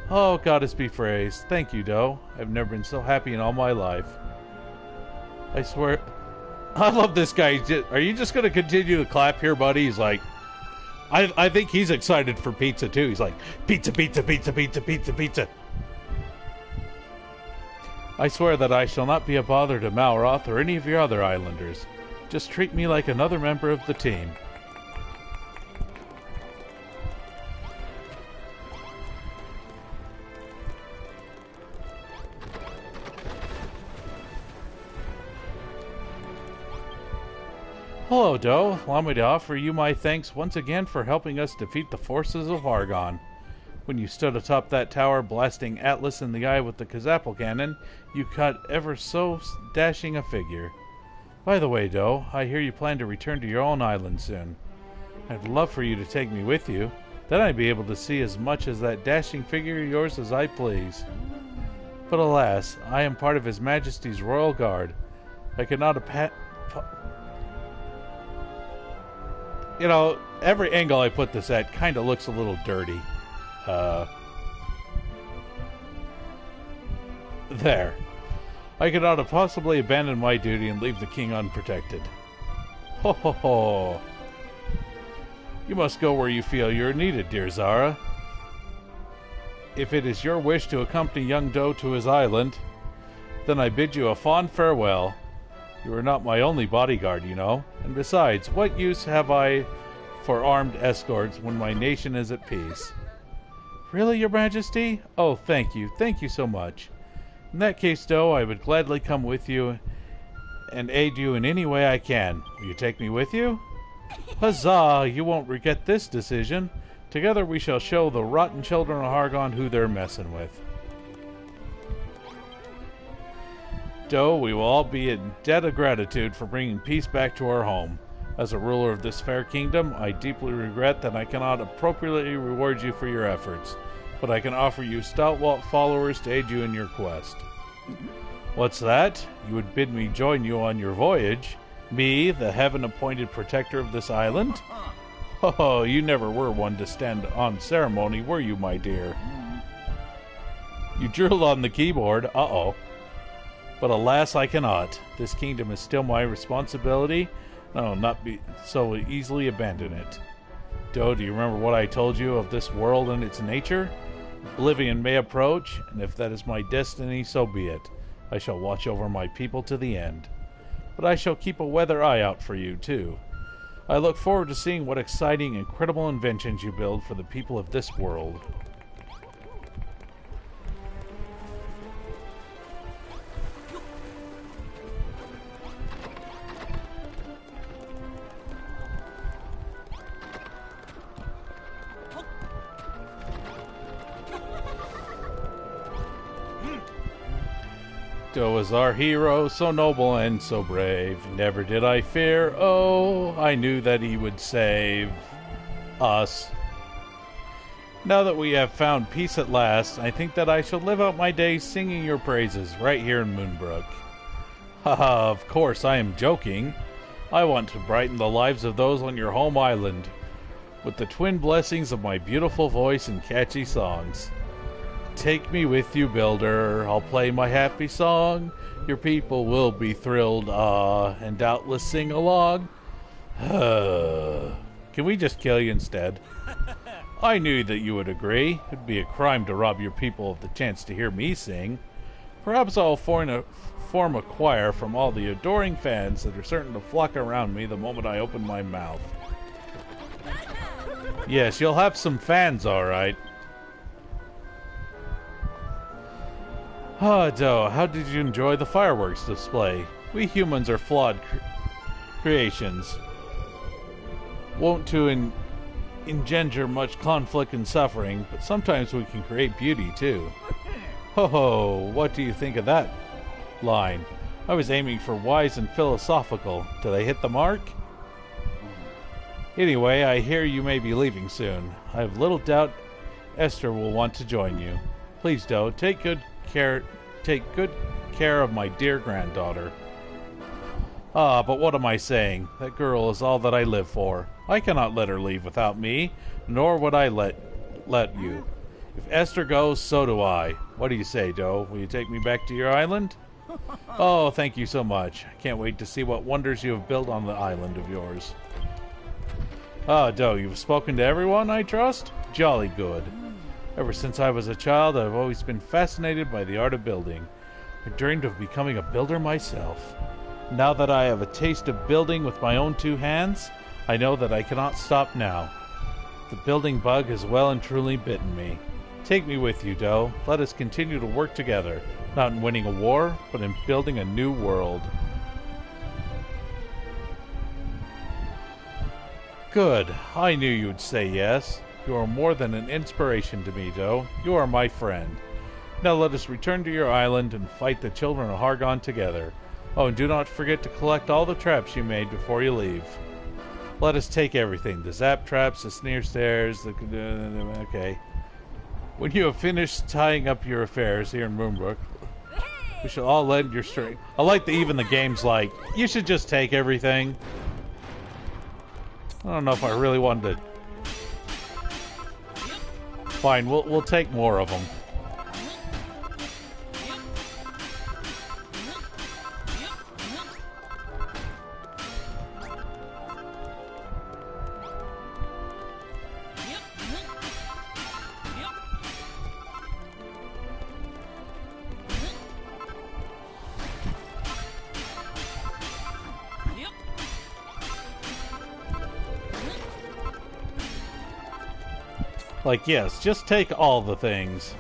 S1: Oh, goddess be praised. Thank you, Doe. I've never been so happy in all my life. I swear... I love this guy. Are you just going to continue to clap here, buddy? He's like... I think he's excited for pizza, too. He's like, pizza, pizza, pizza, pizza, pizza, pizza. I swear that I shall not be a bother to Malroth or any of your other islanders. Just treat me like another member of the team. Hello, Doe. Allow me to offer you my thanks once again for helping us defeat the forces of Hargon. When you stood atop that tower blasting Atlas in the eye with the Kazapple cannon, you cut ever so dashing a figure. By the way, Doe, I hear you plan to return to your own island soon. I'd love for you to take me with you. Then I'd be able to see as much as that dashing figure of yours as I please. But alas, I am part of His Majesty's Royal Guard. I cannot you know, every angle I put this at kind of looks a little dirty. There. I could not have possibly abandoned my duty and leave the king unprotected. Ho ho ho. You must go where you feel you're needed, dear Zara. If it is your wish to accompany young Doe to his island, then I bid you a fond farewell. You are not my only bodyguard, you know. And besides, what use have I for armed escorts when my nation is at peace? Really, Your Majesty? Oh, thank you. Thank you so much. In that case, Doe, I would gladly come with you and aid you in any way I can. Will you take me with you? Huzzah! You won't regret this decision. Together we shall show the rotten children of Hargon who they're messing with. Doe, we will all be in debt of gratitude for bringing peace back to our home. As a ruler of this fair kingdom, I deeply regret that I cannot appropriately reward you for your efforts, but I can offer you stalwart followers to aid you in your quest. What's that? You would bid me join you on your voyage? Me, the heaven-appointed protector of this island? Oh, you never were one to stand on ceremony, were you, my dear? You drooled on the keyboard. Uh-oh. But alas, I cannot. This kingdom is still my responsibility, and I will not be so easily abandon it. Doe, do you remember what I told you of this world and its nature? Oblivion may approach, and if that is my destiny, so be it. I shall watch over my people to the end. But I shall keep a weather eye out for you, too. I look forward to seeing what exciting, incredible inventions you build for the people of this world. Do is our hero, so noble and so brave. Never did I fear, oh, I knew that he would save us. Now that we have found peace at last, I think that I shall live out my days singing your praises right here in Moonbrook. Haha, of course I am joking. I want to brighten the lives of those on your home island with the twin blessings of my beautiful voice and catchy songs. Take me with you, builder. I'll play my happy song. Your people will be thrilled, and doubtless sing along. Can we just kill you instead? I knew that you would agree. It'd be a crime to rob your people of the chance to hear me sing. Perhaps I'll form a choir from all the adoring fans that are certain to flock around me the moment I open my mouth. Yes, you'll have some fans, all right. Doe, how did you enjoy the fireworks display? We humans are flawed creations. Wont to engender much conflict and suffering, but sometimes we can create beauty too. Ho ho, what do you think of that line? I was aiming for wise and philosophical. Did I hit the mark? Anyway, I hear you may be leaving soon. I have little doubt Esther will want to join you. Please, Doe, take good care of my dear granddaughter. But what am I saying? That girl is all that I live for. I cannot let her leave without me, nor would I let you. If Esther goes, so do I. What do you say, Doe? Will you take me back to your island? Oh, thank you so much. I can't wait to see what wonders you have built on the island of yours. Doe, you've spoken to everyone, I trust? Jolly good. Ever since I was a child, I've always been fascinated by the art of building. I dreamed of becoming a builder myself. Now that I have a taste of building with my own two hands, I know that I cannot stop now. The building bug has well and truly bitten me. Take me with you, Doe. Let us continue to work together, not in winning a war, but in building a new world. Good. I knew you'd say yes. You are more than an inspiration to me, Doe. You are my friend. Now let us return to your island and fight the children of Hargon together. Oh, and do not forget to collect all the traps you made before you leave. Let us take everything. The zap traps, the sneer stairs, okay. When you have finished tying up your affairs here in Moonbrook, we shall all lend your strength. I like that even the game's like, you should just take everything. I don't know if I really wanted to. Fine, we'll take more of them. Like, yes, just take all the things.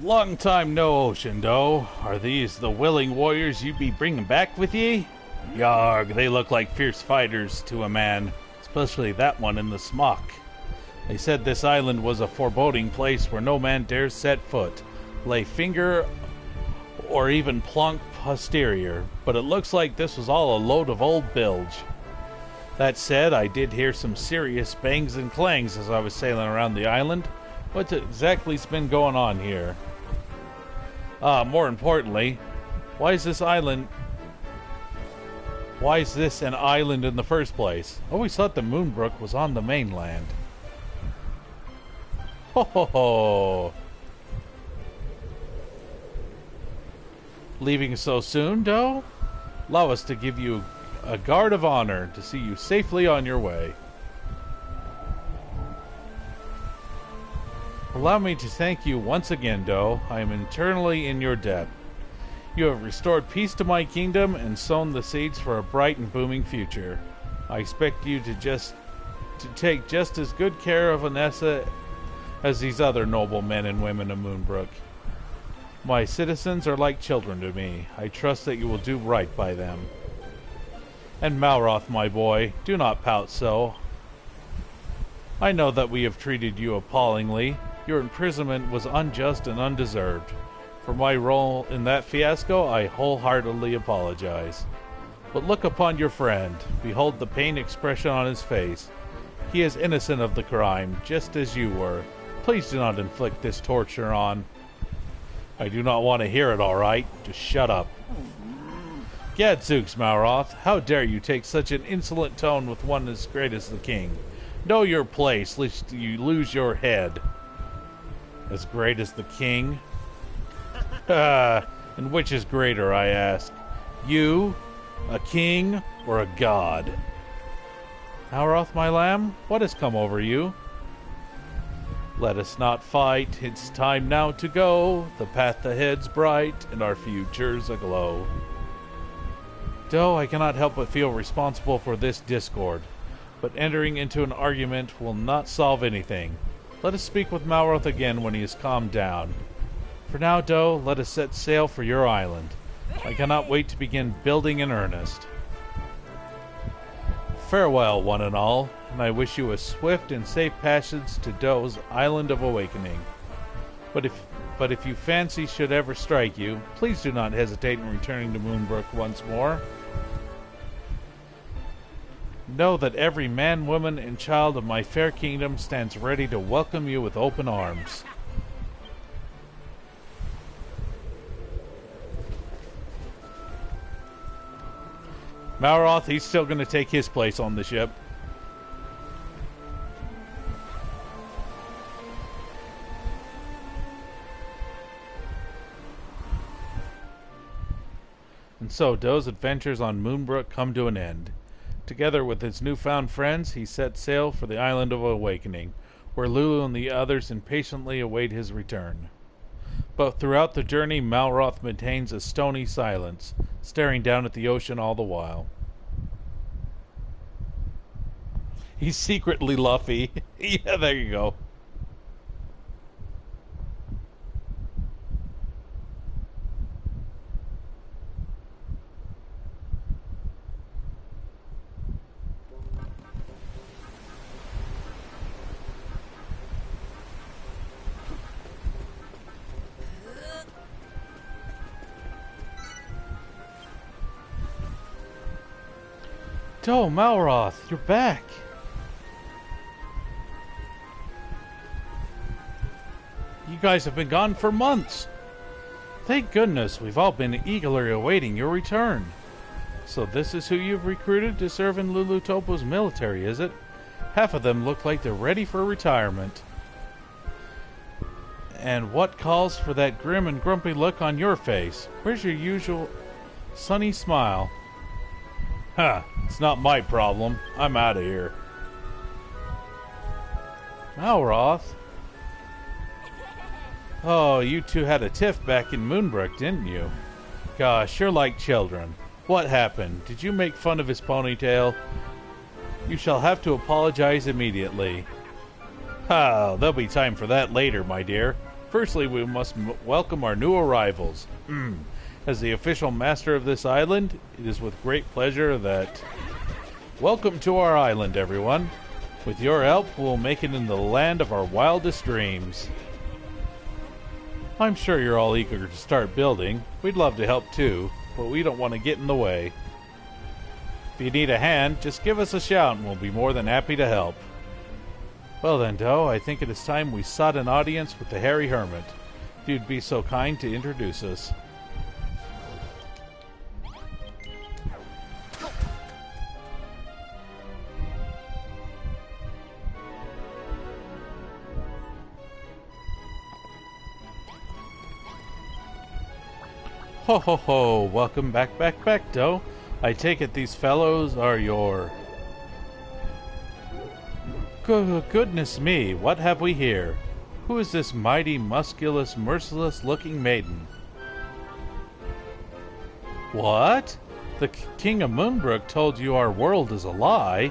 S1: Long time no ocean, Doe. Are these the willing warriors you be bringing back with ye? Yarg, they look like fierce fighters to a man, especially that one in the smock. They said this island was a foreboding place where no man dares set foot, lay finger, or even plonk posterior, but it looks like this was all a load of old bilge. That said, I did hear some serious bangs and clangs as I was sailing around the island. What exactly's been going on here? More importantly, why is this an island in the first place? I always thought the Moonbrook was on the mainland. Ho ho ho! Leaving so soon, Doe? Allow us to give you a guard of honor to see you safely on your way. Allow me to thank you once again, Doe. I am eternally in your debt. You have restored peace to my kingdom and sown the seeds for a bright and booming future. I expect you to take just as good care of Vanessa as these other noble men and women of Moonbrook. My citizens are like children to me. I trust that you will do right by them. And Malroth, my boy, do not pout so. I know that we have treated you appallingly. Your imprisonment was unjust and undeserved. For my role in that fiasco, I wholeheartedly apologize. But look upon your friend. Behold the pain expression on his face. He is innocent of the crime, just as you were. Please do not inflict this torture on... I do not want to hear it, all right? Just shut up. Gadzooks, Malroth, how dare you take such an insolent tone with one as great as the king? Know your place, lest you lose your head. As great as the king? And which is greater, I ask? You, a king, or a god? Malroth, my lamb, what has come over you? Let us not fight, it's time now to go. The path ahead's bright, and our future's aglow. Though I cannot help but feel responsible for this discord, but entering into an argument will not solve anything. Let us speak with Malroth again when he is calmed down. For now, Doe, let us set sail for your island. I cannot wait to begin building in earnest. Farewell, one and all, and I wish you a swift and safe passage to Doe's Island of Awakening. But if you fancy should ever strike you, please do not hesitate in returning to Moonbrook once more. Know that every man, woman, and child of my fair kingdom stands ready to welcome you with open arms. Malroth, he's still going to take his place on the ship. And so Doe's adventures on Moonbrook come to an end. Together with his newfound friends, he set sail for the Island of Awakening, where Lulu and the others impatiently await his return. But throughout the journey, Malroth maintains a stony silence, staring down at the ocean all the while. He's secretly Luffy. Yeah, there you go. Doe, Malroth, you're back. You guys have been gone for months. Thank goodness, we've all been eagerly awaiting your return. So this is who you've recruited to serve in Lulu Topo's military, is it? Half of them look like they're ready for retirement. And what calls for that grim and grumpy look on your face? Where's your usual sunny smile? Huh, it's not my problem. I'm out of here. Malroth? Oh, you two had a tiff back in Moonbrook, didn't you? Gosh, you're like children. What happened? Did you make fun of his ponytail? You shall have to apologize immediately. Oh, there'll be time for that later, my dear. Firstly, we must welcome our new arrivals. As the official master of this island, it is with great pleasure that... Welcome to our island, everyone. With your help, we'll make it in the land of our wildest dreams. I'm sure you're all eager to start building. We'd love to help too, but we don't want to get in the way. If you need a hand, just give us a shout and we'll be more than happy to help. Well then, Doe, I think it is time we sought an audience with the Hairy Hermit. If you'd be so kind to introduce us. Ho ho ho, welcome back, Doe. I take it these fellows are your... Goodness me, what have we here? Who is this mighty, musculous, merciless-looking maiden? What? The King of Moonbrook told you our world is a lie?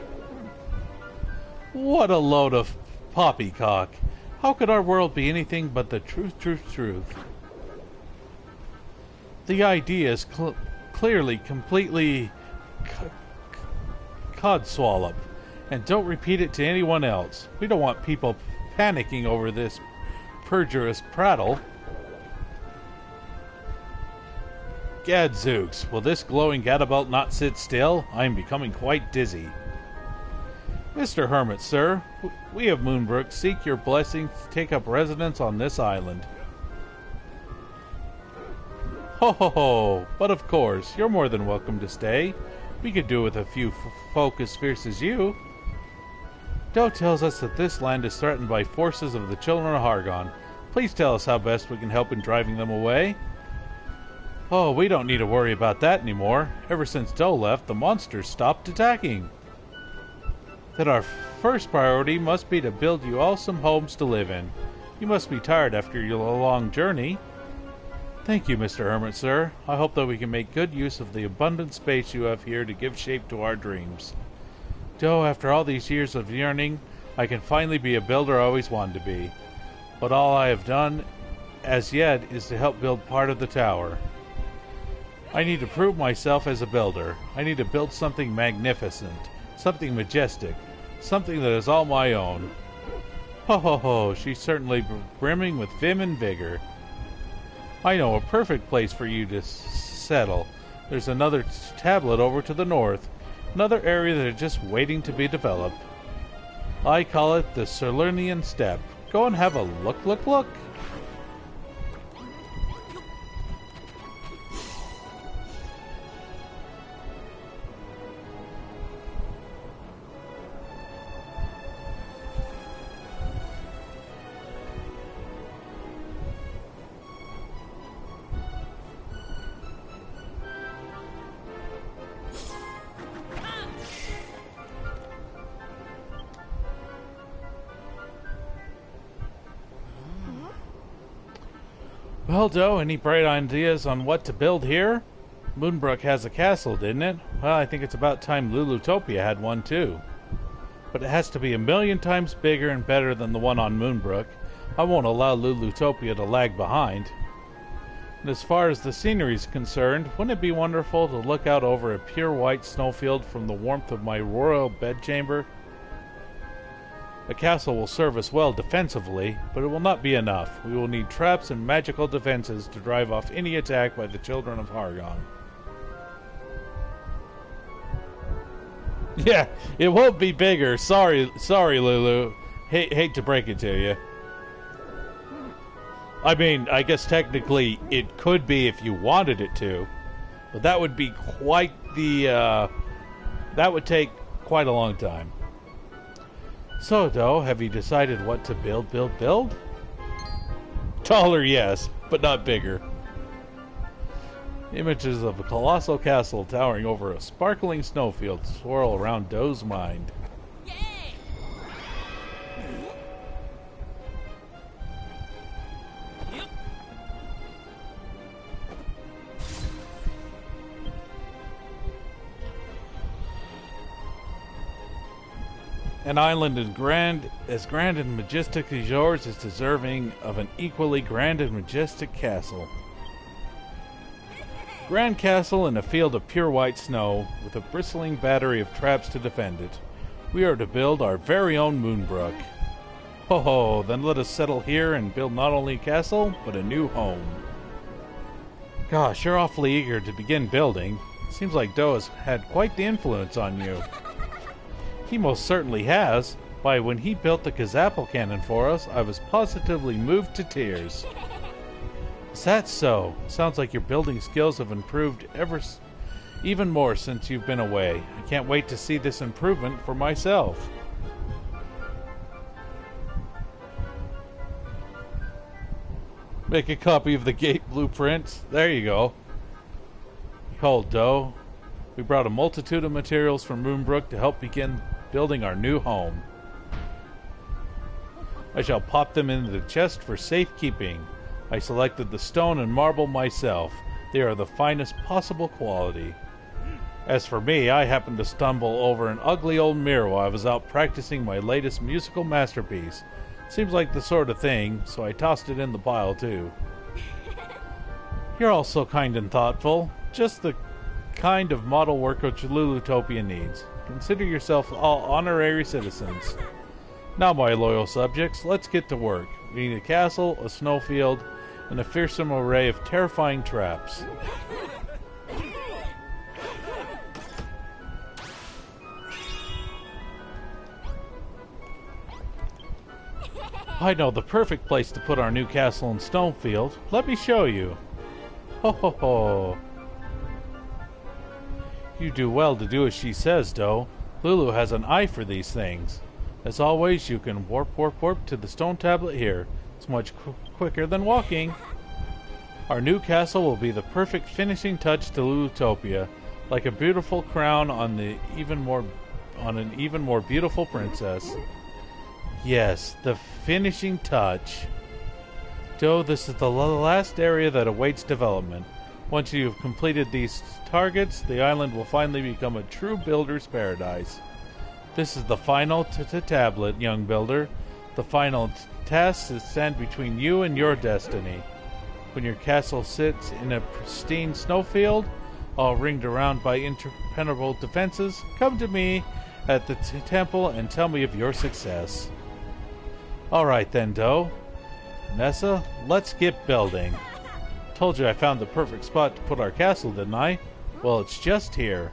S1: What a load of poppycock. How could our world be anything but the truth? The idea is clearly completely codswallop, And don't repeat it to anyone else. We don't want people panicking over this perjurious prattle. Gadzooks, will this glowing gadabelt not sit still? I am becoming quite dizzy. Mr. Hermit, sir, we of Moonbrook seek your blessing to take up residence on this island. Ho ho ho, but of course, you're more than welcome to stay. We could do with a few folk as fierce as you. Doe tells us that this land is threatened by forces of the children of Hargon. Please tell us how best we can help in driving them away. Oh, we don't need to worry about that anymore. Ever since Doe left, the monsters stopped attacking. Then our first priority must be to build you all some homes to live in. You must be tired after your long journey. Thank you, Mr. Hermit, sir. I hope that we can make good use of the abundant space you have here to give shape to our dreams. Doe, after all these years of yearning, I can finally be a builder I always wanted to be. But all I have done as yet is to help build part of the tower. I need to prove myself as a builder. I need to build something magnificent, something majestic, something that is all my own. Ho ho ho, she's certainly brimming with vim and vigor. I know a perfect place for you to settle. There's another tablet over to the north, another area that is just waiting to be developed. I call it the Salernian Steppe. Go and have a look, look, look. Well, Doe, any bright ideas on what to build here? Moonbrook has a castle, didn't it? Well, I think it's about time Lulutopia had one too. But it has to be 1,000,000 times bigger and better than the one on Moonbrook. I won't allow Lulutopia to lag behind. And as far as the scenery is concerned, wouldn't it be wonderful to look out over a pure white snowfield from the warmth of my royal bedchamber? A castle will serve us well defensively, but it will not be enough. We will need traps and magical defenses to drive off any attack by the children of Hargon. Yeah, it won't be bigger. Sorry, Lulu. Hate to break it to you. I mean, I guess technically it could be if you wanted it to, but that would be quite the, that would take quite a long time. So, Doe, have you decided what to build? Taller, yes, but not bigger. Images of a colossal castle towering over a sparkling snowfield swirl around Doe's mind.
S2: Yay! Yep.
S1: An island as grand and majestic as yours is deserving of an equally grand and majestic castle. Grand castle in a field of pure white snow, with a bristling battery of traps to defend it. We are to build our very own Moonbrook. Ho ho, then let us settle here and build not only a castle, but a new home. Gosh, you're awfully eager to begin building. Seems like Doe has had quite the influence on you. He most certainly has. Why, when he built the Kazapple cannon for us, I was positively moved to tears. Is that so? Sounds like your building skills have improved even more since you've been away. I can't wait to see this improvement for myself. Make a copy of the gate blueprints. There you go. Behold, Doe. We brought a multitude of materials from Moonbrook to help begin building our new home. I shall pop them into the chest for safekeeping. I selected the stone and marble myself. They are the finest possible quality. As for me, I happened to stumble over an ugly old mirror while I was out practicing my latest musical masterpiece. Seems like the sort of thing, so I tossed it in the pile too. You're all so kind and thoughtful. Just the kind of model work which Lulutopia needs. Consider yourself all honorary citizens. Now, my loyal subjects, let's get to work. We need a castle, a snowfield, and a fearsome array of terrifying traps. I know the perfect place to put our new castle and snowfield. Let me show you. Ho ho ho. You do well to do as she says, Doe. Lulu has an eye for these things. As always, you can warp to the stone tablet here. It's much quicker than walking. Our new castle will be the perfect finishing touch to Lulutopia, like a beautiful crown on an even more beautiful princess. Yes, the finishing touch. Doe, this is the last area that awaits development. Once you have completed these targets, the island will finally become a true builder's paradise. This is the final tablet, young builder. The final task is stand between you and your destiny. When your castle sits in a pristine snowfield, all ringed around by impenetrable defenses, come to me at the temple and tell me of your success. Alright then, Doe. Nessa, let's get building. Told you I found the perfect spot to put our castle, didn't I? Well, it's just here.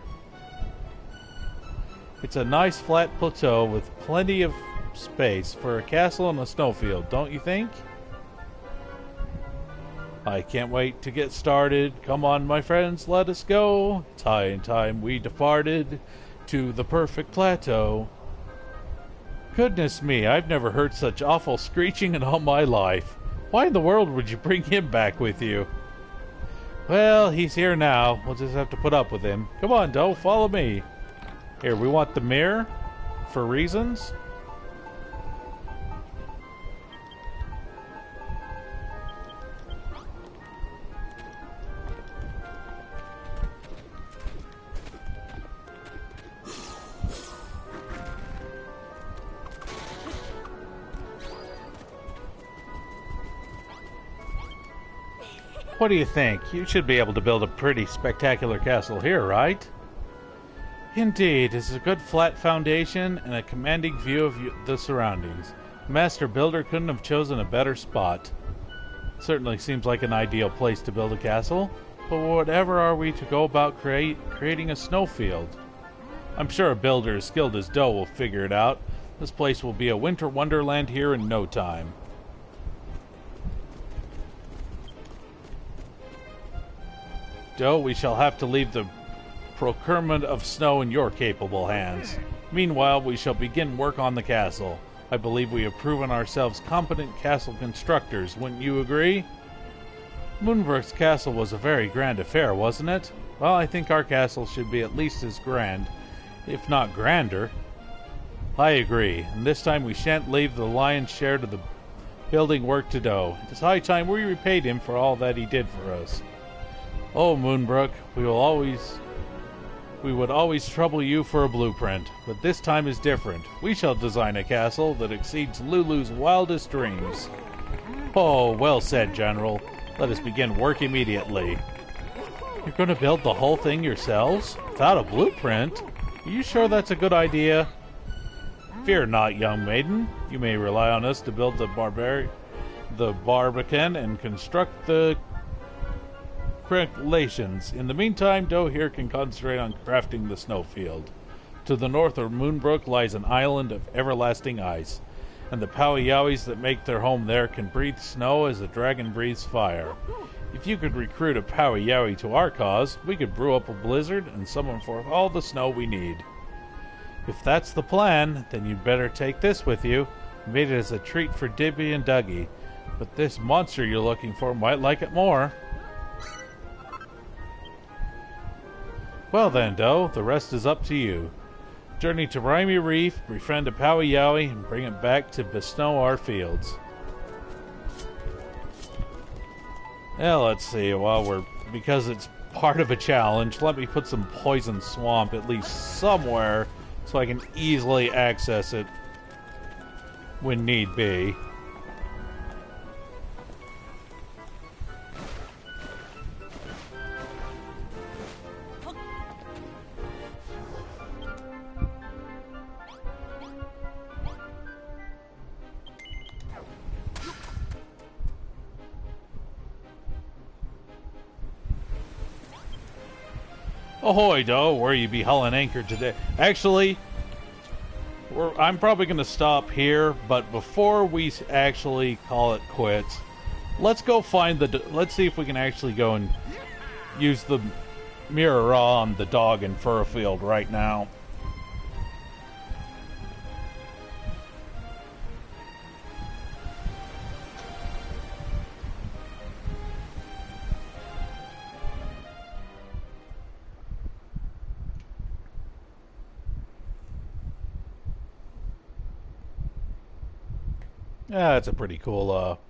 S1: It's a nice flat plateau with plenty of space for a castle and a snowfield, don't you think? I can't wait to get started. Come on, my friends, let us go. It's high time we departed to the perfect plateau. Goodness me, I've never heard such awful screeching in all my life. Why in the world would you bring him back with you? Well, he's here now. We'll just have to put up with him. Come on, Doe, follow me. Here, we want the mirror for reasons. What do you think? You should be able to build a pretty spectacular castle here, right? Indeed, it's a good flat foundation and a commanding view of the surroundings. The master builder couldn't have chosen a better spot. Certainly seems like an ideal place to build a castle, but whatever are we to go about creating a snowfield? I'm sure a builder as skilled as Doe will figure it out. This place will be a winter wonderland here in no time. Doe, we shall have to leave the procurement of snow in your capable hands. Meanwhile, we shall begin work on the castle. I believe we have proven ourselves competent castle constructors, wouldn't you agree? Moonbrook's castle was a very grand affair, wasn't it? Well, I think our castle should be at least as grand, if not grander. I agree, and this time we shan't leave the lion's share to the building work to Doe. It is high time we repaid him for all that he did for us. Oh, Moonbrook, we would always trouble you for a blueprint, but this time is different. We shall design a castle that exceeds Lulu's wildest dreams. Oh, well said, General. Let us begin work immediately. You're going to build the whole thing yourselves? Without a blueprint? Are you sure that's a good idea? Fear not, young maiden. You may rely on us to build the barbican and construct the calculations. In the meantime, Doe here can concentrate on crafting the snowfield. To the north of Moonbrook lies an island of everlasting ice, and the Poweyowis that make their home there can breathe snow as a dragon breathes fire. If you could recruit a Poweyowi to our cause, we could brew up a blizzard and summon forth all the snow we need. If that's the plan, then you'd better take this with you. I made it as a treat for Dibby and Dougie, but this monster you're looking for might like it more. Well then, Doe, the rest is up to you. Journey to Rimy Reef, befriend a Poweyowi, and bring it back to besnow our fields. Well, let's see, because it's part of a challenge, let me put some poison swamp at least somewhere so I can easily access it when need be. Ahoy, dough, where you be hauling anchor today? Actually, I'm probably going to stop here, but before we actually call it quits, let's go find let's see if we can actually go and use the mirror on the dog in Furfield right now. Yeah, that's a pretty cool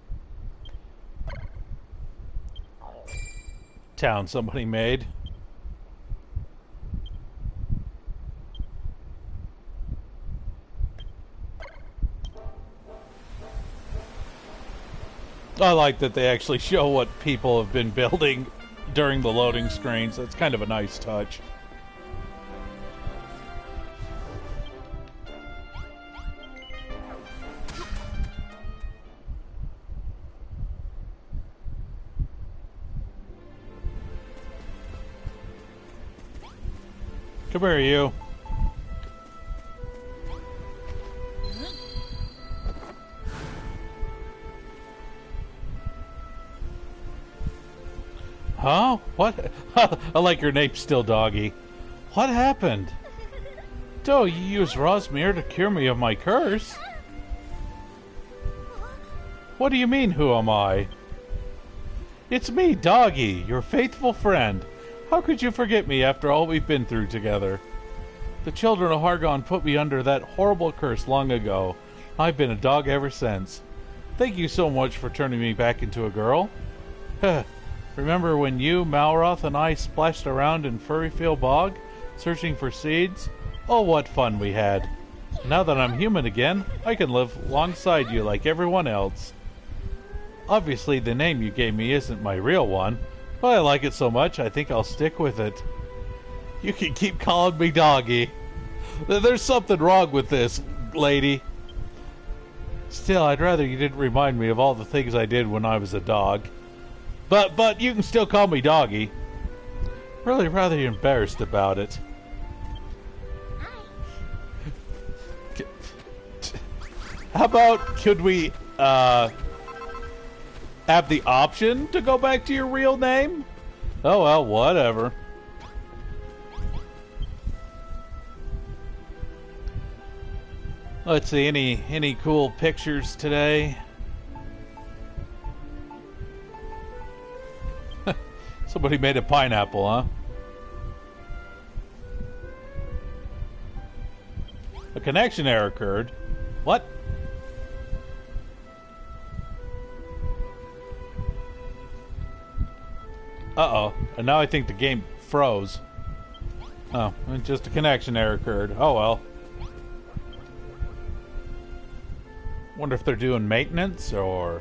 S1: town somebody made. I like that they actually show what people have been building during the loading screens. That's kind of a nice touch. Come here, you. Huh? What? I like your name still, doggy. What happened? Doe, you used Rosmere to cure me of my curse? What do you mean, who am I? It's me, Doggy, your faithful friend. How could you forget me after all we've been through together? The children of Hargon put me under that horrible curse long ago. I've been a dog ever since. Thank you so much for turning me back into a girl. Remember when you, Malroth, and I splashed around in Furryfield Bog, searching for seeds? Oh, what fun we had. Now that I'm human again, I can live alongside you like everyone else. Obviously, the name you gave me isn't my real one, but I like it so much I think I'll stick with it. You can keep calling me Doggy. There's something wrong with this, lady. Still, I'd rather you didn't remind me of all the things I did when I was a dog. But you can still call me Doggy. Really rather embarrassed about it. How about, could we, have the option to go back to your real name? Oh well, whatever. Let's see, any cool pictures today? Somebody made a pineapple, huh? A connection error occurred. What? Uh-oh. And now I think the game froze. Oh, just a connection error occurred. Oh well. Wonder if they're doing maintenance or...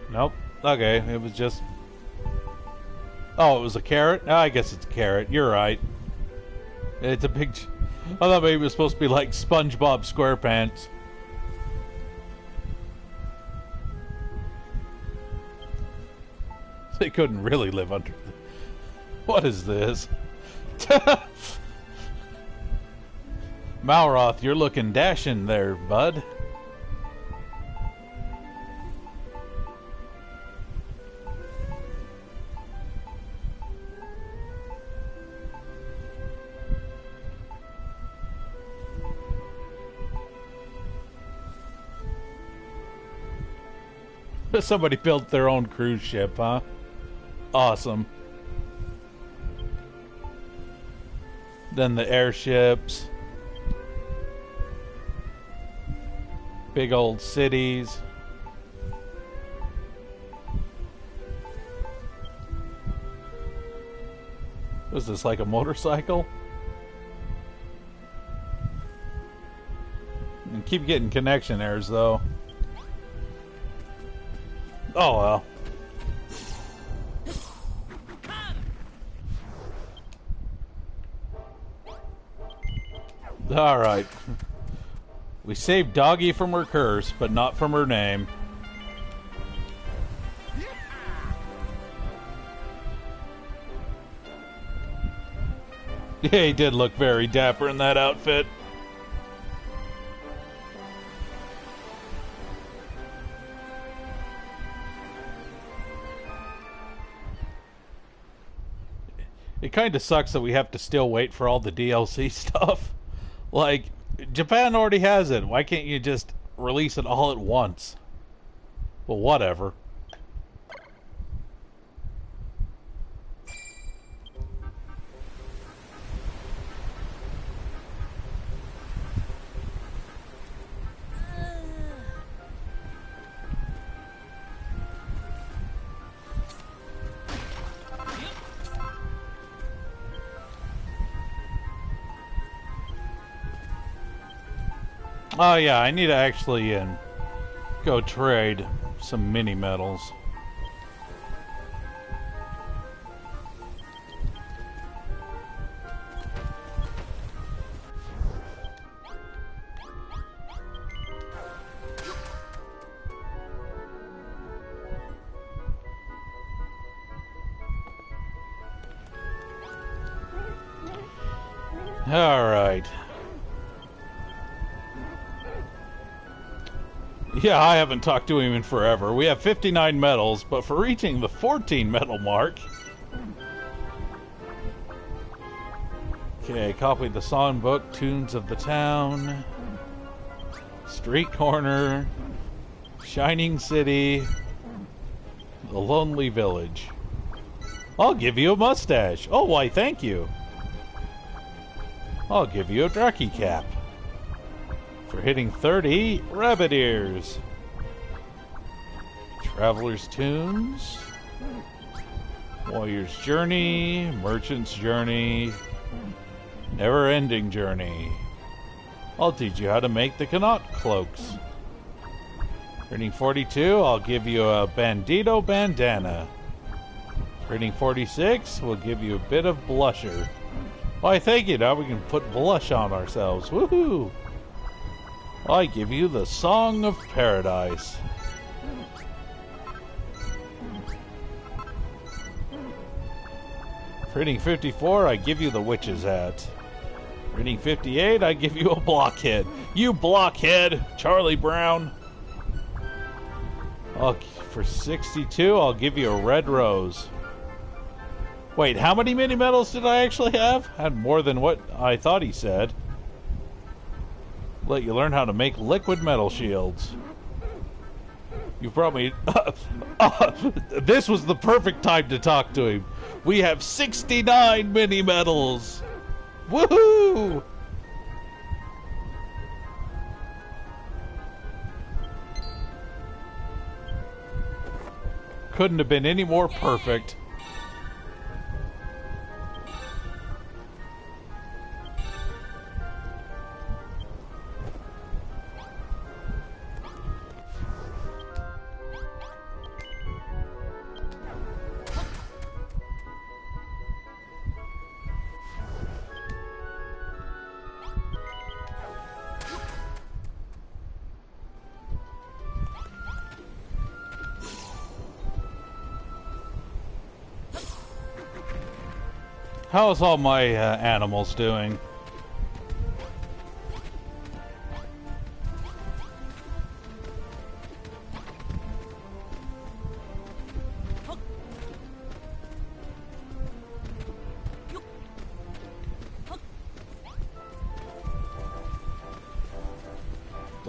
S1: Nope. Okay, it was just... Oh, it was a carrot? Oh, I guess it's a carrot. You're right. It's a big... I thought maybe it was supposed to be like SpongeBob SquarePants. They couldn't really live under... What is this? Malroth, you're looking dashing there, bud. Somebody built their own cruise ship, huh? Awesome. Then the airships. Big old cities. Was this like a motorcycle? And keep getting connection errors though. Oh well. Alright. We saved Doggy from her curse, but not from her name. Yeah, he did look very dapper in that outfit. It kind of sucks that we have to still wait for all the DLC stuff. Like, Japan already has it. Why can't you just release it all at once? Well, whatever. Oh yeah, I need to actually go trade some mini medals. All right. Yeah, I haven't talked to him in forever. We have 59 medals, but for reaching the 14 medal mark... Okay, copy the songbook, Tunes of the Town, Street Corner, Shining City, The Lonely Village. I'll give you a mustache. Oh, why, thank you. I'll give you a Draki cap. For hitting 30, rabbit ears. Traveler's Tunes. Warrior's Journey. Merchant's Journey. Never-ending Journey. I'll teach you how to make the Connaught cloaks. Hitting 42, I'll give you a Bandito bandana. Hitting 46, we'll give you a bit of blusher. Why, thank you. Now we can put blush on ourselves. Woohoo! I give you the Song of Paradise. For hitting 54, I give you the Witch's Hat. For hitting 58, I give you a blockhead. You blockhead, Charlie Brown. For 62, I'll give you a red rose. Wait, how many mini medals did I actually have? I had more than what I thought he said. Let you learn how to make liquid metal shields. You probably... this was the perfect time to talk to him. We have 69 mini medals. Woohoo! Couldn't have been any more perfect. How's all my animals doing?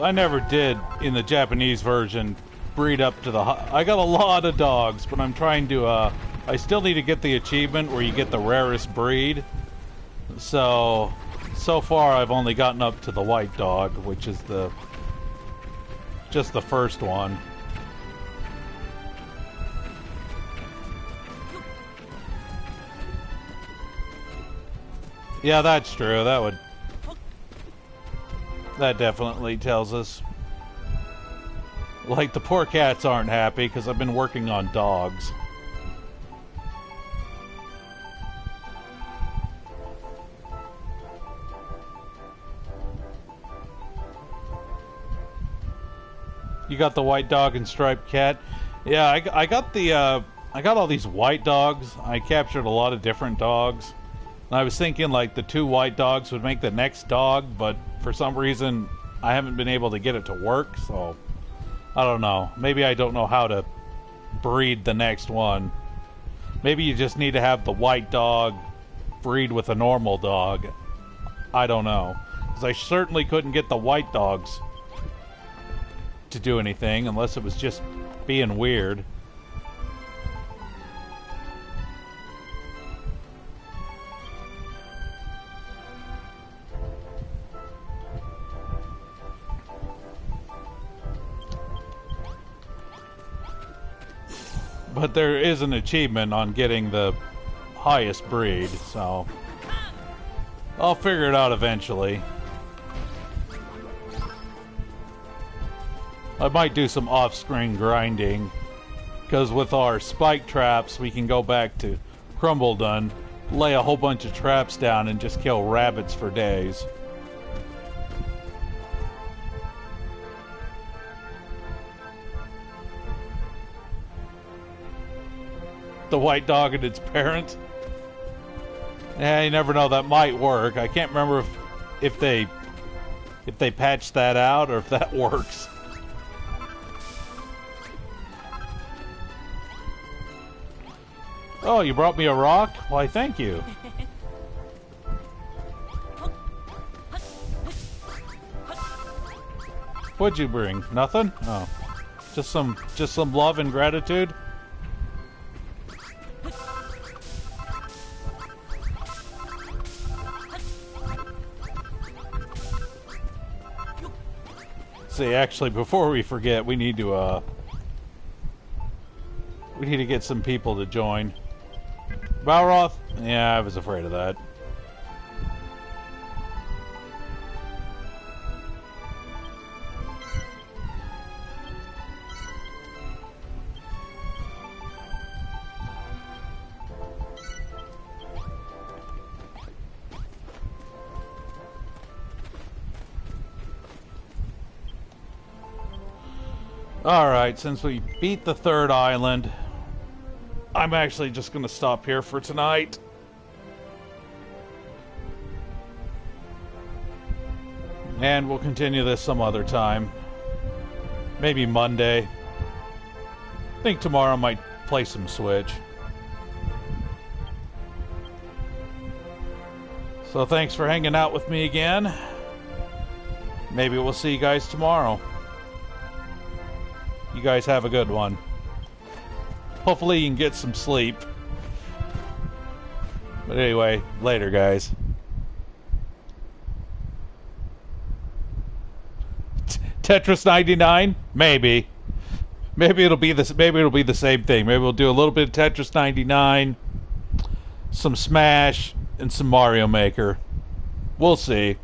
S1: I never did, in the Japanese version, breed up to the... I got a lot of dogs, but I'm trying to... I still need to get the achievement where you get the rarest breed. So far I've only gotten up to the white dog, which is just the first one. Yeah, that's true. That definitely tells us. Like, the poor cats aren't happy because I've been working on dogs. You got the white dog and striped cat. Yeah, I got all these white dogs. I captured a lot of different dogs. And I was thinking like the 2 white dogs would make the next dog, but for some reason I haven't been able to get it to work, so I don't know. Maybe I don't know how to breed the next one. Maybe you just need to have the white dog breed with a normal dog. I don't know. Because I certainly couldn't get the white dogs to do anything unless it was just being weird. But there is an achievement on getting the highest breed, so I'll figure it out eventually. I might do some off-screen grinding, because with our spike traps we can go back to Crumbledon, lay a whole bunch of traps down and just kill rabbits for days. The white dog and its parent. Yeah, you never know, that might work. I can't remember if they patched that out or if that works. Oh, you brought me a rock? Why, thank you. What'd you bring? Nothing? Oh. Just some love and gratitude? See, actually, before we forget, we need to get some people to join. Balroth? Yeah, I was afraid of that. Alright, since we beat the 3rd island, I'm actually just going to stop here for tonight. And we'll continue this some other time. Maybe Monday. I think tomorrow I might play some Switch. So thanks for hanging out with me again. Maybe we'll see you guys tomorrow. You guys have a good one. Hopefully you can get some sleep. But anyway, later guys. Tetris 99? Maybe. Maybe it'll be the same thing. Maybe we'll do a little bit of Tetris 99, some Smash, and some Mario Maker. We'll see.